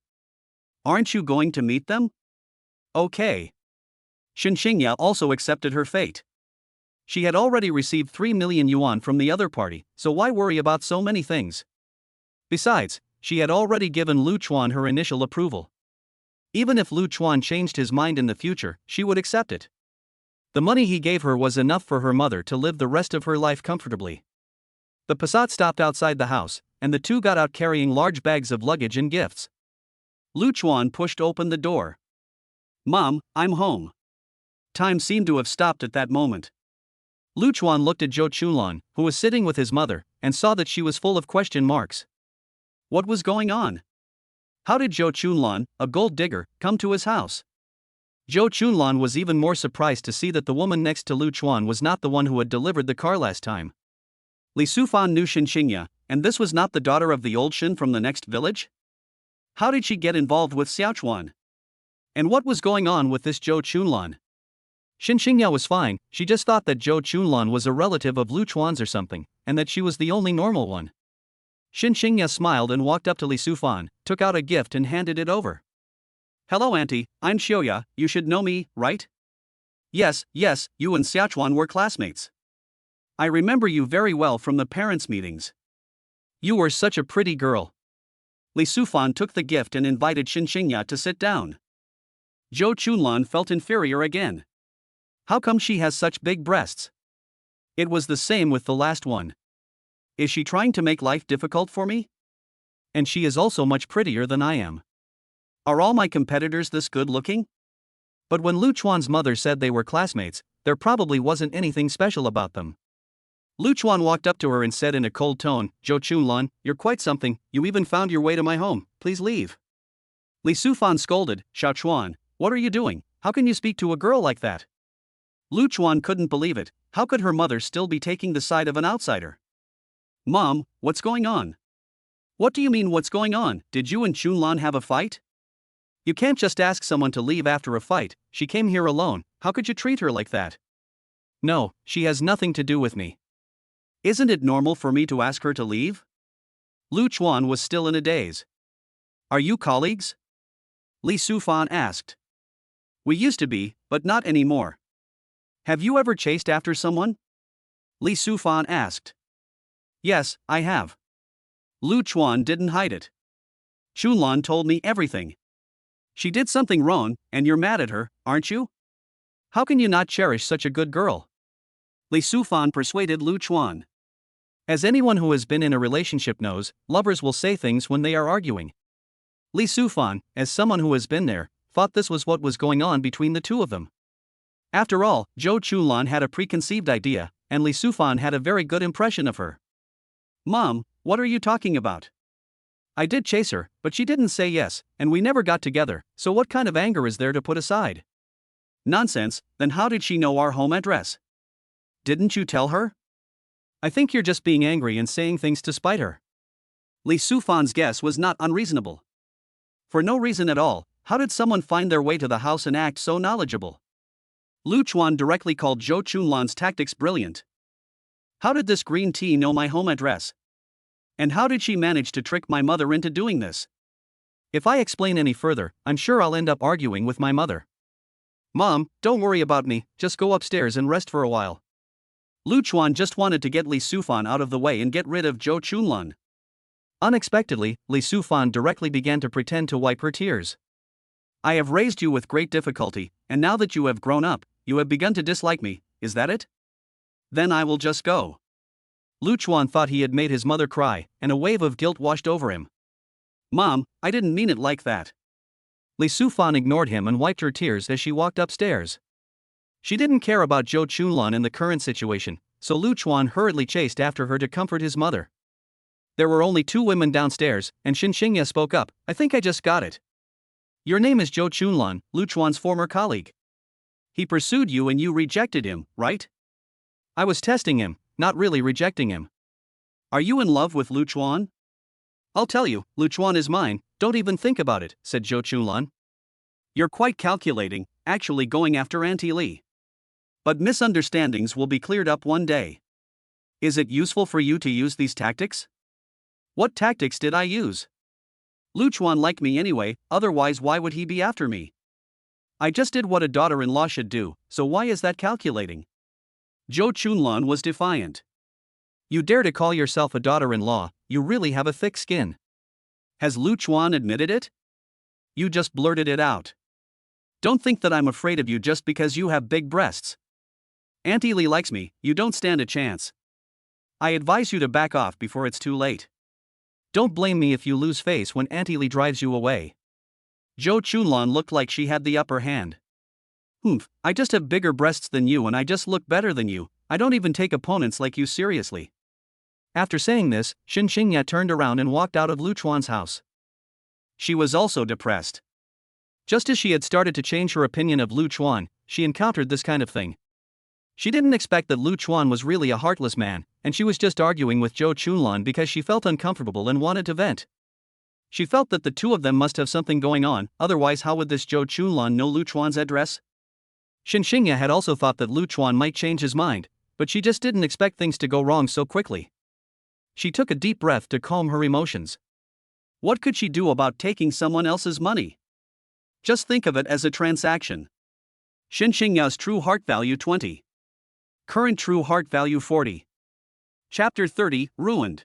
Aren't you going to meet them? Okay. Shen Qingya also accepted her fate. She had already received 3 million yuan from the other party, so why worry about so many things? Besides, she had already given Lu Chuan her initial approval. Even if Lu Chuan changed his mind in the future, she would accept it. The money he gave her was enough for her mother to live the rest of her life comfortably. The Passat stopped outside the house, and the two got out carrying large bags of luggage and gifts. Lu Chuan pushed open the door. Mom, I'm home. Time seemed to have stopped at that moment. Lu Chuan looked at Zhou Chunlan, who was sitting with his mother, and saw that she was full of question marks. What was going on? How did Zhou Chunlan, a gold digger, come to his house? Zhou Chunlan was even more surprised to see that the woman next to Lu Chuan was not the one who had delivered the car last time. Li Sufan knew Shen Qingya, and this was not the daughter of the old Shen from the next village? How did she get involved with Xiaochuan? And what was going on with this Zhou Chunlan? Shen Qingya was fine, she just thought that Zhou Chunlan was a relative of Lu Chuan's or something, and that she was the only normal one. Shen Qingya smiled and walked up to Li Sufan, took out a gift and handed it over. Hello auntie, I'm Xiaoya, you should know me, right? Yes, you and Xiaochuan were classmates. I remember you very well from the parents' meetings. You were such a pretty girl. Li Sufan took the gift and invited Shen Qingya to sit down. Zhou Chunlan felt inferior again. How come she has such big breasts? It was the same with the last one. Is she trying to make life difficult for me? And she is also much prettier than I am. Are all my competitors this good looking? But when Lu Chuan's mother said they were classmates, there probably wasn't anything special about them. Lu Chuan walked up to her and said in a cold tone, Zhou Chunlan, you're quite something, you even found your way to my home, please leave. Li Sufan scolded, Xiaochuan, what are you doing, how can you speak to a girl like that? Lu Chuan couldn't believe it, how could her mother still be taking the side of an outsider? Mom, what's going on? What do you mean what's going on, did you and Chunlan have a fight? You can't just ask someone to leave after a fight, she came here alone, how could you treat her like that? No, she has nothing to do with me. Isn't it normal for me to ask her to leave? Lu Chuan was still in a daze. Are you colleagues? Li Sufan asked. We used to be, but not anymore. Have you ever chased after someone? Li Sufan asked. Yes, I have. Lu Chuan didn't hide it. Chunlan told me everything. She did something wrong, and you're mad at her, aren't you? How can you not cherish such a good girl? Li Sufan persuaded Lu Chuan. As anyone who has been in a relationship knows, lovers will say things when they are arguing. Li Sufan, as someone who has been there, thought this was what was going on between the two of them. After all, Zhou Chunlan had a preconceived idea, and Li Sufan had a very good impression of her. Mom, what are you talking about? I did chase her, but she didn't say yes, and we never got together, so what kind of anger is there to put aside? Nonsense, then how did she know our home address? Didn't you tell her? I think you're just being angry and saying things to spite her. Li Sufan's guess was not unreasonable. For no reason at all, how did someone find their way to the house and act so knowledgeable? Lu Chuan directly called Zhou Chunlan's tactics brilliant. How did this green tea know my home address? And how did she manage to trick my mother into doing this? If I explain any further, I'm sure I'll end up arguing with my mother. Mom, don't worry about me, just go upstairs and rest for a while. Lu Chuan just wanted to get Li Sufan out of the way and get rid of Zhou Chunlan. Unexpectedly, Li Sufan directly began to pretend to wipe her tears. I have raised you with great difficulty, and now that you have grown up, you have begun to dislike me, is that it? Then I will just go. Lu Chuan thought he had made his mother cry, and a wave of guilt washed over him. Mom, I didn't mean it like that. Li Sufan ignored him and wiped her tears as she walked upstairs. She didn't care about Zhou Chunlan in the current situation, so Lu Chuan hurriedly chased after her to comfort his mother. There were only 2 women downstairs, and Shen Qingya spoke up. I think I just got it. Your name is Zhou Chunlan, Lu Chuan's former colleague. He pursued you and you rejected him, right? I was testing him, not really rejecting him. Are you in love with Lu Chuan? I'll tell you, Lu Chuan is mine, don't even think about it, said Zhou Chunlan. You're quite calculating, actually going after Auntie Li. But misunderstandings will be cleared up one day. Is it useful for you to use these tactics? What tactics did I use? Lu Chuan liked me anyway, otherwise why would he be after me? I just did what a daughter-in-law should do, so why is that calculating? Zhou Chunlan was defiant. You dare to call yourself a daughter-in-law, you really have a thick skin. Has Lu Chuan admitted it? You just blurted it out. Don't think that I'm afraid of you just because you have big breasts. Auntie Li likes me, you don't stand a chance. I advise you to back off before it's too late. Don't blame me if you lose face when Auntie Li drives you away. Zhou Chunlan looked like she had the upper hand. I just have bigger breasts than you and I just look better than you, I don't even take opponents like you seriously. After saying this, Shen Qingya turned around and walked out of Lu Chuan's house. She was also depressed. Just as she had started to change her opinion of Lu Chuan, she encountered this kind of thing. She didn't expect that Lu Chuan was really a heartless man, and she was just arguing with Zhou Chunlan because she felt uncomfortable and wanted to vent. She felt that the two of them must have something going on, otherwise how would this Zhou Chunlan know Lu Chuan's address? Shen Qingya had also thought that Lu Chuan might change his mind, but she just didn't expect things to go wrong so quickly. She took a deep breath to calm her emotions. What could she do about taking someone else's money? Just think of it as a transaction. Shen Qingya's true heart value 20. Current true heart value 40. Chapter 30, Ruined.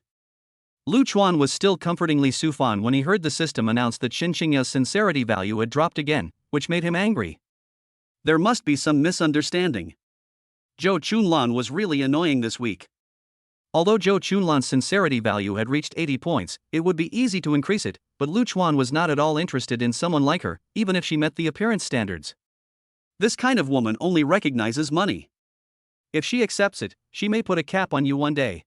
Lu Chuan was still comforting Li Sufan when he heard the system announce that Shen Qingya's sincerity value had dropped again, which made him angry. There must be some misunderstanding. Zhou Chunlan was really annoying this week. Although Zhou Chunlan's sincerity value had reached 80 points, it would be easy to increase it, but Lu Chuan was not at all interested in someone like her, even if she met the appearance standards. This kind of woman only recognizes money. If she accepts it, she may put a cap on you one day.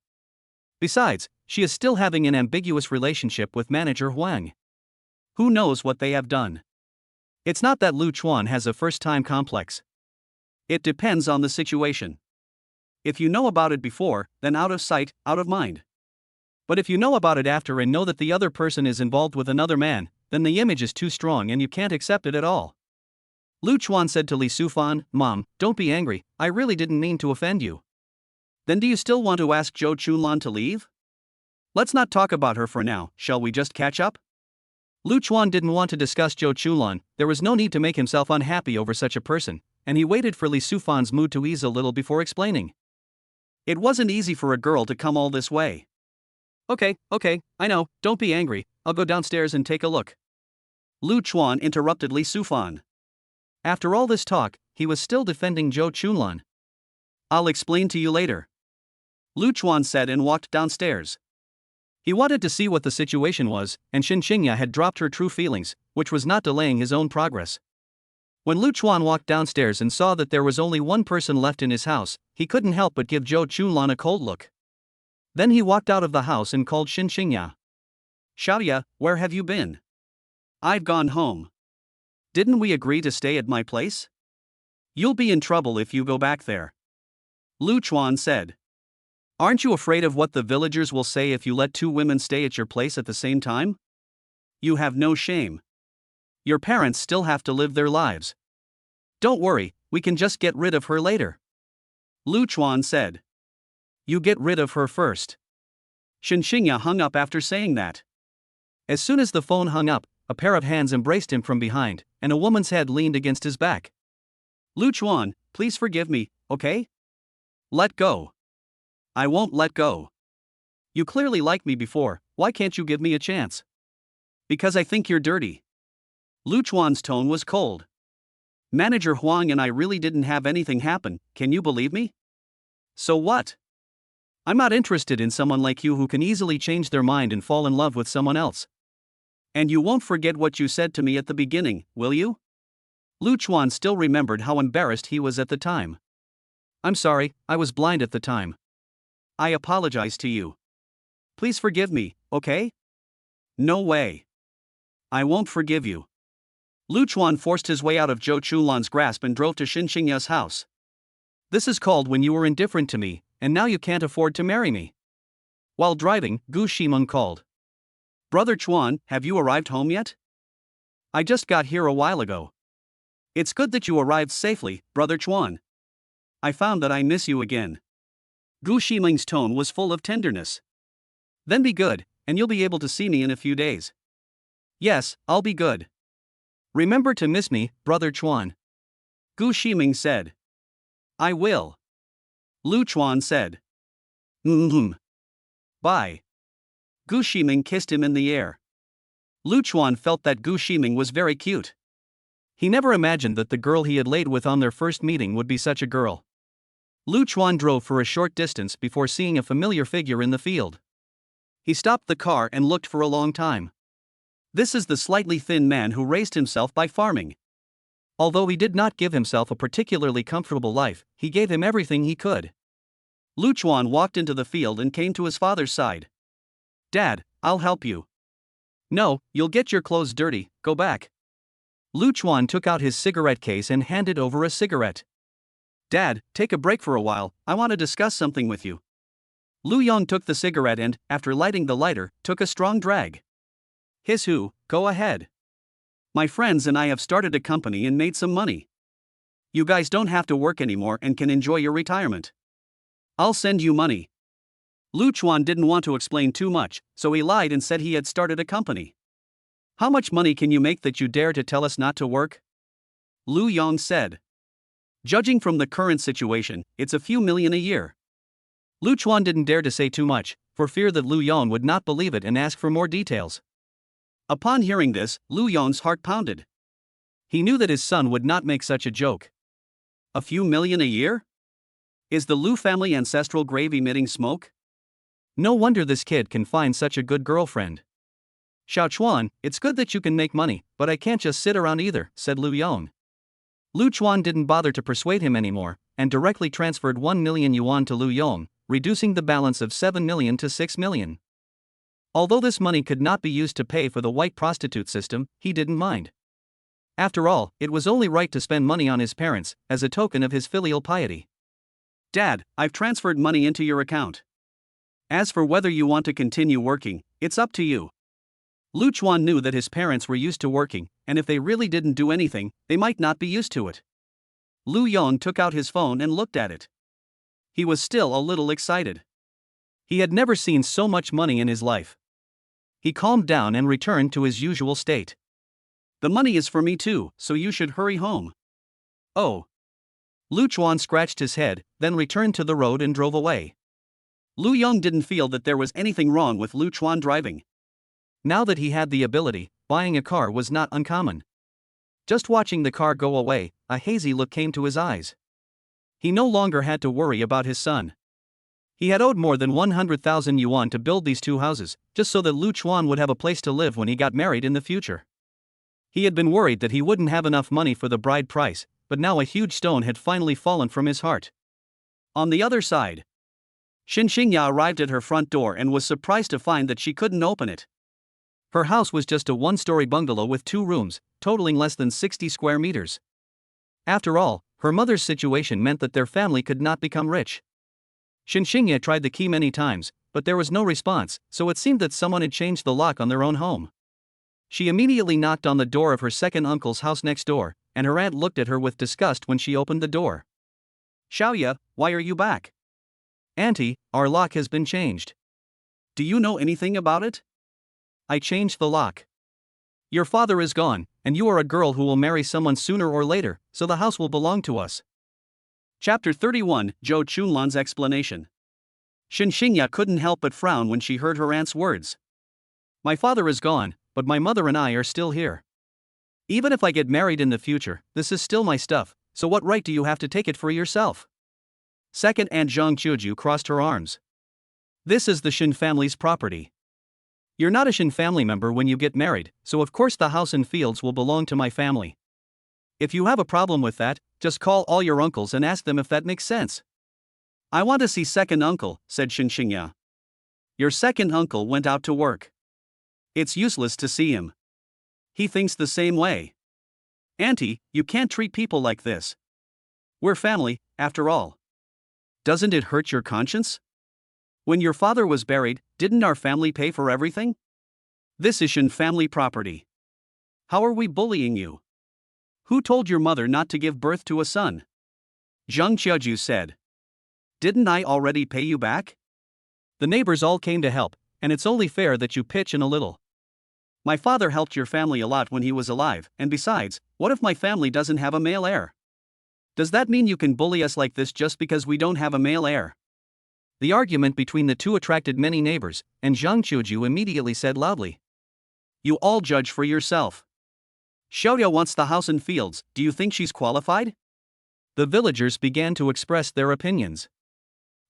Besides, she is still having an ambiguous relationship with manager Huang. Who knows what they have done? It's not that Lu Chuan has a first-time complex. It depends on the situation. If you know about it before, then out of sight, out of mind. But if you know about it after and know that the other person is involved with another man, then the image is too strong and you can't accept it at all. Lu Chuan said to Li Sufan, "Mom, don't be angry, I really didn't mean to offend you." Then do you still want to ask Zhou Chunlan to leave? Let's not talk about her for now, shall we just catch up? Lu Chuan didn't want to discuss Zhou Chunlan, there was no need to make himself unhappy over such a person, and he waited for Li Sufan's mood to ease a little before explaining. It wasn't easy for a girl to come all this way. Okay, I know, don't be angry, I'll go downstairs and take a look. Lu Chuan interrupted Li Sufan. After all this talk, he was still defending Zhou Chunlan. I'll explain to you later, Lu Chuan said and walked downstairs. He wanted to see what the situation was, and Shen Qingya had dropped her true feelings, which was not delaying his own progress. When Lu Chuan walked downstairs and saw that there was only one person left in his house, he couldn't help but give Zhou Chunlan a cold look. Then he walked out of the house and called Shen Qingya. Xiaoyu, where have you been? I've gone home. Didn't we agree to stay at my place? You'll be in trouble if you go back there, Lu Chuan said. Aren't you afraid of what the villagers will say if you let two women stay at your place at the same time? You have no shame. Your parents still have to live their lives. Don't worry, we can just get rid of her later, Lu Chuan said. You get rid of her first. Shen Qingya hung up after saying that. As soon as the phone hung up, a pair of hands embraced him from behind, and a woman's head leaned against his back. Lu Chuan, please forgive me, okay? Let go. I won't let go. You clearly liked me before, why can't you give me a chance? Because I think you're dirty. Lu Chuan's tone was cold. Manager Huang and I really didn't have anything happen, can you believe me? So what? I'm not interested in someone like you who can easily change their mind and fall in love with someone else. And you won't forget what you said to me at the beginning, will you? Lu Chuan still remembered how embarrassed he was at the time. I'm sorry, I was blind at the time. I apologize to you. Please forgive me, okay? No way. I won't forgive you. Lu Chuan forced his way out of Zhou Chunlan's grasp and drove to Shen Qingya's house. This is called when you were indifferent to me, and now you can't afford to marry me. While driving, Gu Ximeng called. Brother Chuan, have you arrived home yet? I just got here a while ago. It's good that you arrived safely, Brother Chuan. I found that I miss you again. Gu Ximeng's tone was full of tenderness. Then be good, and you'll be able to see me in a few days. Yes, I'll be good. Remember to miss me, Brother Chuan. Gu Ximeng said. I will. Lu Chuan said. Bye. Gu Ximeng kissed him in the air. Lu Chuan felt that Gu Ximeng was very cute. He never imagined that the girl he had laid with on their first meeting would be such a girl. Lu Chuan drove for a short distance before seeing a familiar figure in the field. He stopped the car and looked for a long time. This is the slightly thin man who raised himself by farming. Although he did not give himself a particularly comfortable life, he gave him everything he could. Lu Chuan walked into the field and came to his father's side. Dad, I'll help you. No, you'll get your clothes dirty, go back. Lu Chuan took out his cigarette case and handed over a cigarette. Dad, take a break for a while, I want to discuss something with you. Lu Yong took the cigarette and, after lighting the lighter, took a strong drag. His who, go ahead. My friends and I have started a company and made some money. You guys don't have to work anymore and can enjoy your retirement. I'll send you money. Lu Chuan didn't want to explain too much, so he lied and said he had started a company. How much money can you make that you dare to tell us not to work? Lu Yong said. Judging from the current situation, it's a few million a year. Lu Chuan didn't dare to say too much, for fear that Lu Yong would not believe it and ask for more details. Upon hearing this, Lu Yong's heart pounded. He knew that his son would not make such a joke. A few million a year? Is the Lu family ancestral grave emitting smoke? No wonder this kid can find such a good girlfriend. Xiao Chuan, it's good that you can make money, but I can't just sit around either, said Lu Yong. Lu Chuan didn't bother to persuade him anymore, and directly transferred 1 million yuan to Lu Yong, reducing the balance of 7 million to 6 million. Although this money could not be used to pay for the white prostitute system, he didn't mind. After all, it was only right to spend money on his parents, as a token of his filial piety. Dad, I've transferred money into your account. As for whether you want to continue working, it's up to you. Lu Chuan knew that his parents were used to working, and if they really didn't do anything, they might not be used to it. Lu Yong took out his phone and looked at it. He was still a little excited. He had never seen so much money in his life. He calmed down and returned to his usual state. The money is for me too, so you should hurry home. Oh. Lu Chuan scratched his head, then returned to the road and drove away. Lu Yong didn't feel that there was anything wrong with Lu Chuan driving. Now that he had the ability, buying a car was not uncommon. Just watching the car go away, a hazy look came to his eyes. He no longer had to worry about his son. He had owed more than 100,000 yuan to build these two houses, just so that Lu Chuan would have a place to live when he got married in the future. He had been worried that he wouldn't have enough money for the bride price, but now a huge stone had finally fallen from his heart. On the other side, Shen Qingya arrived at her front door and was surprised to find that she couldn't open it. Her house was just a one-story bungalow with 2 rooms, totaling less than 60 square meters. After all, her mother's situation meant that their family could not become rich. Shen Qingya tried the key many times, but there was no response, so it seemed that someone had changed the lock on their own home. She immediately knocked on the door of her second uncle's house next door, and her aunt looked at her with disgust when she opened the door. Xiaoya, why are you back? Auntie, our lock has been changed. Do you know anything about it? I changed the lock. Your father is gone, and you are a girl who will marry someone sooner or later, so the house will belong to us. Chapter 31, Zhou Chunlan's explanation. Shen Qingya couldn't help but frown when she heard her aunt's words. My father is gone, but my mother and I are still here. Even if I get married in the future, this is still my stuff, so what right do you have to take it for yourself? Second Aunt Zhang Qiuju crossed her arms. This is the Shen family's property. You're not a Shen family member when you get married, so of course the house and fields will belong to my family. If you have a problem with that, just call all your uncles and ask them if that makes sense. I want to see second uncle, said Shen Qingya. Your second uncle went out to work. It's useless to see him. He thinks the same way. Auntie, you can't treat people like this. We're family, after all. Doesn't it hurt your conscience? When your father was buried, didn't our family pay for everything? This is Shen family property. How are we bullying you? Who told your mother not to give birth to a son? Zhang Qiuju said. Didn't I already pay you back? The neighbors all came to help, and it's only fair that you pitch in a little. My father helped your family a lot when he was alive, and besides, what if my family doesn't have a male heir? Does that mean you can bully us like this just because we don't have a male heir? The argument between the two attracted many neighbors, and Zhang Qiuju immediately said loudly. You all judge for yourself. Xiaoya wants the house and fields, do you think she's qualified? The villagers began to express their opinions.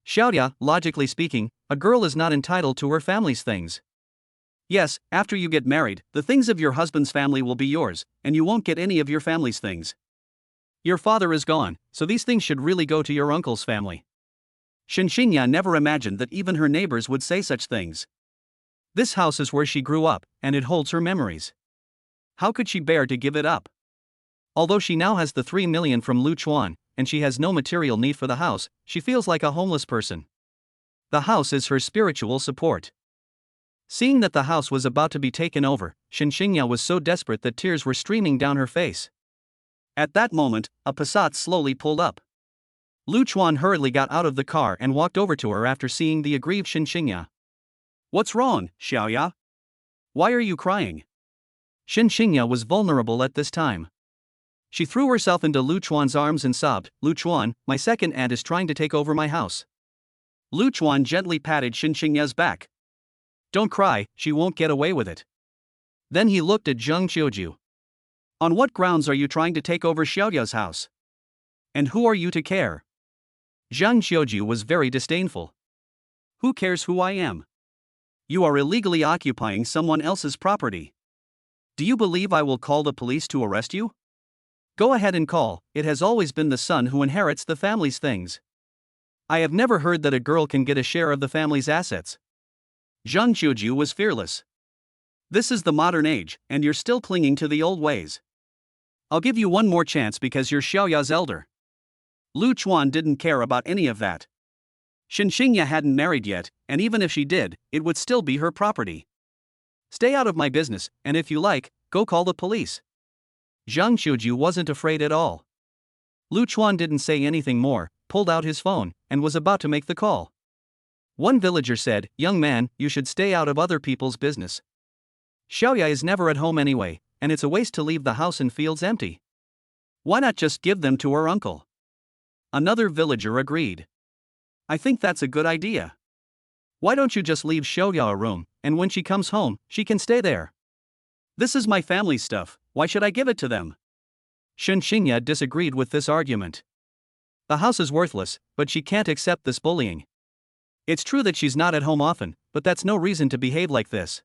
Xiaoya, logically speaking, a girl is not entitled to her family's things. Yes, after you get married, the things of your husband's family will be yours, and you won't get any of your family's things. Your father is gone, so these things should really go to your uncle's family. Shen Qingya never imagined that even her neighbors would say such things. This house is where she grew up, and it holds her memories. How could she bear to give it up? Although she now has the 3 million from Lu Chuan, and she has no material need for the house, she feels like a homeless person. The house is her spiritual support. Seeing that the house was about to be taken over, Shen Qingya was so desperate that tears were streaming down her face. At that moment, a Passat slowly pulled up. Lu Chuan hurriedly got out of the car and walked over to her after seeing the aggrieved Shen Qingya. What's wrong, Xiaoya? Why are you crying? Shen Qingya was vulnerable at this time. She threw herself into Lu Chuan's arms and sobbed, Lu Chuan, my second aunt is trying to take over my house. Lu Chuan gently patted Shen Qingya's back. Don't cry, she won't get away with it. Then he looked at Zhang Qiuju. On what grounds are you trying to take over Xiaoya's house? And who are you to care? Zhang Qiuju was very disdainful. Who cares who I am? You are illegally occupying someone else's property. Do you believe I will call the police to arrest you? Go ahead and call, it has always been the son who inherits the family's things. I have never heard that a girl can get a share of the family's assets. Zhang Qiuju was fearless. This is the modern age, and you're still clinging to the old ways. I'll give you one more chance because you're Xiaoya's elder. Lu Chuan didn't care about any of that. Shen Qingya hadn't married yet, and even if she did, it would still be her property. Stay out of my business, and if you like, go call the police. Zhang Qiuju wasn't afraid at all. Lu Chuan didn't say anything more, pulled out his phone, and was about to make the call. One villager said, Young man, you should stay out of other people's business. Xiaoya is never at home anyway, and it's a waste to leave the house and fields empty. Why not just give them to her uncle? Another villager agreed. I think that's a good idea. Why don't you just leave Xiaoyu a room, and when she comes home, she can stay there? This is my family's stuff, why should I give it to them? Shen Qingya disagreed with this argument. The house is worthless, but she can't accept this bullying. It's true that she's not at home often, but that's no reason to behave like this.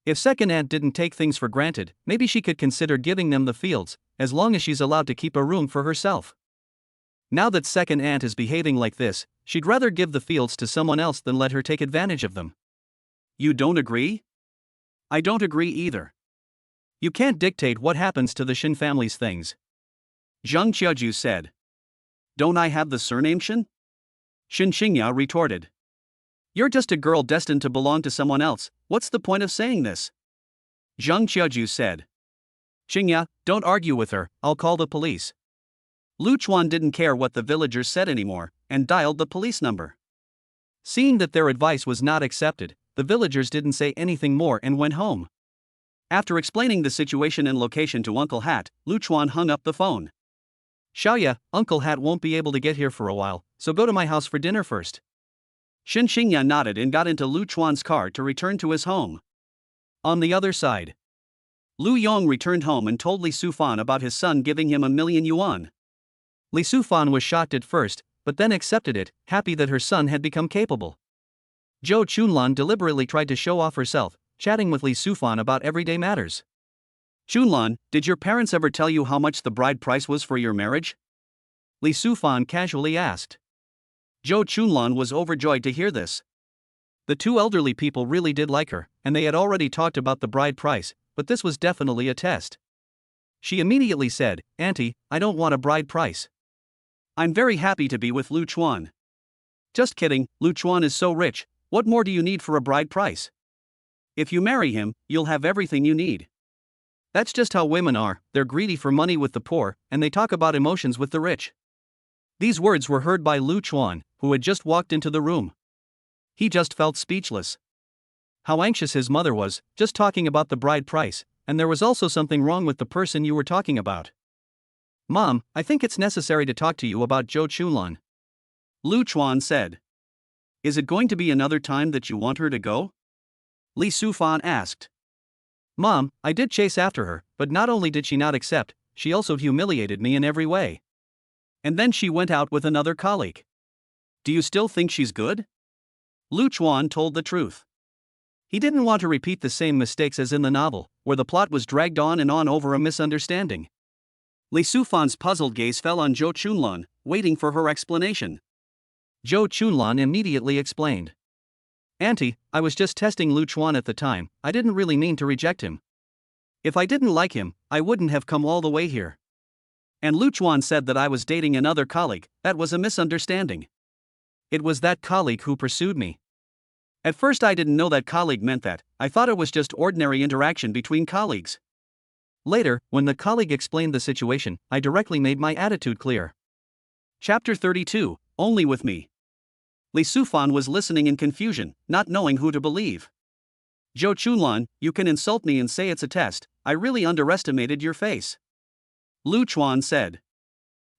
If second aunt didn't take things for granted, maybe she could consider giving them the fields, as long as she's allowed to keep a room for herself. Now that second aunt is behaving like this, she'd rather give the fields to someone else than let her take advantage of them. You don't agree? I don't agree either. You can't dictate what happens to the Shen family's things. Zhang Qiaju said. Don't I have the surname Shen? Shen Qingya retorted. You're just a girl destined to belong to someone else, what's the point of saying this? Zhang Qiaju said. Qingya, don't argue with her, I'll call the police. Lu Chuan didn't care what the villagers said anymore, and dialed the police number. Seeing that their advice was not accepted, the villagers didn't say anything more and went home. After explaining the situation and location to Uncle Hat, Lu Chuan hung up the phone. Xiaoyu, Uncle Hat won't be able to get here for a while, so go to my house for dinner first. Shen Qingya nodded and got into Lu Chuan's car to return to his home. On the other side, Lu Yong returned home and told Li Sufan about his son giving him 1,000,000 yuan. Li Sufan was shocked at first, but then accepted it, happy that her son had become capable. Zhou Chunlan deliberately tried to show off herself, chatting with Li Sufan about everyday matters. Chunlan, did your parents ever tell you how much the bride price was for your marriage? Li Sufan casually asked. Zhou Chunlan was overjoyed to hear this. The two elderly people really did like her, and they had already talked about the bride price, but this was definitely a test. She immediately said, Auntie, I don't want a bride price. I'm very happy to be with Lu Chuan. Just kidding, Lu Chuan is so rich, what more do you need for a bride price? If you marry him, you'll have everything you need. That's just how women are, they're greedy for money with the poor, and they talk about emotions with the rich. These words were heard by Lu Chuan, who had just walked into the room. He just felt speechless. How anxious his mother was, just talking about the bride price, and there was also something wrong with the person you were talking about. Mom, I think it's necessary to talk to you about Zhou Chunlan. Lu Chuan said. Is it going to be another time that you want her to go? Li Sufan asked. Mom, I did chase after her, but not only did she not accept, she also humiliated me in every way. And then she went out with another colleague. Do you still think she's good? Lu Chuan told the truth. He didn't want to repeat the same mistakes as in the novel, where the plot was dragged on and on over a misunderstanding. Li Sufan's puzzled gaze fell on Zhou Chunlan, waiting for her explanation. Zhou Chunlan immediately explained. Auntie, I was just testing Lu Chuan at the time, I didn't really mean to reject him. If I didn't like him, I wouldn't have come all the way here. And Lu Chuan said that I was dating another colleague, that was a misunderstanding. It was that colleague who pursued me. At first I didn't know that colleague meant that, I thought it was just ordinary interaction between colleagues. Later, when the colleague explained the situation, I directly made my attitude clear. Chapter 32, Only with Me. Li Sufan was listening in confusion, not knowing who to believe. Zhou Chunlan, you can insult me and say it's a test, I really underestimated your face. Lu Chuan said.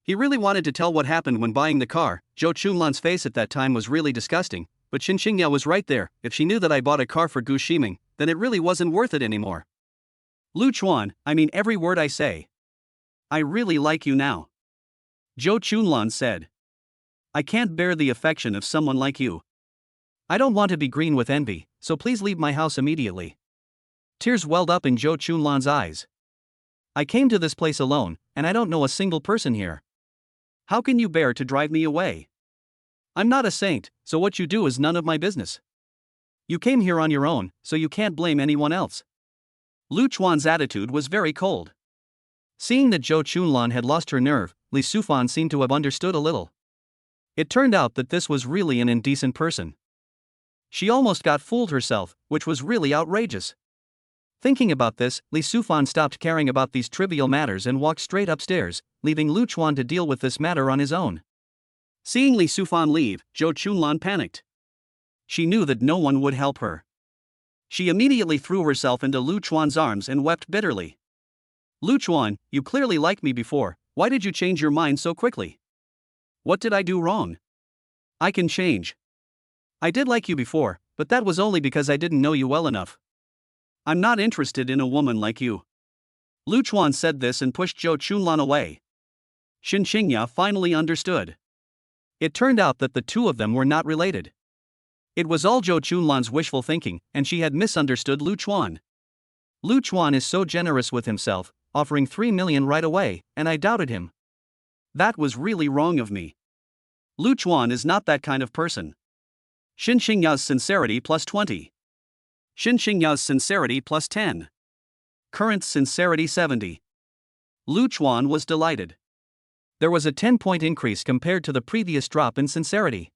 He really wanted to tell what happened when buying the car. Zhou Chunlan's face at that time was really disgusting, but Shen Qingya was right there. If she knew that I bought a car for Gu Ximeng, then it really wasn't worth it anymore. Lu Chuan, I mean every word I say. I really like you now. Zhou Chunlan said. I can't bear the affection of someone like you. I don't want to be green with envy, so please leave my house immediately. Tears welled up in Zhou Chunlan's eyes. I came to this place alone, and I don't know a single person here. How can you bear to drive me away? I'm not a saint, so what you do is none of my business. You came here on your own, so you can't blame anyone else. Lu Chuan's attitude was very cold. Seeing that Zhou Chunlan had lost her nerve, Li Sufan seemed to have understood a little. It turned out that this was really an indecent person. She almost got fooled herself, which was really outrageous. Thinking about this, Li Sufan stopped caring about these trivial matters and walked straight upstairs, leaving Lu Chuan to deal with this matter on his own. Seeing Li Sufan leave, Zhou Chunlan panicked. She knew that no one would help her. She immediately threw herself into Lu Chuan's arms and wept bitterly. Lu Chuan, you clearly liked me before, why did you change your mind so quickly? What did I do wrong? I can change. I did like you before, but that was only because I didn't know you well enough. I'm not interested in a woman like you. Lu Chuan said this and pushed Zhou Chunlan away. Shen Qingya finally understood. It turned out that the two of them were not related. It was all Zhou Chunlan's wishful thinking, and she had misunderstood Lu Chuan. Lu Chuan is so generous with himself, offering 3 million right away, and I doubted him. That was really wrong of me. Lu Chuan is not that kind of person. Shen Qingya's sincerity plus 20. Shen Qingya's sincerity plus 10. Current sincerity 70. Lu Chuan was delighted. There was a 10-point increase compared to the previous drop in sincerity.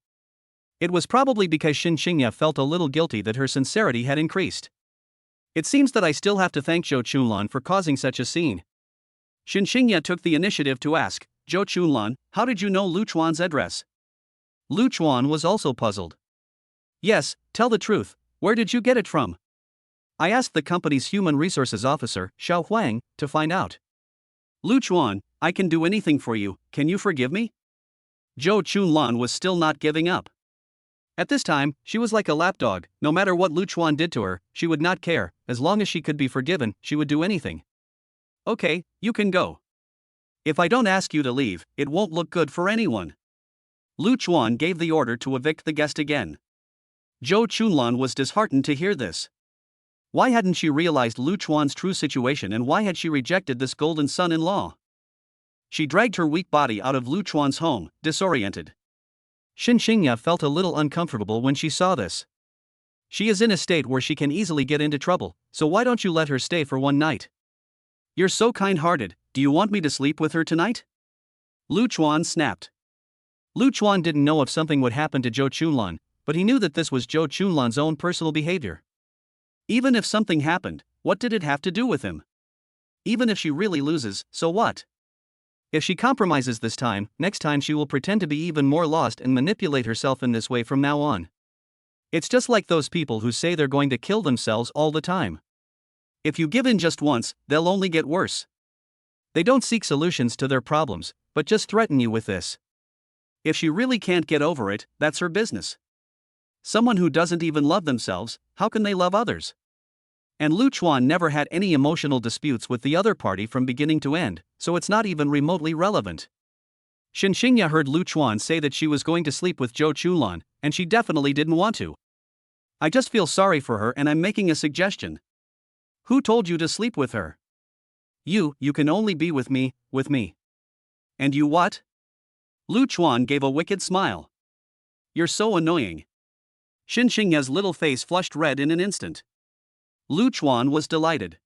It was probably because Shen Qingya felt a little guilty that her sincerity had increased. It seems that I still have to thank Zhou Chunlan for causing such a scene. Shen Qingya took the initiative to ask, Zhou Chunlan, how did you know Lu Chuan's address? Lu Chuan was also puzzled. Yes, tell the truth, where did you get it from? I asked the company's human resources officer, Xiao Huang, to find out. Lu Chuan, I can do anything for you, can you forgive me? Zhou Chunlan was still not giving up. At this time, she was like a lapdog, no matter what Lu Chuan did to her, she would not care, as long as she could be forgiven, she would do anything. Okay, you can go. If I don't ask you to leave, it won't look good for anyone. Lu Chuan gave the order to evict the guest again. Zhou Chunlan was disheartened to hear this. Why hadn't she realized Lu Chuan's true situation, and why had she rejected this golden son-in-law? She dragged her weak body out of Lu Chuan's home, disoriented. Shen Qingya felt a little uncomfortable when she saw this. She is in a state where she can easily get into trouble, so why don't you let her stay for one night? You're so kind-hearted, do you want me to sleep with her tonight? Lu Chuan snapped. Lu Chuan didn't know if something would happen to Zhou Chunlan, but he knew that this was Zhou Chunlan's own personal behavior. Even if something happened, what did it have to do with him? Even if she really loses, so what? If she compromises this time, next time she will pretend to be even more lost and manipulate herself in this way from now on. It's just like those people who say they're going to kill themselves all the time. If you give in just once, they'll only get worse. They don't seek solutions to their problems, but just threaten you with this. If she really can't get over it, that's her business. Someone who doesn't even love themselves, how can they love others? And Lu Chuan never had any emotional disputes with the other party from beginning to end, so it's not even remotely relevant. Shen Qingya heard Lu Chuan say that she was going to sleep with Zhou Chunlan, and she definitely didn't want to. I just feel sorry for her and I'm making a suggestion. Who told you to sleep with her? You can only be with me. And you what? Lu Chuan gave a wicked smile. You're so annoying. Shen Qingya's little face flushed red in an instant. Lu Chuan was delighted.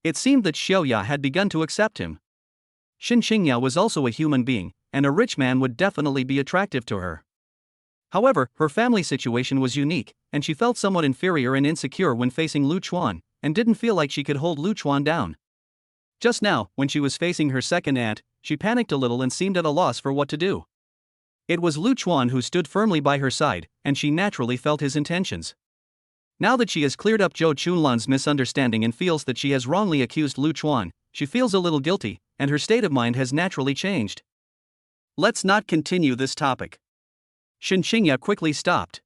It seemed that Xiaoya had begun to accept him. Shen Qingya was also a human being, and a rich man would definitely be attractive to her. However, her family situation was unique, and she felt somewhat inferior and insecure when facing Lu Chuan, and didn't feel like she could hold Lu Chuan down. Just now, when she was facing her second aunt, she panicked a little and seemed at a loss for what to do. It was Lu Chuan who stood firmly by her side, and she naturally felt his intentions. Now that she has cleared up Zhou Chunlan's misunderstanding and feels that she has wrongly accused Lu Chuan, she feels a little guilty, and her state of mind has naturally changed. Let's not continue this topic. Shen Qingya quickly stopped.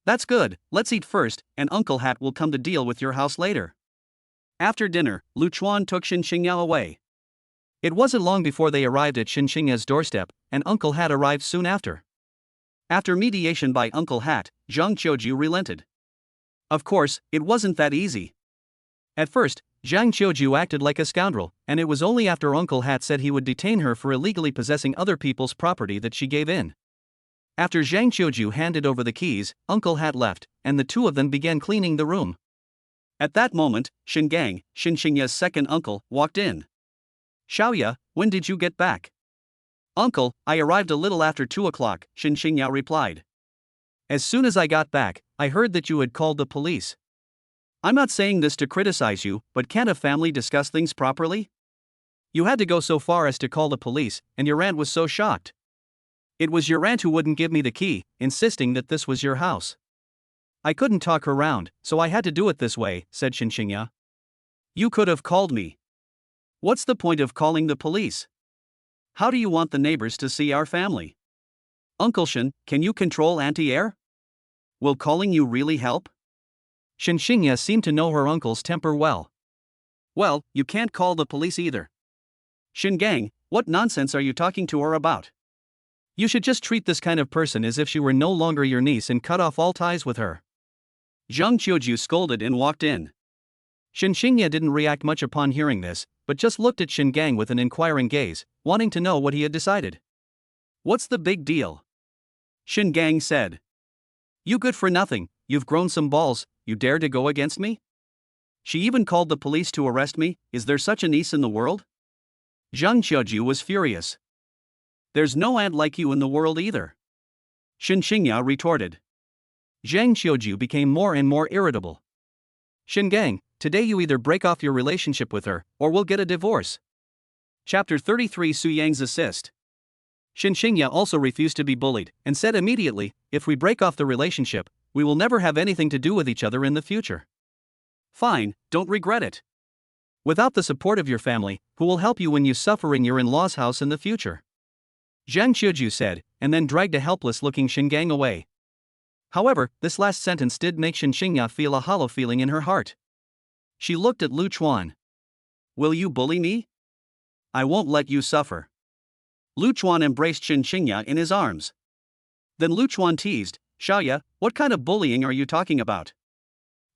That's good, let's eat first, and Uncle Hat will come to deal with your house later. After dinner, Lu Chuan took Shen Qingya away. It wasn't long before they arrived at Shen Qingya's doorstep, and Uncle Hat arrived soon after. After mediation by Uncle Hat, Zhang Qiuju relented. Of course, it wasn't that easy. At first, Zhang Qiuju acted like a scoundrel, and it was only after Uncle Hat said he would detain her for illegally possessing other people's property that she gave in. After Zhang Qiuju handed over the keys, Uncle Hat left, and the two of them began cleaning the room. At that moment, Shen Gang, Shen Qingya's second uncle, walked in. Xiaoya, when did you get back? Uncle, I arrived a little after 2 o'clock, Shen Qingya replied. As soon as I got back, I heard that you had called the police. I'm not saying this to criticize you, but can't a family discuss things properly? You had to go so far as to call the police, and your aunt was so shocked. It was your aunt who wouldn't give me the key, insisting that this was your house. I couldn't talk her round, so I had to do it this way, said Shen Qingya. You could have called me. What's the point of calling the police? How do you want the neighbors to see our family? Uncle Shen, can you control anti-air? Will calling you really help? Shen Qingya seemed to know her uncle's temper well. Well, you can't call the police either. Shen Gang, what nonsense are you talking to her about? You should just treat this kind of person as if she were no longer your niece and cut off all ties with her. Zhang Qiuju scolded and walked in. Shen Qingya didn't react much upon hearing this, but just looked at Shen Gang with an inquiring gaze, wanting to know what he had decided. What's the big deal? Shen Gang said. You good for nothing, you've grown some balls, you dare to go against me? She even called the police to arrest me, is there such a niece in the world? Zhang Qiuju was furious. There's no aunt like you in the world either. Shen Qingya retorted. Zhang Qiuju became more and more irritable. Shen Gang, today you either break off your relationship with her, or we'll get a divorce. Chapter 33 Su Yang's Assist. Shen Qingya also refused to be bullied, and said immediately, if we break off the relationship, we will never have anything to do with each other in the future. Fine, don't regret it. Without the support of your family, who will help you when you suffer in your in-law's house in the future? Zhang Qiuju said, and then dragged a helpless-looking Shen Gang away. However, this last sentence did make Shen Qingya feel a hollow feeling in her heart. She looked at Lu Chuan. Will you bully me? I won't let you suffer. Lu Chuan embraced Shen Qingya in his arms. Then Lu Chuan teased, Xiaoya, what kind of bullying are you talking about?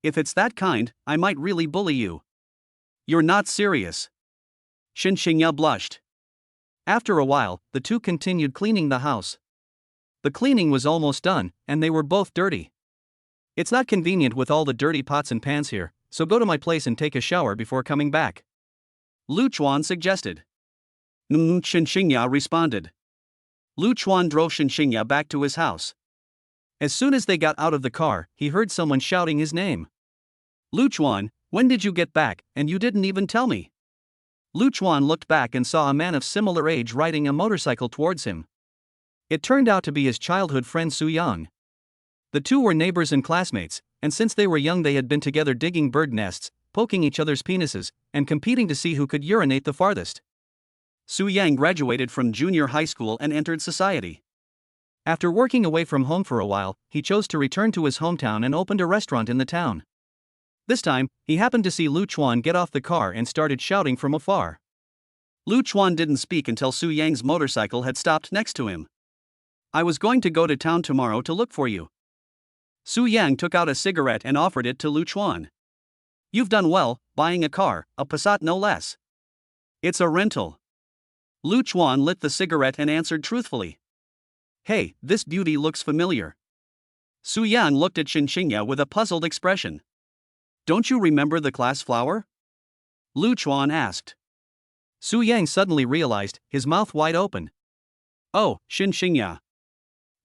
If it's that kind, I might really bully you. You're not serious. Shen Qingya blushed. After a while, the two continued cleaning the house. The cleaning was almost done, and they were both dirty. It's not convenient with all the dirty pots and pans here, so go to my place and take a shower before coming back. Lu Chuan suggested. Shen Qingya responded. Lu Chuan drove Shen Qingya back to his house. As soon as they got out of the car, he heard someone shouting his name. Lu Chuan, when did you get back, and you didn't even tell me? Lu Chuan looked back and saw a man of similar age riding a motorcycle towards him. It turned out to be his childhood friend Su Yang. The two were neighbors and classmates, and since they were young they had been together digging bird nests, poking each other's penises, and competing to see who could urinate the farthest. Su Yang graduated from junior high school and entered society. After working away from home for a while, he chose to return to his hometown and opened a restaurant in the town. This time, he happened to see Lu Chuan get off the car and started shouting from afar. Lu Chuan didn't speak until Su Yang's motorcycle had stopped next to him. I was going to go to town tomorrow to look for you. Su Yang took out a cigarette and offered it to Lu Chuan. You've done well, buying a car, a Passat no less. It's a rental. Lu Chuan lit the cigarette and answered truthfully. Hey, this beauty looks familiar. Su Yang looked at Shen Qingya with a puzzled expression. Don't you remember the class flower? Lu Chuan asked. Su Yang suddenly realized, his mouth wide open. Oh, Shen Qingya.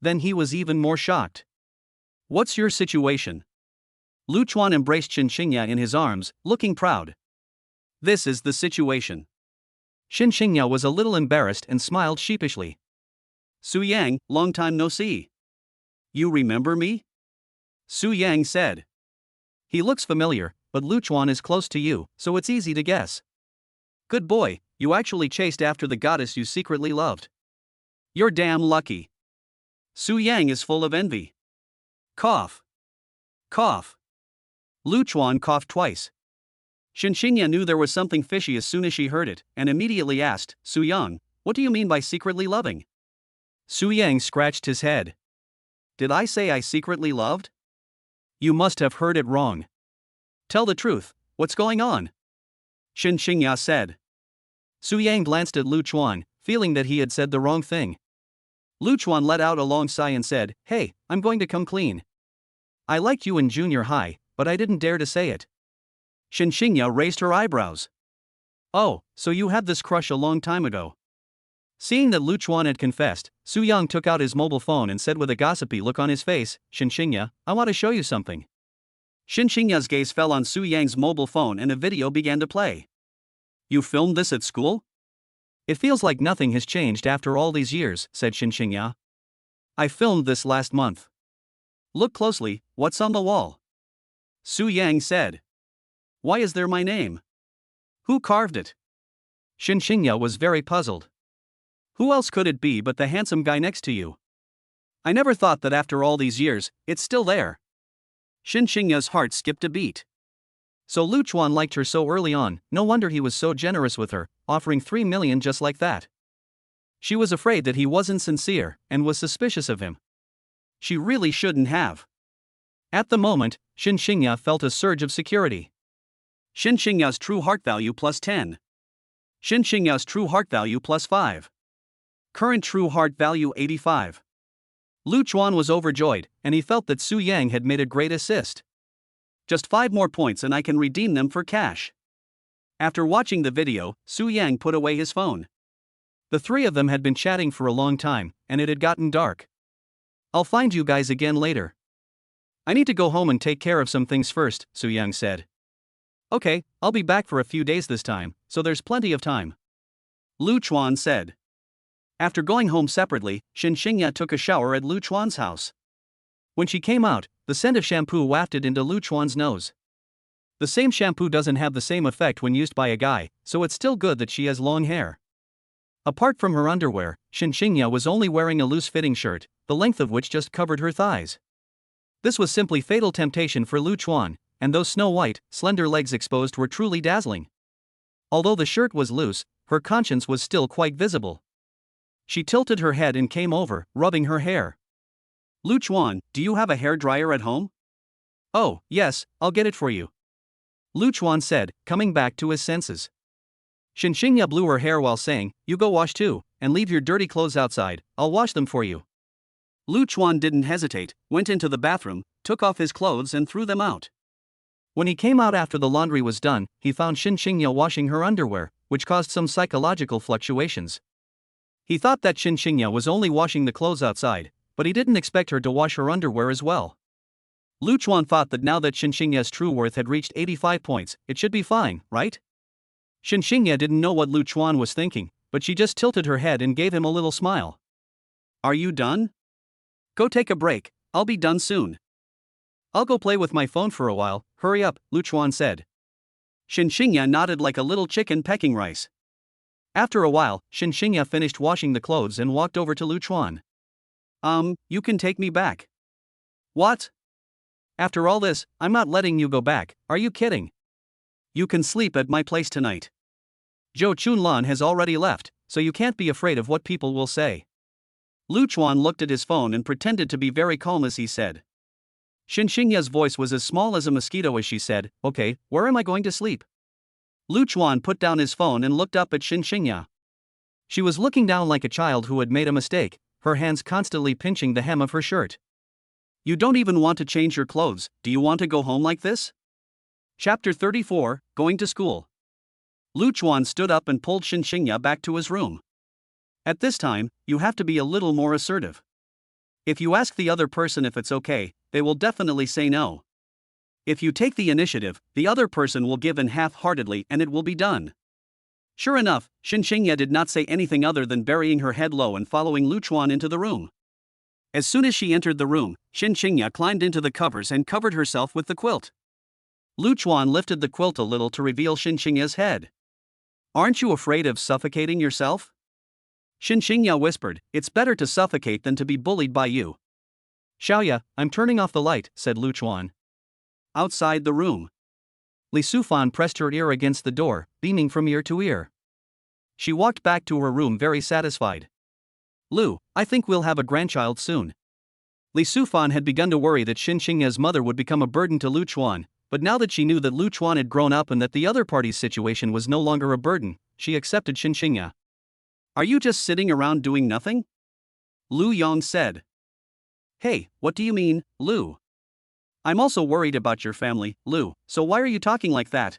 Then he was even more shocked. What's your situation? Lu Chuan embraced Shen Qingya in his arms, looking proud. This is the situation. Shen Qingya was a little embarrassed and smiled sheepishly. Su Yang, long time no see. You remember me? Su Yang said. He looks familiar, but Lu Chuan is close to you, so it's easy to guess. Good boy, you actually chased after the goddess you secretly loved. You're damn lucky. Su Yang is full of envy. Cough. Cough. Lu Chuan coughed twice. Shen Qingya knew there was something fishy as soon as she heard it, and immediately asked, Su Yang, what do you mean by secretly loving? Su Yang scratched his head. Did I say I secretly loved? You must have heard it wrong. Tell the truth, what's going on? Shen Qingya said. Su Yang glanced at Lu Chuan, feeling that he had said the wrong thing. Lu Chuan let out a long sigh and said, Hey, I'm going to come clean. I liked you in junior high, but I didn't dare to say it. Shen Qingya raised her eyebrows. Oh, so you had this crush a long time ago. Seeing that Lu Chuan had confessed, Su Yang took out his mobile phone and said with a gossipy look on his face, Shen Qingya, I want to show you something. Shen Qingya's gaze fell on Su Yang's mobile phone and a video began to play. You filmed this at school? It feels like nothing has changed after all these years, said Shen Qingya. I filmed this last month. Look closely, what's on the wall? Su Yang said. Why is there my name? Who carved it? Shen Qingya was very puzzled. Who else could it be but the handsome guy next to you? I never thought that after all these years, it's still there. Shen Qingya's heart skipped a beat. So Lu Chuan liked her so early on, no wonder he was so generous with her, offering 3 million just like that. She was afraid that he wasn't sincere, and was suspicious of him. She really shouldn't have. At the moment, Shen Qingya felt a surge of security. Shen Qingya's true heart value plus 10. Shen Qingya's true heart value plus 5. Current true heart value 85. Lu Chuan was overjoyed, and he felt that Su Yang had made a great assist. Just 5 more points and I can redeem them for cash. After watching the video, Su Yang put away his phone. The three of them had been chatting for a long time, and it had gotten dark. I'll find you guys again later. I need to go home and take care of some things first, Su Yang said. Okay, I'll be back for a few days this time, so there's plenty of time. Lu Chuan said. After going home separately, Shen Qingya took a shower at Lu Chuan's house. When she came out, the scent of shampoo wafted into Lu Chuan's nose. The same shampoo doesn't have the same effect when used by a guy, so it's still good that she has long hair. Apart from her underwear, Shen Qingya was only wearing a loose-fitting shirt, the length of which just covered her thighs. This was simply fatal temptation for Lu Chuan, and those snow-white, slender legs exposed were truly dazzling. Although the shirt was loose, her conscience was still quite visible. She tilted her head and came over, rubbing her hair. Lu Chuan, do you have a hairdryer at home? Oh, yes, I'll get it for you. Lu Chuan said, coming back to his senses. Shen Qingya blew her hair while saying, you go wash too, and leave your dirty clothes outside, I'll wash them for you. Lu Chuan didn't hesitate, went into the bathroom, took off his clothes and threw them out. When he came out after the laundry was done, he found Shen Qingya washing her underwear, which caused some psychological fluctuations. He thought that Shen Qingya was only washing the clothes outside, but he didn't expect her to wash her underwear as well. Lu Chuan thought that now that Shen Qingya's true worth had reached 85 points, it should be fine, right? Shen Qingya didn't know what Lu Chuan was thinking, but she just tilted her head and gave him a little smile. Are you done? Go take a break, I'll be done soon. I'll go play with my phone for a while, hurry up, Lu Chuan said. Shen Qingya nodded like a little chicken pecking rice. After a while, Shen Qingya finished washing the clothes and walked over to Lu Chuan. You can take me back. What? After all this, I'm not letting you go back, are you kidding? You can sleep at my place tonight. Zhou Chunlan has already left, so you can't be afraid of what people will say. Lu Chuan looked at his phone and pretended to be very calm as he said. Shen Qingya's voice was as small as a mosquito as she said, okay, where am I going to sleep? Lu Chuan put down his phone and looked up at Shen Qingya. She was looking down like a child who had made a mistake, her hands constantly pinching the hem of her shirt. You don't even want to change your clothes, do you want to go home like this? Chapter 34, Going to School. Lu Chuan stood up and pulled Shen Qingya back to his room. At this time, you have to be a little more assertive. If you ask the other person if it's okay, they will definitely say no. If you take the initiative, the other person will give in half-heartedly and it will be done. Sure enough, Shen Qingya did not say anything other than burying her head low and following Lu Chuan into the room. As soon as she entered the room, Shen Qingya climbed into the covers and covered herself with the quilt. Lu Chuan lifted the quilt a little to reveal Shen Qingya's head. Aren't you afraid of suffocating yourself? Shen Qingya whispered, it's better to suffocate than to be bullied by you. Xiaoya, I'm turning off the light, said Lu Chuan. Outside the room. Li Sufan pressed her ear against the door, beaming from ear to ear. She walked back to her room very satisfied. Lu, I think we'll have a grandchild soon. Li Sufan had begun to worry that Shen Qingya's mother would become a burden to Lu Chuan, but now that she knew that Lu Chuan had grown up and that the other party's situation was no longer a burden, she accepted Shen Qingya. Are you just sitting around doing nothing? Lu Yong said. Hey, what do you mean, Lu? I'm also worried about your family, Lu, so why are you talking like that?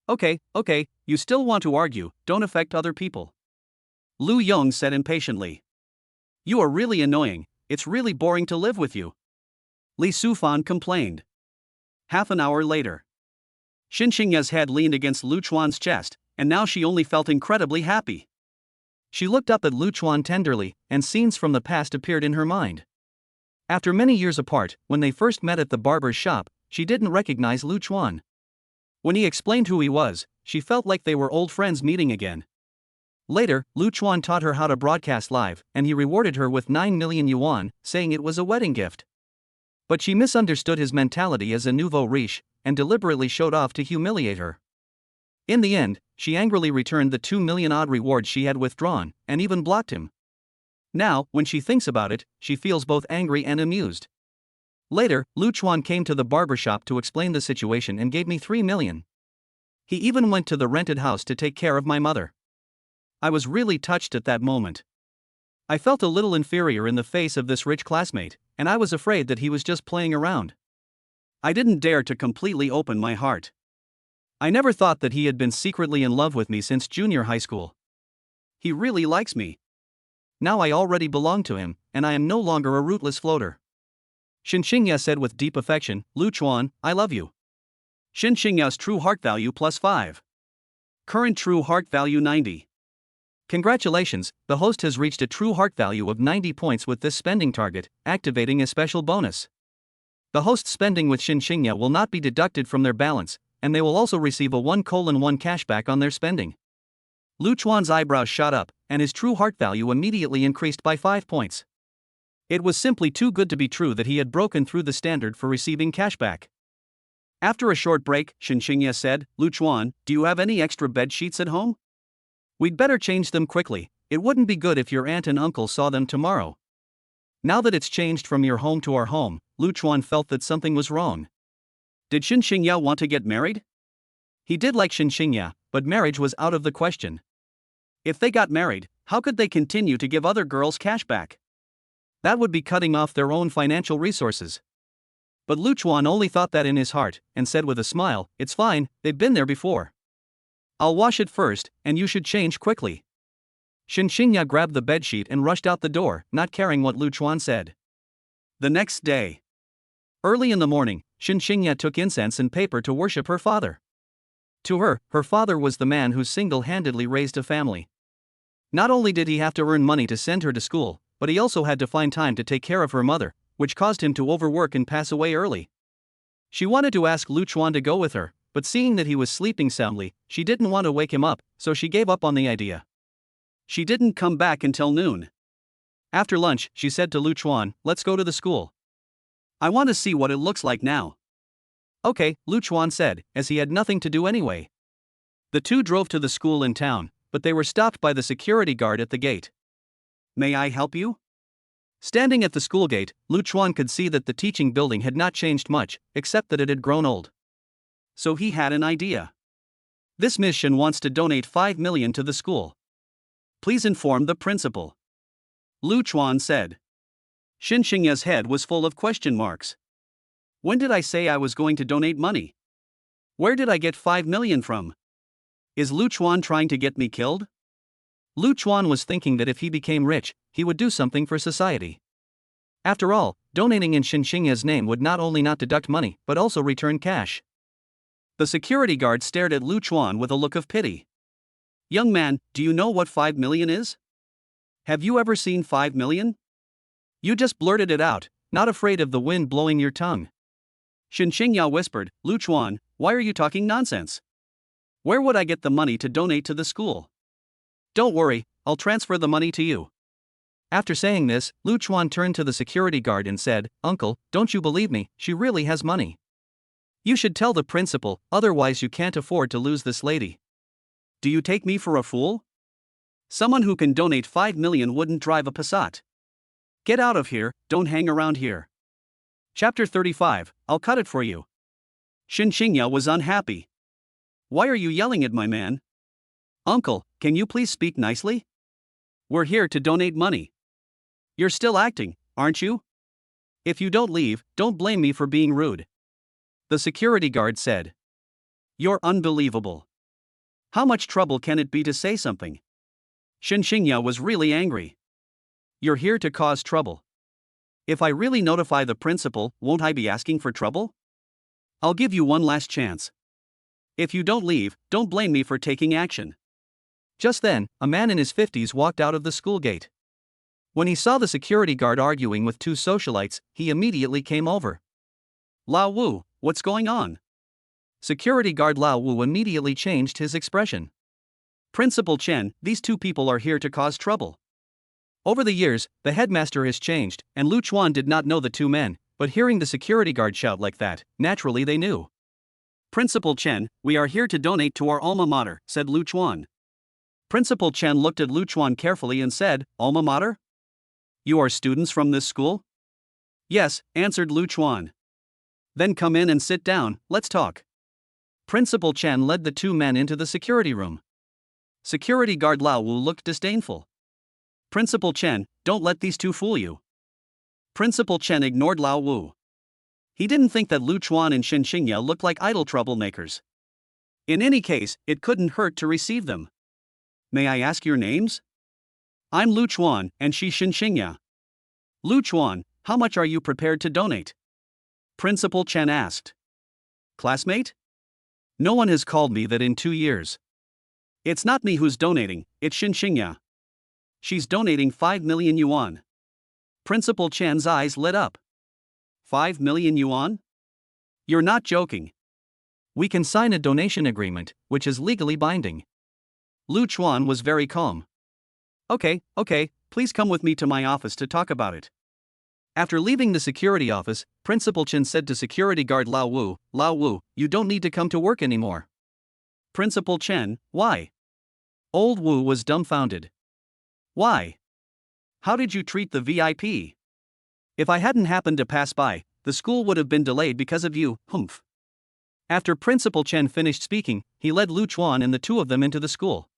Okay, you still want to argue, don't affect other people. Lu Yong said impatiently. You are really annoying, it's really boring to live with you. Li Sufan complained. Half an hour later. Shen Qingya's head leaned against Lu Chuan's chest, and now she only felt incredibly happy. She looked up at Lu Chuan tenderly, and scenes from the past appeared in her mind. After many years apart, when they first met at the barber's shop, she didn't recognize Lu Chuan. When he explained who he was, she felt like they were old friends meeting again. Later, Lu Chuan taught her how to broadcast live, and he rewarded her with 9 million yuan, saying it was a wedding gift. But she misunderstood his mentality as a nouveau riche, and deliberately showed off to humiliate her. In the end, she angrily returned the 2 million odd reward she had withdrawn, and even blocked him. Now, when she thinks about it, she feels both angry and amused. Later, Lu Chuan came to the barber shop to explain the situation and gave me 3 million. He even went to the rented house to take care of my mother. I was really touched at that moment. I felt a little inferior in the face of this rich classmate, and I was afraid that he was just playing around. I didn't dare to completely open my heart. I never thought that he had been secretly in love with me since junior high school. He really likes me. Now I already belong to him, and I am no longer a rootless floater. Shen Qingya said with deep affection, Lu Chuan, I love you. Shen Qingya's true heart value +5. Current true heart value 90. Congratulations, the host has reached a true heart value of 90 points with this spending target, activating a special bonus. The host's spending with Shen Qingya will not be deducted from their balance, and they will also receive a 1:1 cashback on their spending. Lu Chuan's eyebrows shot up, and his true heart value immediately increased by 5 points. It was simply too good to be true that he had broken through the standard for receiving cashback. After a short break, Shen Qingya said, Lu Chuan, do you have any extra bed sheets at home? We'd better change them quickly, it wouldn't be good if your aunt and uncle saw them tomorrow. Now that it's changed from your home to our home, Lu Chuan felt that something was wrong. Did Shen Qingya want to get married? He did like Shen Qingya, but marriage was out of the question. If they got married, how could they continue to give other girls cash back? That would be cutting off their own financial resources. But Lu Chuan only thought that in his heart, and said with a smile, it's fine, they've been there before. I'll wash it first, and you should change quickly. Shen Qingya grabbed the bedsheet and rushed out the door, not caring what Lu Chuan said. The next day. Early in the morning, Shen Qingya took incense and paper to worship her father. To her, her father was the man who single-handedly raised a family. Not only did he have to earn money to send her to school, but he also had to find time to take care of her mother, which caused him to overwork and pass away early. She wanted to ask Lu Chuan to go with her, but seeing that he was sleeping soundly, she didn't want to wake him up, so she gave up on the idea. She didn't come back until noon. After lunch, she said to Lu Chuan, let's go to the school. I want to see what it looks like now. Okay, Lu Chuan said, as he had nothing to do anyway. The two drove to the school in town, but they were stopped by the security guard at the gate. May I help you? Standing at the school gate, Lu Chuan could see that the teaching building had not changed much, except that it had grown old. So he had an idea. This Ms. Shen wants to donate 5 million to the school. Please inform the principal. Lu Chuan said. Shen Qingya's head was full of question marks. When did I say I was going to donate money? Where did I get 5 million from? Is Lu Chuan trying to get me killed? Lu Chuan was thinking that if he became rich, he would do something for society. After all, donating in Shen Qingya's name would not only not deduct money, but also return cash. The security guard stared at Lu Chuan with a look of pity. Young man, do you know what 5 million is? Have you ever seen 5 million? You just blurted it out, not afraid of the wind blowing your tongue. Shen Qingya whispered, Lu Chuan, why are you talking nonsense? Where would I get the money to donate to the school? Don't worry, I'll transfer the money to you. After saying this, Lu Chuan turned to the security guard and said, Uncle, don't you believe me, she really has money. You should tell the principal, otherwise you can't afford to lose this lady. Do you take me for a fool? Someone who can donate 5 million wouldn't drive a Passat. Get out of here, don't hang around here. Chapter 35, I'll cut it for you. Shen Qingya was unhappy. Why are you yelling at my man? Uncle, can you please speak nicely? We're here to donate money. You're still acting, aren't you? If you don't leave, don't blame me for being rude. The security guard said. You're unbelievable. How much trouble can it be to say something? Shen Qingya was really angry. You're here to cause trouble. If I really notify the principal, won't I be asking for trouble? I'll give you one last chance. If you don't leave, don't blame me for taking action. Just then, a man in his 50s walked out of the school gate. When he saw the security guard arguing with two socialites, he immediately came over. Lao Wu, what's going on? Security guard Lao Wu immediately changed his expression. Principal Chen, these two people are here to cause trouble. Over the years, the headmaster has changed, and Lu Chuan did not know the two men, but hearing the security guard shout like that, naturally they knew. Principal Chen, we are here to donate to our alma mater, said Lu Chuan. Principal Chen looked at Lu Chuan carefully and said, Alma mater? You are students from this school? Yes, answered Lu Chuan. Then come in and sit down, let's talk. Principal Chen led the two men into the security room. Security guard Lao Wu looked disdainful. Principal Chen, don't let these two fool you. Principal Chen ignored Lao Wu. He didn't think that Lu Chuan and Shen Qingya looked like idle troublemakers. In any case, it couldn't hurt to receive them. May I ask your names? I'm Lu Chuan, and she's Shen Qingya. Lu Chuan, how much are you prepared to donate? Principal Chen asked. Classmate? No one has called me that in 2 years. It's not me who's donating, it's Shen Qingya. She's donating 5 million yuan. Principal Chen's eyes lit up. 5 million yuan? You're not joking. We can sign a donation agreement, which is legally binding. Lu Chuan was very calm. Okay, please come with me to my office to talk about it. After leaving the security office, Principal Chen said to security guard Lao Wu, you don't need to come to work anymore. Principal Chen, why? Old Wu was dumbfounded. Why? How did you treat the VIP? If I hadn't happened to pass by, the school would have been delayed because of you, humph. After Principal Chen finished speaking, he led Lu Chuan and the two of them into the school.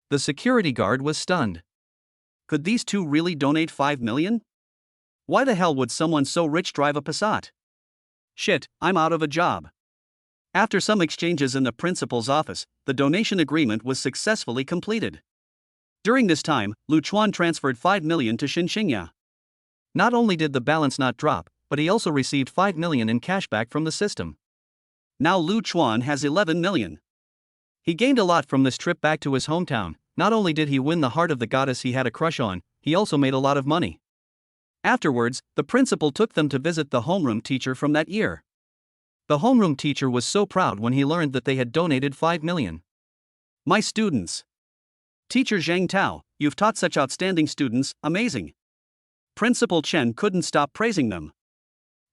The security guard was stunned. Could these two really donate 5 million? Why the hell would someone so rich drive a Passat? Shit, I'm out of a job. After some exchanges in the principal's office, the donation agreement was successfully completed. During this time, Lu Chuan transferred 5 million to Shen Qingya. Not only did the balance not drop, but he also received 5 million in cashback from the system. Now Lu Chuan has 11 million. He gained a lot from this trip back to his hometown. Not only did he win the heart of the goddess he had a crush on, he also made a lot of money. Afterwards, the principal took them to visit the homeroom teacher from that year. The homeroom teacher was so proud when he learned that they had donated 5 million. My students. Teacher Zhang Tao, you've taught such outstanding students, amazing. Principal Chen couldn't stop praising them.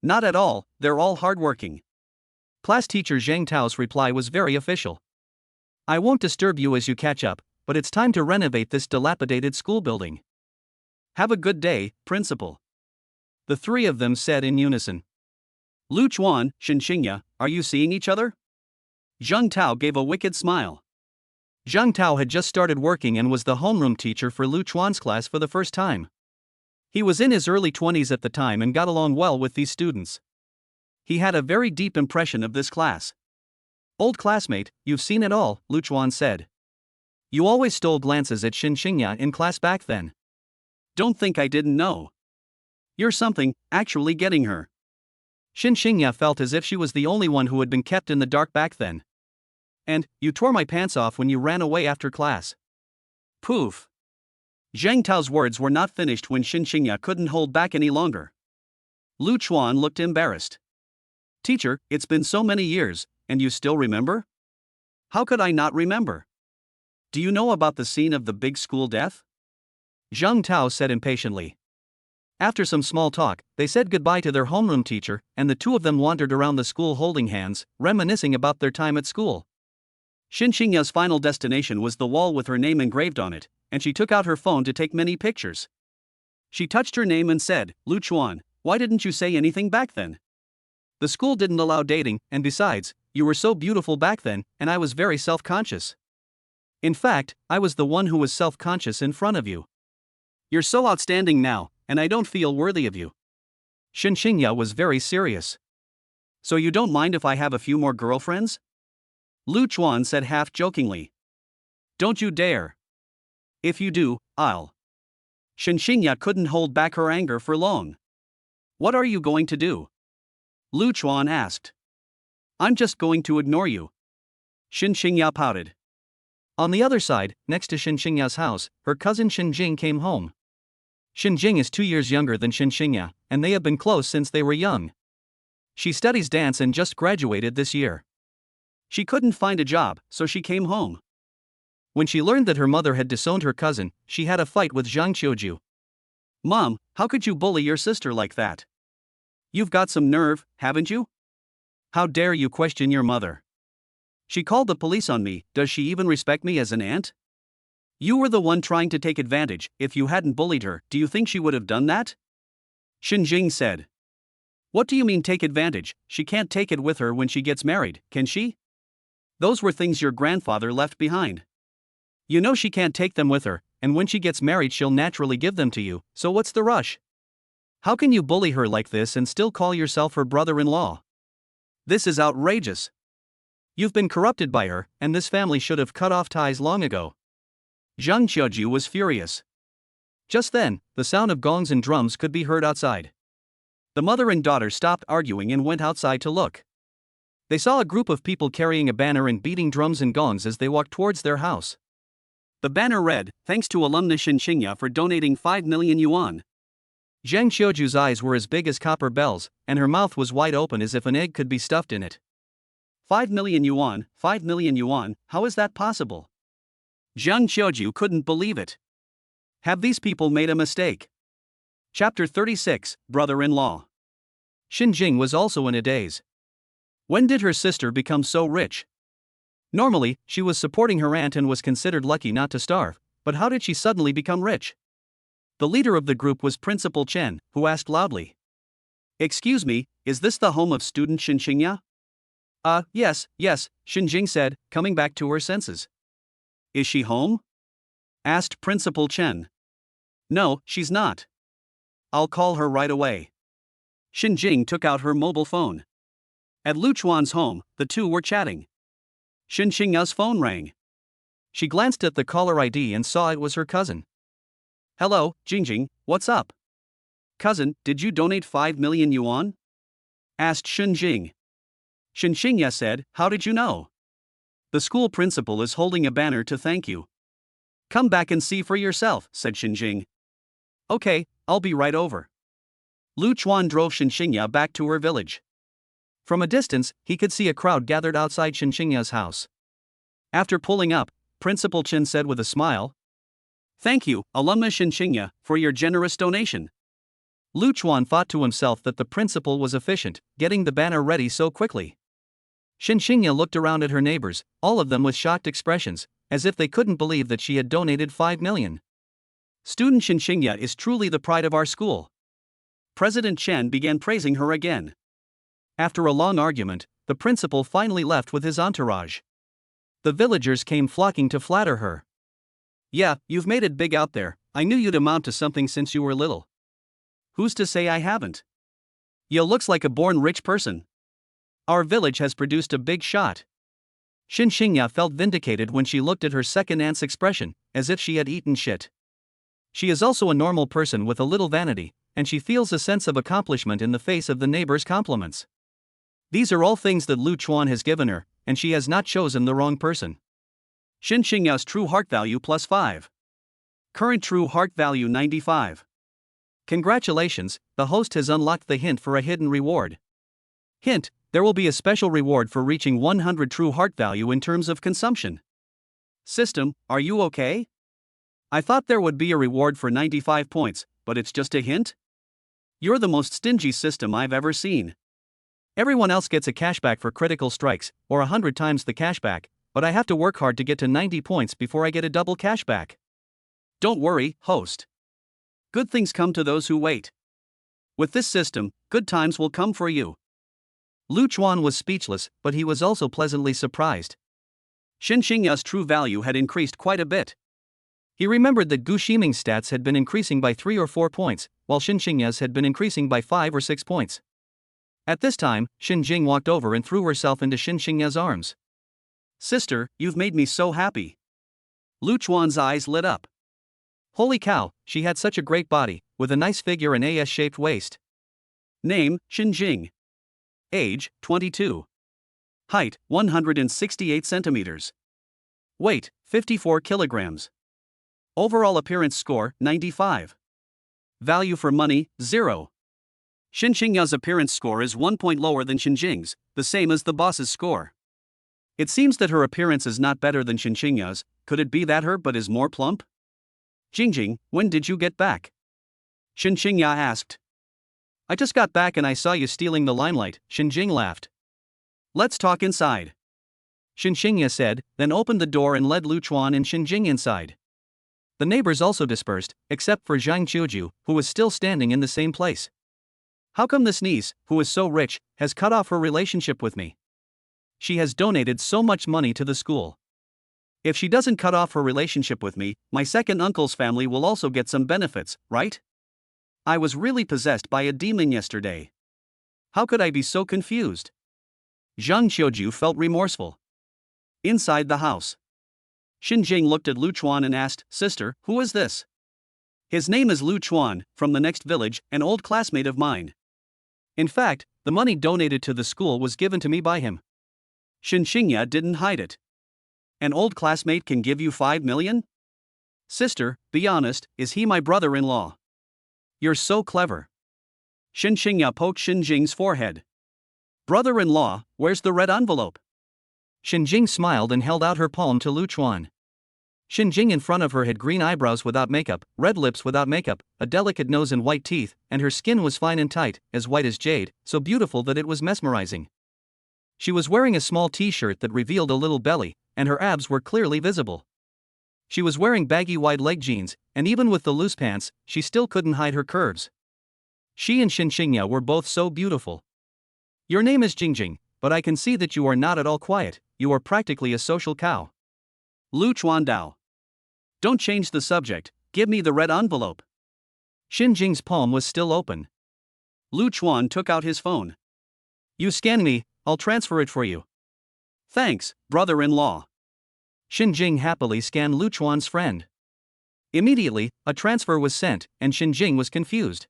Not at all, they're all hardworking. Class teacher Zhang Tao's reply was very official. I won't disturb you as you catch up, but it's time to renovate this dilapidated school building. Have a good day, principal. The three of them said in unison. Lu Chuan, Shen Qingya, are you seeing each other? Zhang Tao gave a wicked smile. Zhang Tao had just started working and was the homeroom teacher for Lu Chuan's class for the first time. He was in his early 20s at the time and got along well with these students. He had a very deep impression of this class. Old classmate, you've seen it all, Lu Chuan said. You always stole glances at Shen Qingya in class back then. Don't think I didn't know. You're something, actually getting her. Shen Qingya felt as if she was the only one who had been kept in the dark back then. And, you tore my pants off when you ran away after class. Poof. Zhang Tao's words were not finished when Shen Qingya couldn't hold back any longer. Lu Chuan looked embarrassed. Teacher, it's been so many years, and you still remember? How could I not remember? Do you know about the scene of the big school death? Zhang Tao said impatiently. After some small talk, they said goodbye to their homeroom teacher, and the two of them wandered around the school holding hands, reminiscing about their time at school. Shen Qingya's final destination was the wall with her name engraved on it, and she took out her phone to take many pictures. She touched her name and said, Lu Chuan, why didn't you say anything back then? The school didn't allow dating, and besides, you were so beautiful back then, and I was very self-conscious. In fact, I was the one who was self-conscious in front of you. You're so outstanding now, and I don't feel worthy of you. Shen Qingya was very serious. So you don't mind if I have a few more girlfriends? Lu Chuan said half-jokingly. Don't you dare. If you do, I'll. Shen Qingya couldn't hold back her anger for long. What are you going to do? Lu Chuan asked. I'm just going to ignore you. Shen Qingya pouted. On the other side, next to Shen Qingya's house, her cousin Shen Jing came home. Shen Jing is 2 years younger than Shen Qingya, and they have been close since they were young. She studies dance and just graduated this year. She couldn't find a job, so she came home. When she learned that her mother had disowned her cousin, she had a fight with Zhang Qiuju. Mom, how could you bully your sister like that? You've got some nerve, haven't you? How dare you question your mother? She called the police on me. Does she even respect me as an aunt? You were the one trying to take advantage. If you hadn't bullied her, do you think she would have done that? Shen Qingya said. What do you mean take advantage? She can't take it with her when she gets married, can she? Those were things your grandfather left behind. You know she can't take them with her, and when she gets married she'll naturally give them to you, so what's the rush? How can you bully her like this and still call yourself her brother-in-law? This is outrageous. You've been corrupted by her, and this family should have cut off ties long ago. Zhang Qiuju was furious. Just then, the sound of gongs and drums could be heard outside. The mother and daughter stopped arguing and went outside to look. They saw a group of people carrying a banner and beating drums and gongs as they walked towards their house. The banner read, "Thanks to alumnus Shen Qingya for donating 5 million yuan." Zhang Qiuju's eyes were as big as copper bells, and her mouth was wide open as if an egg could be stuffed in it. 5 million yuan, 5 million yuan, how is that possible? Zhang Qiuju couldn't believe it. Have these people made a mistake? Chapter 36, Brother-in-Law. Shen Jing was also in a daze. When did her sister become so rich? Normally, she was supporting her aunt and was considered lucky not to starve, but how did she suddenly become rich? The leader of the group was Principal Chen, who asked loudly. Excuse me, is this the home of student Shen Qingya? Yes, Shen Jing said, coming back to her senses. Is she home? Asked Principal Chen. No, she's not. I'll call her right away. Shen Jing took out her mobile phone. At Lu Chuan's home, the two were chatting. Shen Qingya's phone rang. She glanced at the caller ID and saw it was her cousin. Hello, Jingjing, what's up? Cousin, did you donate 5 million yuan? Asked Shen Jing. Shen Qingya said, how did you know? The school principal is holding a banner to thank you. Come back and see for yourself, said Shen Jing. Okay, I'll be right over. Lu Chuan drove Shen Qingya back to her village. From a distance, he could see a crowd gathered outside Shen Qingya's house. After pulling up, Principal Chen said with a smile, Thank you, alumnus Shen Qingya, for your generous donation. Lu Chuan thought to himself that the principal was efficient, getting the banner ready so quickly. Shen Qingya looked around at her neighbors, all of them with shocked expressions, as if they couldn't believe that she had donated 5 million. Student Shen Qingya is truly the pride of our school. President Chen began praising her again. After a long argument, the principal finally left with his entourage. The villagers came flocking to flatter her. Yeah, you've made it big out there. I knew you'd amount to something since you were little. Who's to say I haven't? You looks like a born rich person. Our village has produced a big shot. Shen Qingya felt vindicated when she looked at her second aunt's expression, as if she had eaten shit. She is also a normal person with a little vanity, and she feels a sense of accomplishment in the face of the neighbor's compliments. These are all things that Lu Chuan has given her, and she has not chosen the wrong person. Shen Qingya's true heart value plus 5. Current true heart value 95. Congratulations, the host has unlocked the hint for a hidden reward. Hint, there will be a special reward for reaching 100 true heart value in terms of consumption. System, are you okay? I thought there would be a reward for 95 points, but it's just a hint? You're the most stingy system I've ever seen. Everyone else gets a cashback for critical strikes, or 100 times the cashback, but I have to work hard to get to 90 points before I get a double cashback. Don't worry, host. Good things come to those who wait. With this system, good times will come for you. Lu Chuan was speechless, but he was also pleasantly surprised. Shen Qingya's true value had increased quite a bit. He remembered that Gu Ximeng's stats had been increasing by 3 or 4 points, while Shen Qingya's had been increasing by 5 or 6 points. At this time, Shen Jing walked over and threw herself into Shen Qingya's arms. Sister, you've made me so happy. Lu Chuan's eyes lit up. Holy cow, she had such a great body, with a nice figure and a S-shaped waist. Name, Shen Jing. Age, 22. Height, 168 centimeters. Weight, 54 kilograms. Overall appearance score, 95. Value for money, 0. Shen Qingya's appearance score is 1 point lower than Shen Jing's, the same as the boss's score. It seems that her appearance is not better than Shen Qingya's. Could it be that her butt is more plump? Jingjing, when did you get back? Shen Qingya asked. I just got back and I saw you stealing the limelight, Shen Jing laughed. Let's talk inside. Shen Qingya said, then opened the door and led Lu Chuan and Shen Jing inside. The neighbors also dispersed, except for Zhang Qiuju, who was still standing in the same place. How come this niece, who is so rich, has cut off her relationship with me? She has donated so much money to the school. If she doesn't cut off her relationship with me, my second uncle's family will also get some benefits, right? I was really possessed by a demon yesterday. How could I be so confused? Zhang Qiuju felt remorseful. Inside the house, Shen Jing looked at Lu Chuan and asked, Sister, who is this? His name is Lu Chuan, from the next village, an old classmate of mine. In fact, the money donated to the school was given to me by him. Shen Qingya didn't hide it. An old classmate can give you 5 million? Sister, be honest, is he my brother-in-law? You're so clever. Shen Qingya poked Shen Jing's forehead. Brother-in-law, where's the red envelope? Shen Jing smiled and held out her palm to Lu Chuan. Shen Jing in front of her had green eyebrows without makeup, red lips without makeup, a delicate nose and white teeth, and her skin was fine and tight, as white as jade, so beautiful that it was mesmerizing. She was wearing a small t-shirt that revealed a little belly, and her abs were clearly visible. She was wearing baggy wide leg jeans, and even with the loose pants, she still couldn't hide her curves. She and Shen Qingya were both so beautiful. Your name is Jingjing, but I can see that you are not at all quiet, you are practically a social cow. Lu Chuan Dao. Don't change the subject, give me the red envelope. Shen Jing's palm was still open. Lu Chuan took out his phone. You scan me, I'll transfer it for you. Thanks, brother-in-law. Shen Jing happily scanned Lu Chuan's friend. Immediately, a transfer was sent, and Shen Jing was confused.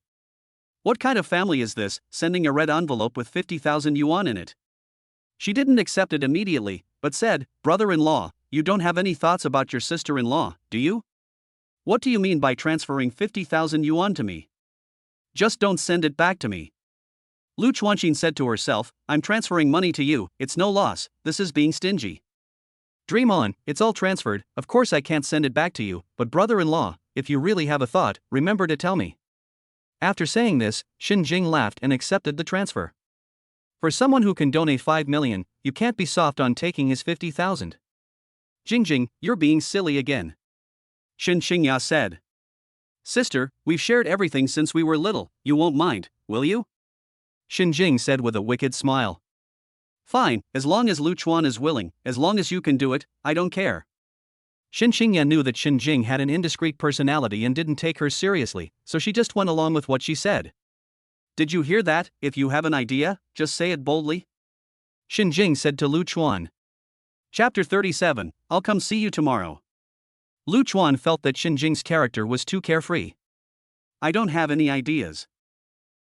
What kind of family is this, sending a red envelope with 50,000 yuan in it? She didn't accept it immediately, but said, Brother-in-law, you don't have any thoughts about your sister-in-law, do you? What do you mean by transferring 50,000 yuan to me? Just don't send it back to me. Lu Chuanxin said to herself, I'm transferring money to you, it's no loss, this is being stingy. Dream on, it's all transferred, of course I can't send it back to you, but brother-in-law, if you really have a thought, remember to tell me. After saying this, Shen Jing laughed and accepted the transfer. For someone who can donate 5 million, you can't be soft on taking his 50,000. Jingjing, you're being silly again. Shen Qingya said. Sister, we've shared everything since we were little, you won't mind, will you? Shen Jing said with a wicked smile. Fine, as long as Lu Chuan is willing, as long as you can do it, I don't care. Shen Qingya knew that Shen Jing had an indiscreet personality and didn't take her seriously, so she just went along with what she said. Did you hear that? If you have an idea, just say it boldly. Shen Jing said to Lu Chuan. Chapter 37, I'll come see you tomorrow. Lu Chuan felt that Shen Jing's character was too carefree. I don't have any ideas.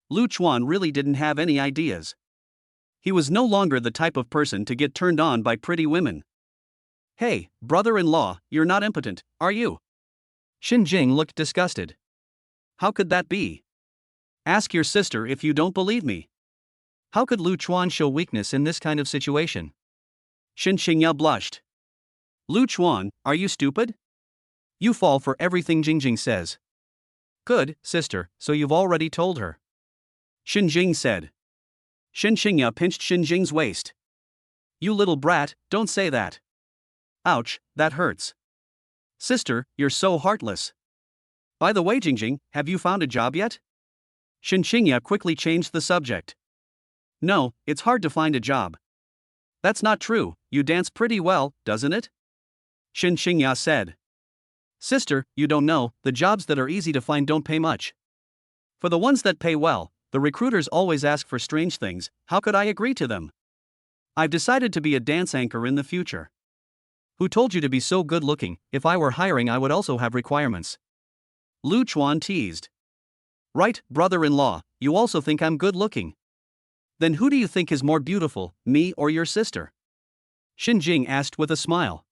Lu Chuan really didn't have any ideas. He was no longer the type of person to get turned on by pretty women. Hey, brother-in-law, you're not impotent, are you? Shen Jing looked disgusted. How could that be? Ask your sister if you don't believe me. How could Lu Chuan show weakness in this kind of situation? Shen Qingya blushed. Lu Chuan, are you stupid? You fall for everything Jingjing says. Good, sister, so you've already told her. Shen Jing said. Shen Qingya pinched Shen Jing's waist. You little brat, don't say that. Ouch, that hurts. Sister, you're so heartless. By the way, Jingjing, have you found a job yet? Shen Qingya quickly changed the subject. No, it's hard to find a job. That's not true, you dance pretty well, doesn't it? Shen Qingya said. Sister, you don't know, the jobs that are easy to find don't pay much. For the ones that pay well, the recruiters always ask for strange things, how could I agree to them? I've decided to be a dance anchor in the future. Who told you to be so good looking? If I were hiring I would also have requirements. Lu Chuan teased. Right, brother-in-law, you also think I'm good looking. Then who do you think is more beautiful, me or your sister? Shen Jing asked with a smile.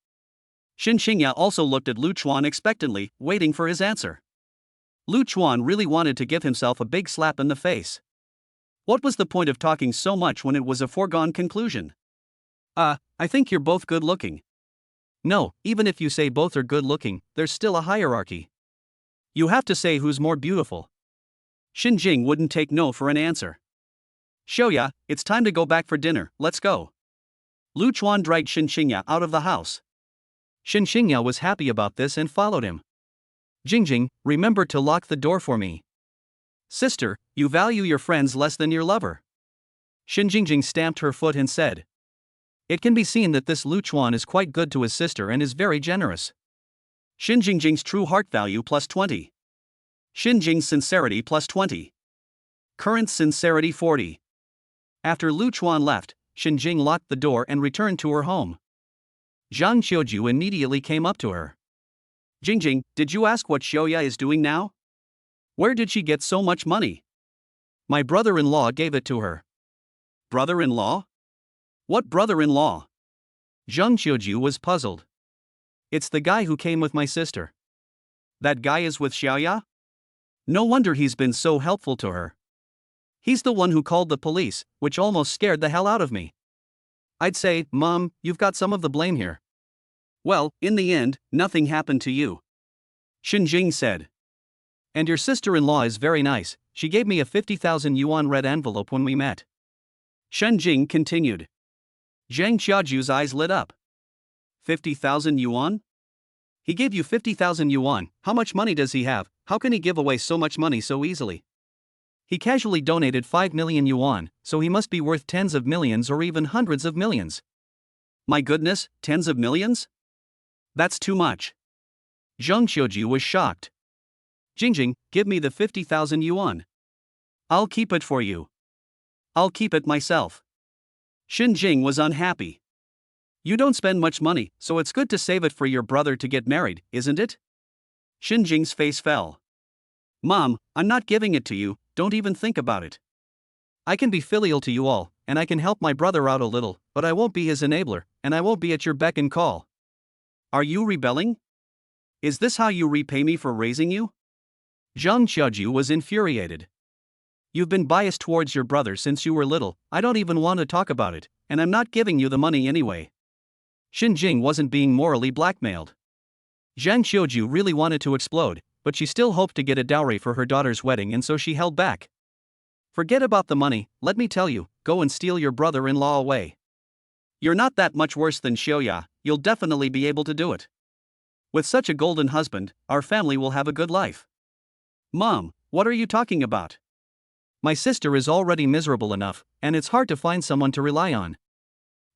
Shen Qingya also looked at Lu Chuan expectantly, waiting for his answer. Lu Chuan really wanted to give himself a big slap in the face. What was the point of talking so much when it was a foregone conclusion? I think you're both good looking. No, even if you say both are good looking, there's still a hierarchy. You have to say who's more beautiful. Shen Jing wouldn't take no for an answer. Xiaoya, it's time to go back for dinner, let's go. Lu Chuan dragged Shen Qingya out of the house. Shen Qingya was happy about this and followed him. Jingjing, remember to lock the door for me. Sister, you value your friends less than your lover. Shen Jingjing stamped her foot and said. It can be seen that this Lu Chuan is quite good to his sister and is very generous. Shen Jingjing's true heart value plus 20. Shen Jing's sincerity plus 20. Current sincerity 40. After Lu Chuan left, Shen Jing locked the door and returned to her home. Zhang Qiuju immediately came up to her. Jingjing, did you ask what Xiaoya is doing now? Where did she get so much money? My brother-in-law gave it to her. Brother-in-law? What brother-in-law? Zhang Qiuju was puzzled. It's the guy who came with my sister. That guy is with Xiaoya? No wonder he's been so helpful to her. He's the one who called the police, which almost scared the hell out of me. I'd say, Mom, you've got some of the blame here. Well, in the end, nothing happened to you. Shen Jing said. And your sister-in-law is very nice, she gave me a 50,000 yuan red envelope when we met. Shen Jing continued. Zhang Qiaju's eyes lit up. 50,000 yuan? He gave you 50,000 yuan, how much money does he have, how can he give away so much money so easily? He casually donated 5 million yuan, so he must be worth tens of millions or even hundreds of millions. My goodness, tens of millions? That's too much. Zhang Qiuju was shocked. Jingjing, give me the 50,000 yuan. I'll keep it for you. I'll keep it myself. Shen Jing was unhappy. You don't spend much money, so it's good to save it for your brother to get married, isn't it? Shen Jing's face fell. Mom, I'm not giving it to you, don't even think about it. I can be filial to you all, and I can help my brother out a little, but I won't be his enabler, and I won't be at your beck and call. Are you rebelling? Is this how you repay me for raising you? Zhang Qiuju was infuriated. You've been biased towards your brother since you were little, I don't even want to talk about it, and I'm not giving you the money anyway. Shen Jing wasn't being morally blackmailed. Zhang Qiuju really wanted to explode, but she still hoped to get a dowry for her daughter's wedding and so she held back. Forget about the money, let me tell you, go and steal your brother-in-law away. You're not that much worse than Xiaoya, you'll definitely be able to do it. With such a golden husband, our family will have a good life. Mom, what are you talking about? My sister is already miserable enough, and it's hard to find someone to rely on.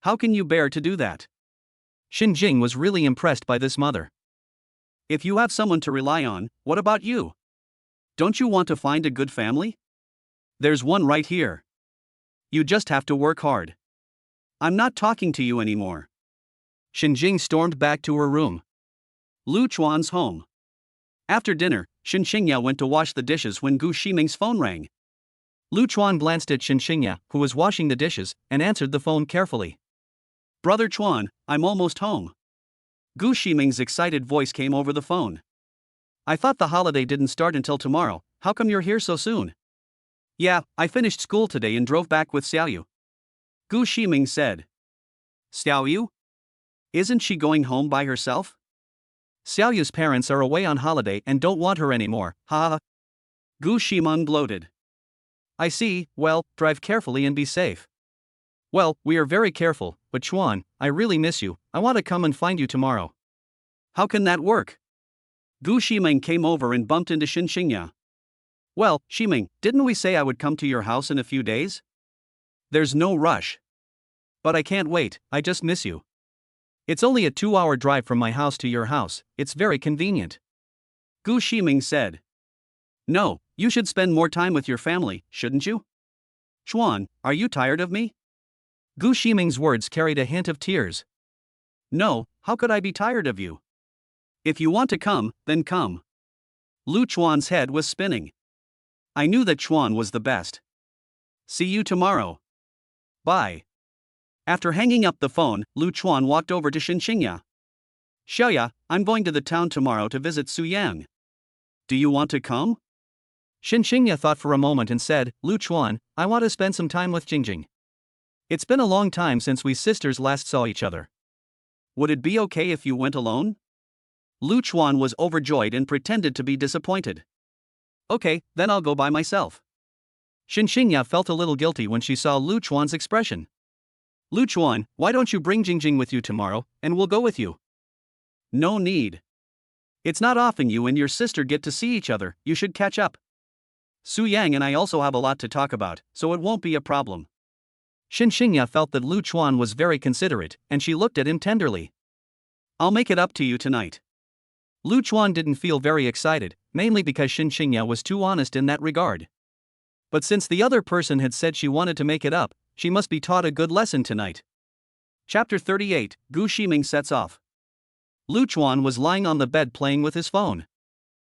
How can you bear to do that? Shen Jing was really impressed by this mother. If you have someone to rely on, what about you? Don't you want to find a good family? There's one right here. You just have to work hard. I'm not talking to you anymore. Shen Jing stormed back to her room. Lu Chuan's home. After dinner, Shen Qingya went to wash the dishes when Gu Ximeng's phone rang. Lu Chuan glanced at Shen Qingya, who was washing the dishes, and answered the phone carefully. Brother Chuan, I'm almost home. Gu Ximeng's excited voice came over the phone. I thought the holiday didn't start until tomorrow, how come you're here so soon? Yeah, I finished school today and drove back with Xiaoyu. Gu Ximeng said. Xiaoyu? Isn't she going home by herself? Xiaoyu's parents are away on holiday and don't want her anymore, ha ha. Gu Ximeng gloated. I see, well, drive carefully and be safe. Well, we are very careful, but Chuan, I really miss you, I want to come and find you tomorrow. How can that work? Gu Ximeng came over and bumped into Shen Qingya. Well, Ximeng, didn't we say I would come to your house in a few days? There's no rush. But I can't wait, I just miss you. It's only a 2-hour drive from my house to your house, it's very convenient. Gu Ximeng said. No, you should spend more time with your family, shouldn't you? Chuan, are you tired of me? Gu Ximeng's words carried a hint of tears. No, how could I be tired of you? If you want to come, then come. Lu Chuan's head was spinning. I knew that Chuan was the best. See you tomorrow. Bye. After hanging up the phone, Lu Chuan walked over to Shen Qingya. Xiaoya, I'm going to the town tomorrow to visit Su Yang. Do you want to come? Shen Qingya thought for a moment and said, Lu Chuan, I want to spend some time with Jingjing. It's been a long time since we sisters last saw each other. Would it be okay if you went alone? Lu Chuan was overjoyed and pretended to be disappointed. Okay, then I'll go by myself. Shen Qingya felt a little guilty when she saw Lu Chuan's expression. Lu Chuan, why don't you bring Jingjing with you tomorrow, and we'll go with you? No need. It's not often you and your sister get to see each other, you should catch up. Su Yang and I also have a lot to talk about, so it won't be a problem. Shen Qingya felt that Lu Chuan was very considerate, and she looked at him tenderly. I'll make it up to you tonight. Lu Chuan didn't feel very excited, mainly because Shen Qingya was too honest in that regard. But since the other person had said she wanted to make it up, she must be taught a good lesson tonight. Chapter 38, Gu Ximeng sets off. Lu Chuan was lying on the bed playing with his phone.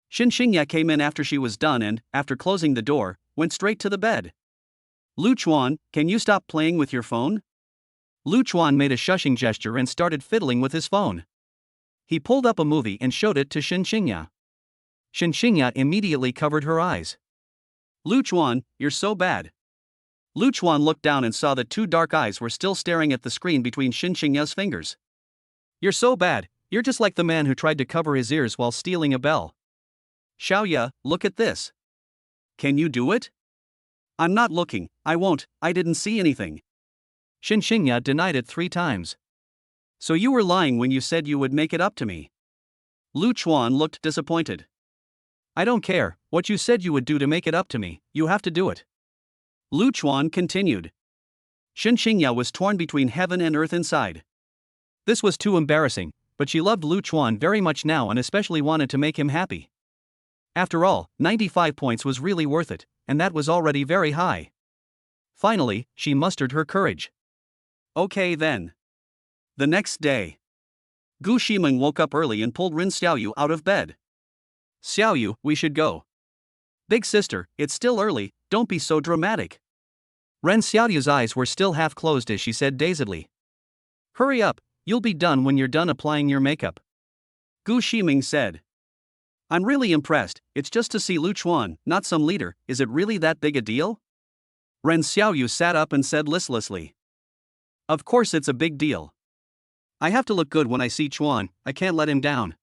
Shen Qingya came in after she was done and, after closing the door, went straight to the bed. Lu Chuan, can you stop playing with your phone? Lu Chuan made a shushing gesture and started fiddling with his phone. He pulled up a movie and showed it to Shen Qingya. Shen Qingya immediately covered her eyes. Lu Chuan, you're so bad. Lu Chuan looked down and saw that two dark eyes were still staring at the screen between Shen Qingya's fingers. You're so bad, you're just like the man who tried to cover his ears while stealing a bell. Xiaoyu, look at this. Can you do it? I'm not looking, I won't, I didn't see anything. Shen Qingya denied it 3 times. So you were lying when you said you would make it up to me. Lu Chuan looked disappointed. I don't care what you said you would do to make it up to me, you have to do it. Lu Chuan continued. Shen Qingya was torn between heaven and earth inside. This was too embarrassing, but she loved Lu Chuan very much now and especially wanted to make him happy. After all, 95 points was really worth it, and that was already very high. Finally, she mustered her courage. Okay then. The next day, Gu Ximeng woke up early and pulled Ren Xiaoyu out of bed. Xiaoyu, we should go. Big sister, it's still early, don't be so dramatic. Ren Xiaoyu's eyes were still half closed as she said dazedly. Hurry up, you'll be done when you're done applying your makeup. Gu Ximeng said. I'm really impressed, it's just to see Lu Chuan, not some leader, is it really that big a deal? Ren Xiaoyu sat up and said listlessly. Of course it's a big deal. I have to look good when I see Chuan, I can't let him down.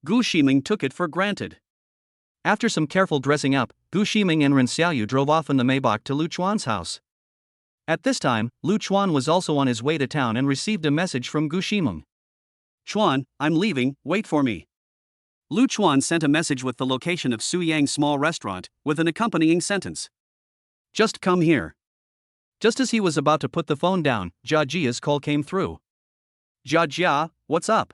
Gu Ximeng took it for granted. After some careful dressing up, Gu Ximeng and Ren Xiaoyu drove off in the Maybach to Lu Chuan's house. At this time, Lu Chuan was also on his way to town and received a message from Gu Ximeng. Chuan, I'm leaving, wait for me. Lu Chuan sent a message with the location of Su Yang's small restaurant, with an accompanying sentence. Just come here. Just as he was about to put the phone down, Jia Jia's call came through. Jia, what's up?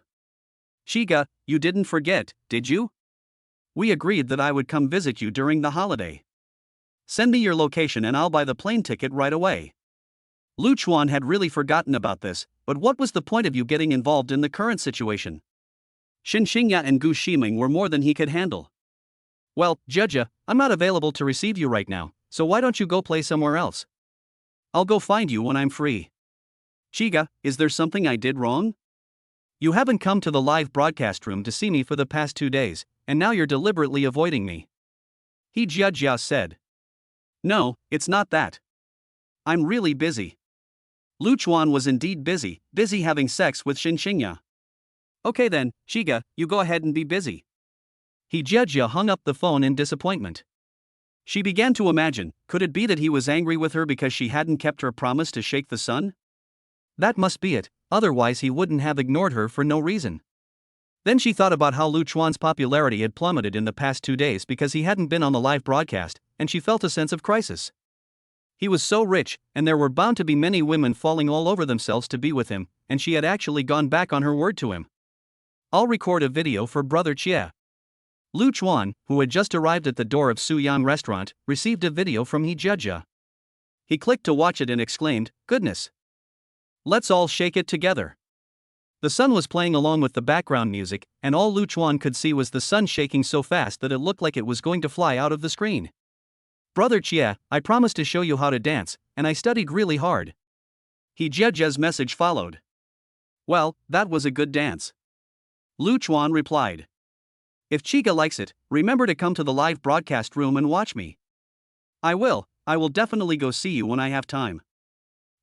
Shiga, you didn't forget, did you? We agreed that I would come visit you during the holiday. Send me your location and I'll buy the plane ticket right away. Lu Chuan had really forgotten about this, but what was the point of you getting involved in the current situation? Shen Qingya and Gu Ximeng were more than he could handle. Well, Jia, I'm not available to receive you right now, so why don't you go play somewhere else? I'll go find you when I'm free. Shiga, is there something I did wrong? You haven't come to the live broadcast room to see me for the past 2 days, and now you're deliberately avoiding me. Jia said. No, it's not that. I'm really busy. Lu Chuan was indeed busy having sex with Shen Qingya. Okay then, Shiga, you go ahead and be busy. Jia hung up the phone in disappointment. She began to imagine, could it be that he was angry with her because she hadn't kept her promise to shake the sun? That must be it, otherwise he wouldn't have ignored her for no reason. Then she thought about how Lu Chuan's popularity had plummeted in the past 2 days because he hadn't been on the live broadcast, and she felt a sense of crisis. He was so rich, and there were bound to be many women falling all over themselves to be with him, and she had actually gone back on her word to him. I'll record a video for Brother Chia. Lu Chuan, who had just arrived at the door of Su Yang restaurant, received a video from Jia. He clicked to watch it and exclaimed, goodness. Let's all shake it together. The sun was playing along with the background music, and all Lu Chuan could see was the sun shaking so fast that it looked like it was going to fly out of the screen. Brother Chia, I promised to show you how to dance, and I studied really hard. Jia's message followed. Well, that was a good dance. Lu Chuan replied. If Chiga likes it, remember to come to the live broadcast room and watch me. I will definitely go see you when I have time.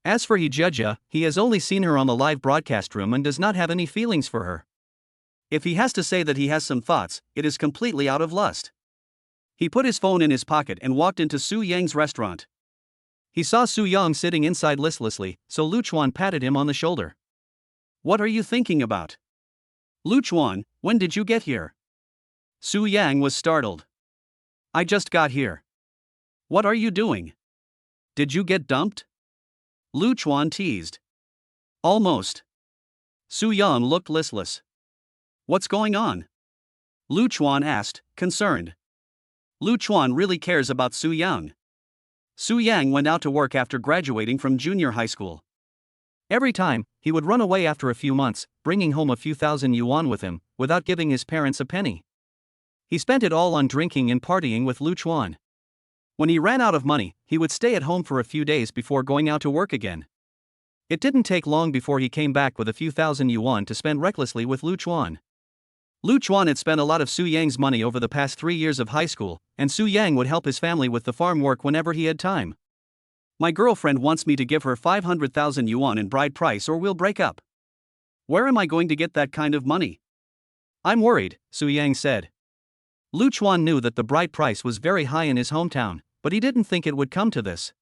As for Jia, he has only seen her on the live broadcast room and does not have any feelings for her. If he has to say that he has some thoughts, it is completely out of lust. He put his phone in his pocket and walked into Su Yang's restaurant. He saw Su Yang sitting inside listlessly, so Lu Chuan patted him on the shoulder. What are you thinking about? Lu Chuan, when did you get here? Su Yang was startled. I just got here. What are you doing? Did you get dumped? Lu Chuan teased. Almost. Su Yang looked listless. What's going on? Lu Chuan asked, concerned. Lu Chuan really cares about Su Yang. Su Yang went out to work after graduating from junior high school. Every time, he would run away after a few months, bringing home a few thousand yuan with him, without giving his parents a penny. He spent it all on drinking and partying with Lu Chuan. When he ran out of money, he would stay at home for a few days before going out to work again. It didn't take long before he came back with a few thousand yuan to spend recklessly with Lu Chuan. Lu Chuan had spent a lot of Su Yang's money over the past 3 years of high school, and Su Yang would help his family with the farm work whenever he had time. My girlfriend wants me to give her 500,000 yuan in bride price or we'll break up. Where am I going to get that kind of money? I'm worried, Su Yang said. Lu Chuan knew that the bride price was very high in his hometown, but he didn't think it would come to this.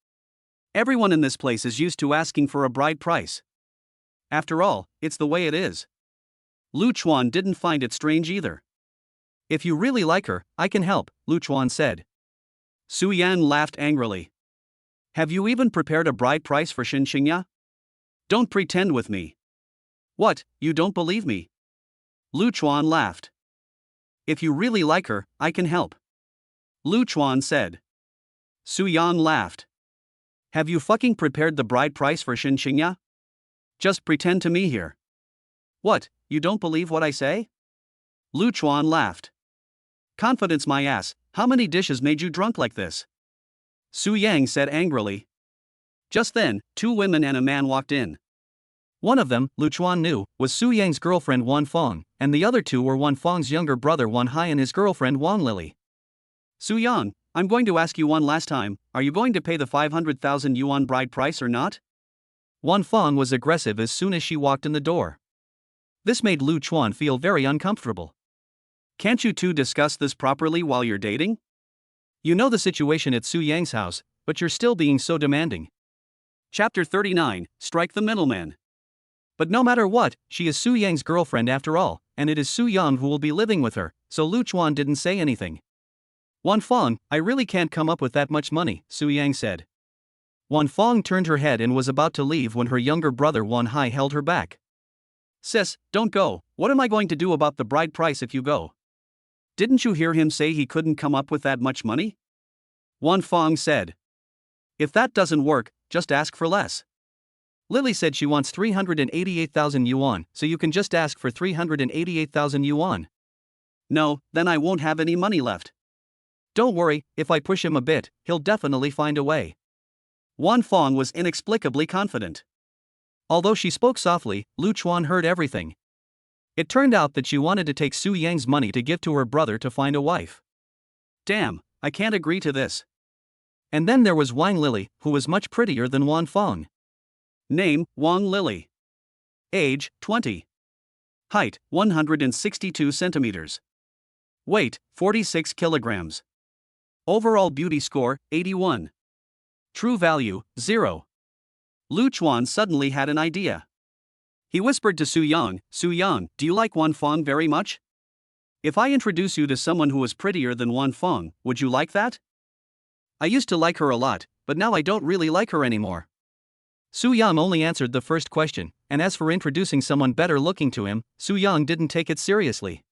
Everyone in this place is used to asking for a bride price. After all, it's the way it is. Lu Chuan didn't find it strange either. If you really like her, I can help, Lu Chuan said. Su Yan laughed angrily. Have you even prepared a bride price for Shen Qingya? Don't pretend with me. What, you don't believe me? Lu Chuan laughed. If you really like her, I can help. Lu Chuan said. Su Yan laughed. Have you fucking prepared the bride price for Shen Qingya? Just pretend to me here. What, you don't believe what I say? Lu Chuan laughed. Confidence my ass, how many dishes made you drunk like this? Su Yang said angrily. Just then, 2 women and a man walked in. One of them, Lu Chuan knew, was Su Yang's girlfriend Wan Fong, and the other 2 were Wan Fong's younger brother Wan Hai and his girlfriend Wang Lily. Su Yang, I'm going to ask you one last time, are you going to pay the 500,000 yuan bride price or not? Wan Fong was aggressive as soon as she walked in the door. This made Lu Chuan feel very uncomfortable. Can't you two discuss this properly while you're dating? You know the situation at Su Yang's house, but you're still being so demanding. Chapter 39, Strike the Middleman. But no matter what, she is Su Yang's girlfriend after all, and it is Su Yang who will be living with her, so Lu Chuan didn't say anything. Wan Fong, I really can't come up with that much money, Su Yang said. Wan Fong turned her head and was about to leave when her younger brother Wan Hai held her back. Sis, don't go, what am I going to do about the bride price if you go? Didn't you hear him say he couldn't come up with that much money? Wan Fong said. If that doesn't work, just ask for less. Lily said she wants 388,000 yuan, so you can just ask for 388,000 yuan. No, then I won't have any money left. Don't worry, if I push him a bit, he'll definitely find a way. Wan Fong was inexplicably confident. Although she spoke softly, Lu Chuan heard everything. It turned out that she wanted to take Su Yang's money to give to her brother to find a wife. Damn, I can't agree to this. And then there was Wang Lily, who was much prettier than Wan Fong. Name, Wang Lily. Age, 20. Height, 162 centimeters. Weight, 46 kilograms. Overall beauty score, 81. True value, 0. Lu Chuan suddenly had an idea. He whispered to Su Yang, do you like Wan Fong very much? If I introduce you to someone who is prettier than Wan Fong, would you like that? I used to like her a lot, but now I don't really like her anymore. Su Yang only answered the first question, and as for introducing someone better looking to him, Su Yang didn't take it seriously.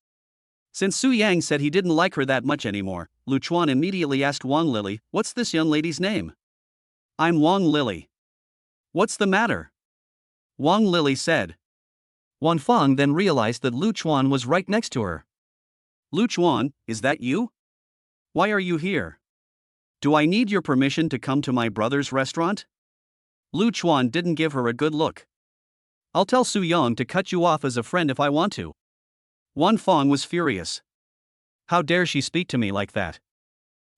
Since Su Yang said he didn't like her that much anymore, Lu Chuan immediately asked Wang Lily, what's this young lady's name? I'm Wang Lily. What's the matter? Wang Lily said. Wan Fong then realized that Lu Chuan was right next to her. Lu Chuan, is that you? Why are you here? Do I need your permission to come to my brother's restaurant? Lu Chuan didn't give her a good look. I'll tell Su Yang to cut you off as a friend if I want to. Wan Fong was furious. How dare she speak to me like that?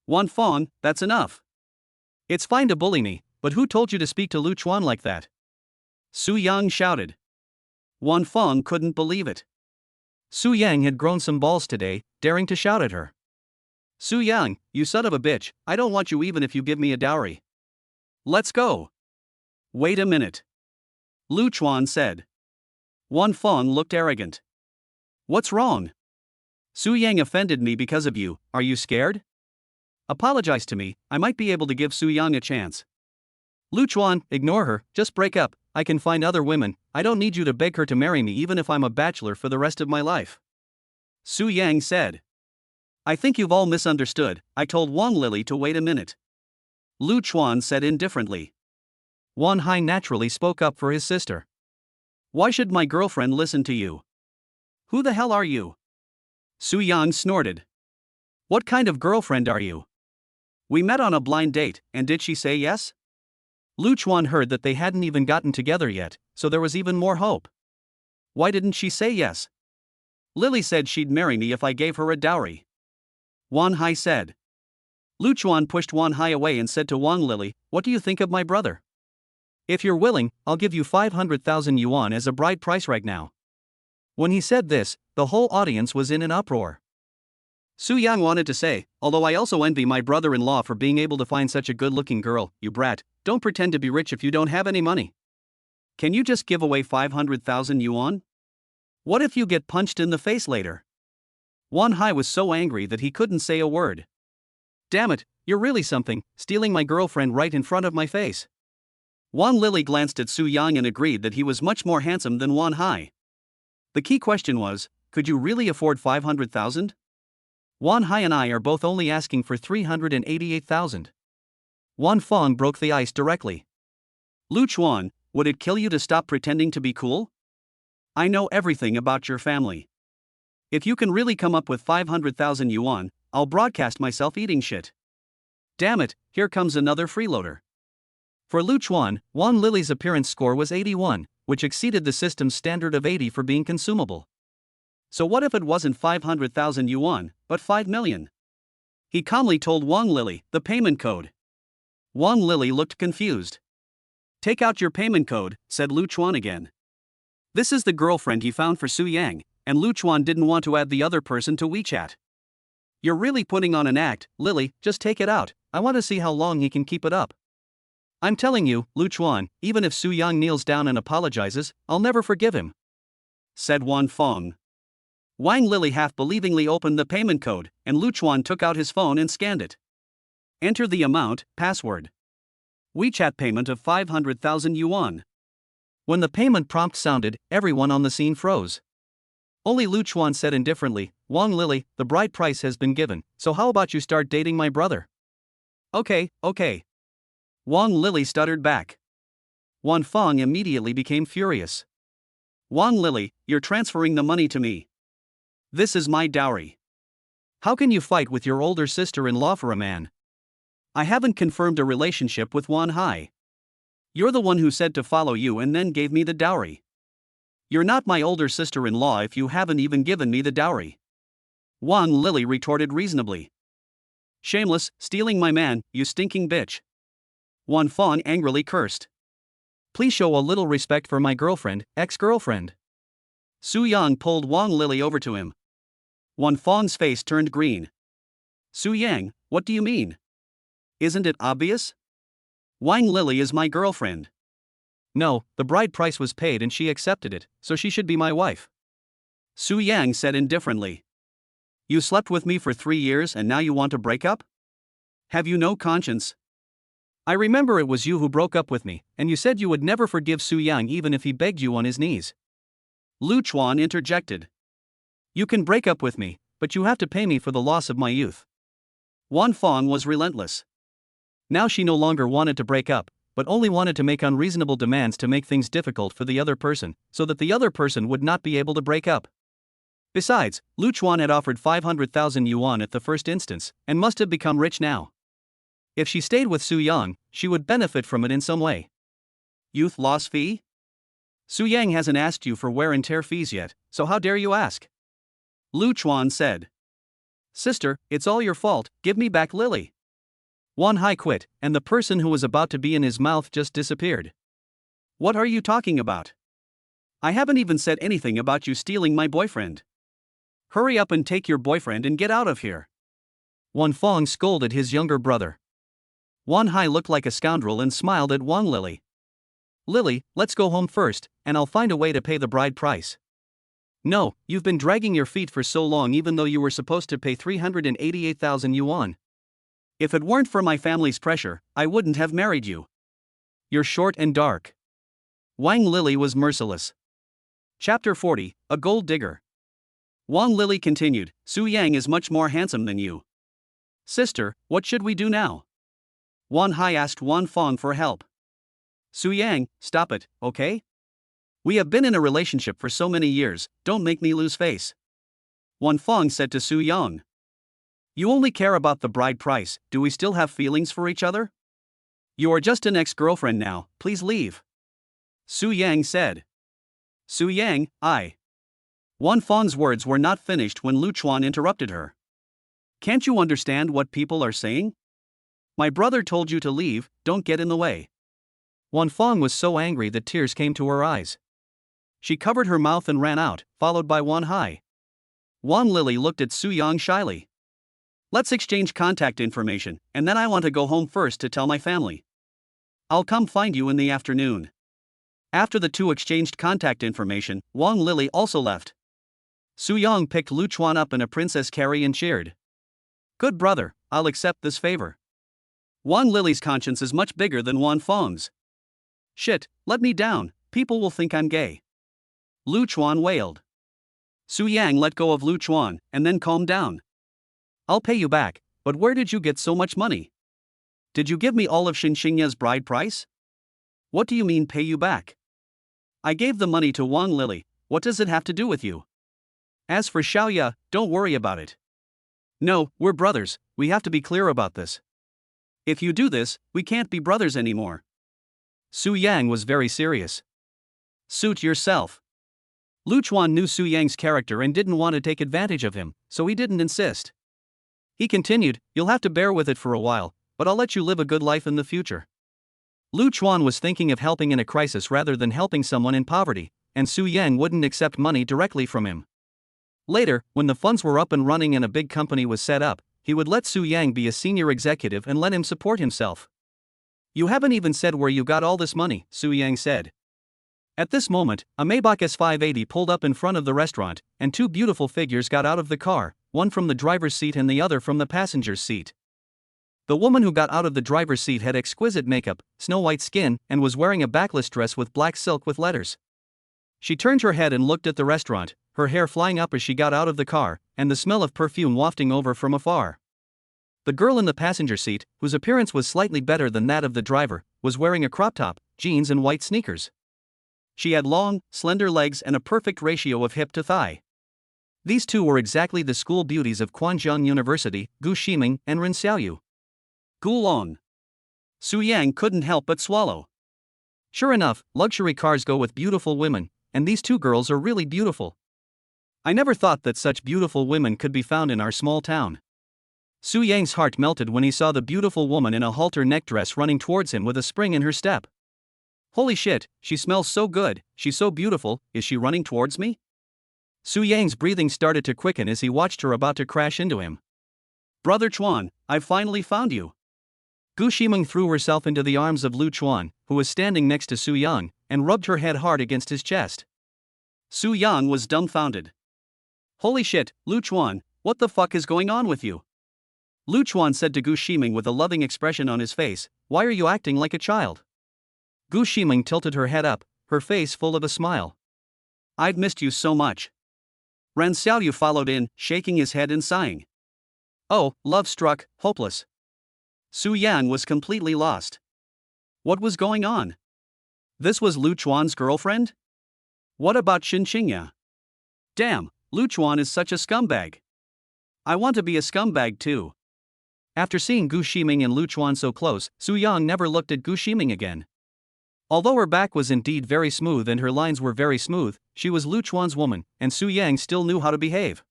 Wan Fong, that's enough. It's fine to bully me, But who told you to speak to Lu Chuan like that? Su Yang shouted. Wan Feng couldn't believe it. Su Yang had grown some balls today, daring to shout at her. Su Yang, you son of a bitch, I don't want you even if you give me a dowry. Let's go. Wait a minute. Lu Chuan said. Wan Feng looked arrogant. What's wrong? Su Yang offended me because of you, are you scared? Apologize to me, I might be able to give Su Yang a chance. Lu Chuan, ignore her, just break up, I can find other women, I don't need you to beg her to marry me even if I'm a bachelor for the rest of my life. Su Yang said. I think you've all misunderstood, I told Wang Lily to wait a minute. Lu Chuan said indifferently. Wan Hai naturally spoke up for his sister. Why should my girlfriend listen to you? Who the hell are you? Su Yang snorted. What kind of girlfriend are you? We met on a blind date, and did she say yes? Lu Chuan heard that they hadn't even gotten together yet, so there was even more hope. Why didn't she say yes? Lily said she'd marry me if I gave her a dowry. Wan Hai said. Lu Chuan pushed Wan Hai away and said to Wang Lily, what do you think of my brother? If you're willing, I'll give you 500,000 yuan as a bride price right now. When he said this, the whole audience was in an uproar. Su Yang wanted to say, although I also envy my brother-in-law for being able to find such a good-looking girl, you brat, don't pretend to be rich if you don't have any money. Can you just give away 500,000 yuan? What if you get punched in the face later? Wan Hai was so angry that he couldn't say a word. Damn it, you're really something, stealing my girlfriend right in front of my face. Wang Lily glanced at Su Yang and agreed that he was much more handsome than Wan Hai. The key question was, could you really afford 500,000? Wan Hai and I are both only asking for 388,000. Wan Feng broke the ice directly. Lu Chuan, would it kill you to stop pretending to be cool? I know everything about your family. If you can really come up with 500,000 yuan, I'll broadcast myself eating shit. Damn it, here comes another freeloader. For Lu Chuan, Wan Lily's appearance score was 81, which exceeded the system's standard of 80 for being consumable. So what if it wasn't 500,000 yuan, but 5 million? He calmly told Wang Lily the payment code. Wang Lily looked confused. Take out your payment code, said Lu Chuan again. This is the girlfriend he found for Su Yang, and Lu Chuan didn't want to add the other person to WeChat. You're really putting on an act, Lily, just take it out, I want to see how long he can keep it up. I'm telling you, Lu Chuan, even if Su Yang kneels down and apologizes, I'll never forgive him, said Wan Feng. Wang Lily half-believingly opened the payment code, and Lu Chuan took out his phone and scanned it. Enter the amount, password. WeChat payment of 500,000 yuan. When the payment prompt sounded, everyone on the scene froze. Only Lu Chuan said indifferently, Wang Lily, the bride price has been given, so how about you start dating my brother? Okay. Wang Lily stuttered back. Wan Feng immediately became furious. Wang Lily, you're transferring the money to me. This is my dowry. How can you fight with your older sister-in-law for a man? I haven't confirmed a relationship with Wan Hai. You're the one who said to follow you and then gave me the dowry. You're not my older sister-in-law if you haven't even given me the dowry. Wang Lily retorted reasonably. Shameless, stealing my man, you stinking bitch. Wan Feng angrily cursed. Please show a little respect for my girlfriend, ex-girlfriend. Su Yang pulled Wang Lily over to him. Wan Feng's face turned green. Su Yang, what do you mean? Isn't it obvious? Wang Lily is my girlfriend. No, the bride price was paid and she accepted it, so she should be my wife. Su Yang said indifferently. You slept with me for 3 years and now you want to break up? Have you no conscience? I remember it was you who broke up with me, and you said you would never forgive Su Yang even if he begged you on his knees. Lu Chuan interjected. You can break up with me, but you have to pay me for the loss of my youth. Wan Feng was relentless. Now she no longer wanted to break up, but only wanted to make unreasonable demands to make things difficult for the other person, so that the other person would not be able to break up. Besides, Lu Chuan had offered 500,000 yuan at the first instance, and must have become rich now. If she stayed with Su Yang, she would benefit from it in some way. Youth loss fee? Su Yang hasn't asked you for wear and tear fees yet, so how dare you ask? Lu Chuan said. Sister, it's all your fault, give me back Lily. Wan Hai quit, and the person who was about to be in his mouth just disappeared. What are you talking about? I haven't even said anything about you stealing my boyfriend. Hurry up and take your boyfriend and get out of here. Wan Fong scolded his younger brother. Wan Hai looked like a scoundrel and smiled at Wang Lily. Lily, let's go home first, and I'll find a way to pay the bride price. No, you've been dragging your feet for so long even though you were supposed to pay 388,000 yuan. If it weren't for my family's pressure, I wouldn't have married you. You're short and dark. Wang Lily was merciless. Chapter 40, A Gold Digger. Wang Lily continued, Su Yang is much more handsome than you. Sister, what should we do now? Wan Hai asked Wan Fong for help. Su Yang, stop it, okay? We have been in a relationship for so many years, don't make me lose face. Wan Fong said to Su Yang. You only care about the bride price, do we still have feelings for each other? You are just an ex-girlfriend now, please leave. Su Yang said. Su Yang, Wan Fong's words were not finished when Lu Chuan interrupted her. Can't you understand what people are saying? My brother told you to leave, don't get in the way. Wan Fong was so angry that tears came to her eyes. She covered her mouth and ran out, followed by Wan Hai. Wan Lily looked at Su Yang shyly. Let's exchange contact information, and then I want to go home first to tell my family. I'll come find you in the afternoon. After the two exchanged contact information, Wang Lily also left. Su Yang picked Lu Chuan up in a princess carry and cheered. Good brother, I'll accept this favor. Wang Lily's conscience is much bigger than Wan Fong's. Shit, let me down, people will think I'm gay. Lu Chuan wailed. Su Yang let go of Lu Chuan, and then calmed down. I'll pay you back, but where did you get so much money? Did you give me all of Shen Qingya's bride price? What do you mean pay you back? I gave the money to Wang Lily, what does it have to do with you? As for Xiaoyu, don't worry about it. No, we're brothers, we have to be clear about this. If you do this, we can't be brothers anymore. Su Yang was very serious. Suit yourself. Lu Chuan knew Su Yang's character and didn't want to take advantage of him, so he didn't insist. He continued, you'll have to bear with it for a while, but I'll let you live a good life in the future. Lu Chuan was thinking of helping in a crisis rather than helping someone in poverty, and Su Yang wouldn't accept money directly from him. Later, when the funds were up and running and a big company was set up, he would let Su Yang be a senior executive and let him support himself. You haven't even said where you got all this money, Su Yang said. At this moment, a Maybach S580 pulled up in front of the restaurant, and two beautiful figures got out of the car, one from the driver's seat and the other from the passenger's seat. The woman who got out of the driver's seat had exquisite makeup, snow-white skin, and was wearing a backless dress with black silk with letters. She turned her head and looked at the restaurant, her hair flying up as she got out of the car, and the smell of perfume wafting over from afar. The girl in the passenger seat, whose appearance was slightly better than that of the driver, was wearing a crop top, jeans and white sneakers. She had long, slender legs and a perfect ratio of hip to thigh. These two were exactly the school beauties of Quanzhong University, Gu Ximeng and Ren Xiaoyu. Gulong. Su Yang couldn't help but swallow. Sure enough, luxury cars go with beautiful women, and these two girls are really beautiful. I never thought that such beautiful women could be found in our small town. Su Yang's heart melted when he saw the beautiful woman in a halter neck dress running towards him with a spring in her step. Holy shit, she smells so good, she's so beautiful, is she running towards me? Su Yang's breathing started to quicken as he watched her about to crash into him. Brother Chuan, I've finally found you. Gu Ximeng threw herself into the arms of Lu Chuan, who was standing next to Su Yang, and rubbed her head hard against his chest. Su Yang was dumbfounded. Holy shit, Lu Chuan, what the fuck is going on with you? Lu Chuan said to Gu Ximeng with a loving expression on his face, why are you acting like a child? Gu Ximeng tilted her head up, her face full of a smile. I've missed you so much. Ren Xiaoyu followed in, shaking his head and sighing. Oh, love-struck, hopeless. Su Yang was completely lost. What was going on? This was Lu Chuan's girlfriend? What about Shen Qingya? Damn, Lu Chuan is such a scumbag. I want to be a scumbag too. After seeing Gu Ximeng and Lu Chuan so close, Su Yang never looked at Gu Ximeng again. Although her back was indeed very smooth and her lines were very smooth, she was Lu Chuan's woman, and Su Yang still knew how to behave.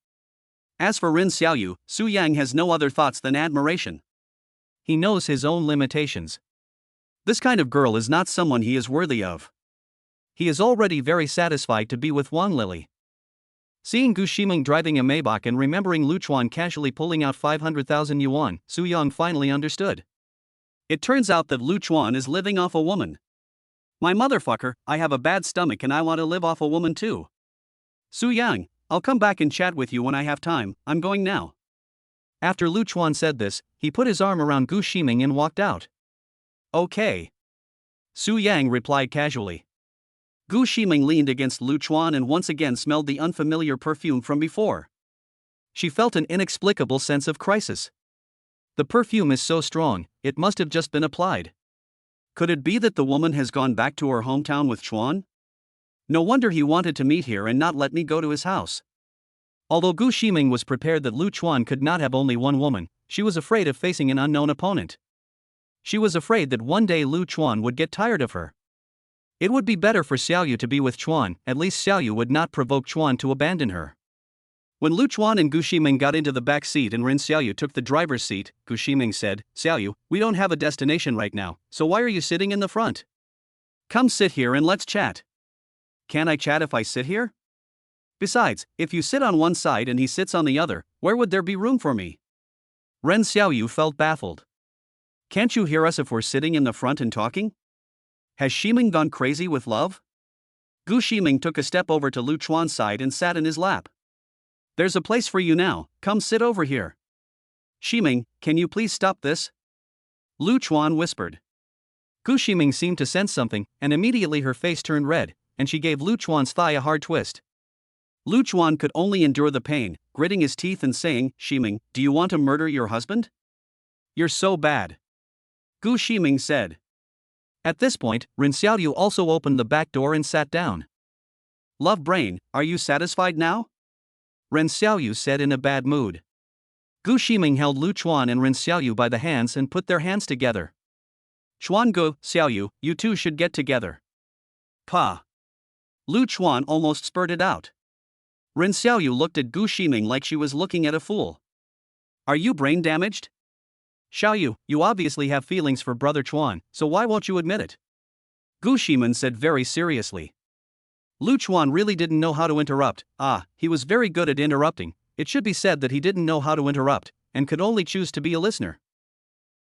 As for Ren Xiaoyu, Su Yang has no other thoughts than admiration. He knows his own limitations. This kind of girl is not someone he is worthy of. He is already very satisfied to be with Wang Lily. Seeing Gu Ximeng driving a Maybach and remembering Lu Chuan casually pulling out 500,000 yuan, Su Yang finally understood. It turns out that Lu Chuan is living off a woman. My motherfucker, I have a bad stomach and I want to live off a woman too. Su Yang, I'll come back and chat with you when I have time, I'm going now. After Lu Chuan said this, he put his arm around Gu Ximeng and walked out. Okay. Su Yang replied casually. Gu Ximeng leaned against Lu Chuan and once again smelled the unfamiliar perfume from before. She felt an inexplicable sense of crisis. The perfume is so strong, it must have just been applied. Could it be that the woman has gone back to her hometown with Chuan? No wonder he wanted to meet here and not let me go to his house. Although Gu Ximeng was prepared that Lu Chuan could not have only one woman, she was afraid of facing an unknown opponent. She was afraid that one day Lu Chuan would get tired of her. It would be better for Xiaoyu to be with Chuan, at least Xiaoyu would not provoke Chuan to abandon her. When Lu Chuan and Gu Ximeng got into the back seat and Ren Xiaoyu took the driver's seat, Gu Ximeng said, Xiaoyu, we don't have a destination right now, so why are you sitting in the front? Come sit here and let's chat. Can I chat if I sit here? Besides, if you sit on one side and he sits on the other, where would there be room for me? Ren Xiaoyu felt baffled. Can't you hear us if we're sitting in the front and talking? Has Ximeng gone crazy with love? Gu Ximeng took a step over to Lu Chuan's side and sat in his lap. There's a place for you now, come sit over here. Ximeng, can you please stop this? Lu Chuan whispered. Gu Ximeng seemed to sense something, and immediately her face turned red, and she gave Lu Chuan's thigh a hard twist. Lu Chuan could only endure the pain, gritting his teeth and saying, Ximeng, do you want to murder your husband? You're so bad. Gu Ximeng said. At this point, Ren Xiaoyu also opened the back door and sat down. Love brain, are you satisfied now? Ren Xiaoyu said in a bad mood. Gu Ximeng held Lu Chuan and Ren Xiaoyu by the hands and put their hands together. Chuan Gu, Xiaoyu, you two should get together. Pa. Lu Chuan almost spurted out. Ren Xiaoyu looked at Gu Ximeng like she was looking at a fool. Are you brain damaged? Xiaoyu, you obviously have feelings for brother Chuan, so why won't you admit it? Gu Ximeng said very seriously. Lu Chuan really didn't know how to interrupt. He was very good at interrupting. It should be said that he didn't know how to interrupt, and could only choose to be a listener.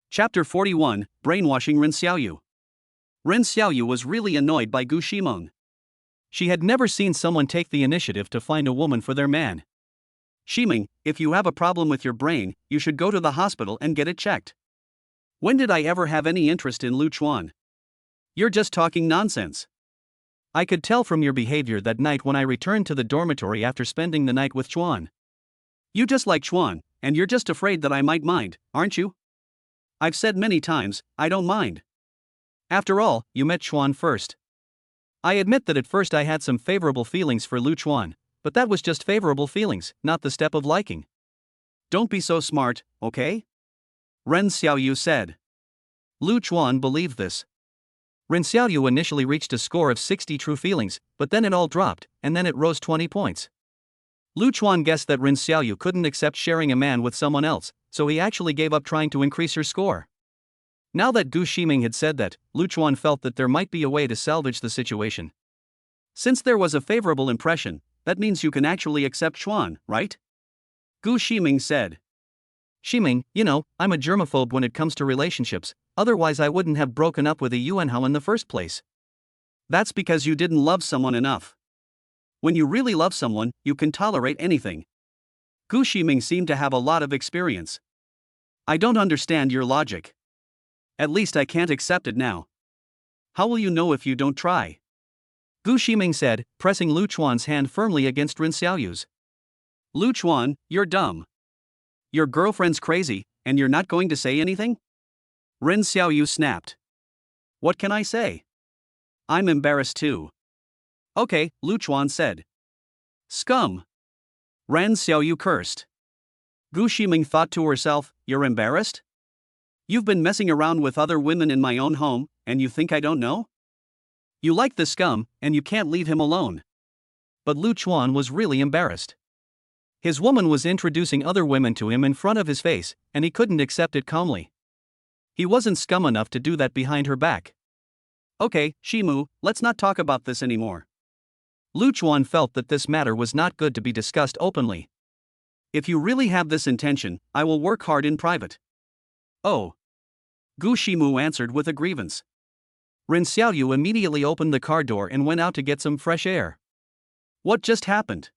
Chapter 41, Brainwashing Ren Xiaoyu. Ren Xiaoyu was really annoyed by Gu Ximeng. She had never seen someone take the initiative to find a woman for their man. Ximeng, if you have a problem with your brain, you should go to the hospital and get it checked. When did I ever have any interest in Lu Chuan? You're just talking nonsense. I could tell from your behavior that night when I returned to the dormitory after spending the night with Chuan. You just like Chuan, and you're just afraid that I might mind, aren't you? I've said many times, I don't mind. After all, you met Chuan first. I admit that at first I had some favorable feelings for Lu Chuan, but that was just favorable feelings, not the step of liking. Don't be so smart, okay? Ren Xiaoyu said. Lu Chuan believed this. Ren Xiaoyu initially reached a score of 60 true feelings, but then it all dropped, and then it rose 20 points. Lu Chuan guessed that Ren Xiaoyu couldn't accept sharing a man with someone else, so he actually gave up trying to increase her score. Now that Gu Ximeng had said that, Lu Chuan felt that there might be a way to salvage the situation. Since there was a favorable impression, that means you can actually accept Chuan, right? Gu Ximeng said. Ximeng, you know, I'm a germaphobe when it comes to relationships, otherwise I wouldn't have broken up with a Yuanhao in the first place. That's because you didn't love someone enough. When you really love someone, you can tolerate anything. Gu Ximeng seemed to have a lot of experience. I don't understand your logic. At least I can't accept it now. How will you know if you don't try? Gu Ximeng said, pressing Lu Chuan's hand firmly against Ren Xiaoyu's. Lu Chuan, you're dumb. Your girlfriend's crazy, and you're not going to say anything? Ren Xiaoyu snapped. What can I say? I'm embarrassed too. Okay, Lu Chuan said. Scum. Ren Xiaoyu cursed. Gu Ximeng thought to herself, you're embarrassed? You've been messing around with other women in my own home, and you think I don't know? You like the scum, and you can't leave him alone. But Lu Chuan was really embarrassed. His woman was introducing other women to him in front of his face, and he couldn't accept it calmly. He wasn't scum enough to do that behind her back. Okay, Shimu, let's not talk about this anymore. Lu Chuan felt that this matter was not good to be discussed openly. If you really have this intention, I will work hard in private. Oh. Gu Ximeng answered with a grievance. Ren Xiaoyu immediately opened the car door and went out to get some fresh air. What just happened?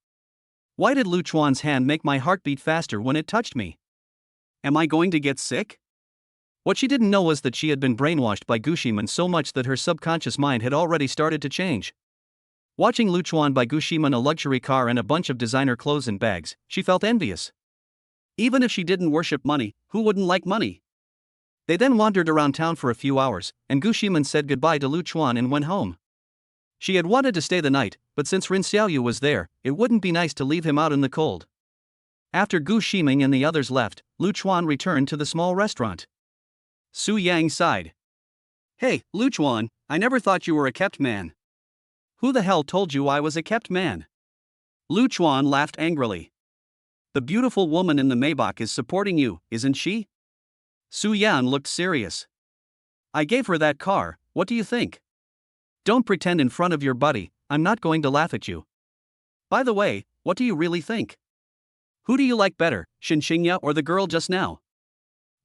Why did Lu Chuan's hand make my heart beat faster when it touched me? Am I going to get sick? What she didn't know was that she had been brainwashed by Gu Ximeng so much that her subconscious mind had already started to change. Watching Lu Chuan buy Gu Ximeng a luxury car and a bunch of designer clothes and bags, she felt envious. Even if she didn't worship money, who wouldn't like money? They then wandered around town for a few hours, and Gu Ximeng said goodbye to Lu Chuan and went home. She had wanted to stay the night, but since Ren Xiaoyu was there, it wouldn't be nice to leave him out in the cold. After Gu Ximeng and the others left, Lu Chuan returned to the small restaurant. Su Yang sighed. Hey, Lu Chuan, I never thought you were a kept man. Who the hell told you I was a kept man? Lu Chuan laughed angrily. The beautiful woman in the Maybach is supporting you, isn't she? Su Yan looked serious. I gave her that car, what do you think? Don't pretend in front of your buddy, I'm not going to laugh at you. By the way, what do you really think? Who do you like better, Shen Qingya or the girl just now?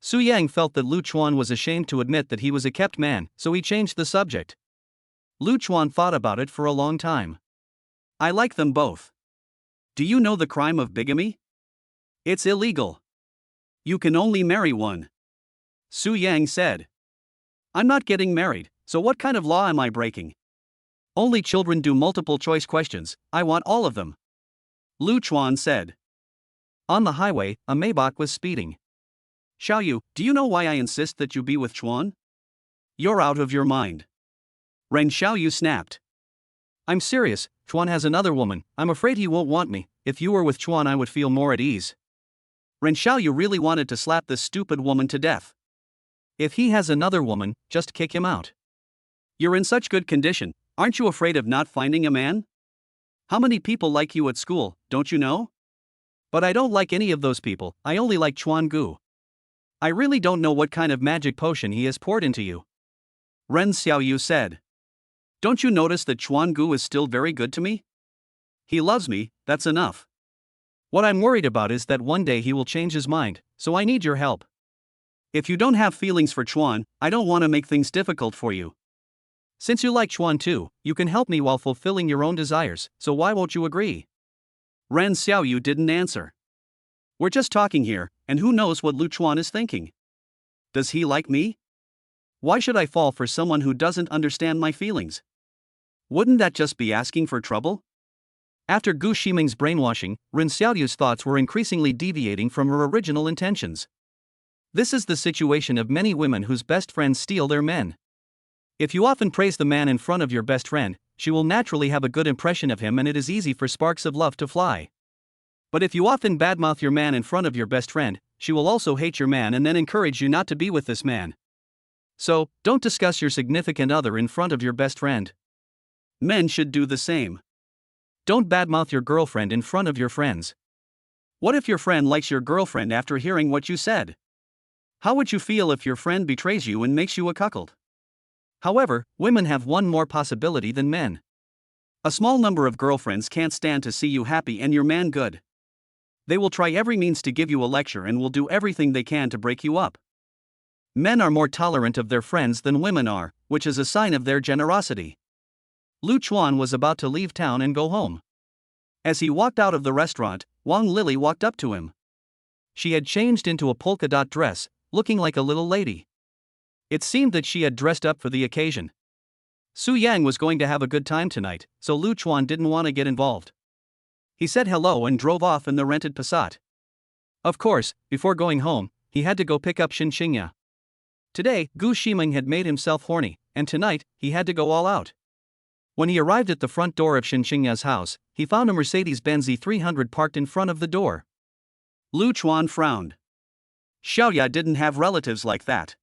Su Yang felt that Lu Chuan was ashamed to admit that he was a kept man, so he changed the subject. Lu Chuan thought about it for a long time. I like them both. Do you know the crime of bigamy? It's illegal. You can only marry one. Su Yang said. I'm not getting married, so what kind of law am I breaking? Only children do multiple choice questions, I want all of them. Lu Chuan said. On the highway, a Maybach was speeding. Xiaoyu, do you know why I insist that you be with Chuan? You're out of your mind. Ren Xiaoyu snapped. I'm serious, Chuan has another woman, I'm afraid he won't want me, if you were with Chuan I would feel more at ease. Ren Xiaoyu really wanted to slap this stupid woman to death. If he has another woman, just kick him out. You're in such good condition, aren't you afraid of not finding a man? How many people like you at school, don't you know? But I don't like any of those people, I only like Chuan Gu. I really don't know what kind of magic potion he has poured into you. Ren Xiaoyu said. Don't you notice that Chuan Gu is still very good to me? He loves me, that's enough. What I'm worried about is that one day he will change his mind, so I need your help. If you don't have feelings for Chuan, I don't want to make things difficult for you. Since you like Chuan too, you can help me while fulfilling your own desires, so why won't you agree? Ren Xiaoyu didn't answer. We're just talking here, and who knows what Lu Chuan is thinking? Does he like me? Why should I fall for someone who doesn't understand my feelings? Wouldn't that just be asking for trouble? After Gu Ximeng's brainwashing, Ren Xiaoyu's thoughts were increasingly deviating from her original intentions. This is the situation of many women whose best friends steal their men. If you often praise the man in front of your best friend, she will naturally have a good impression of him and it is easy for sparks of love to fly. But if you often badmouth your man in front of your best friend, she will also hate your man and then encourage you not to be with this man. So, don't discuss your significant other in front of your best friend. Men should do the same. Don't badmouth your girlfriend in front of your friends. What if your friend likes your girlfriend after hearing what you said? How would you feel if your friend betrays you and makes you a cuckold? However, women have one more possibility than men. A small number of girlfriends can't stand to see you happy and your man good. They will try every means to give you a lecture and will do everything they can to break you up. Men are more tolerant of their friends than women are, which is a sign of their generosity. Lu Chuan was about to leave town and go home. As he walked out of the restaurant, Wang Lily walked up to him. She had changed into a polka dot dress, looking like a little lady. It seemed that she had dressed up for the occasion. Su Yang was going to have a good time tonight, so Lu Chuan didn't want to get involved. He said hello and drove off in the rented Passat. Of course, before going home, he had to go pick up Shen Qingya. Today, Gu Ximeng had made himself horny, and tonight, he had to go all out. When he arrived at the front door of Shen Qingya's house, he found a Mercedes-Benz E300 parked in front of the door. Lu Chuan frowned. Xiaoya didn't have relatives like that.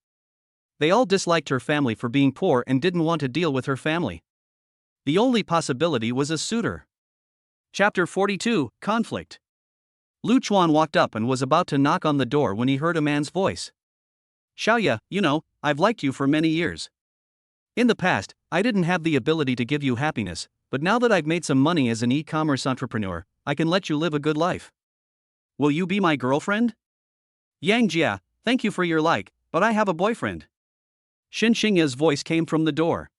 They all disliked her family for being poor and didn't want to deal with her family. The only possibility was a suitor. Chapter 42, Conflict. Lu Chuan walked up and was about to knock on the door when he heard a man's voice. Xiaoya, I've liked you for many years. In the past, I didn't have the ability to give you happiness, but now that I've made some money as an e-commerce entrepreneur, I can let you live a good life. Will you be my girlfriend? Yang Jia, thank you for your like, but I have a boyfriend. Shen Qingya's voice came from the door.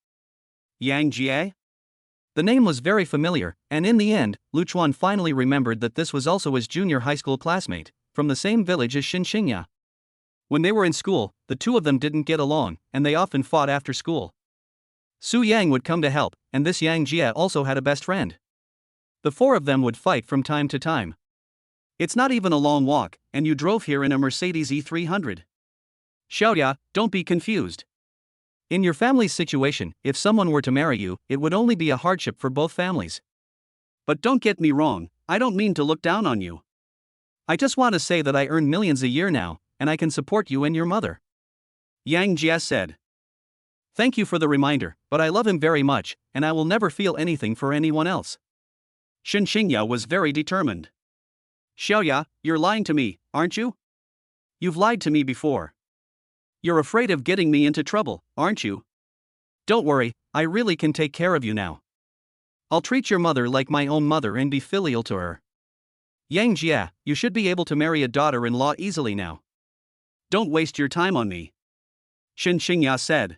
Yang Jia? The name was very familiar, and in the end, Lu Chuan finally remembered that this was also his junior high school classmate, from the same village as Shen Qingya. When they were in school, the two of them didn't get along, and they often fought after school. Su Yang would come to help, and this Yang Jia also had a best friend. The four of them would fight from time to time. It's not even a long walk, and you drove here in a Mercedes E300. Xiaoya, don't be confused. In your family's situation, if someone were to marry you, it would only be a hardship for both families. But don't get me wrong, I don't mean to look down on you. I just want to say that I earn millions a year now, and I can support you and your mother. Yang Jia said. Thank you for the reminder, but I love him very much, and I will never feel anything for anyone else. Shen Qingya was very determined. Xiaoya, you're lying to me, aren't you? You've lied to me before. You're afraid of getting me into trouble, aren't you? Don't worry, I really can take care of you now. I'll treat your mother like my own mother and be filial to her. Yang Jia, you should be able to marry a daughter-in-law easily now. Don't waste your time on me. Shen Qingya said.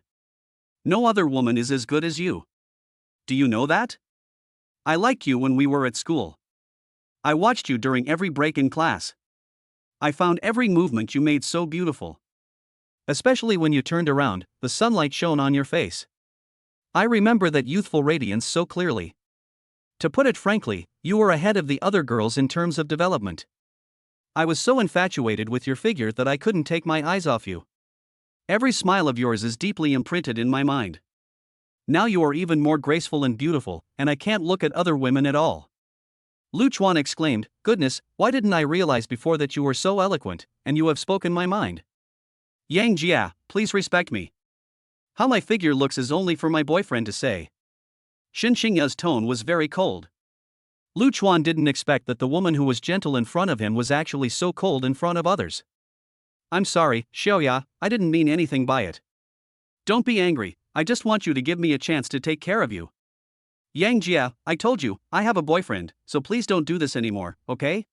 No other woman is as good as you. Do you know that? I liked you when we were at school. I watched you during every break in class. I found every movement you made so beautiful. Especially when you turned around, the sunlight shone on your face. I remember that youthful radiance so clearly. To put it frankly, you were ahead of the other girls in terms of development. I was so infatuated with your figure that I couldn't take my eyes off you. Every smile of yours is deeply imprinted in my mind. Now you are even more graceful and beautiful, and I can't look at other women at all. Lu Chuan exclaimed, Goodness, why didn't I realize before that you were so eloquent, and you have spoken my mind? Yang Jia, please respect me. How my figure looks is only for my boyfriend to say. Shen Qingya's tone was very cold. Lu Chuan didn't expect that the woman who was gentle in front of him was actually so cold in front of others. I'm sorry, Xiaoya, I didn't mean anything by it. Don't be angry, I just want you to give me a chance to take care of you. Yang Jia, I told you, I have a boyfriend, so please don't do this anymore, okay?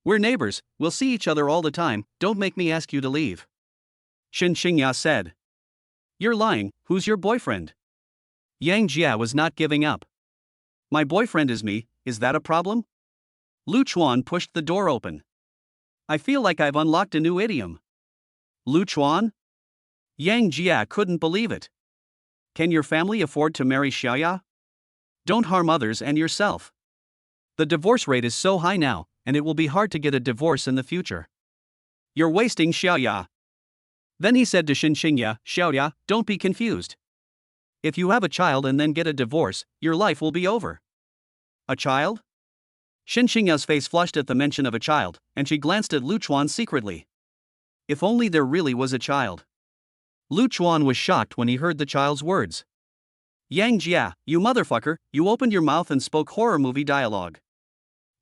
We're neighbors, we'll see each other all the time, don't make me ask you to leave. Shen Qingya said. You're lying, who's your boyfriend? Yang Jia was not giving up. My boyfriend is me, is that a problem? Lu Chuan pushed the door open. I feel like I've unlocked a new idiom. Lu Chuan? Yang Jia couldn't believe it. Can your family afford to marry Xiaoya? Don't harm others and yourself. The divorce rate is so high now, and it will be hard to get a divorce in the future. You're wasting Xiaoya. Then he said to Shen Qingya, Xiaoya, don't be confused. If you have a child and then get a divorce, your life will be over. A child? Shen Qingya's face flushed at the mention of a child, and she glanced at Lu Chuan secretly. If only there really was a child. Lu Chuan was shocked when he heard the child's words. Yang Jia, you motherfucker, you opened your mouth and spoke horror movie dialogue.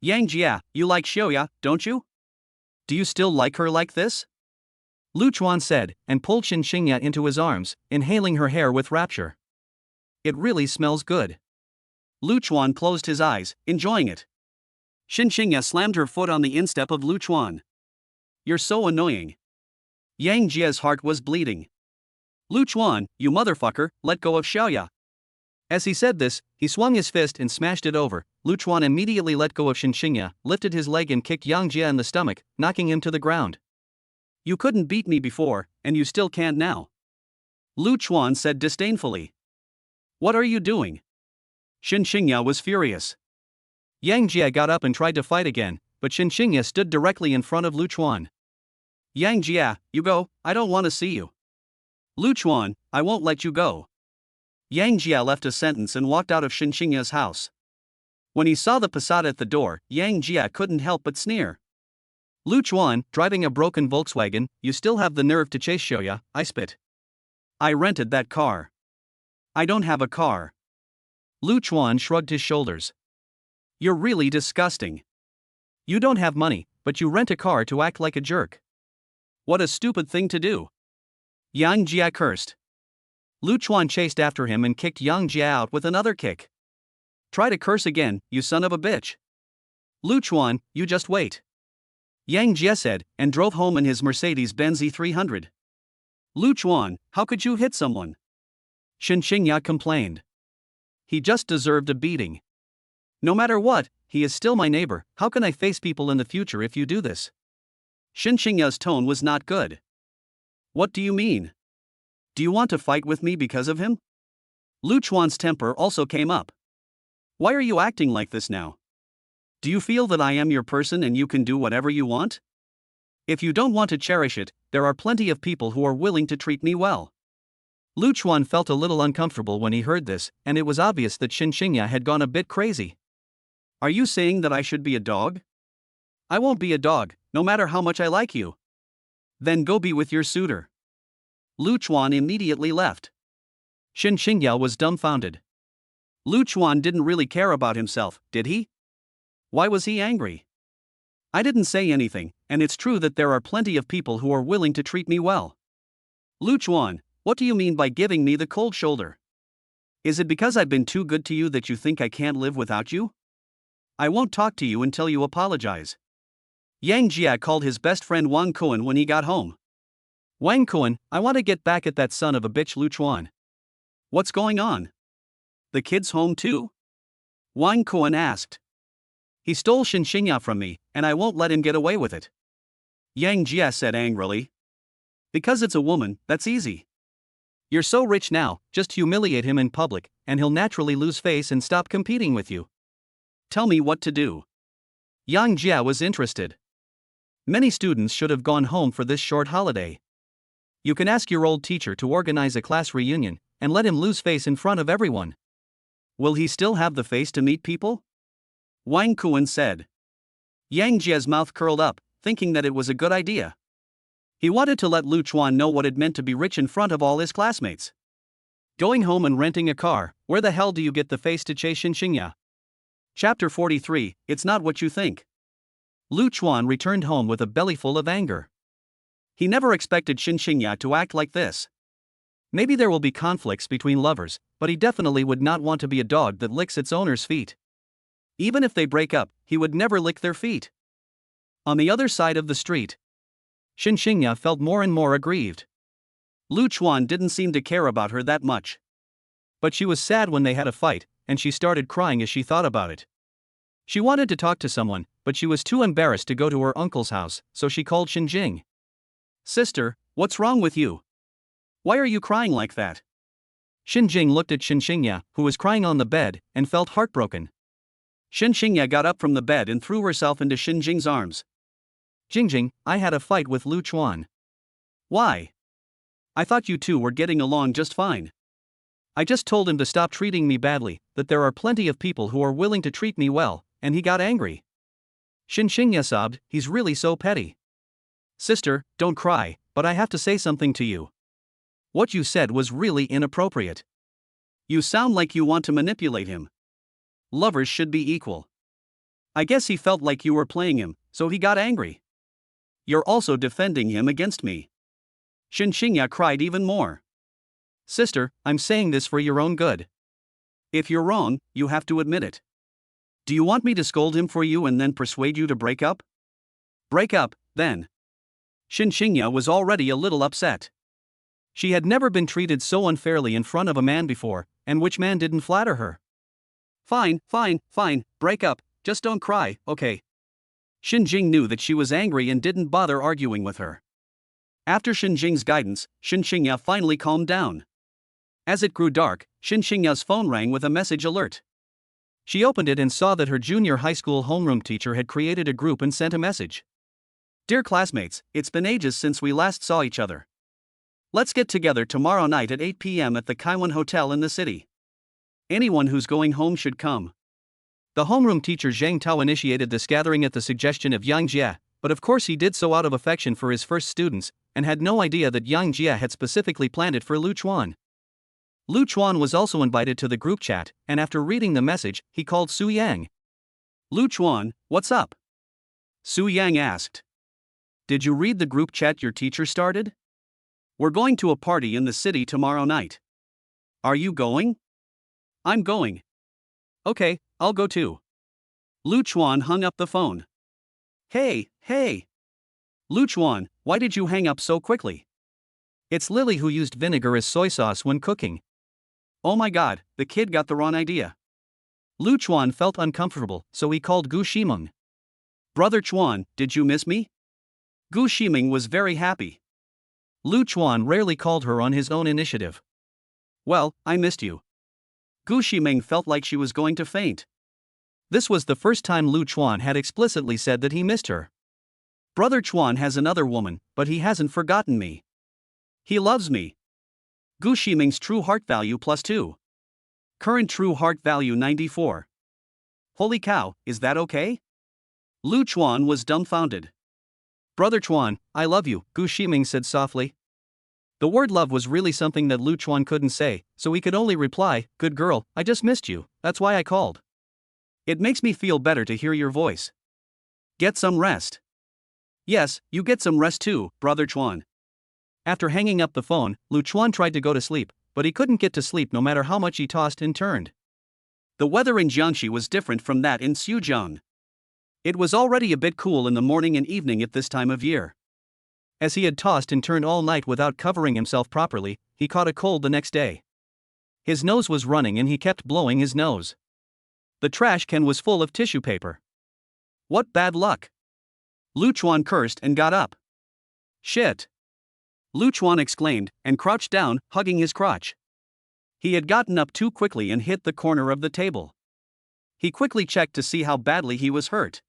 Yang Jia, you like Xiaoya, don't you? Do you still like her like this? Lu Chuan said, and pulled Shen Qingya into his arms, inhaling her hair with rapture. It really smells good. Lu Chuan closed his eyes, enjoying it. Shen Qingya slammed her foot on the instep of Lu Chuan. You're so annoying. Yang Jia's heart was bleeding. Lu Chuan, you motherfucker, let go of Xiaoya. As he said this, he swung his fist and smashed it over. Lu Chuan immediately let go of Shen Qingya, lifted his leg and kicked Yang Jia in the stomach, knocking him to the ground. You couldn't beat me before, and you still can't now. Lu Chuan said disdainfully. What are you doing? Shen Qingya was furious. Yang Jia got up and tried to fight again, but Shen Qingya stood directly in front of Lu Chuan. Yang Jia, you go, I don't want to see you. Lu Chuan, I won't let you go. Yang Jia left a sentence and walked out of Shen Qingya's house. When he saw the Passat at the door, Yang Jia couldn't help but sneer. Lu Chuan, driving a broken Volkswagen, you still have the nerve to chase Xiaoya, I spit. I rented that car. I don't have a car. Lu Chuan shrugged his shoulders. You're really disgusting. You don't have money, but you rent a car to act like a jerk. What a stupid thing to do. Yang Jia cursed. Lu Chuan chased after him and kicked Yang Jia out with another kick. Try to curse again, you son of a bitch. Lu Chuan, you just wait. Yang Jia said, and drove home in his Mercedes-Benz E300. Lu Chuan, how could you hit someone? Shen Qingya complained. He just deserved a beating. No matter what, he is still my neighbor. How can I face people in the future if you do this? Shen Qingya's tone was not good. What do you mean? Do you want to fight with me because of him? Lu Chuan's temper also came up. Why are you acting like this now? Do you feel that I am your person and you can do whatever you want? If you don't want to cherish it, there are plenty of people who are willing to treat me well. Lu Chuan felt a little uncomfortable when he heard this, and it was obvious that Shen Qingya had gone a bit crazy. Are you saying that I should be a dog? I won't be a dog, no matter how much I like you. Then go be with your suitor. Lu Chuan immediately left. Shen Qingya was dumbfounded. Lu Chuan didn't really care about himself, did he? Why was he angry? I didn't say anything, and it's true that there are plenty of people who are willing to treat me well. Lu Chuan, what do you mean by giving me the cold shoulder? Is it because I've been too good to you that you think I can't live without you? I won't talk to you until you apologize. Yang Jia called his best friend Wang Kuan when he got home. Wang Kuan, I want to get back at that son of a bitch Lu Chuan. What's going on? The kid's home too? Wang Kuan asked. He stole Shen Qingya from me, and I won't let him get away with it. Yang Jia said angrily. Because it's a woman, that's easy. You're so rich now, just humiliate him in public, and he'll naturally lose face and stop competing with you. Tell me what to do. Yang Jia was interested. Many students should have gone home for this short holiday. You can ask your old teacher to organize a class reunion, and let him lose face in front of everyone. Will he still have the face to meet people? Wang Kuan said. Yang Jia's mouth curled up, thinking that it was a good idea. He wanted to let Lu Chuan know what it meant to be rich in front of all his classmates. Going home and renting a car, where the hell do you get the face to chase Shen Qingya? Chapter 43, It's Not What You Think. Lu Chuan returned home with a belly full of anger. He never expected Shen Qingya to act like this. Maybe there will be conflicts between lovers, but he definitely would not want to be a dog that licks its owner's feet. Even if they break up, he would never lick their feet. On the other side of the street, Shen Qingya felt more and more aggrieved. Lu Chuan didn't seem to care about her that much. But she was sad when they had a fight, and she started crying as she thought about it. She wanted to talk to someone, but she was too embarrassed to go to her uncle's house, so she called Shen Jing. Sister, what's wrong with you? Why are you crying like that? Shen Jing looked at Shen Qingya, who was crying on the bed, and felt heartbroken. Shen Qingya got up from the bed and threw herself into Shen Jing's arms. Jingjing, I had a fight with Lu Chuan. Why? I thought you two were getting along just fine. I just told him to stop treating me badly, that there are plenty of people who are willing to treat me well, and he got angry. Shen Qingya sobbed, he's really so petty. Sister, don't cry, but I have to say something to you. What you said was really inappropriate. You sound like you want to manipulate him. Lovers should be equal. I guess he felt like you were playing him, so he got angry. You're also defending him against me. Shen Qingya cried even more. Sister, I'm saying this for your own good. If you're wrong, you have to admit it. Do you want me to scold him for you and then persuade you to break up? Break up, then. Shen Qingya was already a little upset. She had never been treated so unfairly in front of a man before, and which man didn't flatter her? Fine, break up, just don't cry, okay? Shen Jing knew that she was angry and didn't bother arguing with her. After Shen Jing's guidance, Shen Qingya finally calmed down. As it grew dark, Shen Qingya's phone rang with a message alert. She opened it and saw that her junior high school homeroom teacher had created a group and sent a message. Dear classmates, it's been ages since we last saw each other. Let's get together tomorrow night at 8 p.m. at the Kaiwan Hotel in the city. Anyone who's going home should come. The homeroom teacher Zhang Tao initiated this gathering at the suggestion of Yang Jia, but of course he did so out of affection for his first students, and had no idea that Yang Jia had specifically planned it for Lu Chuan. Lu Chuan was also invited to the group chat, and after reading the message, he called Su Yang. Lu Chuan, what's up? Su Yang asked. Did you read the group chat your teacher started? We're going to a party in the city tomorrow night. Are you going? I'm going. Okay, I'll go too. Lu Chuan hung up the phone. Hey. Lu Chuan, why did you hang up so quickly? It's Lily who used vinegar as soy sauce when cooking. Oh my god, the kid got the wrong idea. Lu Chuan felt uncomfortable, so he called Gu Ximeng. Brother Chuan, did you miss me? Gu Ximeng was very happy. Lu Chuan rarely called her on his own initiative. Well, I missed you. Gu Ximeng felt like she was going to faint. This was the first time Lu Chuan had explicitly said that he missed her. Brother Chuan has another woman, but he hasn't forgotten me. He loves me. Gu Ximeng's true heart value +2. Current true heart value 94. Holy cow, is that okay? Lu Chuan was dumbfounded. Brother Chuan, I love you, Gu Ximeng said softly. The word love was really something that Lu Chuan couldn't say, so he could only reply, good girl, I just missed you, that's why I called. It makes me feel better to hear your voice. Get some rest. Yes, you get some rest too, Brother Chuan. After hanging up the phone, Lu Chuan tried to go to sleep, but he couldn't get to sleep no matter how much he tossed and turned. The weather in Jiangxi was different from that in Suzhou. It was already a bit cool in the morning and evening at this time of year. As he had tossed and turned all night without covering himself properly, he caught a cold the next day. His nose was running and he kept blowing his nose. The trash can was full of tissue paper. What bad luck! Lu Chuan cursed and got up. Shit! Lu Chuan exclaimed, and crouched down, hugging his crotch. He had gotten up too quickly and hit the corner of the table. He quickly checked to see how badly he was hurt.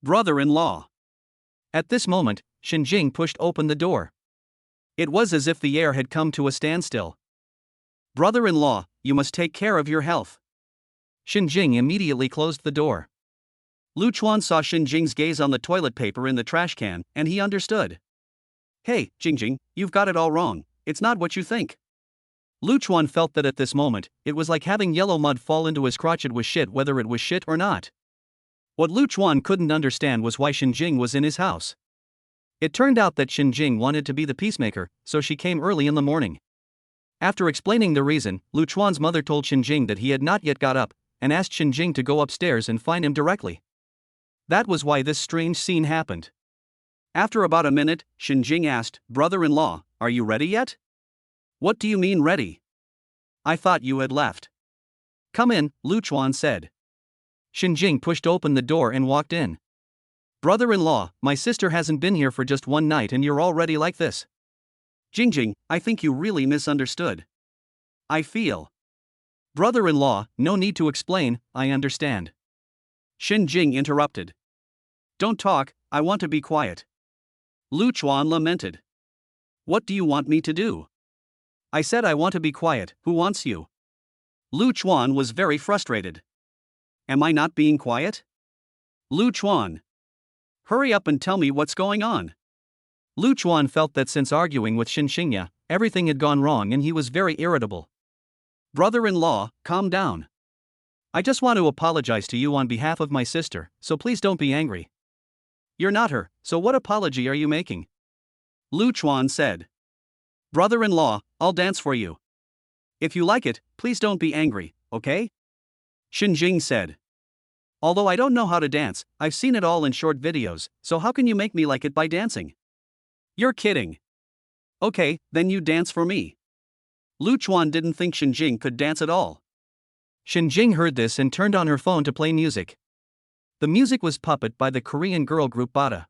Brother-in-law. At this moment, Shen Qingya pushed open the door. It was as if the air had come to a standstill. Brother-in-law, you must take care of your health. Shen Qingya immediately closed the door. Lu Chuan saw Shen Qingya's gaze on the toilet paper in the trash can, and he understood. Hey, Qingya, you've got it all wrong, it's not what you think. Lu Chuan felt that at this moment, it was like having yellow mud fall into his crotch. It was shit whether it was shit or not. What Lu Chuan couldn't understand was why Shen Qingya was in his house. It turned out that Shen Qingya wanted to be the peacemaker, so she came early in the morning. After explaining the reason, Lu Chuan's mother told Shen Qingya that he had not yet got up, and asked Shen Qingya to go upstairs and find him directly. That was why this strange scene happened. After about a minute, Shen Qingya asked, Brother-in-law, are you ready yet? What do you mean ready? I thought you had left. Come in, Lu Chuan said. Shen Qingya pushed open the door and walked in. Brother-in-law, my sister hasn't been here for just one night and you're already like this. Qingya, I think you really misunderstood. I feel. Brother-in-law, no need to explain, I understand. Shen Qingya interrupted. Don't talk, I want to be quiet. Lu Chuan lamented. What do you want me to do? I said I want to be quiet, who wants you? Lu Chuan was very frustrated. Am I not being quiet? Lu Chuan. Hurry up and tell me what's going on. Lu Chuan felt that since arguing with Shen Qingya, everything had gone wrong and he was very irritable. Brother-in-law, calm down. I just want to apologize to you on behalf of my sister, so please don't be angry. You're not her, so what apology are you making? Lu Chuan said. Brother-in-law, I'll dance for you. If you like it, please don't be angry, okay? Shen Qingya said. Although I don't know how to dance, I've seen it all in short videos, so how can you make me like it by dancing? You're kidding. Okay, then you dance for me. Lu Chuan didn't think Shen Qingya could dance at all. Shen Qingya heard this and turned on her phone to play music. The music was Puppet by the Korean girl group Bata.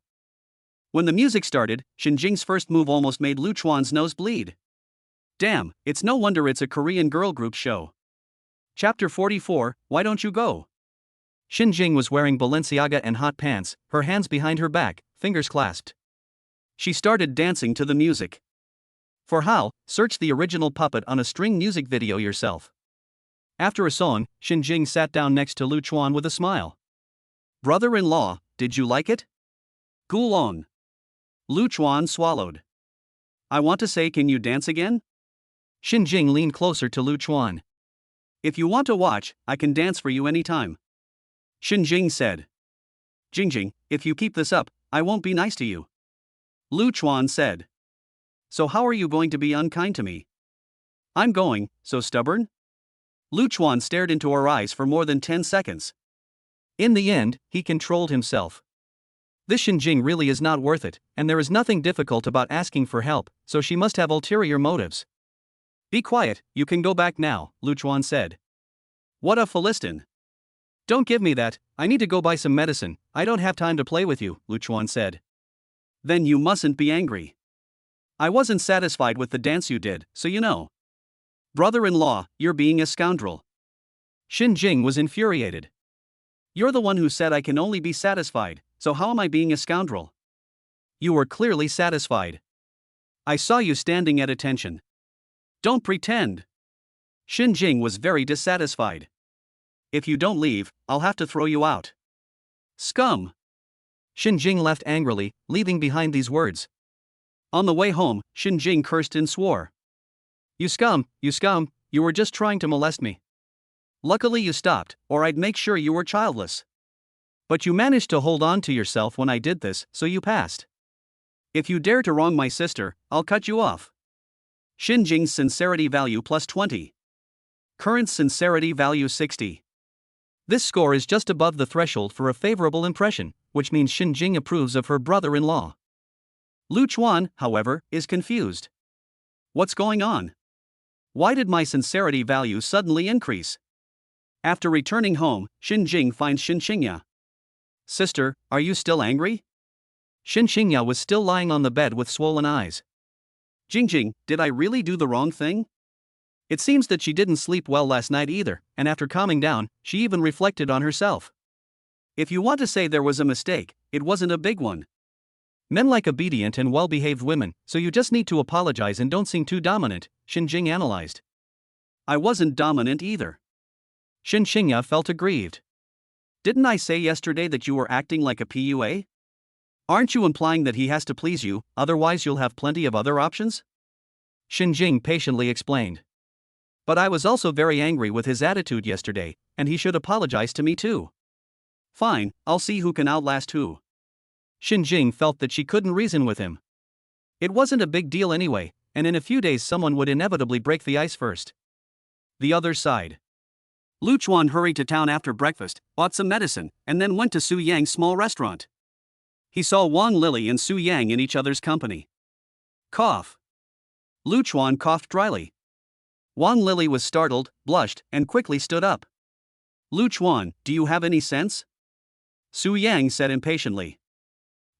When the music started, Shen Qingya's first move almost made Lu Chuan's nose bleed. Damn, it's no wonder it's a Korean girl group show. Chapter 44, Why Don't You Go? Shen Qingya was wearing Balenciaga and hot pants, her hands behind her back, fingers clasped. She started dancing to the music. For how, search the original Puppet on a string music video yourself. After a song, Shen Qingya sat down next to Lu Chuan with a smile. Brother-in-law, did you like it? Gulong. Lu Chuan swallowed. I want to say, can you dance again? Shen Qingya leaned closer to Lu Chuan. If you want to watch, I can dance for you anytime. Shen Qingya said. Qingya, if you keep this up, I won't be nice to you. Lu Chuan said. So how are you going to be unkind to me? I'm going, so stubborn? Lu Chuan stared into her eyes for more than 10 seconds. In the end, he controlled himself. This Shen Jing really is not worth it, and there is nothing difficult about asking for help, so she must have ulterior motives. Be quiet, you can go back now, Lu Chuan said. What a Philistine. Don't give me that, I need to go buy some medicine, I don't have time to play with you, Lu Chuan said. Then you mustn't be angry. I wasn't satisfied with the dance you did, so you know. Brother-in-law, you're being a scoundrel. Shen Jing was infuriated. You're the one who said I can only be satisfied, so how am I being a scoundrel? You were clearly satisfied. I saw you standing at attention. Don't pretend. Shen Jing was very dissatisfied. If you don't leave, I'll have to throw you out. Scum! Shen Jing left angrily, leaving behind these words. On the way home, Shen Jing cursed and swore. You scum, you were just trying to molest me. Luckily you stopped, or I'd make sure you were childless. But you managed to hold on to yourself when I did this, so you passed. If you dare to wrong my sister, I'll cut you off. Shen Jing's sincerity value plus 20. Current sincerity value 60. This score is just above the threshold for a favorable impression, which means Shen Jing approves of her brother-in-law. Lu Chuan, however, is confused. What's going on? Why did my sincerity value suddenly increase? After returning home, Shen Jing finds Shen Qingya. Sister, are you still angry? Shen Qingya was still lying on the bed with swollen eyes. Jing, did I really do the wrong thing? It seems that she didn't sleep well last night either, and after calming down, she even reflected on herself. If you want to say there was a mistake, it wasn't a big one. Men like obedient and well-behaved women, so you just need to apologize and don't seem too dominant, Shen Jing analyzed. I wasn't dominant either. Shen Qingya felt aggrieved. Didn't I say yesterday that you were acting like a PUA? Aren't you implying that he has to please you, otherwise you'll have plenty of other options? Shen Jing patiently explained. But I was also very angry with his attitude yesterday, and he should apologize to me too. Fine, I'll see who can outlast who. Shen Jing felt that she couldn't reason with him. It wasn't a big deal anyway, and in a few days someone would inevitably break the ice first. The other side. Lu Chuan hurried to town after breakfast, bought some medicine, and then went to Su Yang's small restaurant. He saw Wang Lili and Su Yang in each other's company. Cough. Lu Chuan coughed dryly. Wang Lili was startled, blushed, and quickly stood up. Lu Chuan, do you have any sense? Su Yang said impatiently.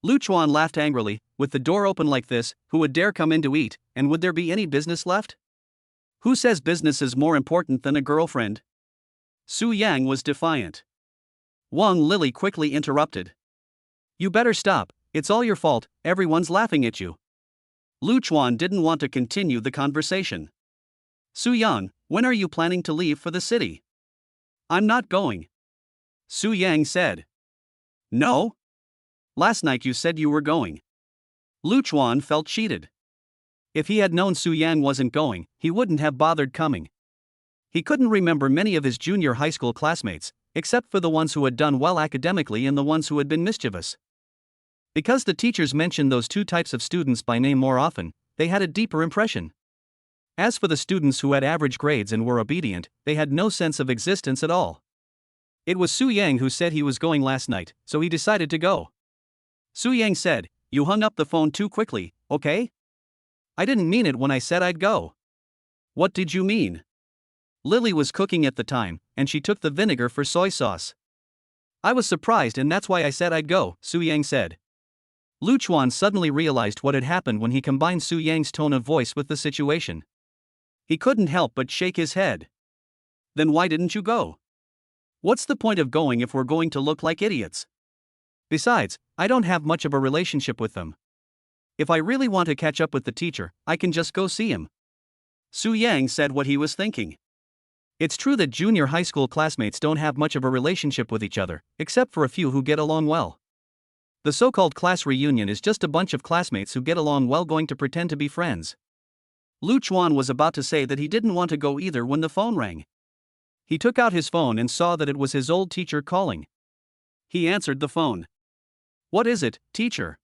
Lu Chuan laughed angrily. With the door open like this, who would dare come in to eat, and would there be any business left? Who says business is more important than a girlfriend? Su Yang was defiant. Wang Lili quickly interrupted. You better stop, it's all your fault, everyone's laughing at you. Lu Chuan didn't want to continue the conversation. Su Yang, when are you planning to leave for the city? I'm not going. Su Yang said. No? Last night you said you were going. Lu Chuan felt cheated. If he had known Su Yang wasn't going, he wouldn't have bothered coming. He couldn't remember many of his junior high school classmates, except for the ones who had done well academically and the ones who had been mischievous. Because the teachers mentioned those two types of students by name more often, they had a deeper impression. As for the students who had average grades and were obedient, they had no sense of existence at all. It was Su Yang who said he was going last night, so he decided to go. Su Yang said, You hung up the phone too quickly, okay? I didn't mean it when I said I'd go. What did you mean? Lily was cooking at the time, and she took the vinegar for soy sauce. I was surprised and that's why I said I'd go, Su Yang said. Lu Chuan suddenly realized what had happened when he combined Su Yang's tone of voice with the situation. He couldn't help but shake his head. Then why didn't you go? What's the point of going if we're going to look like idiots? Besides, I don't have much of a relationship with them. If I really want to catch up with the teacher, I can just go see him. Su Yang said what he was thinking. It's true that junior high school classmates don't have much of a relationship with each other, except for a few who get along well. The so-called class reunion is just a bunch of classmates who get along well going to pretend to be friends. Lu Chuan was about to say that he didn't want to go either when the phone rang. He took out his phone and saw that it was his old teacher calling. He answered the phone. What is it, teacher?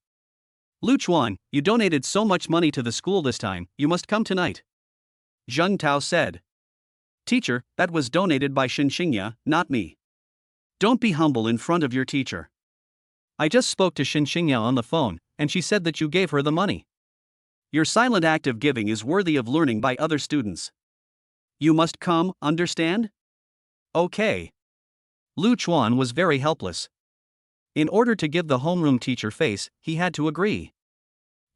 Lu Chuan, you donated so much money to the school this time, you must come tonight. Zheng Tao said. Teacher, that was donated by Shen Qingya, not me. Don't be humble in front of your teacher. I just spoke to Shen Qingya on the phone, and she said that you gave her the money. Your silent act of giving is worthy of learning by other students. You must come, understand? Okay. Lu Chuan was very helpless. In order to give the homeroom teacher face, he had to agree.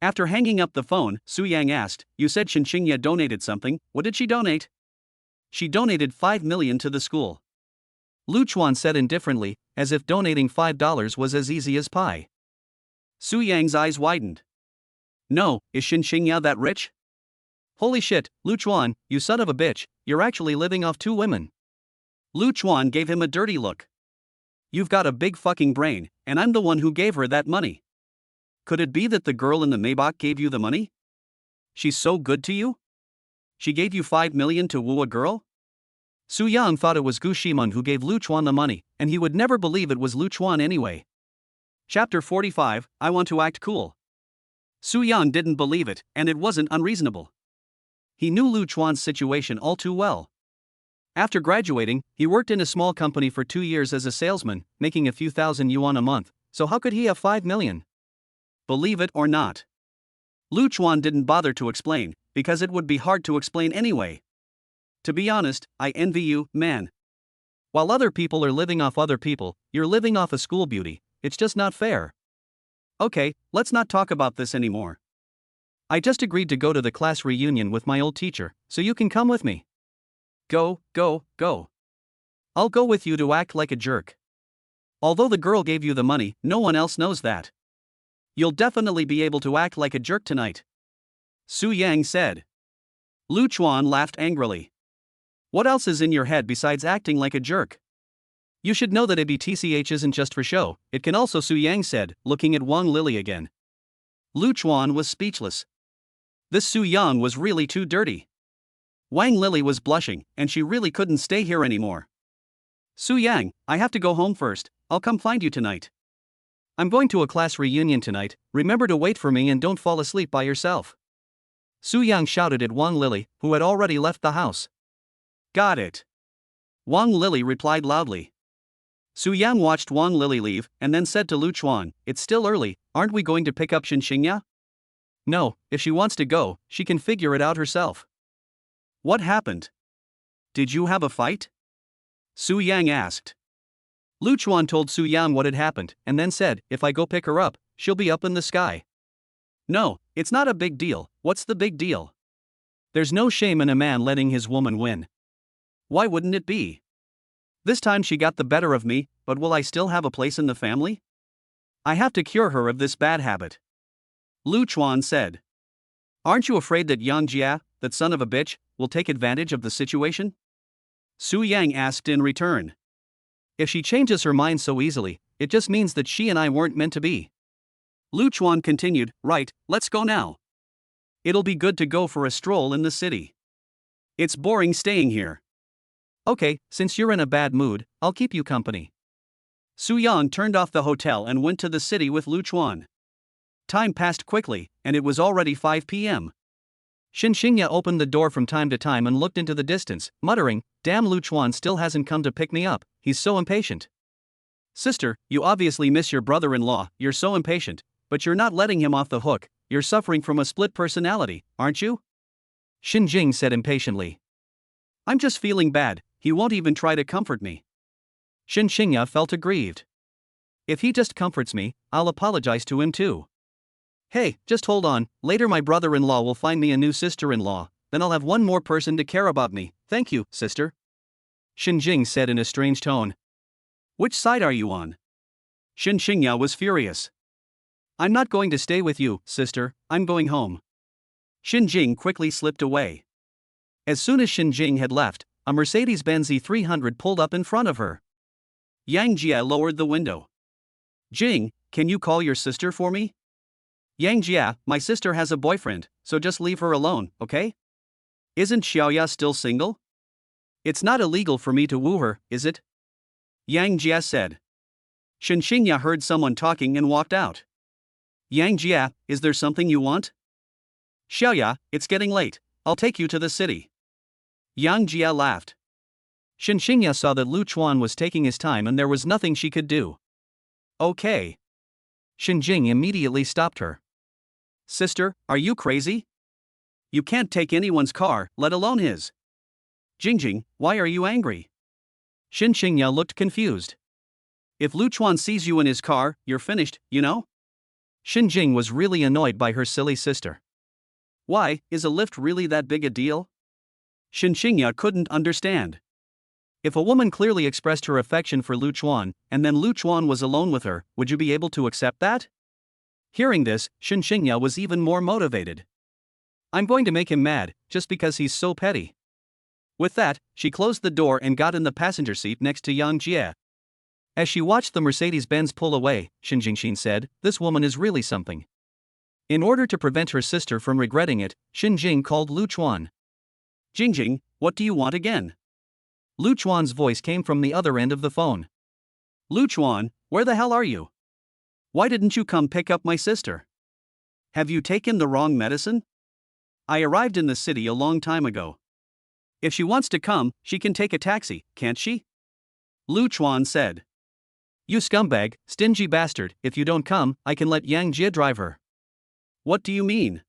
After hanging up the phone, Su Yang asked, You said Shen Qingya donated something, what did she donate? She donated 5 million to the school. Lu Chuan said indifferently, as if donating $5 was as easy as pie. Su Yang's eyes widened. No, is Shen Qingya that rich? Holy shit, Lu Chuan, you son of a bitch, you're actually living off 2 women. Lu Chuan gave him a dirty look. You've got a big fucking brain, and I'm the one who gave her that money. Could it be that the girl in the Maybach gave you the money? She's so good to you? She gave you 5 million to woo a girl? Su Yang thought it was Gu Ximeng who gave Lu Chuan the money, and he would never believe it was Lu Chuan anyway. Chapter 45, I want to act cool. Su Yang didn't believe it, and it wasn't unreasonable. He knew Lu Chuan's situation all too well. After graduating, he worked in a small company for 2 years as a salesman, making a few thousand yuan a month, so how could he have 5 million? Believe it or not. Lu Chuan didn't bother to explain, because it would be hard to explain anyway. To be honest, I envy you, man. While other people are living off other people, you're living off a school beauty, it's just not fair. Okay, let's not talk about this anymore. I just agreed to go to the class reunion with my old teacher, so you can come with me. Go, go, go. I'll go with you to act like a jerk. Although the girl gave you the money, no one else knows that. You'll definitely be able to act like a jerk tonight. Su Yang said. Lu Chuan laughed angrily. What else is in your head besides acting like a jerk? You should know that ABTCH isn't just for show, it can also, Su Yang said, looking at Wang Lili again. Lu Chuan was speechless. This Su Yang was really too dirty. Wang Lili was blushing, and she really couldn't stay here anymore. Su Yang, I have to go home first, I'll come find you tonight. I'm going to a class reunion tonight, remember to wait for me and don't fall asleep by yourself. Su Yang shouted at Wang Lili, who had already left the house. Got it. Wang Lili replied loudly. Su Yang watched Wang Lili leave, and then said to Lu Chuan, It's still early, aren't we going to pick up Shen Qingya? No, if she wants to go, she can figure it out herself. What happened? Did you have a fight? Su Yang asked. Lu Chuan told Su Yang what had happened, and then said, If I go pick her up, she'll be up in the sky. No, it's not a big deal, what's the big deal? There's no shame in a man letting his woman win. Why wouldn't it be? This time she got the better of me, but will I still have a place in the family? I have to cure her of this bad habit. Lu Chuan said. Aren't you afraid that Yang Jia, that son of a bitch, will take advantage of the situation? Su Yang asked in return. If she changes her mind so easily, it just means that she and I weren't meant to be. Lu Chuan continued, Right, let's go now. It'll be good to go for a stroll in the city. It's boring staying here. Okay, since you're in a bad mood, I'll keep you company. Su Yang turned off the hotel and went to the city with Lu Chuan. Time passed quickly, and it was already 5 p.m. Shen Qingya opened the door from time to time and looked into the distance, muttering, Damn, Lu Chuan still hasn't come to pick me up, he's so impatient. Sister, you obviously miss your brother-in-law, you're so impatient, but you're not letting him off the hook, you're suffering from a split personality, aren't you? Shen Jing said impatiently. I'm just feeling bad, he won't even try to comfort me. Shen Qingya felt aggrieved. If he just comforts me, I'll apologize to him too. Hey, just hold on, later my brother-in-law will find me a new sister-in-law, then I'll have one more person to care about me, thank you, sister. Shen Jing said in a strange tone. Which side are you on? Shen Qingya was furious. I'm not going to stay with you, sister, I'm going home. Shen Jing quickly slipped away. As soon as Shen Jing had left, a Mercedes-Benz E300 pulled up in front of her. Yang Jia lowered the window. Jing, can you call your sister for me? Yang Jia, my sister has a boyfriend, so just leave her alone, okay? Isn't Xiaoya still single? It's not illegal for me to woo her, is it? Yang Jia said. Shen Qingya heard someone talking and walked out. Yang Jia, is there something you want? Xiaoya, it's getting late. I'll take you to the city. Yang Jia laughed. Shen Qingya saw that Lu Chuan was taking his time and there was nothing she could do. Okay. Shen Jing immediately stopped her. Sister, are you crazy? You can't take anyone's car, let alone his. Jingjing, why are you angry? Shen Qingya looked confused. If Lu Chuan sees you in his car, you're finished, you know? Shen Jing was really annoyed by her silly sister. Why, is a lift really that big a deal? Shen Qingya couldn't understand. If a woman clearly expressed her affection for Lu Chuan, and then Lu Chuan was alone with her, would you be able to accept that? Hearing this, Shen Qingya was even more motivated. I'm going to make him mad, just because he's so petty. With that, she closed the door and got in the passenger seat next to Yang Jie. As she watched the Mercedes-Benz pull away, Shen Jingxin said, "This woman is really something." In order to prevent her sister from regretting it, Shen Jing called Lu Chuan. Jingjing, what do you want again? Lu Chuan's voice came from the other end of the phone. Lu Chuan, where the hell are you? Why didn't you come pick up my sister? Have you taken the wrong medicine? I arrived in the city a long time ago. If she wants to come, she can take a taxi, can't she? Lu Chuan said. You scumbag, stingy bastard, if you don't come, I can let Yang Jie drive her. What do you mean?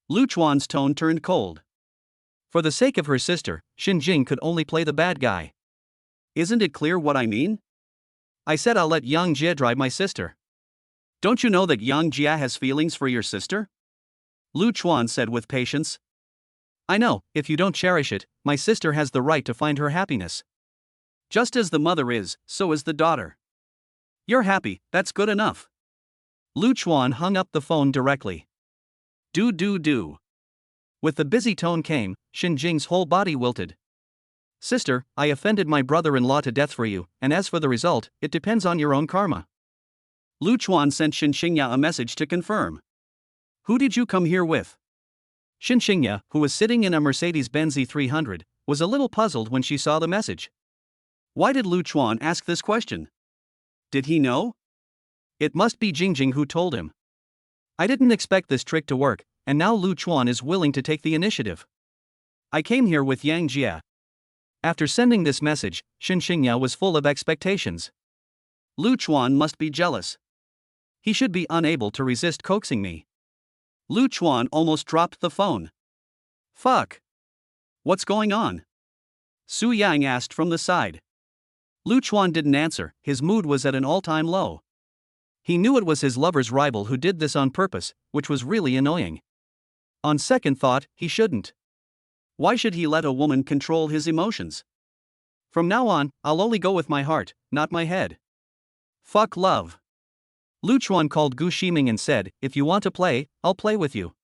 Lu Chuan's tone turned cold. For the sake of her sister, Shen Jing could only play the bad guy. Isn't it clear what I mean? I said I'll let Yang Jie drive my sister. Don't you know that Yang Jia has feelings for your sister? Lu Chuan said with patience. I know, if you don't cherish it, my sister has the right to find her happiness. Just as the mother is, so is the daughter. You're happy, that's good enough. Lu Chuan hung up the phone directly. Do. With the busy tone came, Shen Jing's whole body wilted. Sister, I offended my brother-in-law to death for you, and as for the result, it depends on your own karma. Lu Chuan sent Shen Qingya a message to confirm. Who did you come here with? Shen Qingya, who was sitting in a Mercedes-Benz E300, was a little puzzled when she saw the message. Why did Lu Chuan ask this question? Did he know? It must be Jingjing who told him. I didn't expect this trick to work, and now Lu Chuan is willing to take the initiative. I came here with Yang Jia. After sending this message, Shen Qingya was full of expectations. Lu Chuan must be jealous. He should be unable to resist coaxing me. Lu Chuan almost dropped the phone. Fuck. What's going on? Su Yang asked from the side. Lu Chuan didn't answer, his mood was at an all-time low. He knew it was his lover's rival who did this on purpose, which was really annoying. On second thought, he shouldn't. Why should he let a woman control his emotions? From now on, I'll only go with my heart, not my head. Fuck love. Lu Chuan called Gu Ximeng and said, if you want to play, I'll play with you.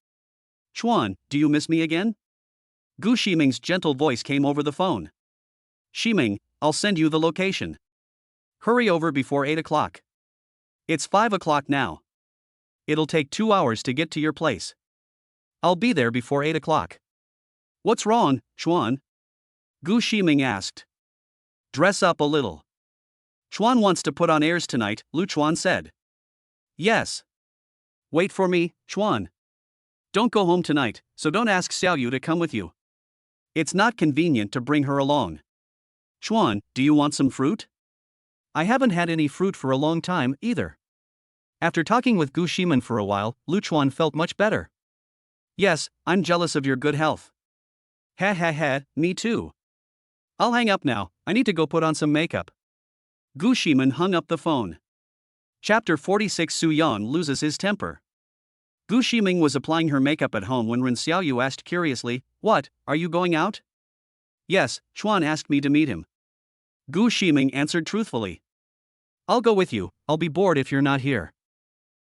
Chuan, do you miss me again? Gu Ximeng's gentle voice came over the phone. Ximeng, I'll send you the location. Hurry over before 8 o'clock. It's 5 o'clock now. It'll take 2 hours to get to your place. I'll be there before 8 o'clock. What's wrong, Chuan? Gu Ximeng asked. Dress up a little. Chuan wants to put on airs tonight, Lu Chuan said. Yes. Wait for me, Chuan. Don't go home tonight, so don't ask Xiaoyu to come with you. It's not convenient to bring her along. Chuan, do you want some fruit? I haven't had any fruit for a long time, either. After talking with Gu Ximeng for a while, Lu Chuan felt much better. Yes, I'm jealous of your good health. Ha, me too. I'll hang up now, I need to go put on some makeup. Gu Ximeng hung up the phone. Chapter 46 Su Yan loses his temper. Gu Ximeng was applying her makeup at home when Ren Xiaoyu asked curiously, What, are you going out? Yes, Chuan asked me to meet him. Gu Ximeng answered truthfully. I'll go with you, I'll be bored if you're not here.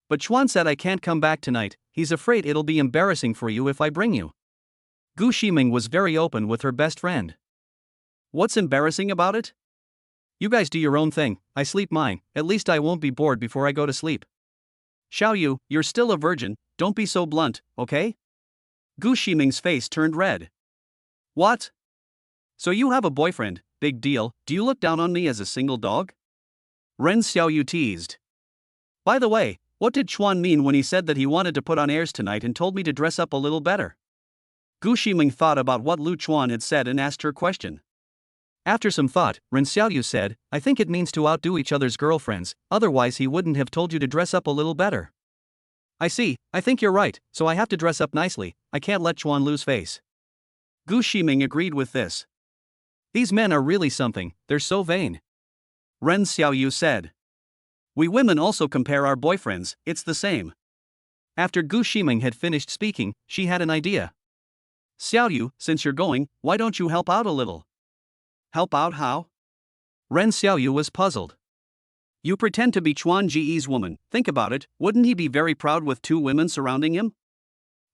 But Chuan said I can't come back tonight, he's afraid it'll be embarrassing for you if I bring you. Gu Ximeng was very open with her best friend. What's embarrassing about it? You guys do your own thing, I sleep mine, at least I won't be bored before I go to sleep. Xiaoyu, you're still a virgin, don't be so blunt, okay? Gu Ximeng's face turned red. What? So you have a boyfriend, big deal, do you look down on me as a single dog? Ren Xiaoyu teased. By the way, What did Chuan mean when he said that he wanted to put on airs tonight and told me to dress up a little better? Gu Ximeng thought about what Lu Chuan had said and asked her question. After some thought, Ren Xiaoyu said, I think it means to outdo each other's girlfriends, otherwise he wouldn't have told you to dress up a little better. I see, I think you're right, so I have to dress up nicely, I can't let Chuan lose face. Gu Ximeng agreed with this. These men are really something, they're so vain. Ren Xiaoyu said. We women also compare our boyfriends, it's the same. After Gu Ximeng had finished speaking, she had an idea. Xiaoyu, since you're going, why don't you help out a little? Help out how? Ren Xiaoyu was puzzled. You pretend to be Chuan Ji's woman, think about it, wouldn't he be very proud with two women surrounding him?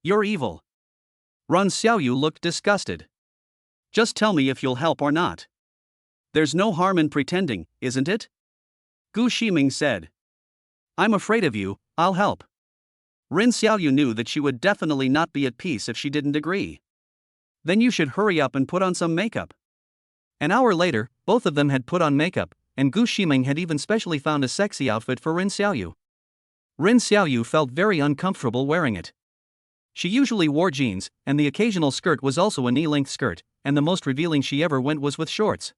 You're evil. Ren Xiaoyu looked disgusted. Just tell me if you'll help or not. There's no harm in pretending, isn't it? Gu Ximeng said. I'm afraid of you, I'll help. Ren Xiaoyu knew that she would definitely not be at peace if she didn't agree. Then you should hurry up and put on some makeup. An hour later, both of them had put on makeup, and Gu Ximeng had even specially found a sexy outfit for Ren Xiaoyu. Ren Xiaoyu felt very uncomfortable wearing it. She usually wore jeans, and the occasional skirt was also a knee-length skirt, and the most revealing she ever went was with shorts.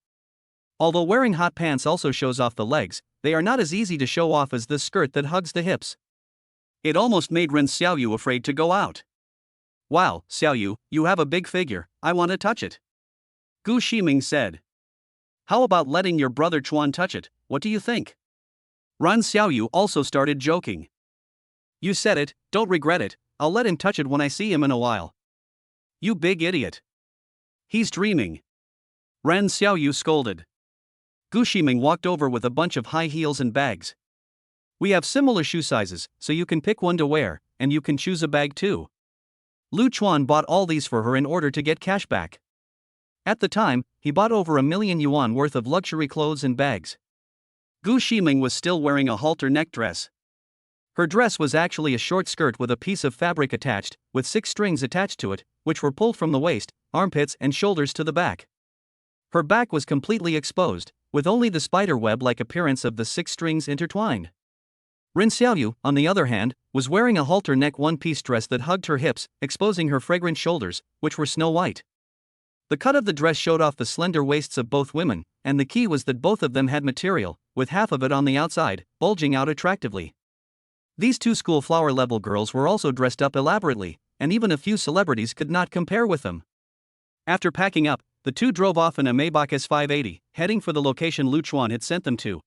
Although wearing hot pants also shows off the legs, they are not as easy to show off as the skirt that hugs the hips. It almost made Ren Xiaoyu afraid to go out. Wow, Xiaoyu, you have a big figure, I want to touch it. Gu Ximeng said. How about letting your brother Chuan touch it, what do you think? Ren Xiaoyu also started joking. You said it, don't regret it, I'll let him touch it when I see him in a while. You big idiot. He's dreaming. Ren Xiaoyu scolded. Gu Ximeng walked over with a bunch of high heels and bags. We have similar shoe sizes, so you can pick one to wear, and you can choose a bag too. Lu Chuan bought all these for her in order to get cash back. At the time, he bought over 1 million yuan worth of luxury clothes and bags. Gu Ximeng was still wearing a halter neck dress. Her dress was actually a short skirt with a piece of fabric attached, with 6 strings attached to it, which were pulled from the waist, armpits and shoulders to the back. Her back was completely exposed, with only the spider-web-like appearance of the 6 strings intertwined. Ren Xiaoyu, on the other hand, was wearing a halter neck one-piece dress that hugged her hips, exposing her fragrant shoulders, which were snow white. The cut of the dress showed off the slender waists of both women, and the key was that both of them had material, with half of it on the outside, bulging out attractively. These two school flower-level girls were also dressed up elaborately, and even a few celebrities could not compare with them. After packing up, the two drove off in a Maybach S580, heading for the location Lu Chuan had sent them to.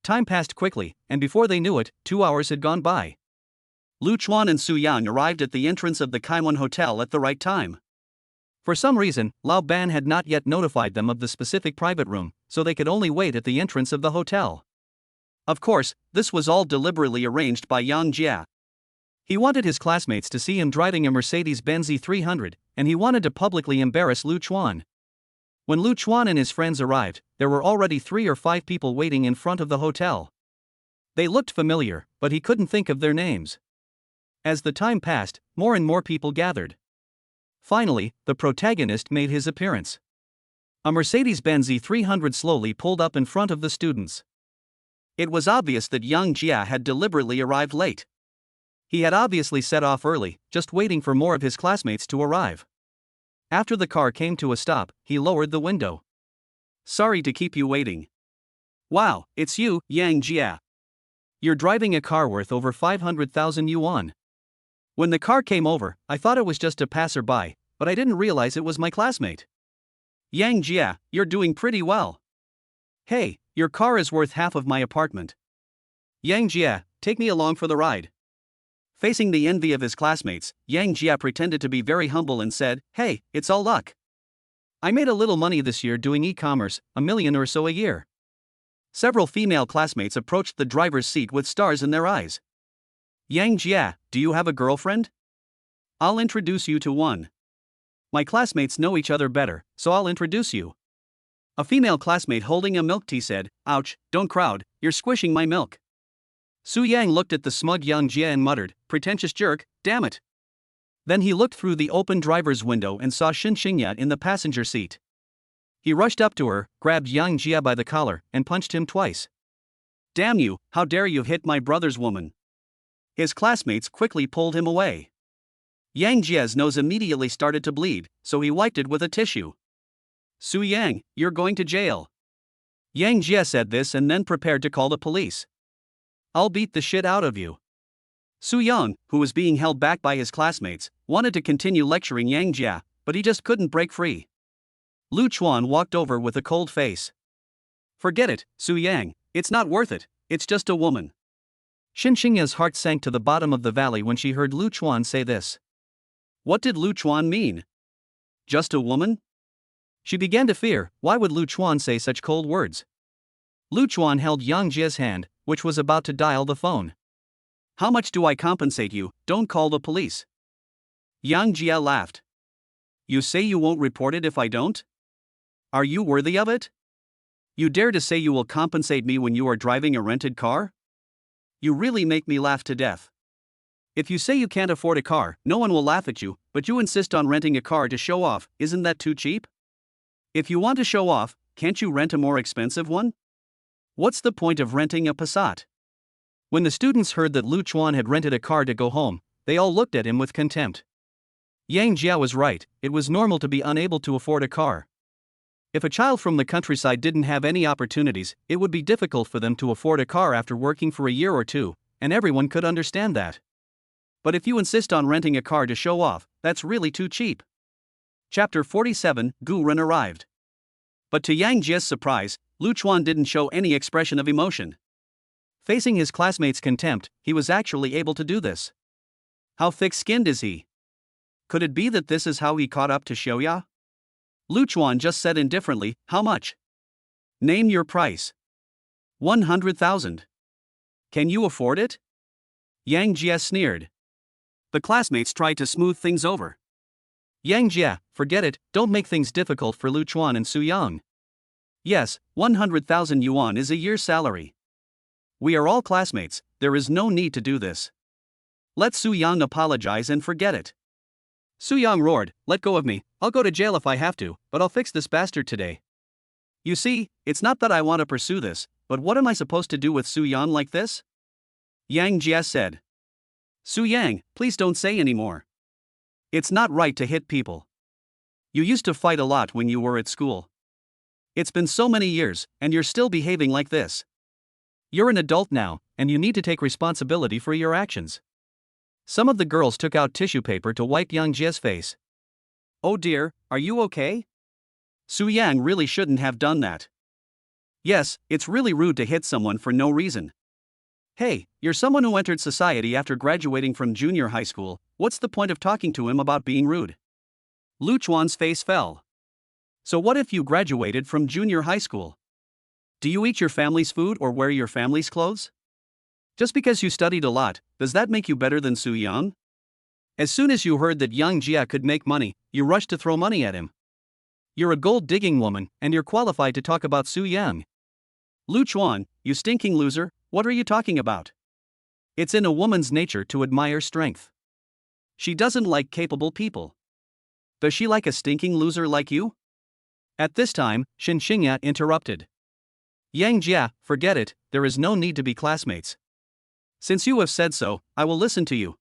Time passed quickly, and before they knew it, 2 hours had gone by. Lu Chuan and Su Yang arrived at the entrance of the Kaiwan Hotel at the right time. For some reason, Lao Ban had not yet notified them of the specific private room, so they could only wait at the entrance of the hotel. Of course, this was all deliberately arranged by Yang Jia. He wanted his classmates to see him driving a Mercedes-Benz E300, and he wanted to publicly embarrass Lu Chuan. When Lu Chuan and his friends arrived, there were already 3 or 5 people waiting in front of the hotel. They looked familiar, but he couldn't think of their names. As the time passed, more and more people gathered. Finally, the protagonist made his appearance. A Mercedes-Benz E300 slowly pulled up in front of the students. It was obvious that Yang Jia had deliberately arrived late. He had obviously set off early, just waiting for more of his classmates to arrive. After the car came to a stop, he lowered the window. Sorry to keep you waiting. Wow, it's you, Yang Jia. You're driving a car worth over 500,000 yuan. When the car came over, I thought it was just a passerby, but I didn't realize it was my classmate. Yang Jia, you're doing pretty well. Hey, your car is worth half of my apartment. Yang Jia, take me along for the ride. Facing the envy of his classmates, Yang Jia pretended to be very humble and said, Hey, it's all luck. I made a little money this year doing e-commerce, 1 million or so a year. Several female classmates approached the driver's seat with stars in their eyes. Yang Jia, do you have a girlfriend? I'll introduce you to one. My classmates know each other better, so I'll introduce you. A female classmate holding a milk tea said, Ouch, don't crowd, you're squishing my milk. Su Yang looked at the smug Yang Jia and muttered, Pretentious jerk, damn it. Then he looked through the open driver's window and saw Shen Qingya in the passenger seat. He rushed up to her, grabbed Yang Jia by the collar, and punched him twice. Damn you, how dare you hit my brother's woman? His classmates quickly pulled him away. Yang Jie's nose immediately started to bleed, so he wiped it with a tissue. Su Yang, you're going to jail. Yang Jie said this and then prepared to call the police. I'll beat the shit out of you. Su Yang, who was being held back by his classmates, wanted to continue lecturing Yang Jie, but he just couldn't break free. Lu Chuan walked over with a cold face. Forget it, Su Yang, it's not worth it, it's just a woman. Shen Qingya's heart sank to the bottom of the valley when she heard Lu Chuan say this. What did Lu Chuan mean? Just a woman? She began to fear, why would Lu Chuan say such cold words? Lu Chuan held Yang Jie's hand, which was about to dial the phone. How much do I compensate you? Don't call the police. Yang Jie laughed. You say you won't report it if I don't? Are you worthy of it? You dare to say you will compensate me when you are driving a rented car? You really make me laugh to death. If you say you can't afford a car, no one will laugh at you, but you insist on renting a car to show off, isn't that too cheap? If you want to show off, can't you rent a more expensive one? What's the point of renting a Passat? When the students heard that Lu Chuan had rented a car to go home, they all looked at him with contempt. Yang Jie was right, it was normal to be unable to afford a car. If a child from the countryside didn't have any opportunities, it would be difficult for them to afford a car after working for a year or two, and everyone could understand that. But if you insist on renting a car to show off, that's really too cheap. Chapter 47, Gu Ren arrived. But to Yang Jie's surprise, Lu Chuan didn't show any expression of emotion. Facing his classmates' contempt, he was actually able to do this. How thick-skinned is he? Could it be that this is how he caught up to Xiaoya? Lu Chuan just said indifferently, how much? Name your price. 100,000. Can you afford it? Yang Jie sneered. The classmates tried to smooth things over. Yang Jie, forget it, don't make things difficult for Lu Chuan and Su Yang. Yes, 100,000 yuan is a year's salary. We are all classmates, there is no need to do this. Let Su Yang apologize and forget it. Su Yang roared, let go of me, I'll go to jail if I have to, but I'll fix this bastard today. You see, it's not that I want to pursue this, but what am I supposed to do with Su Yang like this? Yang Jie said. Su Yang, please don't say any more. It's not right to hit people. You used to fight a lot when you were at school. It's been so many years, and you're still behaving like this. You're an adult now, and you need to take responsibility for your actions. Some of the girls took out tissue paper to wipe Yang Jie's face. Oh dear, are you okay? Su Yang really shouldn't have done that. Yes, it's really rude to hit someone for no reason. Hey, you're someone who entered society after graduating from junior high school, what's the point of talking to him about being rude? Lu Chuan's face fell. So what if you graduated from junior high school? Do you eat your family's food or wear your family's clothes? Just because you studied a lot, does that make you better than Su Yang? As soon as you heard that Yang Jie could make money, you rushed to throw money at him. You're a gold-digging woman, and you're qualified to talk about Su Yang. Lu Chuan, you stinking loser, what are you talking about? It's in a woman's nature to admire strength. She doesn't like capable people. Does she like a stinking loser like you? At this time, Shen Qingya interrupted. Yang Jie, forget it, there is no need to be classmates. Since you have said so, I will listen to you.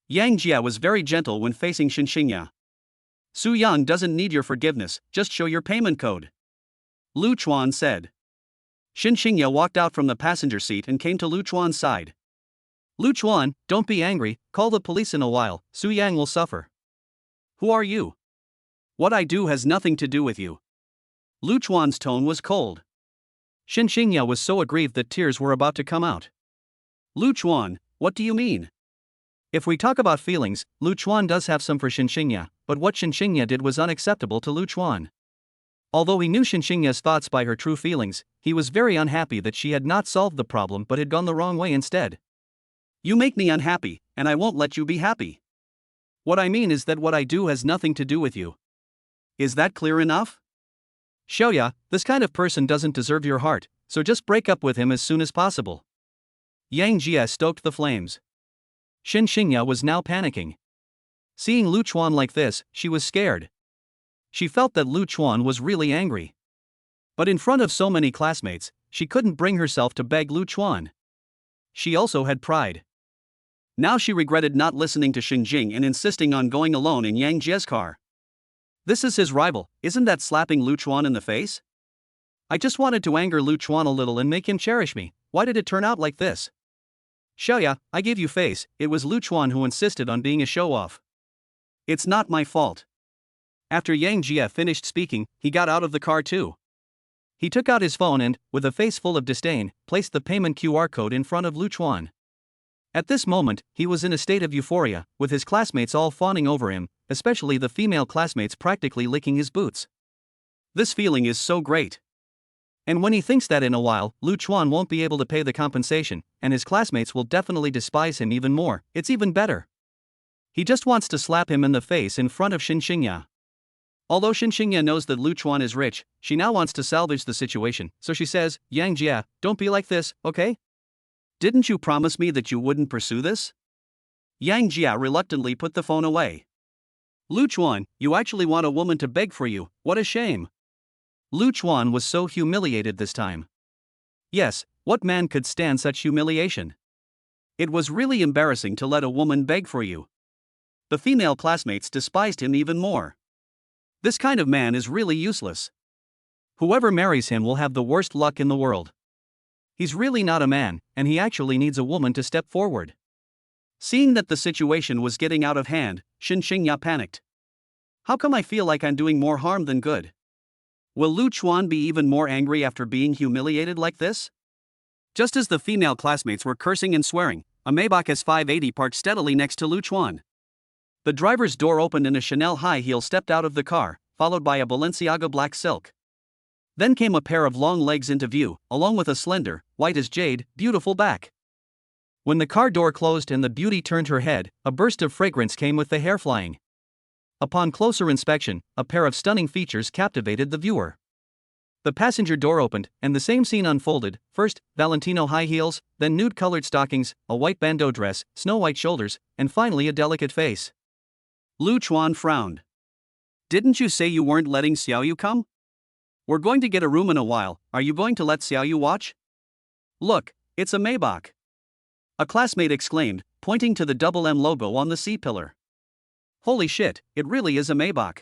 Yang Jie was very gentle when facing Shen Qingya. Su Yang doesn't need your forgiveness, just show your payment code. Lu Chuan said. Shen Qingya walked out from the passenger seat and came to Lu Chuan's side. Lu Chuan, don't be angry, call the police in a while, Su Yang will suffer. Who are you? What I do has nothing to do with you. Lu Chuan's tone was cold. Shen Qingya was so aggrieved that tears were about to come out. Lu Chuan, what do you mean? If we talk about feelings, Lu Chuan does have some for Shen Qingya, but what Shen Qingya did was unacceptable to Lu Chuan. Although he knew Shen Qingya's thoughts by her true feelings, he was very unhappy that she had not solved the problem but had gone the wrong way instead. You make me unhappy, and I won't let you be happy. What I mean is that what I do has nothing to do with you. Is that clear enough? Xiaoya, this kind of person doesn't deserve your heart, so just break up with him as soon as possible. Yang Jie stoked the flames. Shen Qingya was now panicking. Seeing Lu Chuan like this, she was scared. She felt that Lu Chuan was really angry. But in front of so many classmates, she couldn't bring herself to beg Lu Chuan. She also had pride. Now she regretted not listening to Shen Jing and insisting on going alone in Yang Jie's car. This is his rival, isn't that slapping Lu Chuan in the face? I just wanted to anger Lu Chuan a little and make him cherish me. Why did it turn out like this? Xiaoya, I gave you face, it was Lu Chuan who insisted on being a show-off. It's not my fault. After Yang Jie finished speaking, he got out of the car too. He took out his phone and, with a face full of disdain, placed the payment QR code in front of Lu Chuan. At this moment, he was in a state of euphoria, with his classmates all fawning over him, especially the female classmates practically licking his boots. This feeling is so great. And when he thinks that in a while, Lu Chuan won't be able to pay the compensation, and his classmates will definitely despise him even more, it's even better. He just wants to slap him in the face in front of Shen Qingya. Although Shen Qingya knows that Lu Chuan is rich, she now wants to salvage the situation, so she says, Yang Jie, don't be like this, okay? Didn't you promise me that you wouldn't pursue this? Yang Jie reluctantly put the phone away. Lu Chuan, you actually want a woman to beg for you, what a shame. Lu Chuan was so humiliated this time. Yes, what man could stand such humiliation? It was really embarrassing to let a woman beg for you. The female classmates despised him even more. This kind of man is really useless. Whoever marries him will have the worst luck in the world. He's really not a man, and he actually needs a woman to step forward. Seeing that the situation was getting out of hand, Shen Qingya panicked. How come I feel like I'm doing more harm than good? Will Lu Chuan be even more angry after being humiliated like this? Just as the female classmates were cursing and swearing, a Maybach S580 parked steadily next to Lu Chuan. The driver's door opened and a Chanel high heel stepped out of the car, followed by a Balenciaga black silk. Then came a pair of long legs into view, along with a slender, white as jade, beautiful back. When the car door closed and the beauty turned her head, a burst of fragrance came with the hair flying. Upon closer inspection, a pair of stunning features captivated the viewer. The passenger door opened, and the same scene unfolded, first, Valentino high heels, then nude-colored stockings, a white bandeau dress, snow-white shoulders, and finally a delicate face. Lu Chuan frowned. Didn't you say you weren't letting Xiaoyu come? We're going to get a room in a while, are you going to let Xiaoyu watch? Look, it's a Maybach. A classmate exclaimed, pointing to the double M logo on the C-pillar. Holy shit, it really is a Maybach.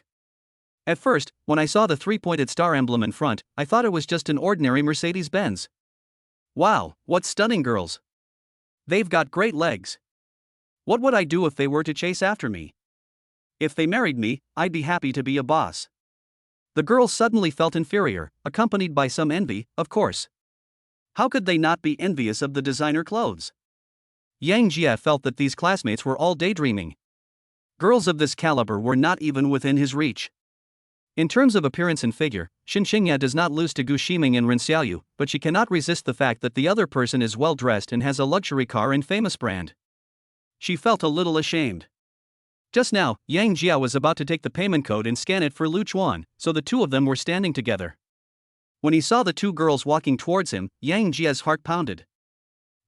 At first, when I saw the three-pointed star emblem in front, I thought it was just an ordinary Mercedes-Benz. Wow, what stunning girls. They've got great legs. What would I do if they were to chase after me? If they married me, I'd be happy to be a boss. The girls suddenly felt inferior, accompanied by some envy, of course. How could they not be envious of the designer clothes? Yang Jie felt that these classmates were all daydreaming. Girls of this caliber were not even within his reach. In terms of appearance and figure, Shen Qingya does not lose to Gu Ximeng and Ren Xiaoyu, but she cannot resist the fact that the other person is well dressed and has a luxury car and famous brand. She felt a little ashamed. Just now, Yang Jie was about to take the payment code and scan it for Lu Chuan, so the two of them were standing together. When he saw the two girls walking towards him, Yang Jie's heart pounded.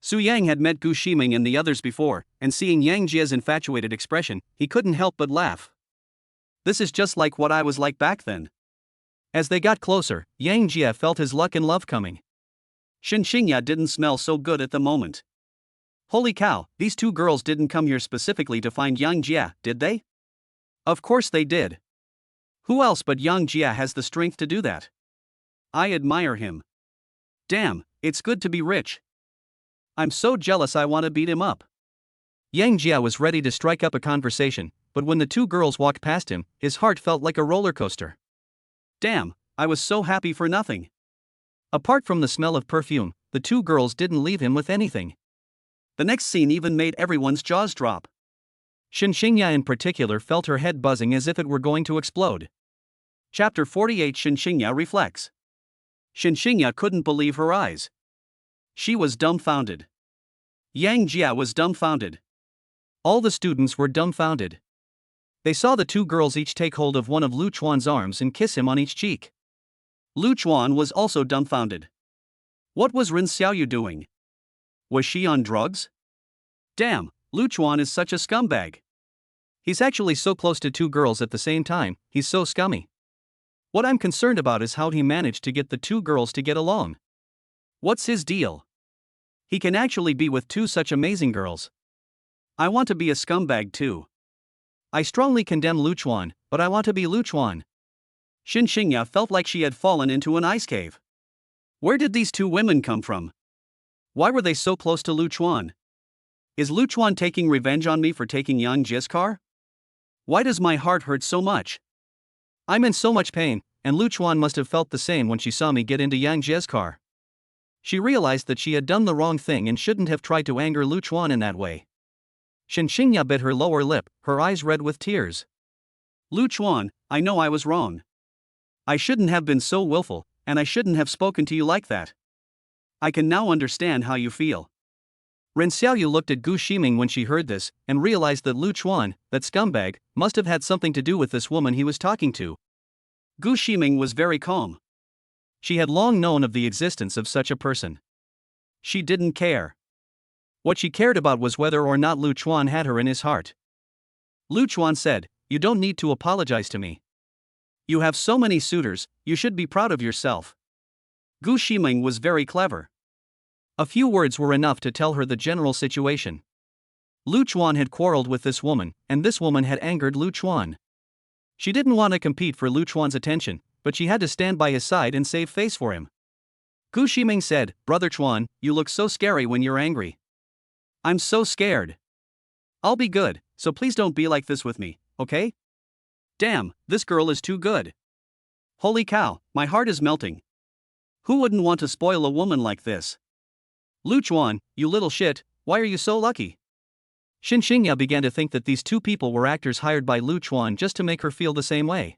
Su Yang had met Gu Ximeng and the others before, and seeing Yang Jie's infatuated expression, he couldn't help but laugh. This is just like what I was like back then. As they got closer, Yang Jie felt his luck and love coming. Shen Qingya didn't smell so good at the moment. Holy cow, these two girls didn't come here specifically to find Yang Jie, did they? Of course they did. Who else but Yang Jie has the strength to do that? I admire him. Damn, it's good to be rich. I'm so jealous I want to beat him up. Yang Jie was ready to strike up a conversation, but when the two girls walked past him, his heart felt like a roller coaster. Damn, I was so happy for nothing. Apart from the smell of perfume, the two girls didn't leave him with anything. The next scene even made everyone's jaws drop. Shen Qingya in particular felt her head buzzing as if it were going to explode. Chapter 48 Shen Qingya reflects. Shen Qingya couldn't believe her eyes. She was dumbfounded. Yang Jie was dumbfounded. All the students were dumbfounded. They saw the two girls each take hold of one of Lu Chuan's arms and kiss him on each cheek. Lu Chuan was also dumbfounded. What was Ren Xiaoyu doing? Was she on drugs? Damn, Lu Chuan is such a scumbag. He's actually so close to two girls at the same time, he's so scummy. What I'm concerned about is how he managed to get the two girls to get along. What's his deal? He can actually be with two such amazing girls. I want to be a scumbag too. I strongly condemn Lu Chuan, but I want to be Lu Chuan. Shen Qingya felt like she had fallen into an ice cave. Where did these two women come from? Why were they so close to Lu Chuan? Is Lu Chuan taking revenge on me for taking Yang Jie's car? Why does my heart hurt so much? I'm in so much pain, and Lu Chuan must have felt the same when she saw me get into Yang Jie's car. She realized that she had done the wrong thing and shouldn't have tried to anger Lu Chuan in that way. Shen Qingya bit her lower lip, her eyes red with tears. Lu Chuan, I know I was wrong. I shouldn't have been so willful, and I shouldn't have spoken to you like that. I can now understand how you feel. Ren Xiaoyu looked at Gu Ximeng when she heard this, and realized that Lu Chuan, that scumbag, must have had something to do with this woman he was talking to. Gu Ximeng was very calm. She had long known of the existence of such a person. She didn't care. What she cared about was whether or not Lu Chuan had her in his heart. Lu Chuan said, "You don't need to apologize to me. You have so many suitors, you should be proud of yourself." Gu Ximeng was very clever. A few words were enough to tell her the general situation. Lu Chuan had quarreled with this woman, and this woman had angered Lu Chuan. She didn't want to compete for Lu Chuan's attention, but she had to stand by his side and save face for him. Gu Ximeng said, "Brother Chuan, you look so scary when you're angry." "I'm so scared." "I'll be good, so please don't be like this with me, okay?" "Damn, this girl is too good. Holy cow, my heart is melting. Who wouldn't want to spoil a woman like this?" "Lu Chuan, you little shit, why are you so lucky?" Shen Qingya began to think that these two people were actors hired by Lu Chuan just to make her feel the same way.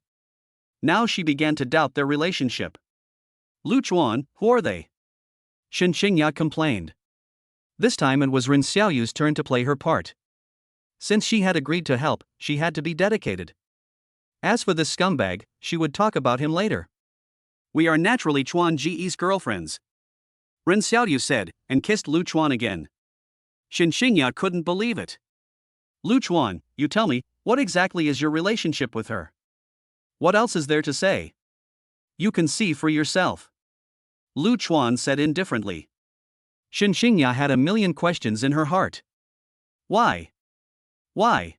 Now she began to doubt their relationship. "Lu Chuan, who are they?" Shen Qingya complained. This time it was Ren Xiaoyu's turn to play her part. Since she had agreed to help, she had to be dedicated. As for this scumbag, she would talk about him later. "We are naturally Chuan Ji's girlfriends," Ren Xiaoyu said, and kissed Lu Chuan again. Shen Qingya couldn't believe it. "Lu Chuan, you tell me, what exactly is your relationship with her? What else is there to say? You can see for yourself," Lu Chuan said indifferently. Shen Qingya had a million questions in her heart. Why? Why?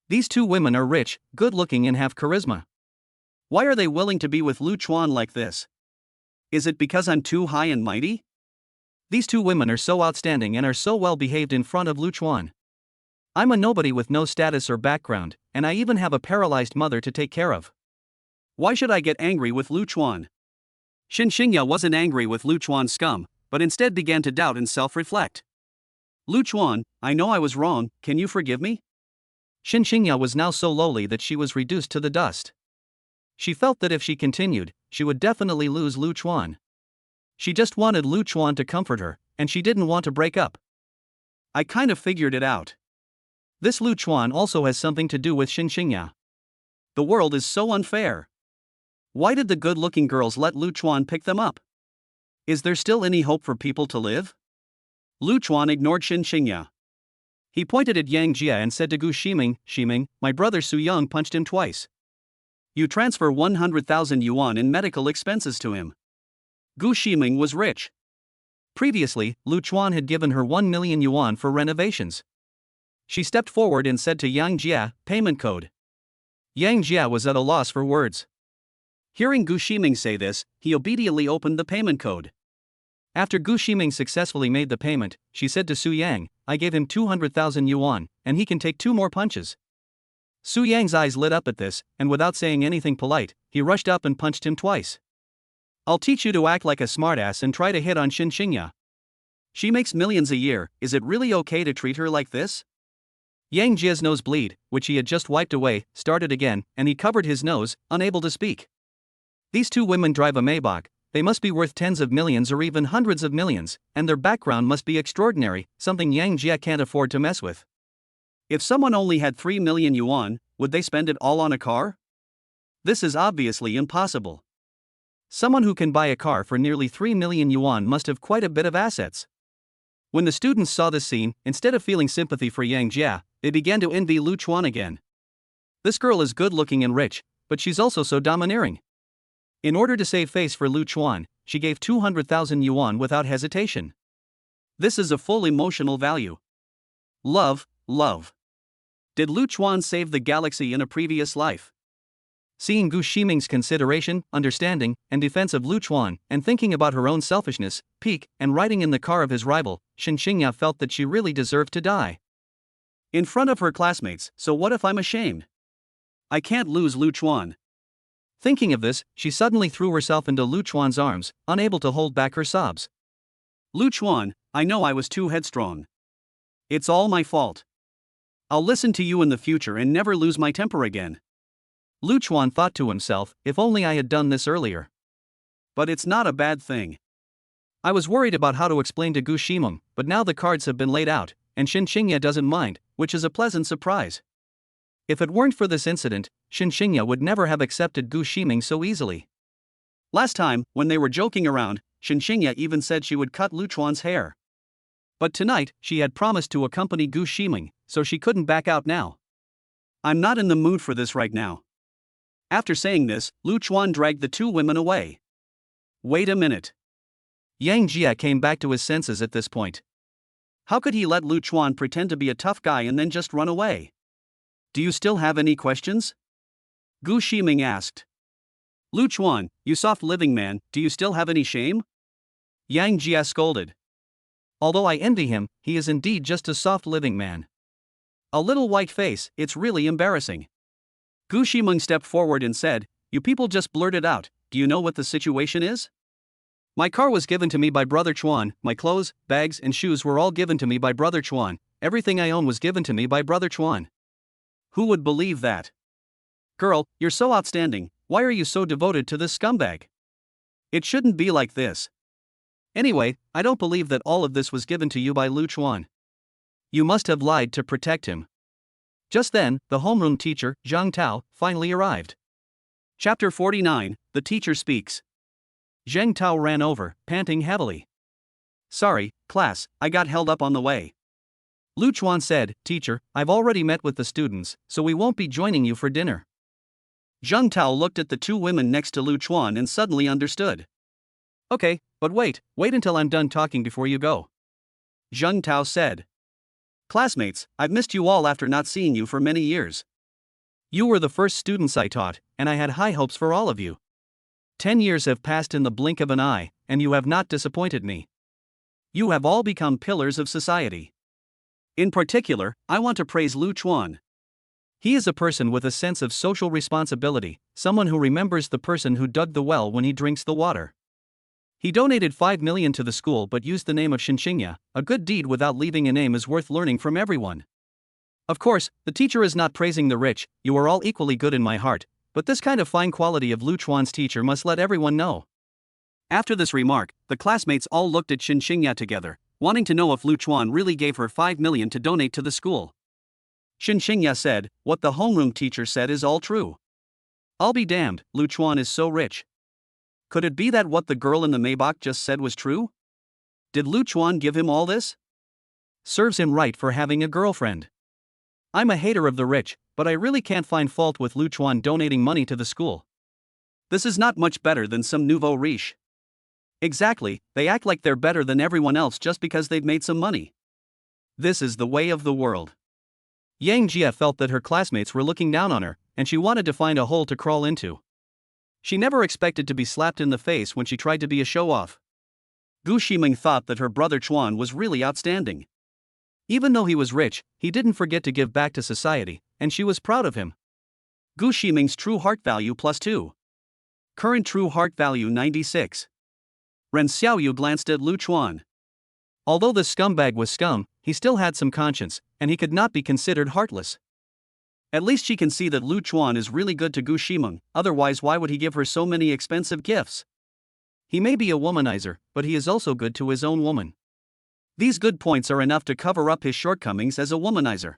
These two women are rich, good-looking and have charisma. Why are they willing to be with Lu Chuan like this? Is it because I'm too high and mighty? These two women are so outstanding and are so well behaved in front of Lu Chuan. I'm a nobody with no status or background, and I even have a paralyzed mother to take care of. Why should I get angry with Lu Chuan? Shen Qingya wasn't angry with Lu Chuan's scum, but instead began to doubt and self-reflect. "Lu Chuan, I know I was wrong, can you forgive me?" Shen Qingya was now so lowly that she was reduced to the dust. She felt that if she continued, she would definitely lose Lu Chuan. She just wanted Lu Chuan to comfort her, and she didn't want to break up. "I kind of figured it out. This Lu Chuan also has something to do with Shen Qingya. The world is so unfair. Why did the good-looking girls let Lu Chuan pick them up? Is there still any hope for people to live?" Lu Chuan ignored Shen Qingya. He pointed at Yang Jie and said to Gu Ximeng, "Ximeng, my brother Su Yang punched him twice. You transfer 100,000 yuan in medical expenses to him." Gu Ximeng was rich. Previously, Lu Chuan had given her 1 million yuan for renovations. She stepped forward and said to Yang Jie, "Payment code." Yang Jie was at a loss for words. Hearing Gu Ximeng say this, he obediently opened the payment code. After Gu Ximeng successfully made the payment, she said to Su Yang, "I gave him 200,000 yuan, and he can take 2 more punches." Su Yang's eyes lit up at this, and without saying anything polite, he rushed up and punched him twice. "I'll teach you to act like a smartass and try to hit on Shen Qingya. She makes millions a year, is it really okay to treat her like this?" Yang Jie's nosebleed, which he had just wiped away, started again, and he covered his nose, unable to speak. These two women drive a Maybach, they must be worth tens of millions or even hundreds of millions, and their background must be extraordinary, something Yang Jie can't afford to mess with. If someone only had 3 million yuan, would they spend it all on a car? This is obviously impossible. Someone who can buy a car for nearly 3 million yuan must have quite a bit of assets. When the students saw this scene, instead of feeling sympathy for Yang Jie, they began to envy Lu Chuan again. This girl is good-looking and rich, but she's also so domineering. In order to save face for Lu Chuan, she gave 200,000 yuan without hesitation. This is a full emotional value. Love, love. Did Lu Chuan save the galaxy in a previous life? Seeing Gu Ximeng's consideration, understanding, and defense of Lu Chuan, and thinking about her own selfishness, pique, and riding in the car of his rival, Shen Qingya felt that she really deserved to die. In front of her classmates, so what if I'm ashamed? I can't lose Lu Chuan. Thinking of this, she suddenly threw herself into Lu Chuan's arms, unable to hold back her sobs. Lu Chuan, I know I was too headstrong. It's all my fault. I'll listen to you in the future and never lose my temper again. Lu Chuan thought to himself, if only I had done this earlier. But it's not a bad thing. I was worried about how to explain to Gu Ximeng, but now the cards have been laid out, and Shen Qingya doesn't mind, which is a pleasant surprise. If it weren't for this incident, Shen Qingya would never have accepted Gu Ximeng so easily. Last time, when they were joking around, Shen Qingya even said she would cut Lu Chuan's hair. But tonight, she had promised to accompany Gu Ximeng, so she couldn't back out now. I'm not in the mood for this right now. After saying this, Lu Chuan dragged the two women away. Wait a minute. Yang Jia came back to his senses at this point. How could he let Lu Chuan pretend to be a tough guy and then just run away? Do you still have any questions? Gu Ximeng asked. Lu Chuan, you soft-living man, do you still have any shame? Yang Jia scolded. Although I envy him, he is indeed just a soft-living man. A little white face, it's really embarrassing. Gu Ximeng stepped forward and said, you people just blurted out, do you know what the situation is? My car was given to me by Brother Chuan, my clothes, bags and shoes were all given to me by Brother Chuan, everything I own was given to me by Brother Chuan. Who would believe that? Girl, you're so outstanding, why are you so devoted to this scumbag? It shouldn't be like this. Anyway, I don't believe that all of this was given to you by Lu Chuan. You must have lied to protect him. Just then, the homeroom teacher, Zhang Tao, finally arrived. Chapter 49, The Teacher Speaks. Zhang Tao ran over, panting heavily. Sorry, class, I got held up on the way. Lu Chuan said, Teacher, I've already met with the students, so we won't be joining you for dinner. Zhang Tao looked at the two women next to Lu Chuan and suddenly understood. Okay, but wait until I'm done talking before you go. Zhang Tao said. Classmates, I've missed you all after not seeing you for many years. You were the first students I taught, and I had high hopes for all of you. 10 years have passed in the blink of an eye, and you have not disappointed me. You have all become pillars of society. In particular, I want to praise Lu Chuan. He is a person with a sense of social responsibility, someone who remembers the person who dug the well when he drinks the water. He donated 5 million to the school but used the name of Shen Qingya. A good deed without leaving a name is worth learning from everyone. Of course, the teacher is not praising the rich, you are all equally good in my heart, but this kind of fine quality of Lu Chuan's teacher must let everyone know. After this remark, the classmates all looked at Shen Qingya together, wanting to know if Lu Chuan really gave her 5 million to donate to the school. Shen Qingya said, what the homeroom teacher said is all true. I'll be damned, Lu Chuan is so rich. Could it be that what the girl in the Maybach just said was true? Did Lu Chuan give him all this? Serves him right for having a girlfriend. I'm a hater of the rich, but I really can't find fault with Lu Chuan donating money to the school. This is not much better than some nouveau riche. Exactly, they act like they're better than everyone else just because they've made some money. This is the way of the world. Yang Jia felt that her classmates were looking down on her, and she wanted to find a hole to crawl into. She never expected to be slapped in the face when she tried to be a show-off. Gu Ximeng thought that her brother Chuan was really outstanding. Even though he was rich, he didn't forget to give back to society, and she was proud of him. Gu Ximeng's true heart value +2. Current true heart value 96. Ren Xiaoyu glanced at Lu Chuan. Although the scumbag was scum, he still had some conscience, and he could not be considered heartless. At least she can see that Lu Chuan is really good to Gu Ximeng, otherwise why would he give her so many expensive gifts? He may be a womanizer, but he is also good to his own woman. These good points are enough to cover up his shortcomings as a womanizer.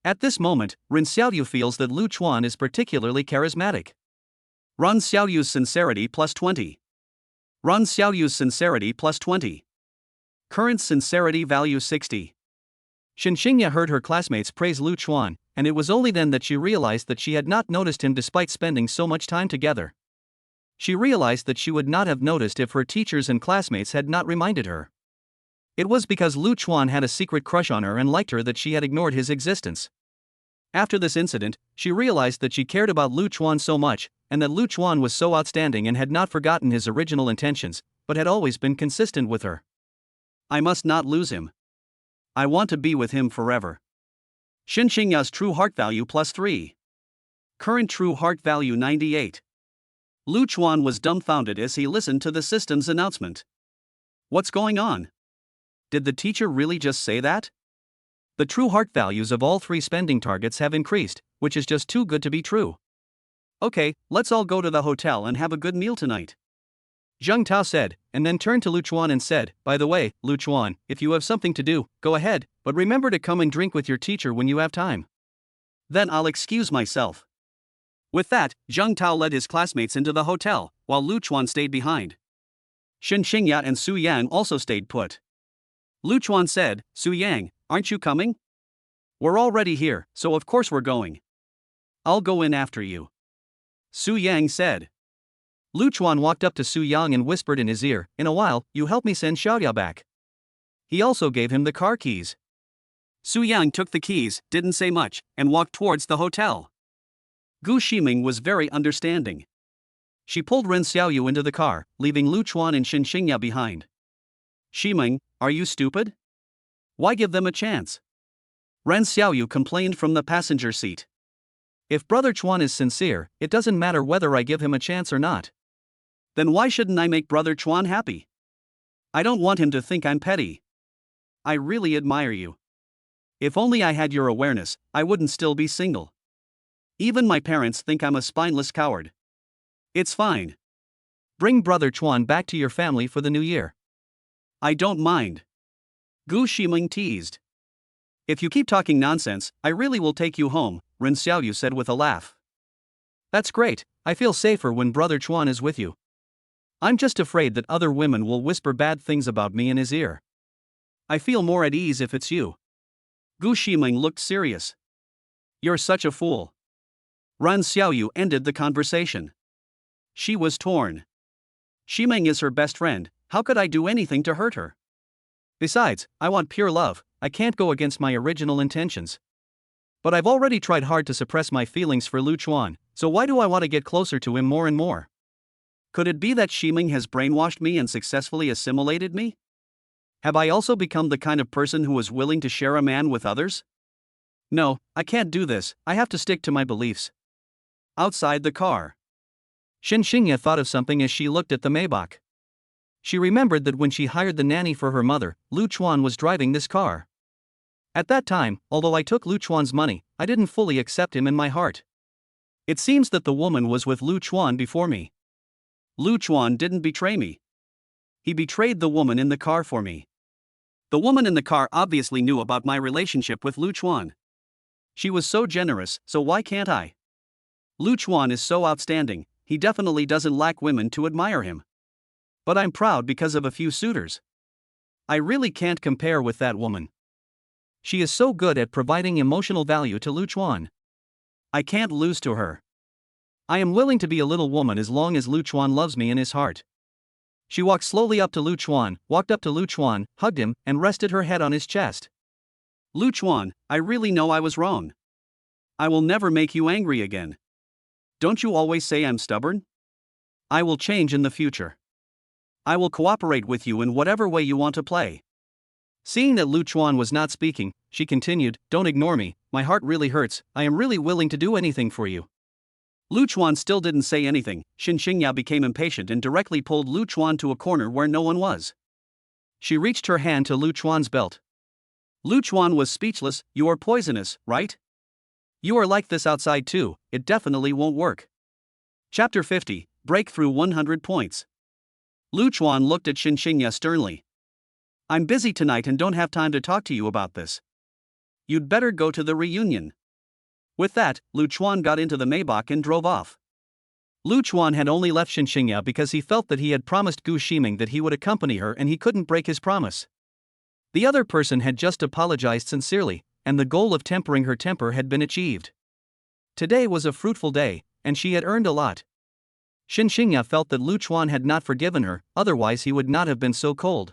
At this moment, Ren Xiaoyu feels that Lu Chuan is particularly charismatic. Ren Xiaoyu's sincerity +20. Ren Xiaoyu's sincerity +20. Current sincerity value 60. Shen Qingya heard her classmates praise Lu Chuan, and it was only then that she realized that she had not noticed him despite spending so much time together. She realized that she would not have noticed if her teachers and classmates had not reminded her. It was because Lu Chuan had a secret crush on her and liked her that she had ignored his existence. After this incident, she realized that she cared about Lu Chuan so much, and that Lu Chuan was so outstanding and had not forgotten his original intentions, but had always been consistent with her. I must not lose him. I want to be with him forever. Shen Qingya's true heart value +3. Current true heart value 98. Lu Chuan was dumbfounded as he listened to the system's announcement. What's going on? Did the teacher really just say that? The true heart values of all 3 spending targets have increased, which is just too good to be true. Okay, let's all go to the hotel and have a good meal tonight. Zheng Tao said, and then turned to Lu Chuan and said, by the way, Lu Chuan, if you have something to do, go ahead, but remember to come and drink with your teacher when you have time. Then I'll excuse myself. With that, Zheng Tao led his classmates into the hotel, while Lu Chuan stayed behind. Shen Qingya and Su Yang also stayed put. Lu Chuan said, Su Yang, aren't you coming? We're already here, so of course we're going. I'll go in after you. Su Yang said. Lu Chuan walked up to Su Yang and whispered in his ear, in a while, you help me send Xiaoya back. He also gave him the car keys. Su Yang took the keys, didn't say much, and walked towards the hotel. Gu Ximeng was very understanding. She pulled Ren Xiaoyu into the car, leaving Lu Chuan and Shen Qingya behind. Ximeng, are you stupid? Why give them a chance? Ren Xiaoyu complained from the passenger seat. If Brother Chuan is sincere, it doesn't matter whether I give him a chance or not. Then why shouldn't I make Brother Chuan happy? I don't want him to think I'm petty. I really admire you. If only I had your awareness, I wouldn't still be single. Even my parents think I'm a spineless coward. It's fine. Bring Brother Chuan back to your family for the new year. I don't mind. Gu Ximeng teased. If you keep talking nonsense, I really will take you home, Ren Xiaoyu said with a laugh. That's great, I feel safer when Brother Chuan is with you. I'm just afraid that other women will whisper bad things about me in his ear. I feel more at ease if it's you. Gu Ximeng looked serious. You're such a fool. Ren Xiaoyu ended the conversation. She was torn. Ximeng is her best friend, how could I do anything to hurt her? Besides, I want pure love, I can't go against my original intentions. But I've already tried hard to suppress my feelings for Lu Chuan, so why do I want to get closer to him more and more? Could it be that Ximeng has brainwashed me and successfully assimilated me? Have I also become the kind of person who is willing to share a man with others? No, I can't do this, I have to stick to my beliefs. Outside the car. Shen Qingya thought of something as she looked at the Maybach. She remembered that when she hired the nanny for her mother, Lu Chuan was driving this car. At that time, although I took Lu Chuan's money, I didn't fully accept him in my heart. It seems that the woman was with Lu Chuan before me. Lu Chuan didn't betray me. He betrayed the woman in the car for me. The woman in the car obviously knew about my relationship with Lu Chuan. She was so generous, so why can't I? Lu Chuan is so outstanding, he definitely doesn't lack women to admire him. But I'm proud because of a few suitors. I really can't compare with that woman. She is so good at providing emotional value to Lu Chuan. I can't lose to her. I am willing to be a little woman as long as Lu Chuan loves me in his heart. She walked slowly up to Lu Chuan, walked up to Lu Chuan, hugged him, and rested her head on his chest. Lu Chuan, I really know I was wrong. I will never make you angry again. Don't you always say I'm stubborn? I will change in the future. I will cooperate with you in whatever way you want to play. Seeing that Lu Chuan was not speaking, she continued, don't ignore me, my heart really hurts, I am really willing to do anything for you. Lu Chuan still didn't say anything. Shen Qingya became impatient and directly pulled Lu Chuan to a corner where no one was. She reached her hand to Lu Chuan's belt. Lu Chuan was speechless. You are poisonous, right? You are like this outside too, it definitely won't work. Chapter 50, Breakthrough 100 points. Lu Chuan looked at Shen Qingya sternly. I'm busy tonight and don't have time to talk to you about this. You'd better go to the reunion. With that, Lu Chuan got into the Maybach and drove off. Lu Chuan had only left Shen Qingya because he felt that he had promised Gu Ximeng that he would accompany her and he couldn't break his promise. The other person had just apologized sincerely, and the goal of tempering her temper had been achieved. Today was a fruitful day, and she had earned a lot. Shen Qingya felt that Lu Chuan had not forgiven her, otherwise he would not have been so cold.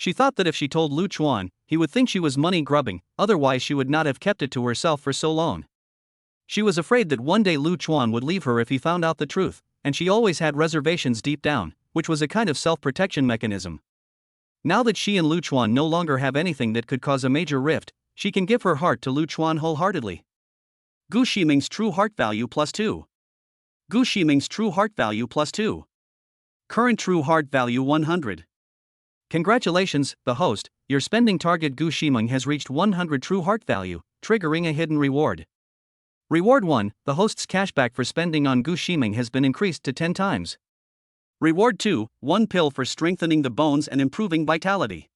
She thought that if she told Lu Chuan, he would think she was money grubbing, otherwise she would not have kept it to herself for so long. She was afraid that one day Lu Chuan would leave her if he found out the truth, and she always had reservations deep down, which was a kind of self-protection mechanism. Now that she and Lu Chuan no longer have anything that could cause a major rift, she can give her heart to Lu Chuan wholeheartedly. Gu Ximeng's true heart value +2. Gu Ximeng's true heart value +2. Current true heart value 100. Congratulations, the host, your spending target Gu Ximeng has reached 100 true heart value, triggering a hidden reward. Reward 1, the host's cashback for spending on Gu Ximeng has been increased to 10 times. Reward 2, 1 pill for strengthening the bones and improving vitality.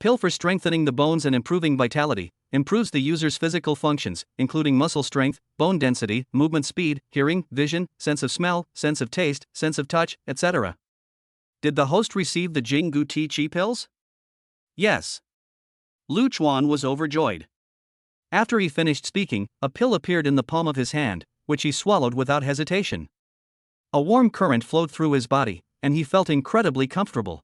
Pill for strengthening the bones and improving vitality, improves the user's physical functions, including muscle strength, bone density, movement speed, hearing, vision, sense of smell, sense of taste, sense of touch, etc. Did the host receive the Jing Gu Ti Chi pills? Yes. Lu Chuan was overjoyed. After he finished speaking, a pill appeared in the palm of his hand, which he swallowed without hesitation. A warm current flowed through his body, and he felt incredibly comfortable.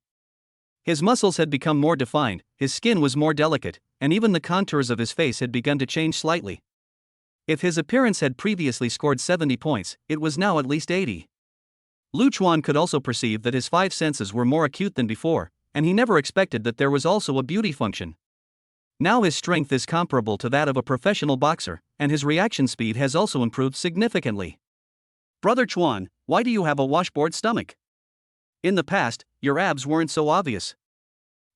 His muscles had become more defined, his skin was more delicate, and even the contours of his face had begun to change slightly. If his appearance had previously scored 70 points, it was now at least 80. Lu Chuan could also perceive that his 5 senses were more acute than before, and he never expected that there was also a beauty function. Now his strength is comparable to that of a professional boxer, and his reaction speed has also improved significantly. Brother Chuan, why do you have a washboard stomach? In the past, your abs weren't so obvious.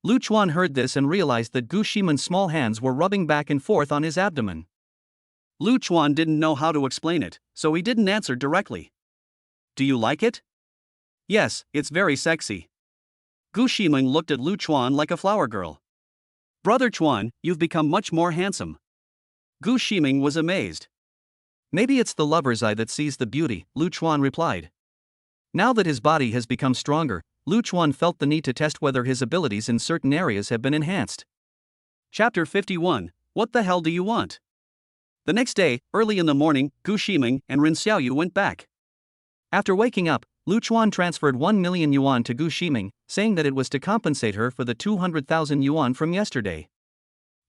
Lu Chuan heard this and realized that Gu Ximeng's small hands were rubbing back and forth on his abdomen. Lu Chuan didn't know how to explain it, so he didn't answer directly. Do you like it? Yes, it's very sexy. Gu Ximeng looked at Lu Chuan like a flower girl. Brother Chuan, you've become much more handsome. Gu Ximeng was amazed. Maybe it's the lover's eye that sees the beauty, Lu Chuan replied. Now that his body has become stronger, Lu Chuan felt the need to test whether his abilities in certain areas have been enhanced. Chapter 51, What the hell do you want? The next day, early in the morning, Gu Ximeng and Ren Xiaoyu went back. After waking up, Lu Chuan transferred 1 million yuan to Gu Ximeng, saying that it was to compensate her for the 200,000 yuan from yesterday.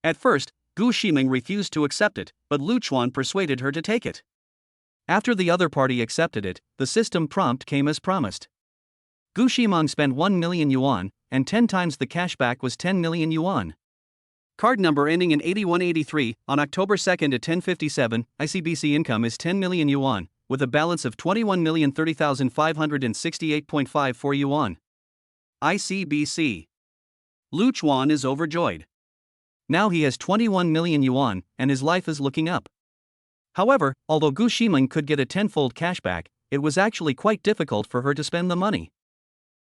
At first, Gu Ximeng refused to accept it, but Lu Chuan persuaded her to take it. After the other party accepted it, the system prompt came as promised. Gu Ximeng spent 1 million yuan, and 10 times the cashback was 10 million yuan. Card number ending in 8183, on October 2nd at 10:57, ICBC income is 10 million yuan, with a balance of 21,030,568.54 yuan. ICBC. Lu Chuan is overjoyed. Now he has 21 million yuan, and his life is looking up. However, although Gu Ximeng could get a tenfold cashback, it was actually quite difficult for her to spend the money.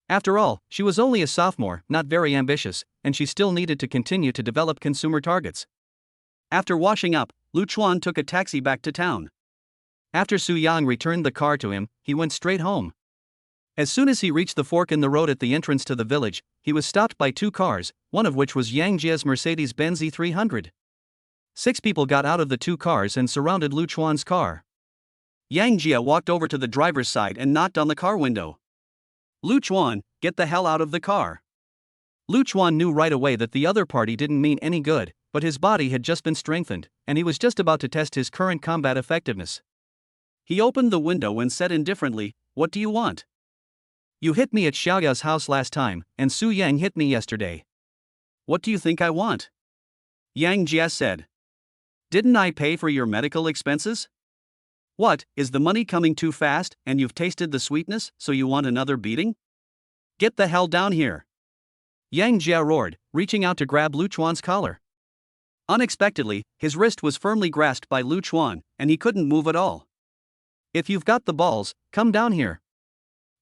After all, she was only a sophomore, not very ambitious, and she still needed to continue to develop consumer targets. After washing up, Lu Chuan took a taxi back to town. After Su Yang returned the car to him, he went straight home. As soon as he reached the fork in the road at the entrance to the village, he was stopped by 2 cars, one of which was Yang Jie's Mercedes-Benz E300. 6 people got out of the 2 cars and surrounded Lu Chuan's car. Yang Jie walked over to the driver's side and knocked on the car window. Lu Chuan, get the hell out of the car. Lu Chuan knew right away that the other party didn't mean any good, but his body had just been strengthened, and he was just about to test his current combat effectiveness. He opened the window and said indifferently, "What do you want?" "You hit me at Xiaoya's house last time, and Su Yang hit me yesterday." "What do you think I want?" Yang Jie said. "Didn't I pay for your medical expenses? What, is the money coming too fast, and you've tasted the sweetness, so you want another beating? Get the hell down here." Yang Jie roared, reaching out to grab Lu Chuan's collar. Unexpectedly, his wrist was firmly grasped by Lu Chuan, and he couldn't move at all. "If you've got the balls, come down here,"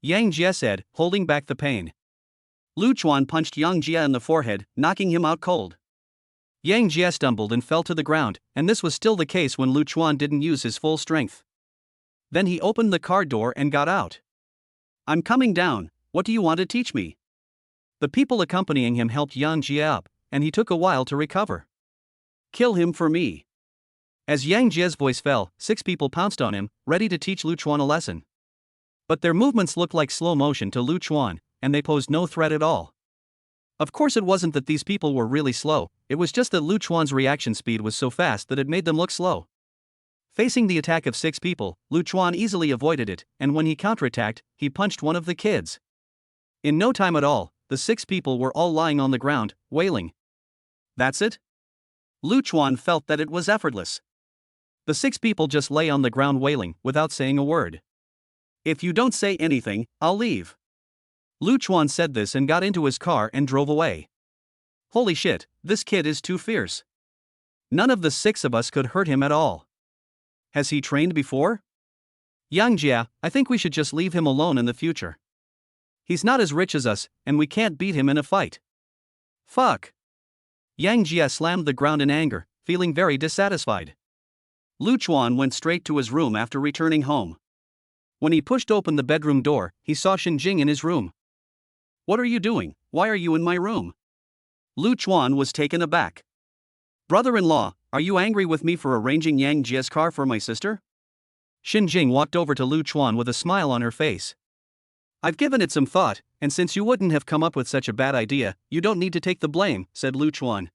Yang Jie said, holding back the pain. Lu Chuan punched Yang Jie in the forehead, knocking him out cold. Yang Jie stumbled and fell to the ground, and this was still the case when Lu Chuan didn't use his full strength. Then he opened the car door and got out. "I'm coming down, what do you want to teach me?" The people accompanying him helped Yang Jie up, and he took a while to recover. "Kill him for me." As Yang Jie's voice fell, 6 people pounced on him, ready to teach Lu Chuan a lesson. But their movements looked like slow motion to Lu Chuan, and they posed no threat at all. Of course, it wasn't that these people were really slow, it was just that Lu Chuan's reaction speed was so fast that it made them look slow. Facing the attack of 6 people, Lu Chuan easily avoided it, and when he counterattacked, he punched one of the kids. In no time at all, the 6 people were all lying on the ground, wailing. That's it? Lu Chuan felt that it was effortless. The 6 people just lay on the ground wailing, without saying a word. If you don't say anything, I'll leave. Lu Chuan said this and got into his car and drove away. Holy shit, this kid is too fierce. None of the 6 of us could hurt him at all. Has he trained before? Yang Jia, I think we should just leave him alone in the future. He's not as rich as us, and we can't beat him in a fight. Fuck. Yang Jia slammed the ground in anger, feeling very dissatisfied. Lu Chuan went straight to his room after returning home. When he pushed open the bedroom door, he saw Shen Qingya in his room. What are you doing? Why are you in my room? Lu Chuan was taken aback. Brother-in-law, are you angry with me for arranging Yang Jia's car for my sister? Shen Qingya walked over to Lu Chuan with a smile on her face. I've given it some thought, and since you wouldn't have come up with such a bad idea, you don't need to take the blame, said Lu Chuan.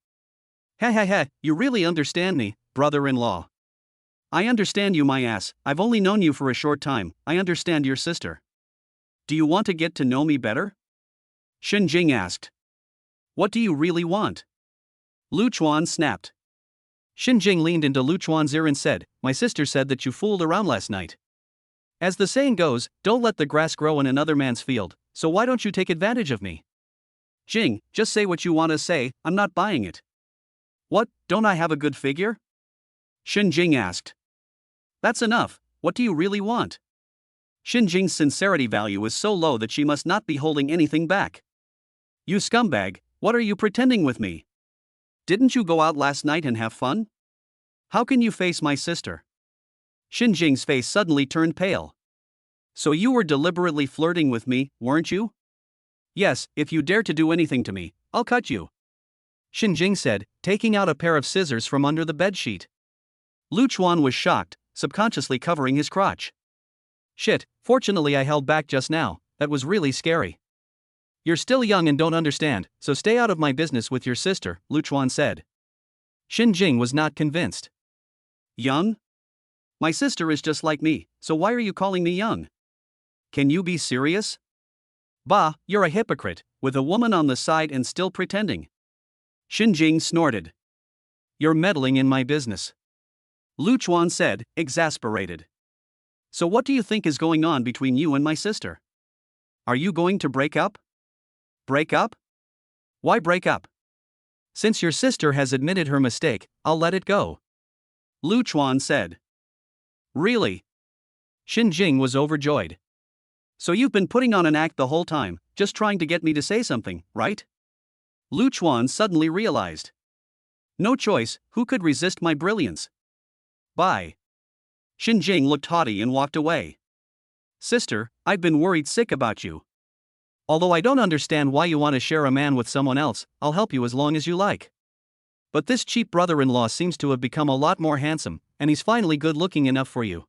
Ha ha ha, you really understand me, brother-in-law. I understand you, my ass. I've only known you for a short time. I understand your sister. Do you want to get to know me better? Shen Qingya asked. What do you really want? Lu Chuan snapped. Shen Qingya leaned into Lu Chuan's ear and said, my sister said that you fooled around last night. As the saying goes, don't let the grass grow in another man's field, so why don't you take advantage of me? Jing, just say what you want to say, I'm not buying it. What, don't I have a good figure? Shen Qingya asked. That's enough, what do you really want? Shen Qingya's sincerity value is so low that she must not be holding anything back. You scumbag, what are you pretending with me? Didn't you go out last night and have fun? How can you face my sister? Shen Qingya's face suddenly turned pale. So you were deliberately flirting with me, weren't you? Yes, if you dare to do anything to me, I'll cut you. Shen Qingya said, taking out a pair of scissors from under the bedsheet. Lu Chuan was shocked, subconsciously covering his crotch. Shit, fortunately I held back just now, that was really scary. You're still young and don't understand, so stay out of my business with your sister, Lu Chuan said. Shen Qingya was not convinced. Young? My sister is just like me, so why are you calling me young? Can you be serious? Bah, you're a hypocrite, with a woman on the side and still pretending. Shen Qingya snorted. You're meddling in my business. Lu Chuan said, exasperated. So what do you think is going on between you and my sister? Are you going to break up? Break up? Why break up? Since your sister has admitted her mistake, I'll let it go. Lu Chuan said. Really? Shen Qingya was overjoyed. So you've been putting on an act the whole time, just trying to get me to say something, right? Lu Chuan suddenly realized. No choice, who could resist my brilliance? Bye. Shen Qingya looked haughty and walked away. Sister, I've been worried sick about you. Although I don't understand why you want to share a man with someone else, I'll help you as long as you like. But this cheap brother-in-law seems to have become a lot more handsome, and he's finally good-looking enough for you.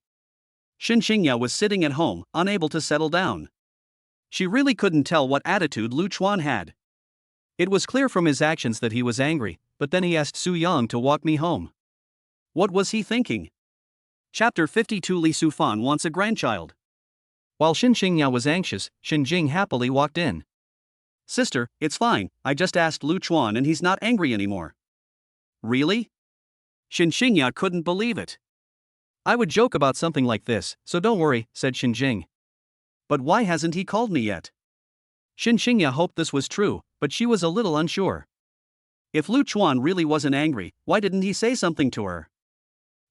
Shen Qingya was sitting at home, unable to settle down. She really couldn't tell what attitude Lu Chuan had. It was clear from his actions that he was angry, but then he asked Su Yang to walk me home. What was he thinking? Chapter 52 Li Sufan wants a grandchild. While Shen Qingya was anxious, Shen Qingya happily walked in. Sister, it's fine, I just asked Lu Chuan and he's not angry anymore. Really? Shen Qingya couldn't believe it. I would joke about something like this, so don't worry, said Shen Qingya. But why hasn't he called me yet? Shen Qingya hoped this was true, but she was a little unsure. If Lu Chuan really wasn't angry, why didn't he say something to her?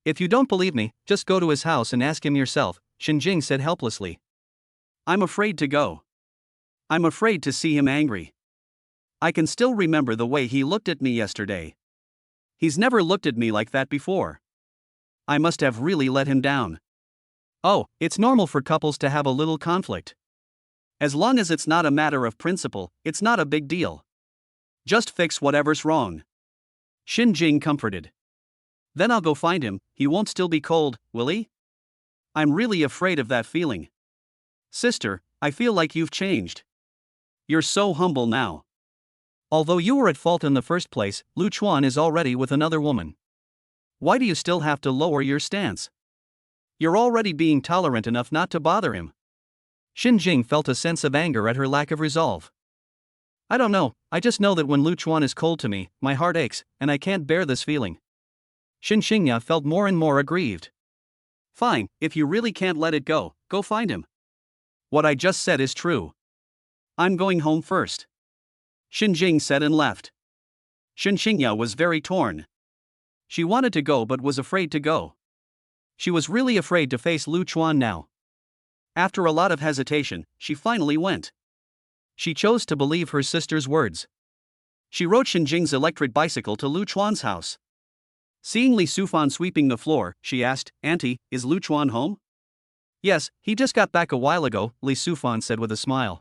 If you don't believe me, just go to his house and ask him yourself, Shen Qingya said helplessly. I'm afraid to go. I'm afraid to see him angry. I can still remember the way he looked at me yesterday. He's never looked at me like that before. I must have really let him down. Oh, it's normal for couples to have a little conflict. As long as it's not a matter of principle, it's not a big deal. Just fix whatever's wrong. Shen Qingya comforted. Then I'll go find him, he won't still be cold, will he? I'm really afraid of that feeling. Sister, I feel like you've changed. You're so humble now. Although you were at fault in the first place, Lu Chuan is already with another woman. Why do you still have to lower your stance? You're already being tolerant enough not to bother him. Shen Qingya felt a sense of anger at her lack of resolve. I don't know, I just know that when Lu Chuan is cold to me, my heart aches, and I can't bear this feeling. Shen Qingya felt more and more aggrieved. Fine, if you really can't let it go, go find him. What I just said is true. I'm going home first. Shen Qingya said and left. Shen Qingya was very torn. She wanted to go but was afraid to go. She was really afraid to face Lu Chuan now. After a lot of hesitation, she finally went. She chose to believe her sister's words. She rode Shen Qingya's electric bicycle to Lu Chuan's house. Seeing Li Sufan sweeping the floor, she asked, "Auntie, is Lu Chuan home?" "Yes, he just got back a while ago," Li Sufan said with a smile.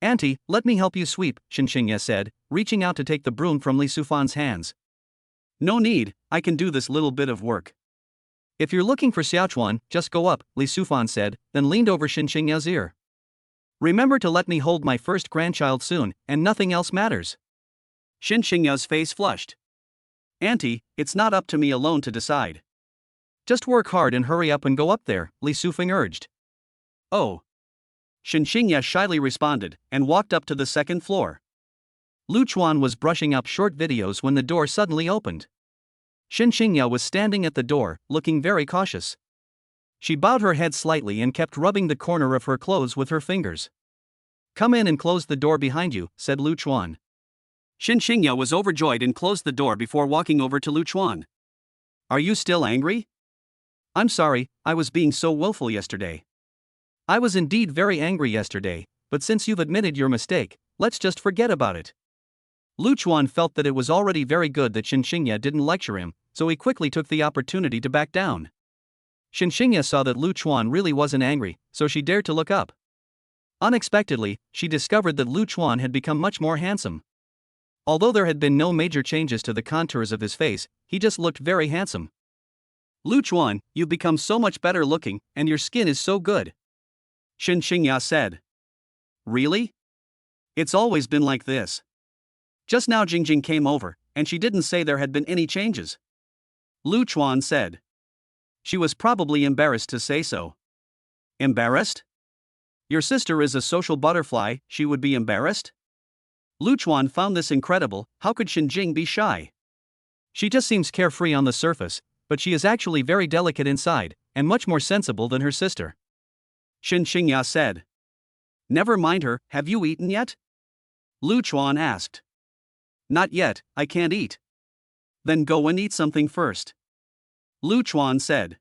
"Auntie, let me help you sweep," Shen Qingya said, reaching out to take the broom from Li Sufan's hands. "No need, I can do this little bit of work." "If you're looking for Xiaochuan, just go up," Li Sufan said, then leaned over Shen Qingya's ear. "Remember to let me hold my first grandchild soon, and nothing else matters." Shen Qingya's face flushed. "Auntie, it's not up to me alone to decide." "Just work hard and hurry up and go up there," Li Sufang urged. "Oh." Shen Qingya shyly responded, and walked up to the second floor. Lu Chuan was brushing up short videos when the door suddenly opened. Shen Qingya was standing at the door, looking very cautious. She bowed her head slightly and kept rubbing the corner of her clothes with her fingers. "Come in and close the door behind you," said Lu Chuan. Shen Qingya was overjoyed and closed the door before walking over to Lu Chuan. "Are you still angry?" "I'm sorry, I was being so willful yesterday." "I was indeed very angry yesterday, but since you've admitted your mistake, let's just forget about it." Lu Chuan felt that it was already very good that Shen Qingya didn't lecture him, so he quickly took the opportunity to back down. Shen Qingya saw that Lu Chuan really wasn't angry, so she dared to look up. Unexpectedly, she discovered that Lu Chuan had become much more handsome. Although there had been no major changes to the contours of his face, he just looked very handsome. "Lu Chuan, you've become so much better looking, and your skin is so good," Shen Qingya said. "Really? It's always been like this." Just now Jingjing came over, and she didn't say there had been any changes. Lu Chuan said. She was probably embarrassed to say so. Embarrassed? Your sister is a social butterfly, she would be embarrassed? Lu Chuan found this incredible. How could Shen Jing be shy? She just seems carefree on the surface, but she is actually very delicate inside, and much more sensible than her sister. Shen Qingya said. Never mind her, have you eaten yet? Lu Chuan asked. Not yet, I can't eat. Then go and eat something first. Lu Chuan said.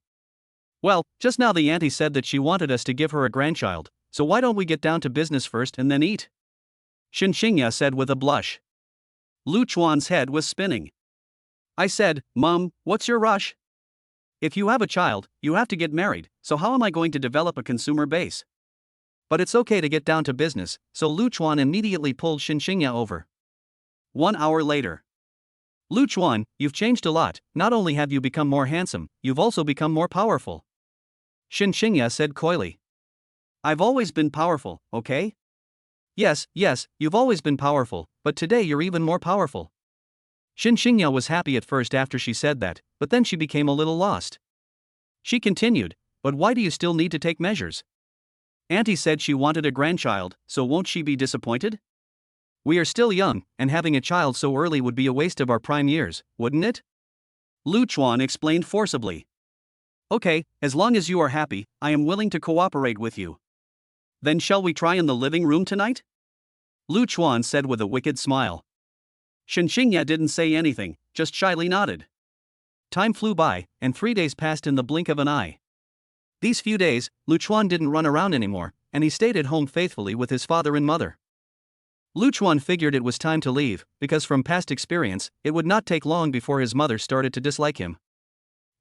Well, just now the auntie said that she wanted us to give her a grandchild, so why don't we get down to business first and then eat? Shen Qingya said with a blush. Lu Chuan's head was spinning. I said, Mom, what's your rush? If you have a child, you have to get married, so how am I going to develop a consumer base? But it's okay to get down to business, so Lu Chuan immediately pulled Shen Qingya over. 1 hour later. Lu Chuan, you've changed a lot. Not only have you become more handsome, you've also become more powerful. Shen Qingya said coyly. I've always been powerful, okay? Yes, you've always been powerful, but today you're even more powerful. Shen Qingya was happy at first after she said that, but then she became a little lost. She continued, but why do you still need to take measures? Auntie said she wanted a grandchild, so won't she be disappointed? We are still young, and having a child so early would be a waste of our prime years, wouldn't it? Lu Chuan explained forcibly. Okay, as long as you are happy, I am willing to cooperate with you. Then shall we try in the living room tonight? Lu Chuan said with a wicked smile. Shen Qingya didn't say anything, just shyly nodded. Time flew by, and 3 days passed in the blink of an eye. These few days, Lu Chuan didn't run around anymore, and he stayed at home faithfully with his father and mother. Lu Chuan figured it was time to leave, because from past experience, it would not take long before his mother started to dislike him.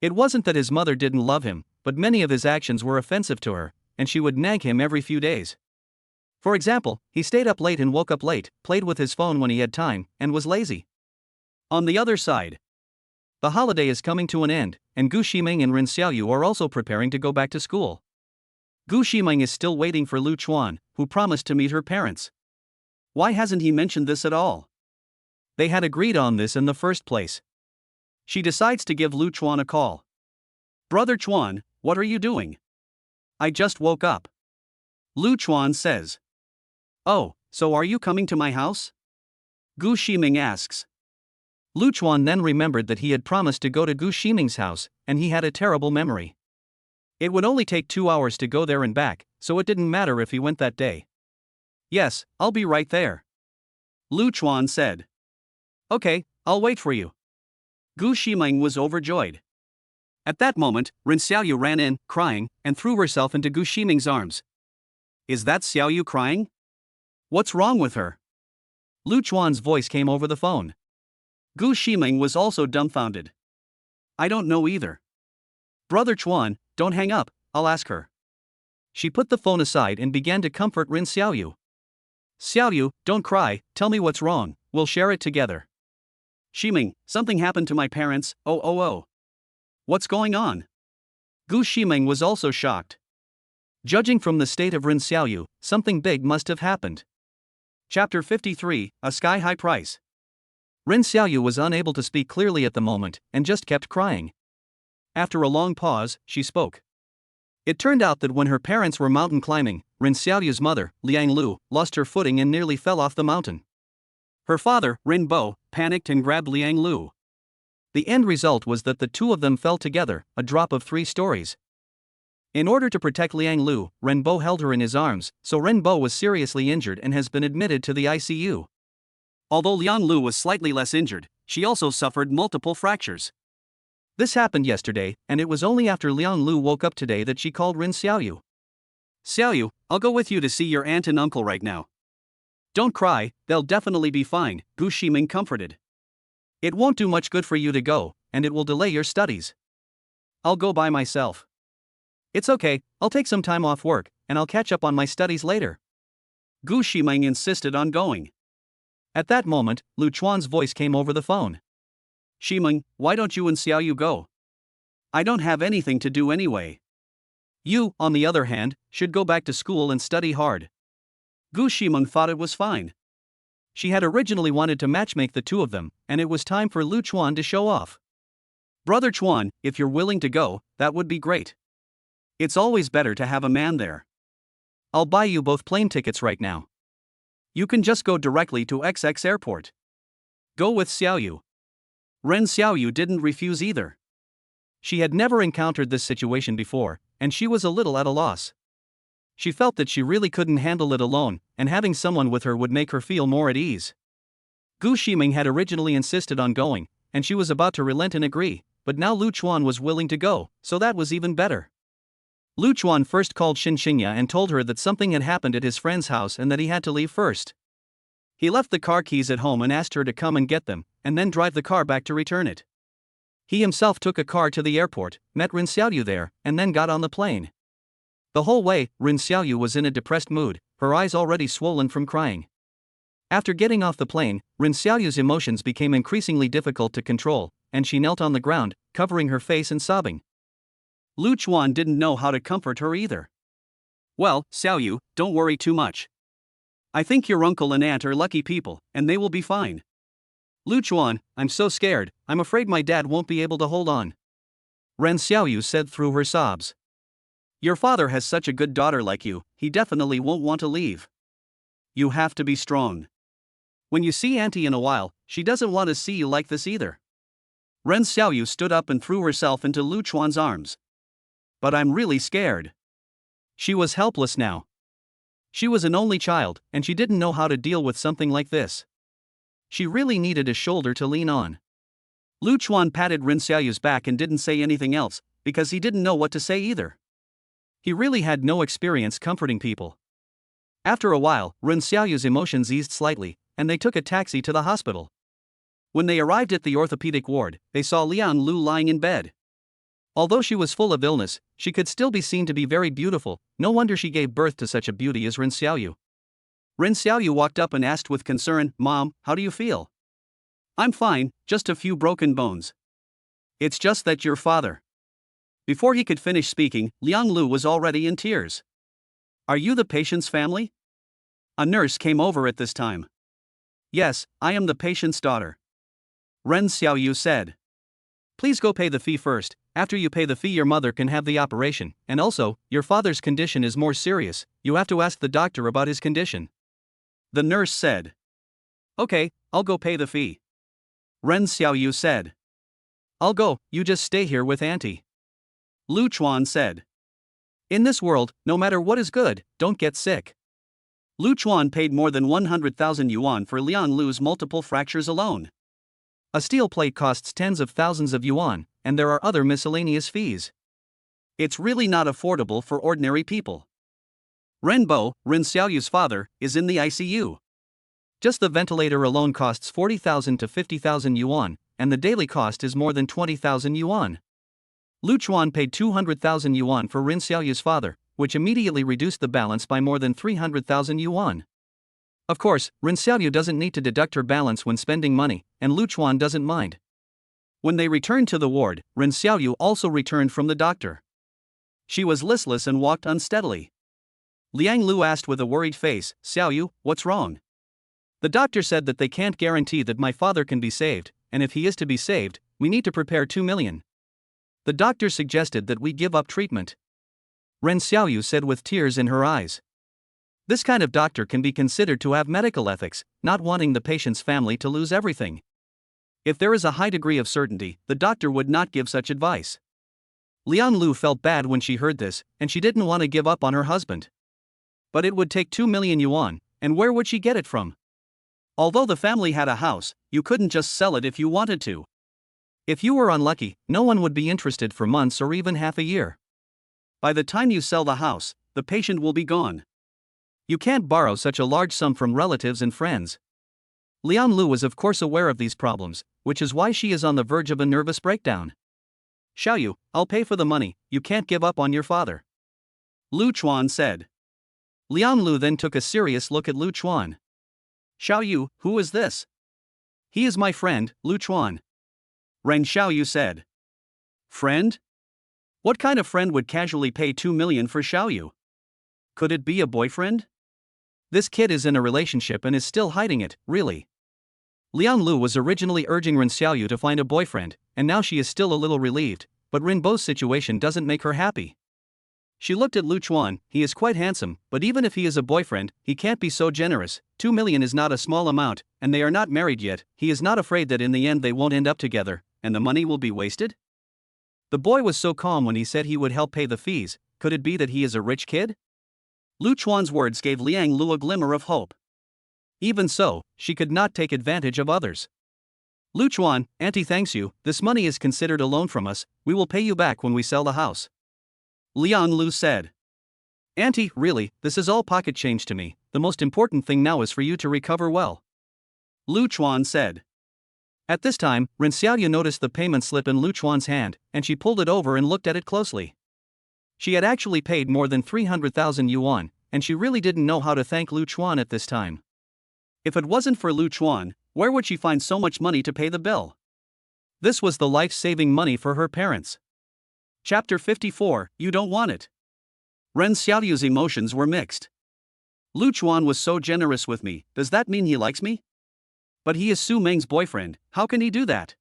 It wasn't that his mother didn't love him, but many of his actions were offensive to her, and she would nag him every few days. For example, he stayed up late and woke up late, played with his phone when he had time, and was lazy. On the other side, the holiday is coming to an end, and Gu Ximeng and Ren Xiaoyu are also preparing to go back to school. Gu Ximeng is still waiting for Lu Chuan, who promised to meet her parents. Why hasn't he mentioned this at all? They had agreed on this in the first place. She decides to give Lu Chuan a call. Brother Chuan, what are you doing? I just woke up. Lu Chuan says. Oh, so are you coming to my house? Gu Ximeng asks. Lu Chuan then remembered that he had promised to go to Gu Ximeng's house, and he had a terrible memory. It would only take 2 hours to go there and back, so it didn't matter if he went that day. Yes, I'll be right there. Lu Chuan said. Okay, I'll wait for you. Gu Ximeng was overjoyed. At that moment, Ren Xiaoyu ran in, crying, and threw herself into Gu Ximeng's arms. Is that Xiaoyu crying? What's wrong with her? Lu Chuan's voice came over the phone. Gu Ximeng was also dumbfounded. I don't know either. Brother Chuan, don't hang up, I'll ask her. She put the phone aside and began to comfort Ren Xiaoyu. Xiaoyu, don't cry, tell me what's wrong, we'll share it together. Ximeng, something happened to my parents, oh. What's going on? Gu Ximeng was also shocked. Judging from the state of Ren Xiaoyu, something big must have happened. Chapter 53, A Sky-High Price. Ren Xiaoyu was unable to speak clearly at the moment, and just kept crying. After a long pause, she spoke. It turned out that when her parents were mountain climbing, Ren Xiaoyu's mother, Liang Lu, lost her footing and nearly fell off the mountain. Her father, Ren Bo, panicked and grabbed Liang Lu. The end result was that the two of them fell together, a drop of 3 stories. In order to protect Liang Lu, Ren Bo held her in his arms, so Ren Bo was seriously injured and has been admitted to the ICU. Although Liang Lu was slightly less injured, she also suffered multiple fractures. This happened yesterday, and it was only after Liang Lu woke up today that she called Ren Xiaoyu. Xiaoyu, I'll go with you to see your aunt and uncle right now. Don't cry, they'll definitely be fine, Gu Ximeng comforted. It won't do much good for you to go, and it will delay your studies. I'll go by myself. It's okay, I'll take some time off work, and I'll catch up on my studies later. Gu Ximeng insisted on going. At that moment, Lu Chuan's voice came over the phone. Ximeng, why don't you and Xiaoyu go? I don't have anything to do anyway. You, on the other hand, should go back to school and study hard. Gu Ximeng thought it was fine. She had originally wanted to matchmake the two of them, and it was time for Lu Chuan to show off. Brother Chuan, if you're willing to go, that would be great. It's always better to have a man there. I'll buy you both plane tickets right now. You can just go directly to XX Airport. Go with Xiaoyu. Ren Xiaoyu didn't refuse either. She had never encountered this situation before, and she was a little at a loss. She felt that she really couldn't handle it alone, and having someone with her would make her feel more at ease. Gu Ximeng had originally insisted on going, and she was about to relent and agree, but now Lu Chuan was willing to go, so that was even better. Lu Chuan first called Shen Qingya and told her that something had happened at his friend's house and that he had to leave first. He left the car keys at home and asked her to come and get them, and then drive the car back to return it. He himself took a car to the airport, met Ren Xiaoyu there, and then got on the plane. The whole way, Ren Xiaoyu was in a depressed mood, her eyes already swollen from crying. After getting off the plane, Ren Xiaoyu's emotions became increasingly difficult to control, and she knelt on the ground, covering her face and sobbing. Lu Chuan didn't know how to comfort her either. Well, Xiaoyu, don't worry too much. I think your uncle and aunt are lucky people, and they will be fine. Lu Chuan, I'm so scared, I'm afraid my dad won't be able to hold on. Ren Xiaoyu said through her sobs. Your father has such a good daughter like you, he definitely won't want to leave. You have to be strong. When you see Auntie in a while, she doesn't want to see you like this either. Ren Xiaoyu stood up and threw herself into Lu Chuan's arms. But I'm really scared. She was helpless now. She was an only child, and she didn't know how to deal with something like this. She really needed a shoulder to lean on. Lu Chuan patted Ren Xiaoyu's back and didn't say anything else, because he didn't know what to say either. He really had no experience comforting people. After a while, Ren Xiaoyu's emotions eased slightly, and they took a taxi to the hospital. When they arrived at the orthopedic ward, they saw Liang Lu lying in bed. Although she was full of illness, she could still be seen to be very beautiful. No wonder she gave birth to such a beauty as Ren Xiaoyu. Ren Xiaoyu walked up and asked with concern, Mom, how do you feel? I'm fine, just a few broken bones. It's just that your father. Before he could finish speaking, Liang Lu was already in tears. Are you the patient's family? A nurse came over at this time. Yes, I am the patient's daughter. Ren Xiaoyu said. Please go pay the fee first. After you pay the fee, your mother can have the operation, and also, your father's condition is more serious, you have to ask the doctor about his condition. The nurse said. Okay, I'll go pay the fee. Ren Xiaoyu said. I'll go, you just stay here with Auntie. Lu Chuan said. In this world, no matter what is good, don't get sick. Lu Chuan paid more than 100,000 yuan for Liang Lu's multiple fractures alone. A steel plate costs tens of thousands of yuan, and there are other miscellaneous fees. It's really not affordable for ordinary people. Ren Xiaoyu's father, is in the ICU. Just the ventilator alone costs 40,000 to 50,000 yuan, and the daily cost is more than 20,000 yuan. Lu Chuan paid 200,000 yuan for Ren Xiaoyu's father, which immediately reduced the balance by more than 300,000 yuan. Of course, Ren Xiaoyu doesn't need to deduct her balance when spending money, and Lu Chuan doesn't mind. When they returned to the ward, Ren Xiaoyu also returned from the doctor. She was listless and walked unsteadily. Liang Lu asked with a worried face, "Xiaoyu, what's wrong?" The doctor said that they can't guarantee that my father can be saved, and if he is to be saved, we need to prepare 2 million. The doctor suggested that we give up treatment. Ren Xiaoyu said with tears in her eyes. This kind of doctor can be considered to have medical ethics, not wanting the patient's family to lose everything. If there is a high degree of certainty, the doctor would not give such advice. Liang Lu felt bad when she heard this, and she didn't want to give up on her husband. But it would take 2 million yuan, and where would she get it from? Although the family had a house, you couldn't just sell it if you wanted to. If you were unlucky, no one would be interested for months or even half a year. By the time you sell the house, the patient will be gone. You can't borrow such a large sum from relatives and friends. Liang Lu was of course aware of these problems, which is why she is on the verge of a nervous breakdown. "Xiaoyu, I'll pay for the money, you can't give up on your father," Lu Chuan said. Liang Lu then took a serious look at Lu Chuan. "Xiaoyu, who is this?" "He is my friend, Lu Chuan," Ren Xiaoyu said. "Friend? What kind of friend would casually pay 2 million for Xiaoyu? Could it be a boyfriend?" "This kid is in a relationship and is still hiding it, really." Liang Lu was originally urging Ren Xiaoyu to find a boyfriend, and now she is still a little relieved, but Ren Bo's situation doesn't make her happy. She looked at Lu Chuan. He is quite handsome, but even if he is a boyfriend, he can't be so generous. 2 million is not a small amount, and they are not married yet. He is not afraid that in the end they won't end up together, and the money will be wasted? The boy was so calm when he said he would help pay the fees. Could it be that he is a rich kid? Lu Chuan's words gave Liang Lu a glimmer of hope. Even so, she could not take advantage of others. "Lu Chuan, Auntie thanks you, this money is considered a loan from us, we will pay you back when we sell the house," Liang Lu said. "Auntie, really, this is all pocket change to me, the most important thing now is for you to recover well," Lu Chuan said. At this time, Ren Xiaoyu noticed the payment slip in Lu Chuan's hand, and she pulled it over and looked at it closely. She had actually paid more than 300,000 yuan, and she really didn't know how to thank Lu Chuan at this time. If it wasn't for Lu Chuan, where would she find so much money to pay the bill? This was the life-saving money for her parents. Chapter 54, You Don't Want It. Ren Xiaoyu's emotions were mixed. Lu Chuan was so generous with me, does that mean he likes me? But he is Su Meng's boyfriend, how can he do that?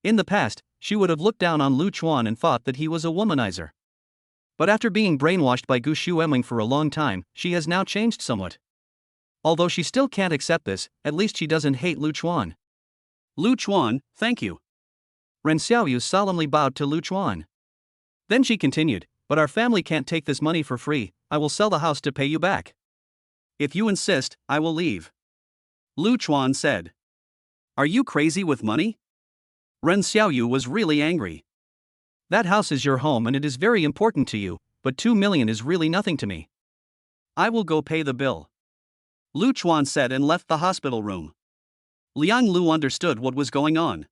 In the past, she would have looked down on Lu Chuan and thought that he was a womanizer. But after being brainwashed by Gu Ximeng for a long time, she has now changed somewhat. Although she still can't accept this, at least she doesn't hate Lu Chuan. "Lu Chuan, thank you." Ren Xiaoyu solemnly bowed to Lu Chuan. Then she continued, "But our family can't take this money for free, I will sell the house to pay you back." "If you insist, I will leave," Lu Chuan said. "Are you crazy with money?" Ren Xiaoyu was really angry. "That house is your home and it is very important to you, but 2 million is really nothing to me." "I will go pay the bill," Lu Chuan said and left the hospital room. Liang Lu understood what was going on.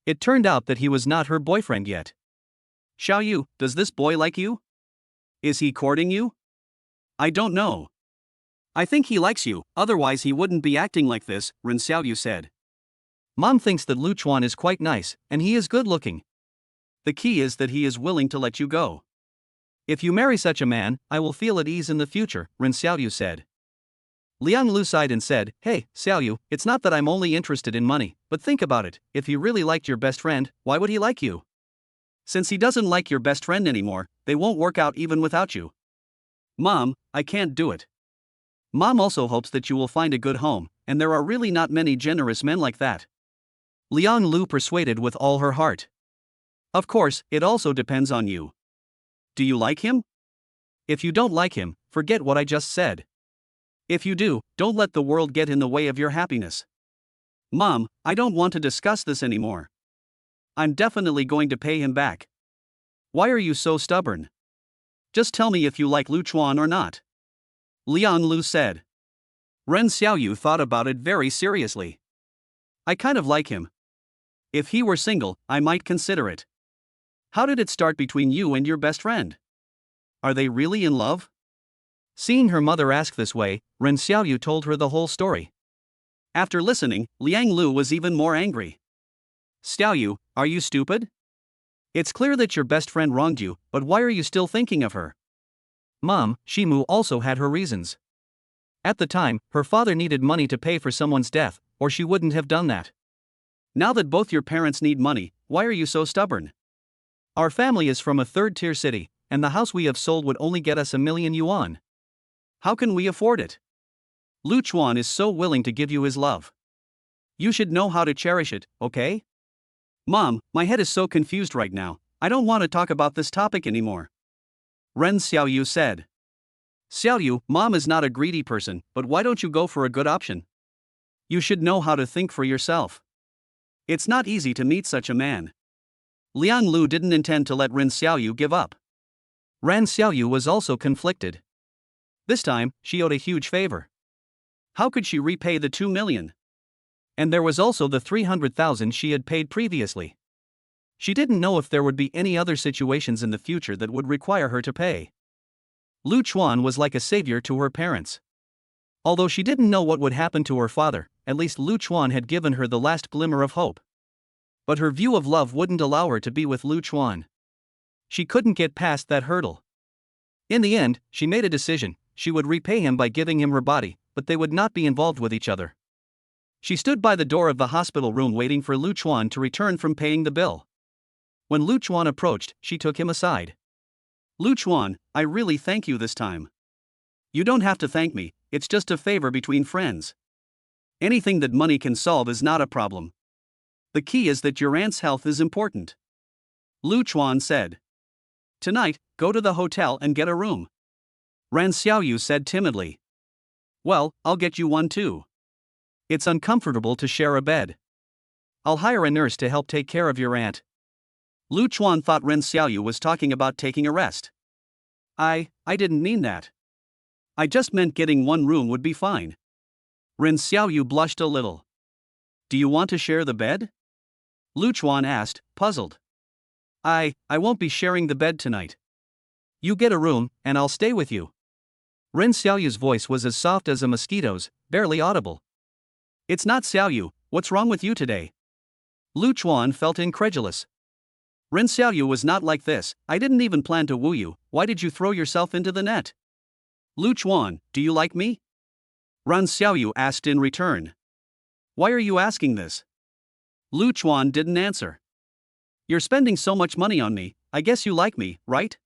It turned out that he was not her boyfriend yet. "Xiaoyu, does this boy like you? Is he courting you?" "I don't know. I think he likes you, otherwise he wouldn't be acting like this," Ren Xiaoyu said. "Mom thinks that Lu Chuan is quite nice, and he is good looking. The key is that he is willing to let you go." "If you marry such a man, I will feel at ease in the future," Ren Xiaoyu said. Liang Lu sighed and said, "Hey, Xiaoyu, it's not that I'm only interested in money, but think about it, if he really liked your best friend, why would he like you? Since he doesn't like your best friend anymore, they won't work out even without you. Mom, I can't do it. Mom also hopes that you will find a good home, and there are really not many generous men like that." Liang Lu persuaded with all her heart. Of course, it also depends on you. Do you like him? If you don't like him, forget what I just said. If you do, don't let the world get in the way of your happiness. Mom, I don't want to discuss this anymore. I'm definitely going to pay him back. Why are you so stubborn? Just tell me if you like Lu Chuan or not. Liang Lu said. Ren Xiaoyu thought about it very seriously. I kind of like him. If he were single, I might consider it. How did it start between you and your best friend? Are they really in love? Seeing her mother ask this way, Ren Xiaoyu told her the whole story. After listening, Liang Lu was even more angry. Xiaoyu, are you stupid? It's clear that your best friend wronged you, but why are you still thinking of her? Mom, Shimu also had her reasons. At the time, her father needed money to pay for someone's death, or she wouldn't have done that. Now that both your parents need money, why are you so stubborn? Our family is from a third-tier city, and the house we have sold would only get us 1,000,000 yuan. How can we afford it? Lu Chuan is so willing to give you his love. You should know how to cherish it, okay? Mom, my head is so confused right now, I don't want to talk about this topic anymore. Ren Xiaoyu said. Xiaoyu, Mom is not a greedy person, but why don't you go for a good option? You should know how to think for yourself. It's not easy to meet such a man. Liang Lu didn't intend to let Ren Xiaoyu give up. Ren Xiaoyu was also conflicted. This time, she owed a huge favor. How could she repay the 2 million? And there was also the 300,000 she had paid previously. She didn't know if there would be any other situations in the future that would require her to pay. Lu Chuan was like a savior to her parents. Although she didn't know what would happen to her father, at least Lu Chuan had given her the last glimmer of hope. But her view of love wouldn't allow her to be with Lu Chuan. She couldn't get past that hurdle. In the end, she made a decision. She would repay him by giving him her body, but they would not be involved with each other. She stood by the door of the hospital room waiting for Lu Chuan to return from paying the bill. When Lu Chuan approached, she took him aside. Lu Chuan, I really thank you this time. You don't have to thank me, it's just a favor between friends. Anything that money can solve is not a problem. The key is that your aunt's health is important. Lu Chuan said. Tonight, go to the hotel and get a room. Ren Xiaoyu said timidly. Well, I'll get you one too. It's uncomfortable to share a bed. I'll hire a nurse to help take care of your aunt. Lu Chuan thought Ren Xiaoyu was talking about taking a rest. I didn't mean that. I just meant getting one room would be fine. Ren Xiaoyu blushed a little. Do you want to share the bed? Lu Chuan asked, puzzled. I won't be sharing the bed tonight. You get a room, and I'll stay with you. Ren Xiaoyu's voice was as soft as a mosquito's, barely audible. It's not Xiaoyu, what's wrong with you today? Lu Chuan felt incredulous. Ren Xiaoyu was not like this, I didn't even plan to woo you, why did you throw yourself into the net? Lu Chuan, do you like me? Ren Xiaoyu asked in return. Why are you asking this? Lu Chuan didn't answer. You're spending so much money on me, I guess you like me, right?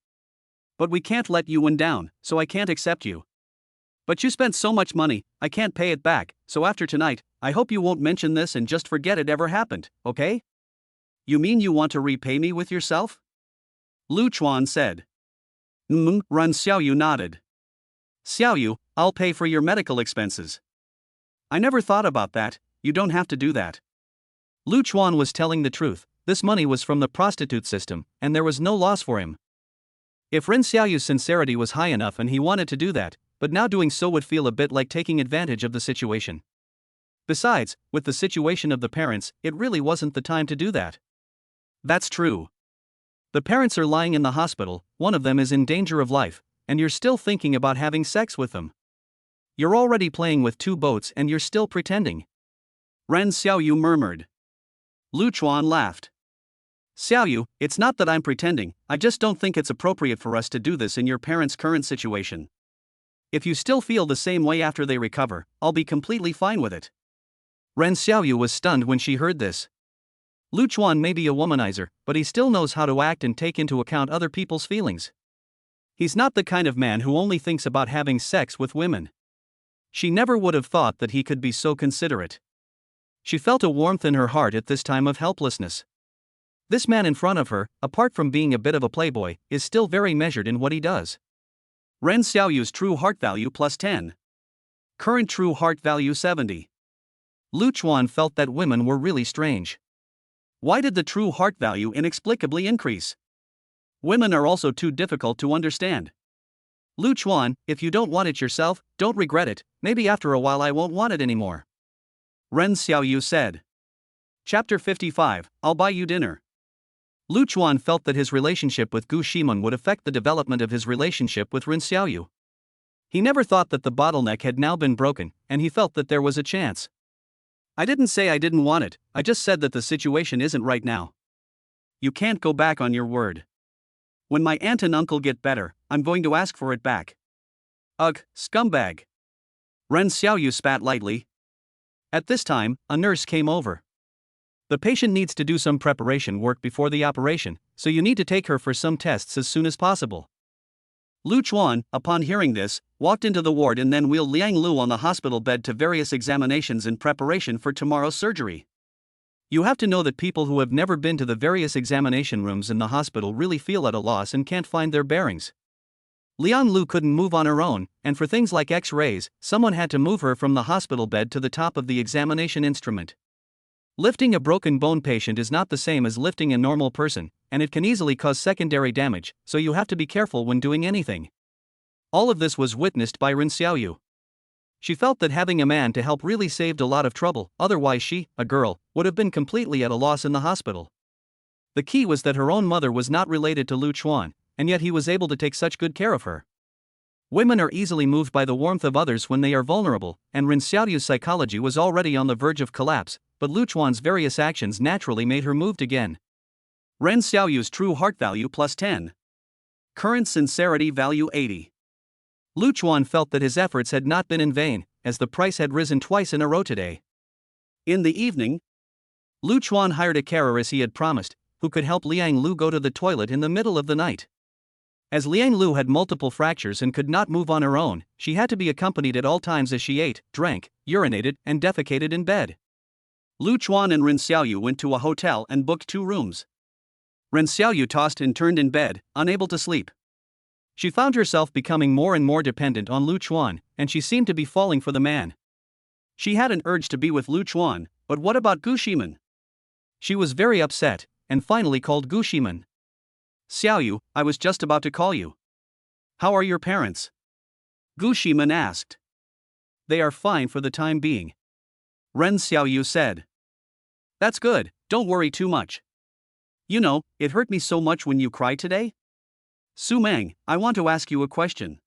But we can't let you win down, so I can't accept you. But you spent so much money, I can't pay it back, so after tonight, I hope you won't mention this and just forget it ever happened, okay? You mean you want to repay me with yourself? Lu Chuan said. Ren Xiaoyu nodded. Xiaoyu, I'll pay for your medical expenses. I never thought about that, you don't have to do that. Lu Chuan was telling the truth, this money was from the prostitute system, and there was no loss for him. If Ren Xiaoyu's sincerity was high enough and he wanted to do that, but now doing so would feel a bit like taking advantage of the situation. Besides, with the situation of the parents, it really wasn't the time to do that. That's true. The parents are lying in the hospital, one of them is in danger of life, and you're still thinking about having sex with them. You're already playing with two boats and you're still pretending. Ren Xiaoyu murmured. Lu Chuan laughed. Xiaoyu, it's not that I'm pretending, I just don't think it's appropriate for us to do this in your parents' current situation. If you still feel the same way after they recover, I'll be completely fine with it. Ren Xiaoyu was stunned when she heard this. Lu Chuan may be a womanizer, but he still knows how to act and take into account other people's feelings. He's not the kind of man who only thinks about having sex with women. She never would have thought that he could be so considerate. She felt a warmth in her heart at this time of helplessness. This man in front of her, apart from being a bit of a playboy, is still very measured in what he does. Ren Xiaoyu's true heart value plus 10. Current true heart value 70. Lu Chuan felt that women were really strange. Why did the true heart value inexplicably increase? Women are also too difficult to understand. Lu Chuan, if you don't want it yourself, don't regret it, maybe after a while I won't want it anymore. Ren Xiaoyu said. Chapter 55, I'll buy you dinner. Lu Chuan felt that his relationship with Gu Ximeng would affect the development of his relationship with Ren Xiaoyu. He never thought that the bottleneck had now been broken, and he felt that there was a chance. I didn't say I didn't want it, I just said that the situation isn't right now. You can't go back on your word. When my aunt and uncle get better, I'm going to ask for it back. Ugh, scumbag. Ren Xiaoyu spat lightly. At this time, a nurse came over. The patient needs to do some preparation work before the operation, so you need to take her for some tests as soon as possible. Lu Chuan, upon hearing this, walked into the ward and then wheeled Liang Lu on the hospital bed to various examinations in preparation for tomorrow's surgery. You have to know that people who have never been to the various examination rooms in the hospital really feel at a loss and can't find their bearings. Liang Lu couldn't move on her own, and for things like X-rays, someone had to move her from the hospital bed to the top of the examination instrument. Lifting a broken bone patient is not the same as lifting a normal person, and it can easily cause secondary damage, so you have to be careful when doing anything. All of this was witnessed by Ren Xiaoyu. She felt that having a man to help really saved a lot of trouble, otherwise she, a girl, would have been completely at a loss in the hospital. The key was that her own mother was not related to Lu Chuan, and yet he was able to take such good care of her. Women are easily moved by the warmth of others when they are vulnerable, and Ren Xiaoyu's psychology was already on the verge of collapse, but Lu Chuan's various actions naturally made her moved again. Ren Xiaoyu's true heart value plus 10. Current sincerity value 80. Lu Chuan felt that his efforts had not been in vain, as the price had risen twice in a row today. In the evening, Lu Chuan hired a carer as he had promised, who could help Liang Lu go to the toilet in the middle of the night. As Liang Lu had multiple fractures and could not move on her own, she had to be accompanied at all times as she ate, drank, urinated, and defecated in bed. Lu Chuan and Ren Xiaoyu went to a hotel and booked 2 rooms. Ren Xiaoyu tossed and turned in bed, unable to sleep. She found herself becoming more and more dependent on Lu Chuan, and she seemed to be falling for the man. She had an urge to be with Lu Chuan, but what about Gu Ximeng? She was very upset, and finally called Gu Ximeng. Xiaoyu, I was just about to call you. How are your parents? Gu Ximeng asked. They are fine for the time being. Ren Xiaoyu said. That's good, don't worry too much. You know, it hurt me so much when you cried today. Ximeng, I want to ask you a question.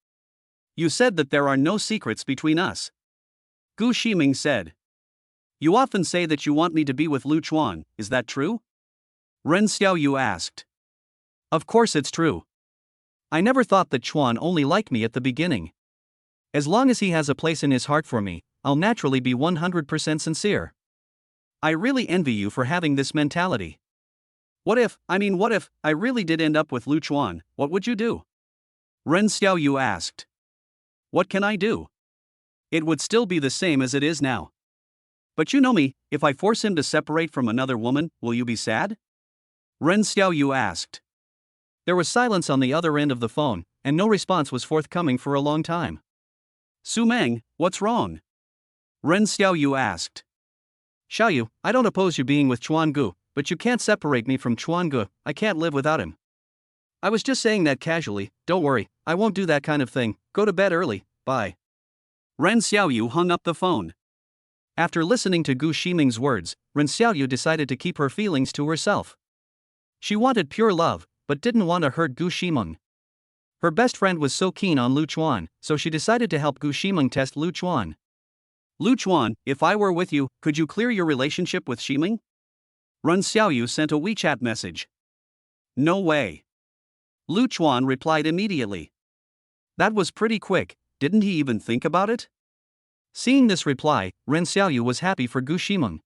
You said that there are no secrets between us. Gu Ximeng said. You often say that you want me to be with Lu Chuan, is that true? Ren Xiaoyu asked. Of course it's true. I never thought that Chuan only liked me at the beginning. As long as he has a place in his heart for me, I'll naturally be 100% sincere. I really envy you for having this mentality. What if I really did end up with Lu Chuan, what would you do? Ren Xiaoyu asked. What can I do? It would still be the same as it is now. But you know me, if I force him to separate from another woman, will you be sad? Ren Xiaoyu asked. There was silence on the other end of the phone, and no response was forthcoming for a long time. Ximeng, what's wrong? Ren Xiaoyu asked. Xiaoyu, I don't oppose you being with Chuan Gu, but you can't separate me from Chuan Gu, I can't live without him. I was just saying that casually, don't worry, I won't do that kind of thing, go to bed early, bye. Ren Xiaoyu hung up the phone. After listening to Gu Ximeng's words, Ren Xiaoyu decided to keep her feelings to herself. She wanted pure love, but didn't want to hurt Gu Ximeng. Her best friend was so keen on Lu Chuan, so she decided to help Gu Ximeng test Lu Chuan. Lu Chuan, if I were with you, could you clear your relationship with Ximeng? Ren Xiaoyu sent a WeChat message. No way. Lu Chuan replied immediately. That was pretty quick, Didn't he even think about it? Seeing this reply, Ren Xiaoyu was happy for Gu Ximeng.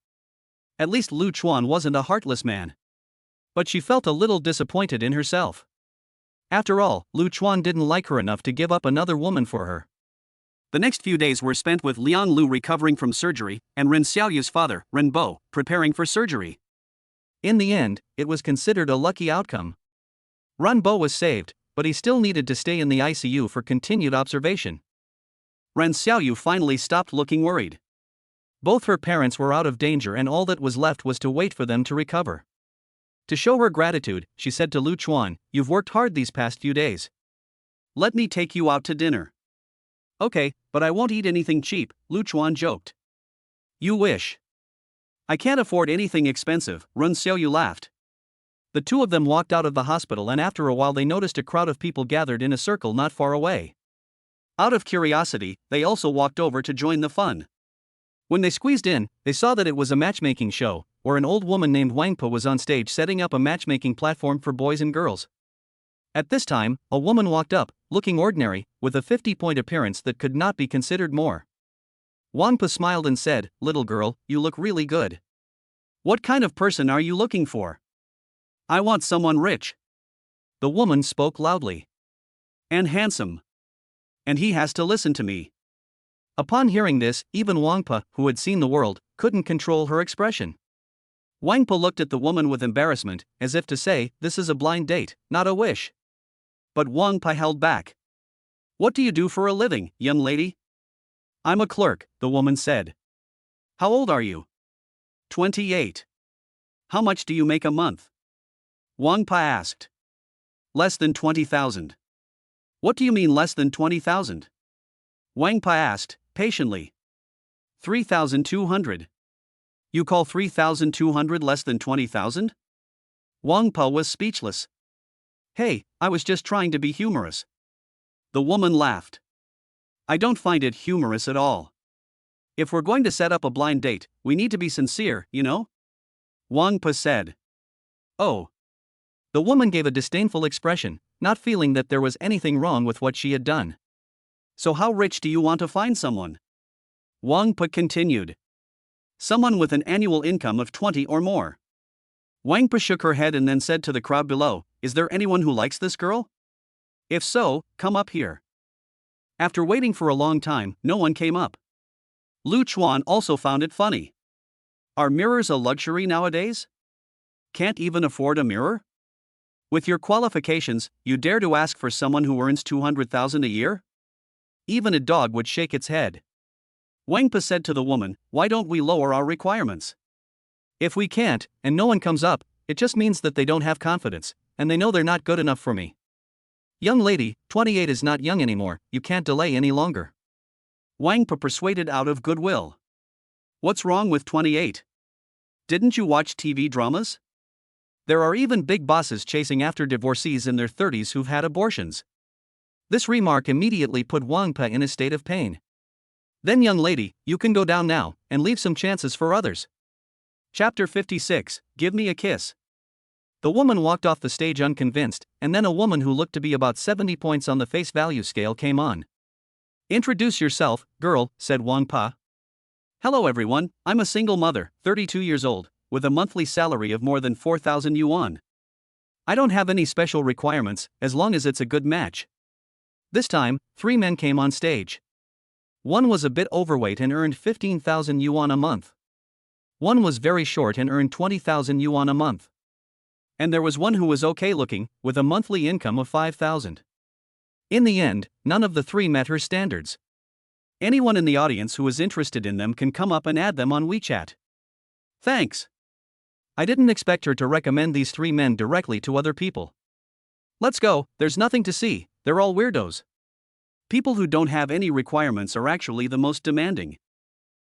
At least Lu Chuan wasn't a heartless man. But she felt a little disappointed in herself. After all, Lu Chuan didn't like her enough to give up another woman for her. The next few days were spent with Liang Lu recovering from surgery, and Ren Xiaoyu's father, Ren Bo, preparing for surgery. In the end, it was considered a lucky outcome. Ren Bo was saved, but he still needed to stay in the ICU for continued observation. Ren Xiaoyu finally stopped looking worried. Both her parents were out of danger and all that was left was to wait for them to recover. To show her gratitude, she said to Lu Chuan, "You've worked hard these past few days. Let me take you out to dinner." Okay, but I won't eat anything cheap, Lu Chuan joked. You wish. I can't afford anything expensive, Ren Xiaoyu laughed. The two of them walked out of the hospital and after a while they noticed a crowd of people gathered in a circle not far away. Out of curiosity, they also walked over to join the fun. When they squeezed in, they saw that it was a matchmaking show, where an old woman named Wang Po was on stage setting up a matchmaking platform for boys and girls. At this time, a woman walked up, looking ordinary, with a 50-point appearance that could not be considered more. Wang Po smiled and said, "Little girl, you look really good. What kind of person are you looking for?" "I want someone rich." The woman spoke loudly. "And handsome. And he has to listen to me." Upon hearing this, even Wang Po, who had seen the world, couldn't control her expression. Wang Po looked at the woman with embarrassment, as if to say, "This is a blind date, not a wish." But Wang Po held back. "What do you do for a living, young lady?" "I'm a clerk," the woman said. "How old are you?" 28. "How much do you make a month?" Wang Po asked. "Less than 20,000. "What do you mean less than 20,000? Wang Po asked, patiently. 3,200. You call 3,200 less than 20,000? Wang Po was speechless. Hey, I was just trying to be humorous. The woman laughed. I don't find it humorous at all. If we're going to set up a blind date, we need to be sincere, you know? Wang Po said. Oh. The woman gave a disdainful expression, not feeling that there was anything wrong with what she had done. So how rich do you want to find someone? Wang Po continued. Someone with an annual income of 20 or more. Wang Po shook her head and then said to the crowd below, "Is there anyone who likes this girl? If so, come up here." After waiting for a long time, no one came up. Lu Chuan also found it funny. Are mirrors a luxury nowadays? Can't even afford a mirror? With your qualifications, you dare to ask for someone who earns 200,000 a year? Even a dog would shake its head. Wang Po said to the woman, "Why don't we lower our requirements?" "If we can't, and no one comes up, it just means that they don't have confidence, and they know they're not good enough for me. Young lady, 28 is not young anymore, you can't delay any longer." Wang Po persuaded out of goodwill. What's wrong with 28? Didn't you watch TV dramas? There are even big bosses chasing after divorcees in their 30s who've had abortions. This remark immediately put Wang Po in a state of pain. "Then young lady, you can go down now, and leave some chances for others." Chapter 56, Give Me a Kiss. The woman walked off the stage unconvinced, and then a woman who looked to be about 70 points on the face value scale came on. "Introduce yourself, girl," said Wang Po. "Hello everyone, I'm a single mother, 32 years old, with a monthly salary of more than 4,000 yuan. I don't have any special requirements, as long as it's a good match." This time, 3 men came on stage. One was a bit overweight and earned 15,000 yuan a month. One was very short and earned 20,000 yuan a month. And there was one who was okay looking, with a monthly income of 5,000. In the end, none of the 3 met her standards. Anyone in the audience who is interested in them can come up and add them on WeChat. Thanks. I didn't expect her to recommend these 3 men directly to other people. Let's go, there's nothing to see, they're all weirdos. People who don't have any requirements are actually the most demanding.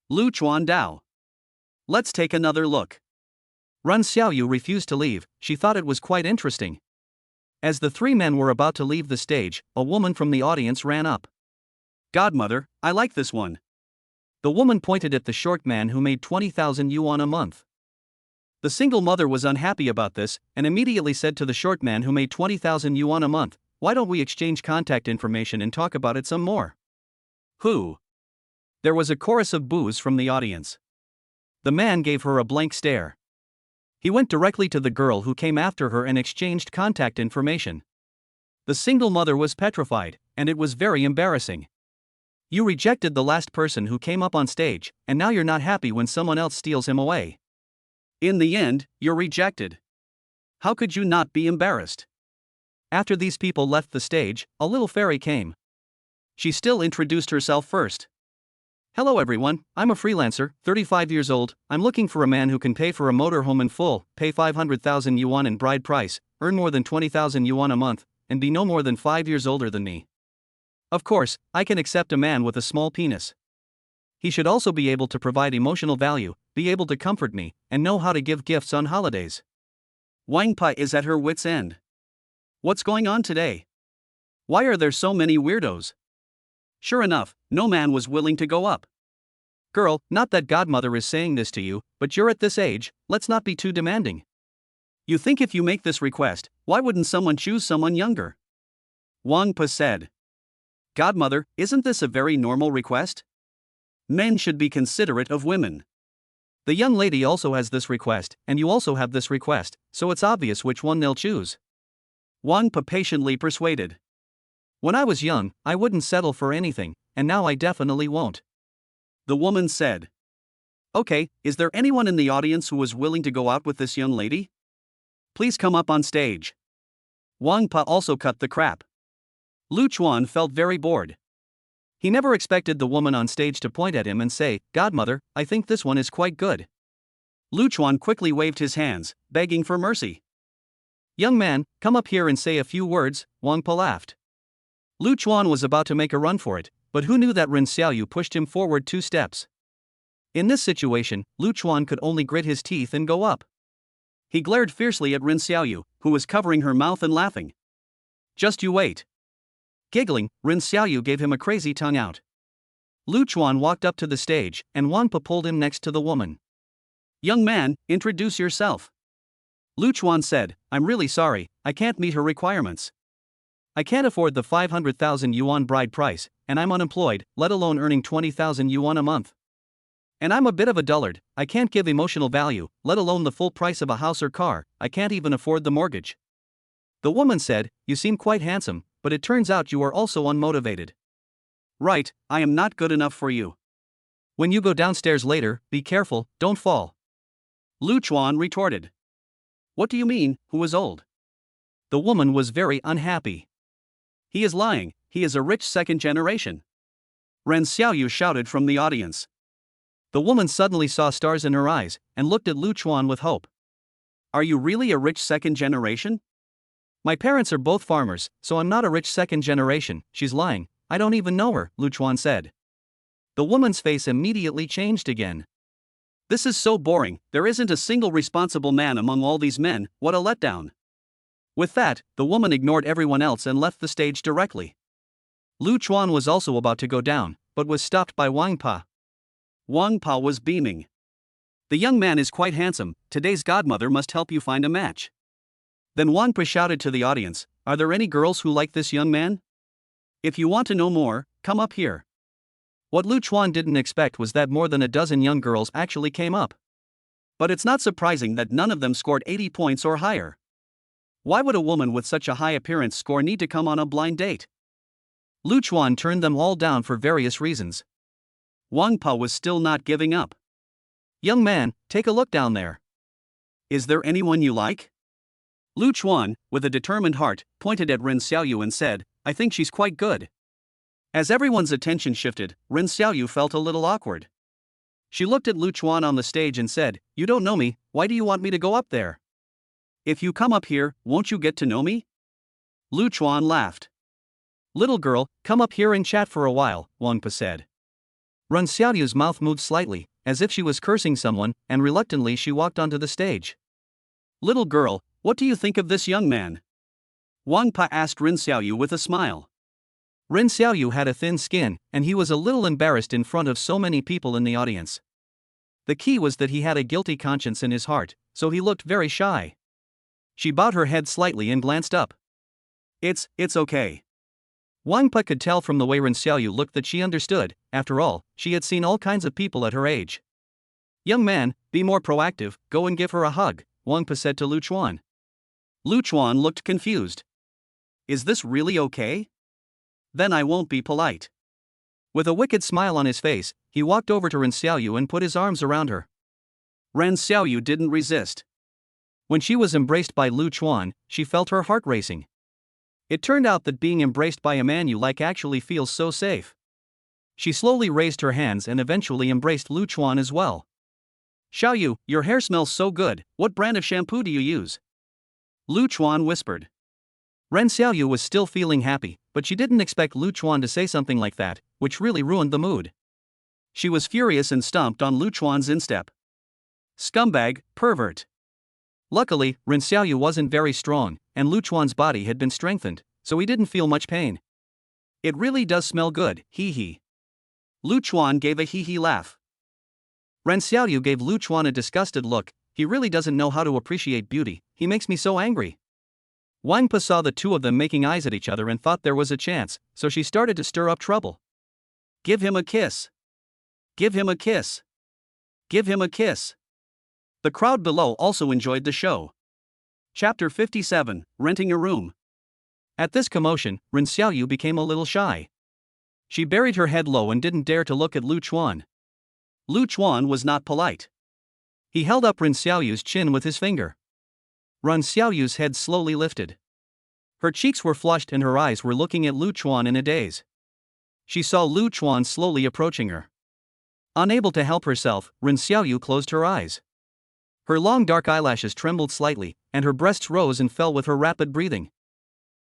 Lu Chuan Dao. Let's take another look. Ren Xiaoyu refused to leave, she thought it was quite interesting. As the 3 men were about to leave the stage, a woman from the audience ran up. "Godmother, I like this one." The woman pointed at the short man who made 20,000 yuan a month. The single mother was unhappy about this, and immediately said to the short man who made 20,000 yuan a month, "Why don't we exchange contact information and talk about it some more?" Who? There was a chorus of boos from the audience. The man gave her a blank stare. He went directly to the girl who came after her and exchanged contact information. The single mother was petrified, and it was very embarrassing. You rejected the last person who came up on stage, and now you're not happy when someone else steals him away. In the end, you're rejected. How could you not be embarrassed? After these people left the stage, a little fairy came. She still introduced herself first. Hello everyone, I'm a freelancer, 35 years old. I'm looking for a man who can pay for a motorhome in full, pay 500,000 yuan in bride price, earn more than 20,000 yuan a month, and be no more than 5 years older than me. Of course, I can accept a man with a small penis. He should also be able to provide emotional value, be able to comfort me, and know how to give gifts on holidays. Wang Pa is at her wit's end. What's going on today? Why are there so many weirdos? Sure enough, no man was willing to go up. Girl, not that godmother is saying this to you, but you're at this age, let's not be too demanding. You think if you make this request, why wouldn't someone choose someone younger? Wang Pa said. Godmother, isn't this a very normal request? Men should be considerate of women. The young lady also has this request, and you also have this request, so it's obvious which one they'll choose. Wang Pa patiently persuaded. When I was young, I wouldn't settle for anything, and now I definitely won't. The woman said. Okay, is there anyone in the audience who is willing to go out with this young lady? Please come up on stage. Wang Pa also cut the crap. Lu Chuan felt very bored. He never expected the woman on stage to point at him and say, Godmother, I think this one is quite good. Lu Chuan quickly waved his hands, begging for mercy. Young man, come up here and say a few words, Wang Pa laughed. Lu Chuan was about to make a run for it, but who knew that Ren Xiaoyu pushed him forward 2 steps. In this situation, Lu Chuan could only grit his teeth and go up. He glared fiercely at Ren Xiaoyu, who was covering her mouth and laughing. Just you wait. Giggling, Ren Xiaoyu gave him a crazy tongue out. Lu Chuan walked up to the stage, and Wang Pa pulled him next to the woman. Young man, introduce yourself. Lu Chuan said, I'm really sorry, I can't meet her requirements. I can't afford the 500,000 yuan bride price, and I'm unemployed, let alone earning 20,000 yuan a month. And I'm a bit of a dullard, I can't give emotional value, let alone the full price of a house or car, I can't even afford the mortgage. The woman said, You seem quite handsome, but it turns out you are also unmotivated. Right, I am not good enough for you. When you go downstairs later, be careful, don't fall. Lu Chuan retorted. What do you mean, who is old? The woman was very unhappy. He is lying, he is a rich second generation. Ren Xiaoyu shouted from the audience. The woman suddenly saw stars in her eyes, and looked at Lu Chuan with hope. Are you really a rich second generation? My parents are both farmers, so I'm not a rich second generation. She's lying, I don't even know her, Lu Chuan said. The woman's face immediately changed again. This is so boring, there isn't a single responsible man among all these men, what a letdown. With that, the woman ignored everyone else and left the stage directly. Lu Chuan was also about to go down, but was stopped by Wang Pa. Wang Pa was beaming. The young man is quite handsome, today's godmother must help you find a match. Then Wang Pa shouted to the audience, Are there any girls who like this young man? If you want to know more, come up here. What Lu Chuan didn't expect was that more than a dozen young girls actually came up. But it's not surprising that none of them scored 80 points or higher. Why would a woman with such a high appearance score need to come on a blind date? Lu Chuan turned them all down for various reasons. Wang Pa was still not giving up. Young man, take a look down there. Is there anyone you like? Lu Chuan, with a determined heart, pointed at Ren Xiaoyu and said, I think she's quite good. As everyone's attention shifted, Ren Xiaoyu felt a little awkward. She looked at Lu Chuan on the stage and said, You don't know me, why do you want me to go up there? If you come up here, won't you get to know me? Lu Chuan laughed. Little girl, come up here and chat for a while, Wang Pa said. Ren Xiaoyu's mouth moved slightly, as if she was cursing someone, and reluctantly she walked onto the stage. Little girl, what do you think of this young man? Wang Pa asked Ren Xiaoyu with a smile. Ren Xiaoyu had a thin skin, and he was a little embarrassed in front of so many people in the audience. The key was that he had a guilty conscience in his heart, so he looked very shy. She bowed her head slightly and glanced up. It's okay. Wang Pa could tell from the way Ren Xiaoyu looked that she understood. After all, she had seen all kinds of people at her age. "Young man, be more proactive, go and give her a hug," Wang Pa said to Lu Chuan. Lu Chuan looked confused. Is this really okay? Then I won't be polite. With a wicked smile on his face, he walked over to Ren Xiaoyu and put his arms around her. Ren Xiaoyu didn't resist. When she was embraced by Lu Chuan, she felt her heart racing. It turned out that being embraced by a man you like actually feels so safe. She slowly raised her hands and eventually embraced Lu Chuan as well. "Xiaoyu, your hair smells so good, what brand of shampoo do you use?" Lu Chuan whispered. Ren Xiaoyu was still feeling happy, but she didn't expect Lu Chuan to say something like that, which really ruined the mood. She was furious and stomped on Lu Chuan's instep. "Scumbag, pervert." Luckily, Ren Xiaoyu wasn't very strong, and Lu Chuan's body had been strengthened, so he didn't feel much pain. "It really does smell good, hee hee." Lu Chuan gave a hee hee laugh. Ren Xiaoyu gave Lu Chuan a disgusted look. He really doesn't know how to appreciate beauty, he makes me so angry. Wang Pa saw the two of them making eyes at each other and thought there was a chance, so she started to stir up trouble. "Give him a kiss. Give him a kiss. Give him a kiss." The crowd below also enjoyed the show. Chapter 57, Renting a Room. At this commotion, Ren Xiaoyu became a little shy. She buried her head low and didn't dare to look at Lu Chuan. Lu Chuan was not polite. He held up Ren Xiaoyu's chin with his finger. Ren Xiaoyu's head slowly lifted. Her cheeks were flushed and her eyes were looking at Lu Chuan in a daze. She saw Lu Chuan slowly approaching her. Unable to help herself, Ren Xiaoyu closed her eyes. Her long dark eyelashes trembled slightly, and her breasts rose and fell with her rapid breathing.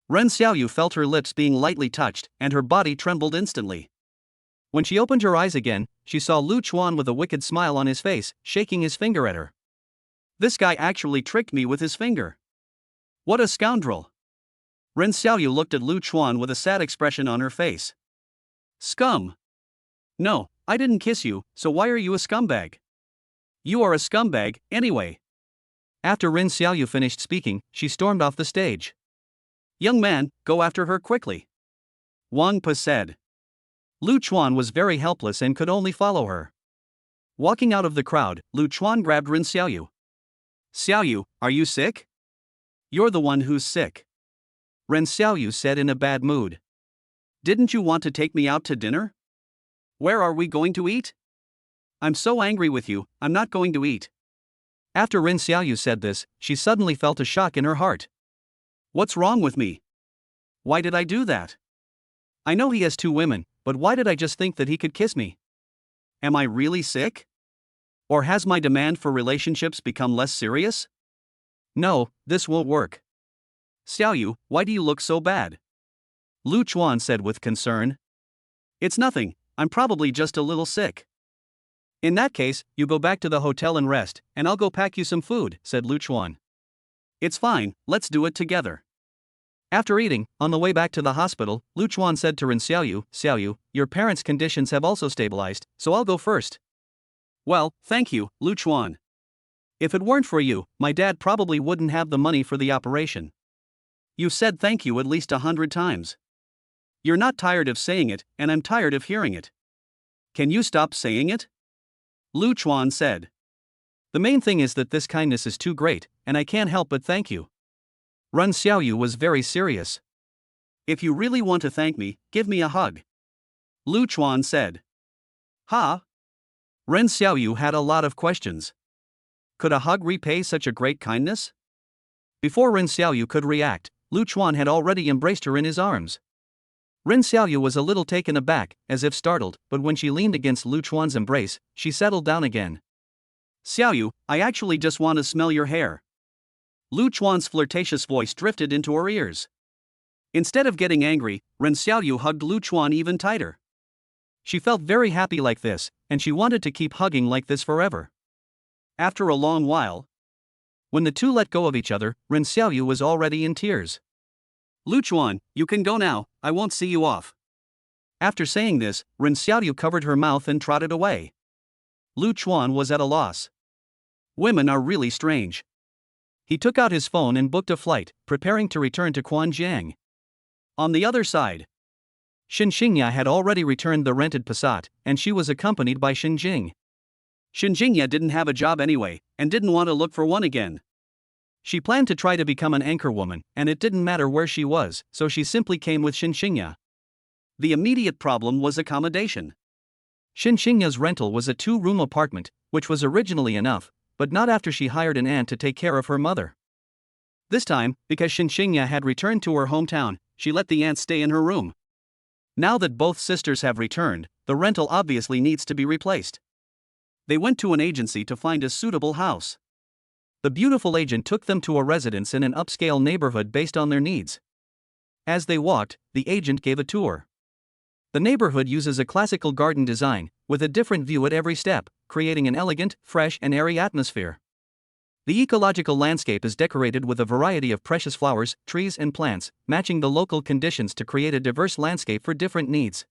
Ren Xiaoyu felt her lips being lightly touched, and her body trembled instantly. When she opened her eyes again, she saw Lu Chuan with a wicked smile on his face, shaking his finger at her. This guy actually tricked me with his finger. What a scoundrel. Ren Xiaoyu looked at Lu Chuan with a sad expression on her face. Scum. No, I didn't kiss you, so why are you a scumbag? You are a scumbag, anyway. After Ren Xiaoyu finished speaking, she stormed off the stage. Young man, go after her quickly. Wang Pa said. Lu Chuan was very helpless and could only follow her. Walking out of the crowd, Lu Chuan grabbed Ren Xiaoyu. Xiaoyu, are you sick? You're the one who's sick. Ren Xiaoyu said in a bad mood. Didn't you want to take me out to dinner? Where are we going to eat? I'm so angry with you, I'm not going to eat. After Ren Xiaoyu said this, she suddenly felt a shock in her heart. What's wrong with me? Why did I do that? I know he has two women, but why did I just think that he could kiss me? Am I really sick? Or has my demand for relationships become less serious? No, this won't work. Xiaoyu, why do you look so bad? Lu Chuan said with concern. It's nothing, I'm probably just a little sick. In that case, you go back to the hotel and rest, and I'll go pack you some food, said Lu Chuan. It's fine, let's do it together. After eating, on the way back to the hospital, Lu Chuan said to Ren Xiaoyu, Xiaoyu, your parents' conditions have also stabilized, so I'll go first. Well, thank you, Lu Chuan. If it weren't for you, my dad probably wouldn't have the money for the operation. You've said thank you at least 100 times. You're not tired of saying it, and I'm tired of hearing it. Can you stop saying it? Lu Chuan said. The main thing is that this kindness is too great, and I can't help but thank you. Ren Xiaoyu was very serious. If you really want to thank me, give me a hug. Lu Chuan said. Ha? Ren Xiaoyu had a lot of questions. Could a hug repay such a great kindness? Before Ren Xiaoyu could react, Lu Chuan had already embraced her in his arms. Ren Xiaoyu was a little taken aback, as if startled, but when she leaned against Lu Chuan's embrace, she settled down again. Xiaoyu, I actually just want to smell your hair. Lu Chuan's flirtatious voice drifted into her ears. Instead of getting angry, Ren Xiaoyu hugged Lu Chuan even tighter. She felt very happy like this, and she wanted to keep hugging like this forever. After a long while, when the two let go of each other, Ren Xiaoyu was already in tears. Lu Chuan, you can go now, I won't see you off. After saying this, Ren Xiaoyu covered her mouth and trotted away. Lu Chuan was at a loss. Women are really strange. He took out his phone and booked a flight, preparing to return to Quanjiang. On the other side, Shen Qingya had already returned the rented Passat, and she was accompanied by Shen Jing. Shen Qingya didn't have a job anyway, and didn't want to look for one again. She planned to try to become an anchor woman, and it didn't matter where she was, so she simply came with Shen Qingya. The immediate problem was accommodation. Shen Qingya's rental was a 2-room apartment, which was originally enough, but not after she hired an aunt to take care of her mother. This time, because Shen Qingya had returned to her hometown, she let the aunt stay in her room. Now that both sisters have returned, the rental obviously needs to be replaced. They went to an agency to find a suitable house. The beautiful agent took them to a residence in an upscale neighborhood based on their needs. As they walked, the agent gave a tour. The neighborhood uses a classical garden design, with a different view at every step, creating an elegant, fresh, and airy atmosphere. The ecological landscape is decorated with a variety of precious flowers, trees, and plants, matching the local conditions to create a diverse landscape for different needs.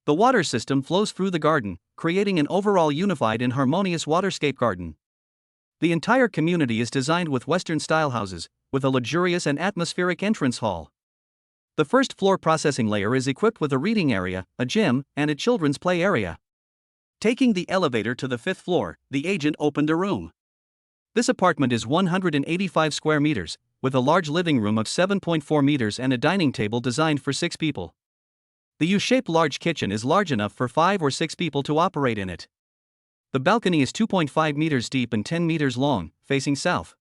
The water system flows through the garden, creating an overall unified and harmonious waterscape garden. The entire community is designed with Western-style houses, with a luxurious and atmospheric entrance hall. The first floor processing layer is equipped with a reading area, a gym, and a children's play area. Taking the elevator to the 5th floor, the agent opened a room. This apartment is 185 square meters, with a large living room of 7.4 meters and a dining table designed for 6 people. The U-shaped large kitchen is large enough for 5 or 6 people to operate in it. The balcony is 2.5 meters deep and 10 meters long, facing south.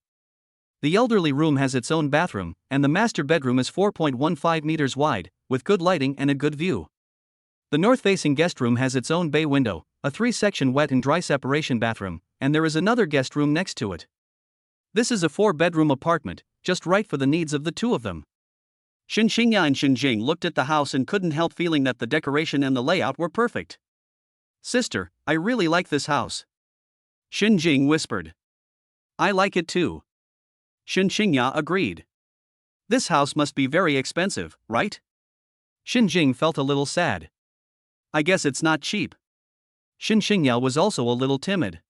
The elderly room has its own bathroom, and the master bedroom is 4.15 meters wide, with good lighting and a good view. The north-facing guest room has its own bay window, a 3-section wet and dry separation bathroom, and there is another guest room next to it. This is a 4-bedroom apartment, just right for the needs of the two of them. Shen Qingya and Shen Jing looked at the house and couldn't help feeling that the decoration and the layout were perfect. "Sister, I really like this house," Shen Jing whispered. "I like it too," Shen Qingya agreed. "This house must be very expensive, right?" Shen Jing felt a little sad. "I guess it's not cheap." Shen Qingya was also a little timid.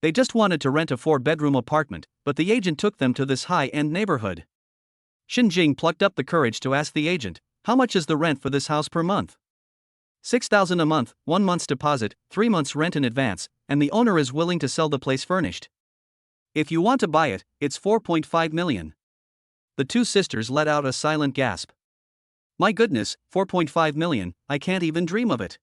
They just wanted to rent a 4-bedroom apartment, but the agent took them to this high-end neighborhood. Shen Jing plucked up the courage to ask the agent, "How much is the rent for this house per month?" "6,000 a month, 1 month's deposit, 3 months rent in advance, and the owner is willing to sell the place furnished. If you want to buy it, it's 4.5 million. The two sisters let out a silent gasp. "My goodness, 4.5 million, I can't even dream of it.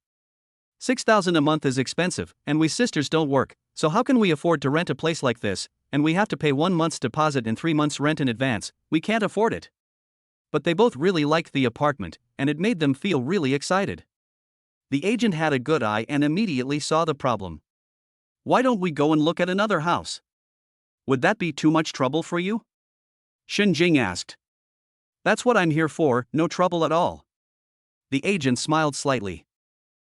6,000 a month is expensive, and we sisters don't work, so how can we afford to rent a place like this, and we have to pay 1 month's deposit and 3 months rent in advance, we can't afford it." But they both really liked the apartment, and it made them feel really excited. The agent had a good eye and immediately saw the problem. "Why don't we go and look at another house? Would that be too much trouble for you?" Shen Jing asked. "That's what I'm here for, no trouble at all." The agent smiled slightly.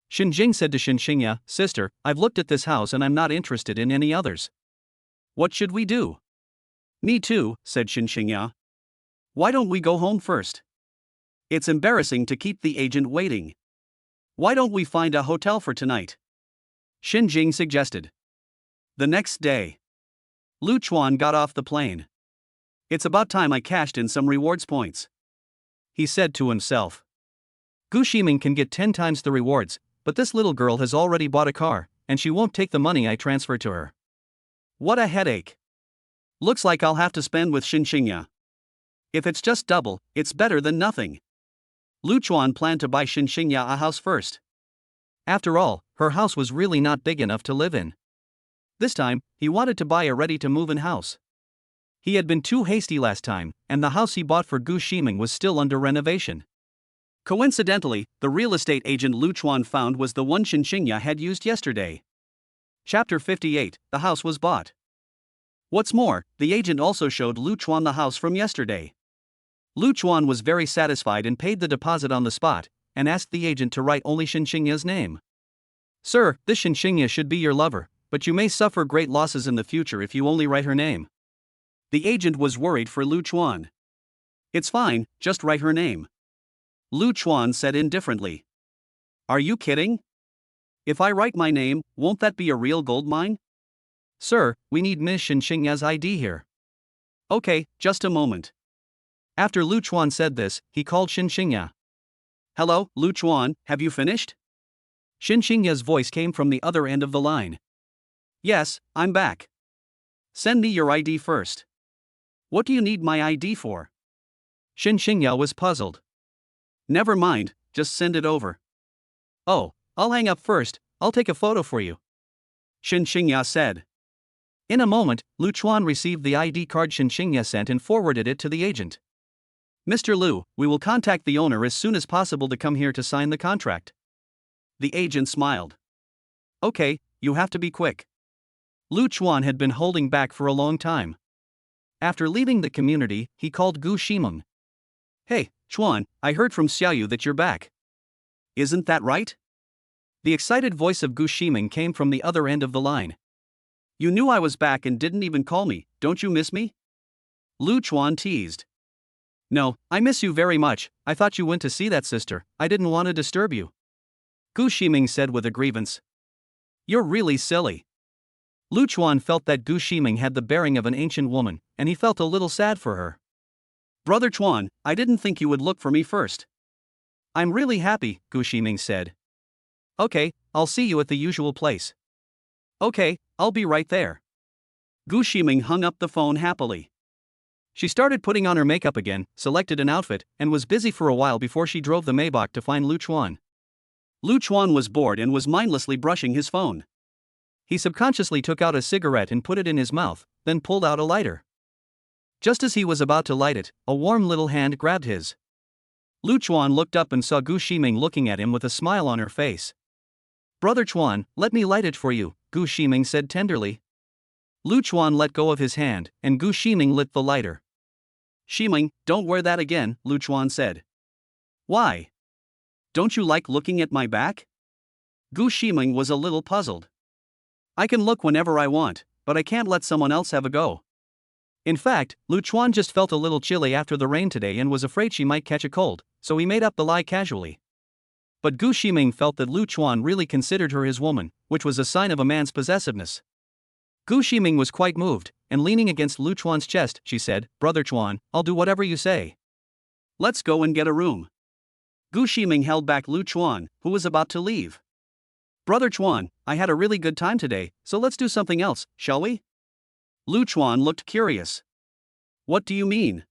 Shen Jing said to Shen Qingya, "Sister, I've looked at this house and I'm not interested in any others. What should we do?" "Me too," said Shen Qingya. "Why don't we go home first? It's embarrassing to keep the agent waiting. Why don't we find a hotel for tonight?" Shen Jing suggested. The next day, Lu Chuan got off the plane. "It's about time I cashed in some rewards points," he said to himself. "Gu Ximeng can get 10 times the rewards, but this little girl has already bought a car, and she won't take the money I transfer to her. What a headache. Looks like I'll have to spend with Shen Qingya. If it's just double, it's better than nothing." Lu Chuan planned to buy Shen Qingya a house first. After all, her house was really not big enough to live in. This time, he wanted to buy a ready-to-move-in house. He had been too hasty last time, and the house he bought for Gu Ximeng was still under renovation. Coincidentally, the real estate agent Lu Chuan found was the one Shen Qingya had used yesterday. Chapter 58, the house was bought. What's more, the agent also showed Lu Chuan the house from yesterday. Lu Chuan was very satisfied and paid the deposit on the spot, and asked the agent to write only Shen Qingya's name. "Sir, this Shen Qingya should be your lover, but you may suffer great losses in the future if you only write her name." The agent was worried for Lu Chuan. "It's fine, just write her name," Lu Chuan said indifferently. "Are you kidding? If I write my name, won't that be a real gold mine?" "Sir, we need Miss Shen Qingya's ID here." "Okay, just a moment." After Lu Chuan said this, he called Shen Qingya. Hello, Lu Chuan, have you finished? Shen Qingya's voice came from the other end of the line. Yes, I'm back. Send me your ID first. What do you need my ID for? Shen Qingya was puzzled. Never mind, just send it over. Oh, I'll hang up first, I'll take a photo for you, Shen Qingya said. In a moment, Lu Chuan received the ID card Shen Qingya sent and forwarded it to the agent. Mr. Lu, we will contact the owner as soon as possible to come here to sign the contract. The agent smiled. Okay, you have to be quick. Lu Chuan had been holding back for a long time. After leaving the community, he called Gu Ximeng. Hey, Chuan, I heard from Xiaoyu that you're back. Isn't that right? The excited voice of Gu Ximeng came from the other end of the line. You knew I was back and didn't even call me, don't you miss me? Lu Chuan teased. No, I miss you very much, I thought you went to see that sister, I didn't want to disturb you, Gu Ximeng said with a grievance. You're really silly. Lu Chuan felt that Gu Ximeng had the bearing of an ancient woman, and he felt a little sad for her. Brother Chuan, I didn't think you would look for me first. I'm really happy, Gu Ximeng said. Okay, I'll see you at the usual place. Okay, I'll be right there. Gu Ximeng hung up the phone happily. She started putting on her makeup again, selected an outfit, and was busy for a while before she drove the Maybach to find Lu Chuan. Lu Chuan was bored and was mindlessly brushing his phone. He subconsciously took out a cigarette and put it in his mouth, then pulled out a lighter. Just as he was about to light it, a warm little hand grabbed his. Lu Chuan looked up and saw Gu Ximeng looking at him with a smile on her face. Brother Chuan, let me light it for you, Gu Ximeng said tenderly. Lu Chuan let go of his hand, and Gu Ximeng lit the lighter. Ximeng, don't wear that again, Lu Chuan said. Why? Don't you like looking at my back? Gu Ximeng was a little puzzled. I can look whenever I want, but I can't let someone else have a go. In fact, Lu Chuan just felt a little chilly after the rain today and was afraid she might catch a cold, so he made up the lie casually. But Gu Ximeng felt that Lu Chuan really considered her his woman, which was a sign of a man's possessiveness. Gu Ximeng was quite moved, and leaning against Lu Chuan's chest, she said, Brother Chuan, I'll do whatever you say. Let's go and get a room. Gu Ximeng held back Lu Chuan, who was about to leave. Brother Chuan, I had a really good time today, so let's do something else, shall we? Lu Chuan looked curious. What do you mean?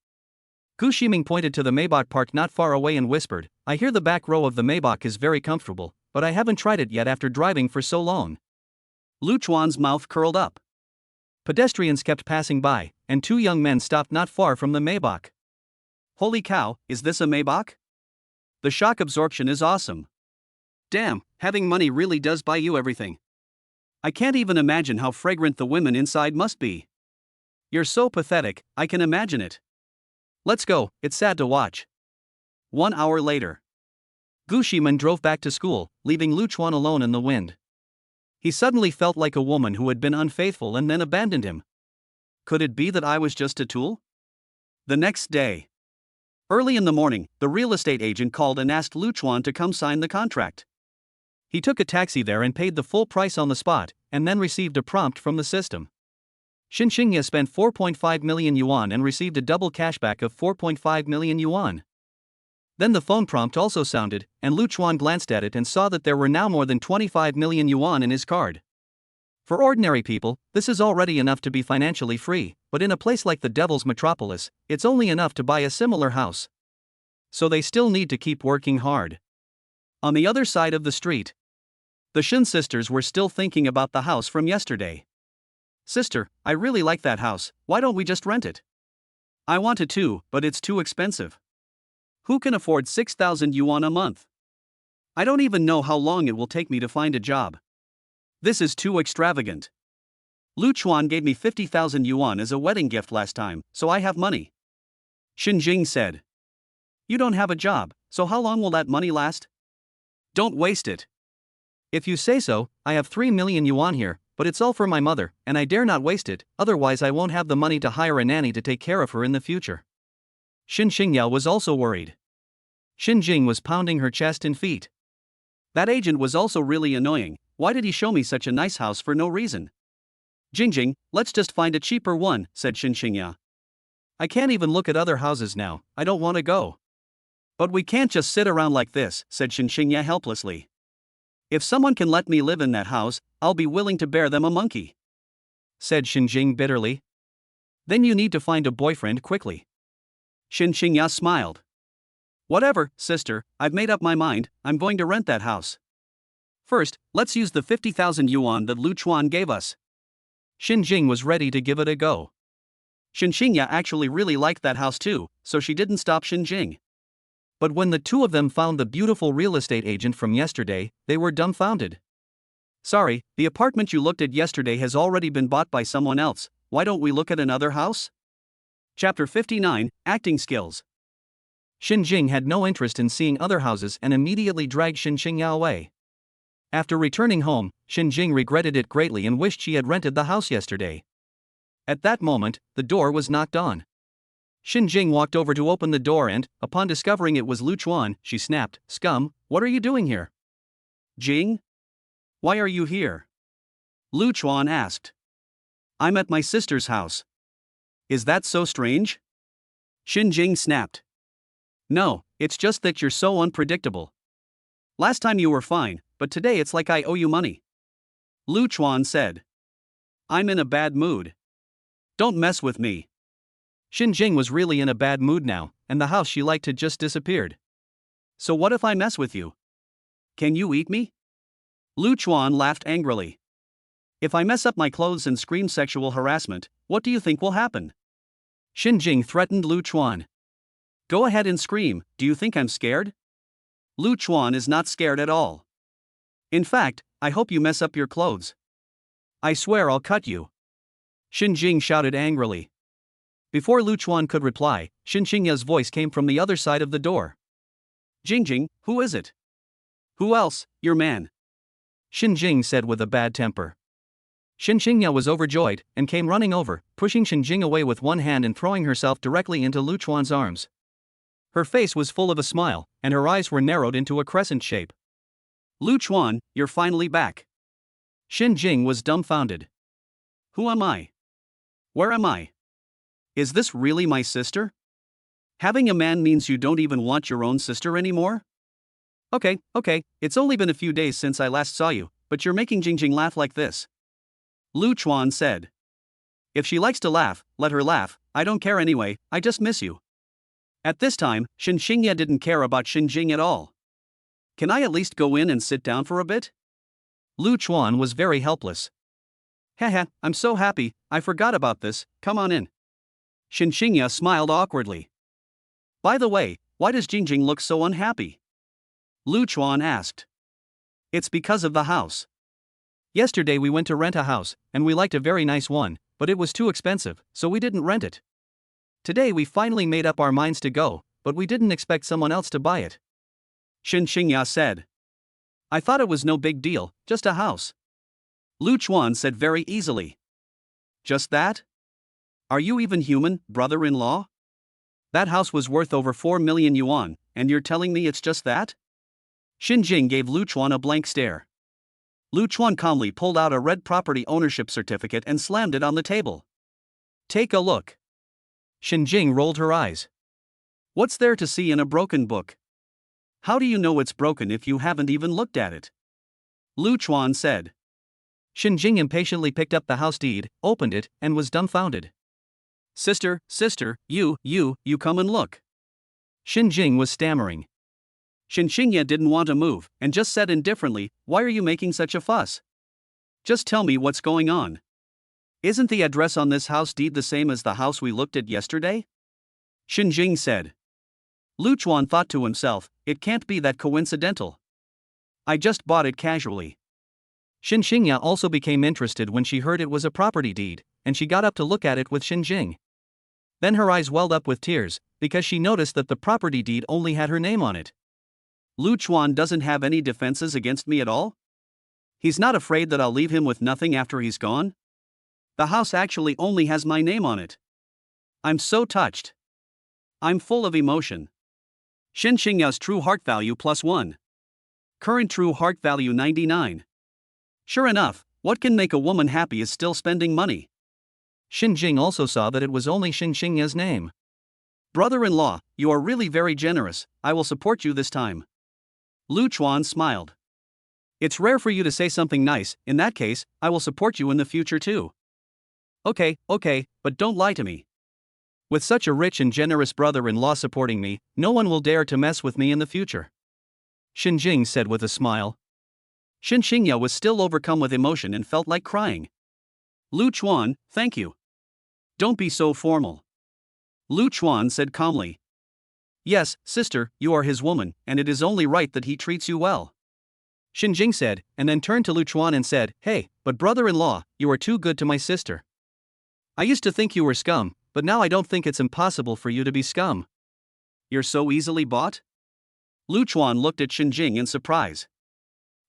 Gu Ximeng pointed to the Maybach parked not far away and whispered, I hear the back row of the Maybach is very comfortable, but I haven't tried it yet after driving for so long. Lu Chuan's mouth curled up. Pedestrians kept passing by, and two young men stopped not far from the Maybach. Holy cow, is this a Maybach? The shock absorption is awesome. Damn, having money really does buy you everything. I can't even imagine how fragrant the women inside must be. You're so pathetic, I can imagine it. Let's go, it's sad to watch. 1 hour later. Gu Ximeng drove back to school, leaving Lu Chuan alone in the wind. He suddenly felt like a woman who had been unfaithful and then abandoned him. Could it be that I was just a tool? The next day. Early in the morning, the real estate agent called and asked Lu Chuan to come sign the contract. He took a taxi there and paid the full price on the spot, and then received a prompt from the system. Shen Qingya spent 4.5 million yuan and received a double cashback of 4.5 million yuan. Then the phone prompt also sounded, and Lu Chuan glanced at it and saw that there were now more than 25 million yuan in his card. For ordinary people, this is already enough to be financially free, but in a place like the Devil's Metropolis, it's only enough to buy a similar house. So they still need to keep working hard. On the other side of the street, the Shen sisters were still thinking about the house from yesterday. Sister, I really like that house, why don't we just rent it? I want it too, but it's too expensive. Who can afford 6,000 yuan a month? I don't even know how long it will take me to find a job. This is too extravagant. Lu Chuan gave me 50,000 yuan as a wedding gift last time, so I have money. Shen Jing said. You don't have a job, so how long will that money last? Don't waste it. If you say so, I have 3 million yuan here, but it's all for my mother, and I dare not waste it, otherwise I won't have the money to hire a nanny to take care of her in the future. Shen Qingya was also worried. Shen Jing was pounding her chest and feet. That agent was also really annoying, why did he show me such a nice house for no reason? Jingjing, let's just find a cheaper one, said Shen Qingya. I can't even look at other houses now, I don't want to go. But we can't just sit around like this, said Shen Qingya helplessly. If someone can let me live in that house, I'll be willing to bear them a monkey, said Shen Jing bitterly. Then you need to find a boyfriend quickly. Shen Qingya smiled. Whatever, sister, I've made up my mind, I'm going to rent that house. First, let's use the 50,000 yuan that Lu Chuan gave us. Shen Jing was ready to give it a go. Shen Qingya actually really liked that house too, so she didn't stop Shen Jing. But when the two of them found the beautiful real estate agent from yesterday, they were dumbfounded. Sorry, the apartment you looked at yesterday has already been bought by someone else, why don't we look at another house? Chapter 59, Acting Skills. Shen Jing had no interest in seeing other houses and immediately dragged Shen Qingya away. After returning home, Shen Jing regretted it greatly and wished she had rented the house yesterday. At that moment, the door was knocked on. Shen Jing walked over to open the door and, upon discovering it was Lu Chuan, she snapped, "Scum, what are you doing here?" "Jing? Why are you here?" Lu Chuan asked. "I'm at my sister's house." "Is that so strange?" Shen Jing snapped. "No, it's just that you're so unpredictable. Last time you were fine, but today it's like I owe you money." Lu Chuan said. "I'm in a bad mood. Don't mess with me." Shen Jing was really in a bad mood now, and the house she liked had just disappeared. "So what if I mess with you? Can you eat me?" Lu Chuan laughed angrily. "If I mess up my clothes and scream sexual harassment, what do you think will happen?" Shen Jing threatened Lu Chuan. "Go ahead and scream, do you think I'm scared?" Lu Chuan is not scared at all. "In fact, I hope you mess up your clothes. I swear I'll cut you." Shen Jing shouted angrily. Before Lu Chuan could reply, Shen Qingya's voice came from the other side of the door. "Jing, who is it?" "Who else, your man?" Shen Jing said with a bad temper. Shen Qingya was overjoyed, and came running over, pushing Shen Jing away with one hand and throwing herself directly into Lu Chuan's arms. Her face was full of a smile, and her eyes were narrowed into a crescent shape. "Lu Chuan, you're finally back." Shen Jing was dumbfounded. "Who am I? Where am I? Is this really my sister? Having a man means you don't even want your own sister anymore?" Okay, it's only been a few days since I last saw you, but you're making Jing laugh like this." Lu Chuan said. "If she likes to laugh, let her laugh, I don't care anyway, I just miss you." At this time, Shen Qingya didn't care about Shen Jing at all. "Can I at least go in and sit down for a bit?" Lu Chuan was very helpless. "Haha, I'm so happy, I forgot about this, come on in." Shen Qingya smiled awkwardly. "By the way, why does Jing look so unhappy?" Lu Chuan asked. "It's because of the house. Yesterday we went to rent a house, and we liked a very nice one, but it was too expensive, so we didn't rent it. Today we finally made up our minds to go, but we didn't expect someone else to buy it," Shen Qingya said. "I thought it was no big deal, just a house." Lu Chuan said very easily. "Just that? Are you even human, brother-in-law? That house was worth over 4 million yuan, and you're telling me it's just that?" Shen Jing gave Lu Chuan a blank stare. Lu Chuan calmly pulled out a red property ownership certificate and slammed it on the table. "Take a look." Shen Jing rolled her eyes. "What's there to see in a broken book? How do you know it's broken if you haven't even looked at it?" Lu Chuan said. Shen Jing impatiently picked up the house deed, opened it, and was dumbfounded. Sister, you come and look." Shen Jing was stammering. Shen Qingya didn't want to move, and just said indifferently, "Why are you making such a fuss? Just tell me what's going on. Isn't the address on this house deed the same as the house we looked at yesterday?" Shen Jing said. Lu Chuan thought to himself, "It can't be that coincidental. I just bought it casually." Shen Qingya also became interested when she heard it was a property deed, and she got up to look at it with Shen Jing. Then her eyes welled up with tears, because she noticed that the property deed only had her name on it. Lu Chuan doesn't have any defenses against me at all? He's not afraid that I'll leave him with nothing after he's gone? The house actually only has my name on it. I'm so touched. I'm full of emotion. Shen Qingya's true heart value +1. Current true heart value 99. Sure enough, what can make a woman happy is still spending money. Shen Jing also saw that it was only Shen Qingya's name. Brother-in-law, you are really very generous, I will support you this time. Lu Chuan smiled. It's rare for you to say something nice, in that case, I will support you in the future too. Okay, but don't lie to me. With such a rich and generous brother-in-law supporting me, no one will dare to mess with me in the future. Shen Jing said with a smile. Shen Qingya was still overcome with emotion and felt like crying. Lu Chuan, thank you. Don't be so formal. Lu Chuan said calmly. Yes, sister, you are his woman, and it is only right that he treats you well. Shen Jing said, and then turned to Lu Chuan and said, Hey, but brother-in-law, you are too good to my sister. I used to think you were scum, but now I don't think it's impossible for you to be scum. You're so easily bought? Lu Chuan looked at Shen Jing in surprise.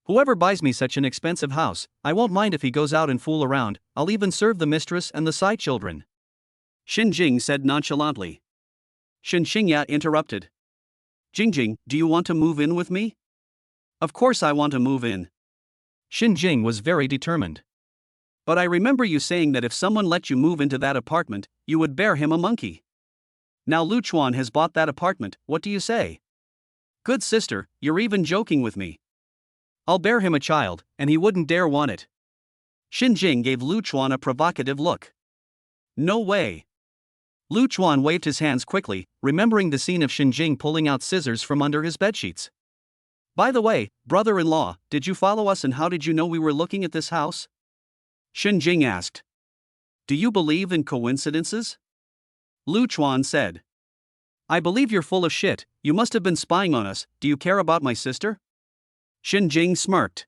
Whoever buys me such an expensive house, I won't mind if he goes out and fool around, I'll even serve the mistress and the side children. Shen Jing said nonchalantly. Shen Qingya interrupted. Jing, do you want to move in with me? Of course I want to move in. Shen Jing was very determined. But I remember you saying that if someone let you move into that apartment, you would bear him a monkey. Now Lu Chuan has bought that apartment, what do you say? Good sister, you're even joking with me. I'll bear him a child, and he wouldn't dare want it. Shen Jing gave Lu Chuan a provocative look. No way. Lu Chuan waved his hands quickly, remembering the scene of Shen Jing pulling out scissors from under his bedsheets. By the way, brother-in-law, did you follow us and how did you know we were looking at this house? Shen Jing asked. Do you believe in coincidences? Lu Chuan said. I believe you're full of shit, you must have been spying on us, do you care about my sister? Shen Jing smirked.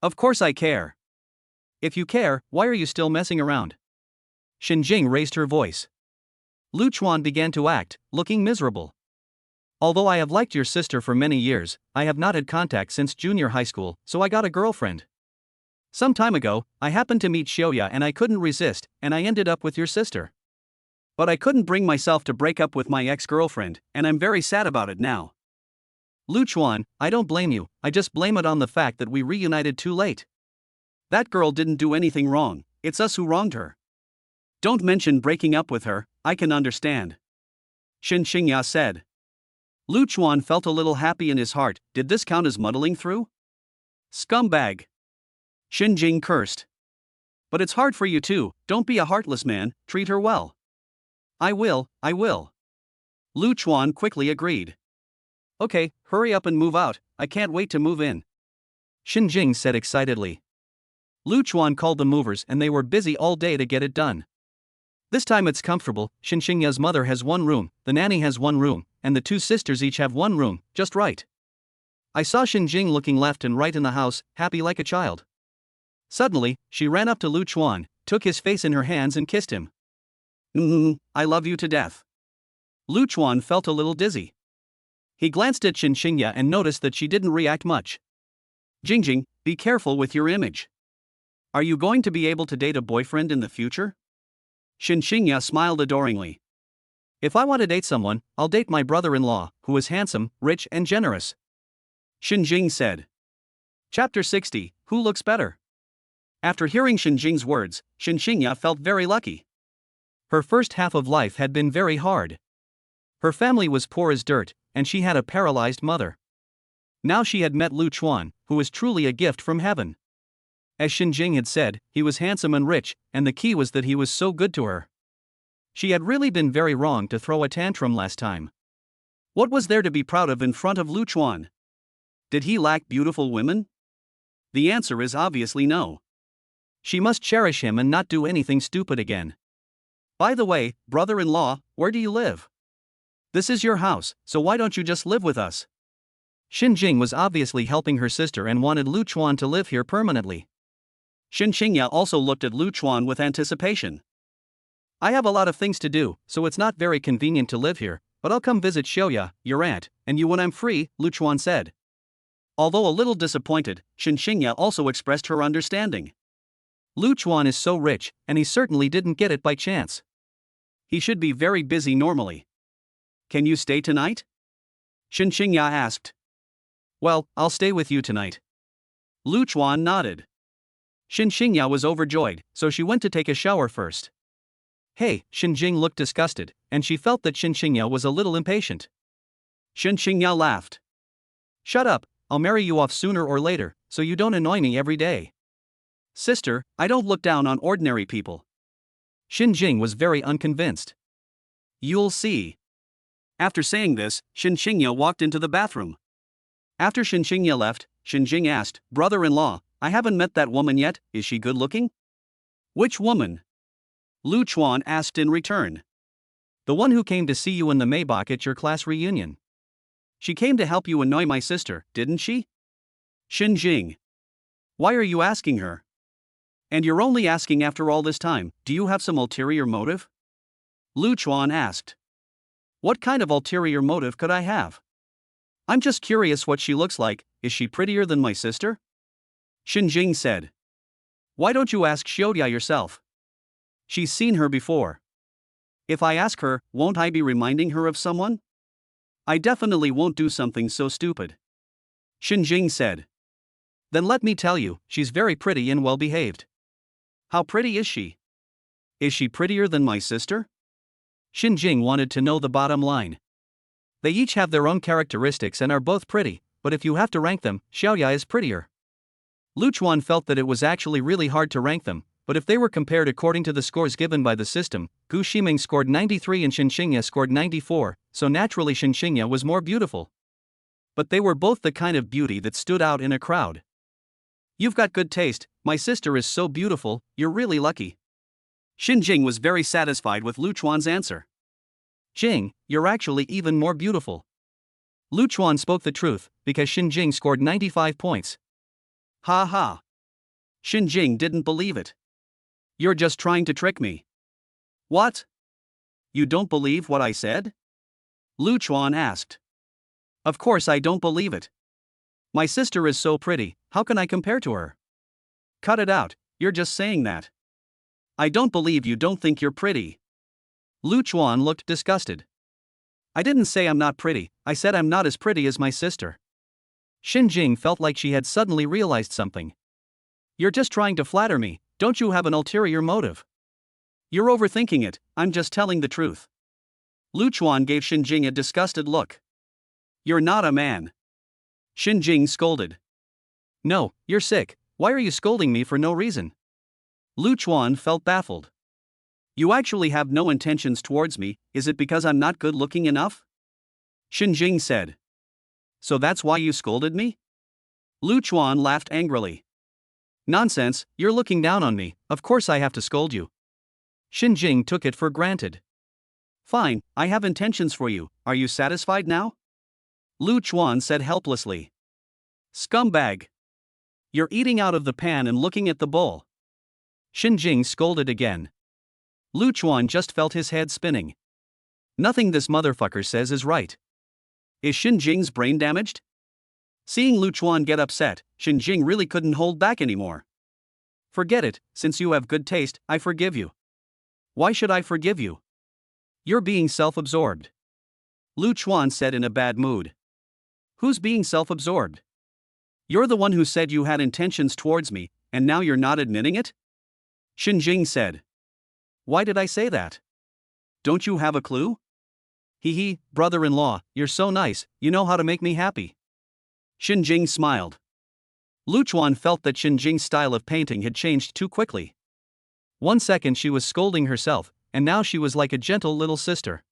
Of course I care. If you care, why are you still messing around? Shen Jing raised her voice. Lu Chuan began to act, looking miserable. Although I have liked your sister for many years, I have not had contact since junior high school, so I got a girlfriend. Some time ago, I happened to meet Xiaoyu and I couldn't resist, and I ended up with your sister. But I couldn't bring myself to break up with my ex-girlfriend, and I'm very sad about it now. Lu Chuan, I don't blame you, I just blame it on the fact that we reunited too late. That girl didn't do anything wrong, it's us who wronged her. Don't mention breaking up with her, I can understand. Shen Qingya said. Lu Chuan felt a little happy in his heart, did this count as muddling through? Scumbag. Shen Jing cursed. But it's hard for you too, don't be a heartless man, treat her well. I will. Lu Chuan quickly agreed. Okay, hurry up and move out, I can't wait to move in. Shen Jing said excitedly. Lu Chuan called the movers and they were busy all day to get it done. This time it's comfortable, Shen Qingya's mother has one room, the nanny has one room, and the two sisters each have one room, just right. I saw Shen Jing looking left and right in the house, happy like a child. Suddenly, she ran up to Lu Chuan, took his face in her hands and kissed him. I love you to death. Lu Chuan felt a little dizzy. He glanced at Shen Qingya and noticed that she didn't react much. Jing, be careful with your image. Are you going to be able to date a boyfriend in the future? Shen Qingya smiled adoringly. If I want to date someone, I'll date my brother-in-law, who is handsome, rich and generous. Shen Jing said. Chapter 60, Who looks better? After hearing Shen Jing's words, Shen Qingya felt very lucky. Her first half of life had been very hard. Her family was poor as dirt, and she had a paralyzed mother. Now she had met Lu Chuan, who was truly a gift from heaven. As Shen Jing had said, he was handsome and rich, and the key was that he was so good to her. She had really been very wrong to throw a tantrum last time. What was there to be proud of in front of Lu Chuan? Did he lack beautiful women? The answer is obviously no. She must cherish him and not do anything stupid again. By the way, brother-in-law, where do you live? This is your house, so why don't you just live with us? Shen Jing was obviously helping her sister and wanted Lu Chuan to live here permanently. Shen Qingya also looked at Lu Chuan with anticipation. I have a lot of things to do, so it's not very convenient to live here, but I'll come visit Xiaoyu, your aunt, and you when I'm free, Lu Chuan said. Although a little disappointed, Shen Qingya also expressed her understanding. Lu Chuan is so rich, and he certainly didn't get it by chance. He should be very busy normally. Can you stay tonight? Shen Qingya asked. Well, I'll stay with you tonight. Lu Chuan nodded. Shen Qingya was overjoyed, so she went to take a shower first. Hey, Shen Qingya looked disgusted, and she felt that Shen Qingya was a little impatient. Shen Qingya laughed. Shut up, I'll marry you off sooner or later, so you don't annoy me every day. Sister, I don't look down on ordinary people. Shen Qingya was very unconvinced. You'll see. After saying this, Shen Qingya walked into the bathroom. After Shen Qingya left, Shen Qingya asked, "Brother-in-law, I haven't met that woman yet, is she good looking?" "Which woman?" Lu Chuan asked in return. The one who came to see you in the Maybach at your class reunion. She came to help you annoy my sister, didn't she? Shen Qingya. Why are you asking her? And you're only asking after all this time, do you have some ulterior motive? Lu Chuan asked. What kind of ulterior motive could I have? I'm just curious what she looks like, is she prettier than my sister? Shen Qingya said. Why don't you ask Xiaoyu yourself? She's seen her before. If I ask her, won't I be reminding her of someone? I definitely won't do something so stupid. Shen Qingya said. Then let me tell you, she's very pretty and well behaved. How pretty is she? Is she prettier than my sister? Shen Qingya wanted to know the bottom line. They each have their own characteristics and are both pretty, but if you have to rank them, Xiaoyu is prettier. Lu Chuan felt that it was actually really hard to rank them, but if they were compared according to the scores given by the system, Gu Ximeng scored 93 and Shen Qingya scored 94, so naturally Shen Qingya was more beautiful. But they were both the kind of beauty that stood out in a crowd. You've got good taste, my sister is so beautiful, you're really lucky. Shen Qingya was very satisfied with Lu Chuan's answer. Qing, you're actually even more beautiful. Lu Chuan spoke the truth, because Shen Qingya scored 95 points. Ha ha. Shen Qingya didn't believe it. You're just trying to trick me. What? You don't believe what I said? Lu Chuan asked. Of course I don't believe it. My sister is so pretty, how can I compare to her? Cut it out, you're just saying that. I don't believe you don't think you're pretty. Lu Chuan looked disgusted. I didn't say I'm not pretty, I said I'm not as pretty as my sister. Shen Qingya felt like she had suddenly realized something. You're just trying to flatter me, don't you have an ulterior motive? You're overthinking it, I'm just telling the truth. Lu Chuan gave Shen Qingya a disgusted look. You're not a man. Shen Qingya scolded. No, you're sick, why are you scolding me for no reason? Lu Chuan felt baffled. You actually have no intentions towards me, is it because I'm not good looking enough? Shen Qingya said. So that's why you scolded me? Lu Chuan laughed angrily. Nonsense, you're looking down on me, of course I have to scold you. Shen Qingya took it for granted. Fine, I have intentions for you, are you satisfied now? Lu Chuan said helplessly. Scumbag. You're eating out of the pan and looking at the bowl. Shen Qingya scolded again. Lu Chuan just felt his head spinning. Nothing this motherfucker says is right. Is Shen Qingya's brain damaged? Seeing Lu Chuan get upset, Shen Qingya really couldn't hold back anymore. Forget it, since you have good taste, I forgive you. Why should I forgive you? You're being self-absorbed. Lu Chuan said in a bad mood. Who's being self-absorbed? You're the one who said you had intentions towards me, and now you're not admitting it? Shen Qingya said. Why did I say that? Don't you have a clue? Hee, brother-in-law, you're so nice, you know how to make me happy. Shen Qingya smiled. Lu Chuan felt that Shen Qingya's style of painting had changed too quickly. 1 second she was scolding herself, and now she was like a gentle little sister.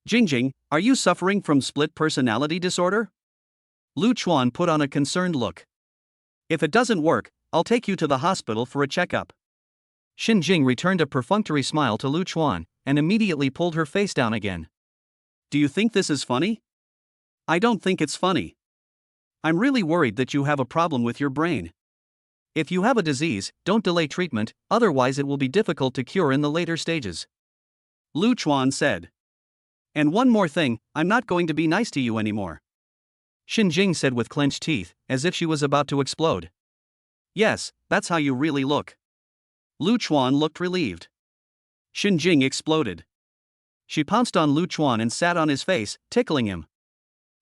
Qingya, are you suffering from split personality disorder? Lu Chuan put on a concerned look. If it doesn't work, I'll take you to the hospital for a checkup. Shen Qingya returned a perfunctory smile to Lu Chuan, and immediately pulled her face down again. Do you think this is funny? I don't think it's funny. I'm really worried that you have a problem with your brain. If you have a disease, don't delay treatment, otherwise it will be difficult to cure in the later stages. Lu Chuan said. And one more thing, I'm not going to be nice to you anymore. Shen Qingya said with clenched teeth, as if she was about to explode. Yes, that's how you really look. Lu Chuan looked relieved. Shen Qingya exploded. She pounced on Lu Chuan and sat on his face, tickling him.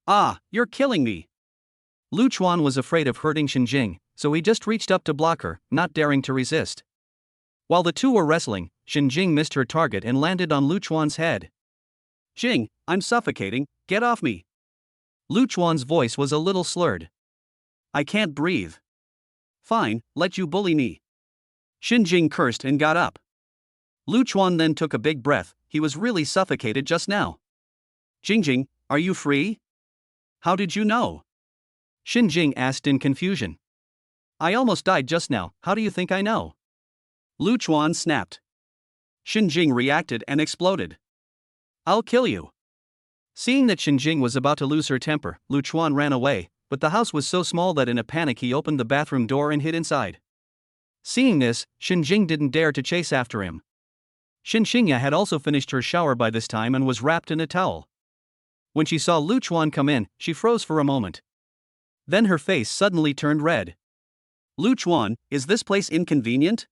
Ah, you're killing me. Lu Chuan was afraid of hurting Shen Qingya, so he just reached up to block her, not daring to resist. While the two were wrestling, Shen Qingya missed her target and landed on Lu Chuan's head. Jing, I'm suffocating, get off me. Lu Chuan's voice was a little slurred. I can't breathe. Fine, let you bully me. Shen Qingya cursed and got up. Lu Chuan then took a big breath, he was really suffocated just now. Jing, are you free? How did you know? Shen Qingya asked in confusion. I almost died just now, how do you think I know? Lu Chuan snapped. Shen Qingya reacted and exploded. I'll kill you. Seeing that Shen Qingya was about to lose her temper, Lu Chuan ran away, but the house was so small that in a panic he opened the bathroom door and hid inside. Seeing this, Shen Qingya didn't dare to chase after him. Shen Qingya had also finished her shower by this time and was wrapped in a towel. When she saw Lu Chuan come in, she froze for a moment. Then her face suddenly turned red. Lu Chuan, is this place inconvenient?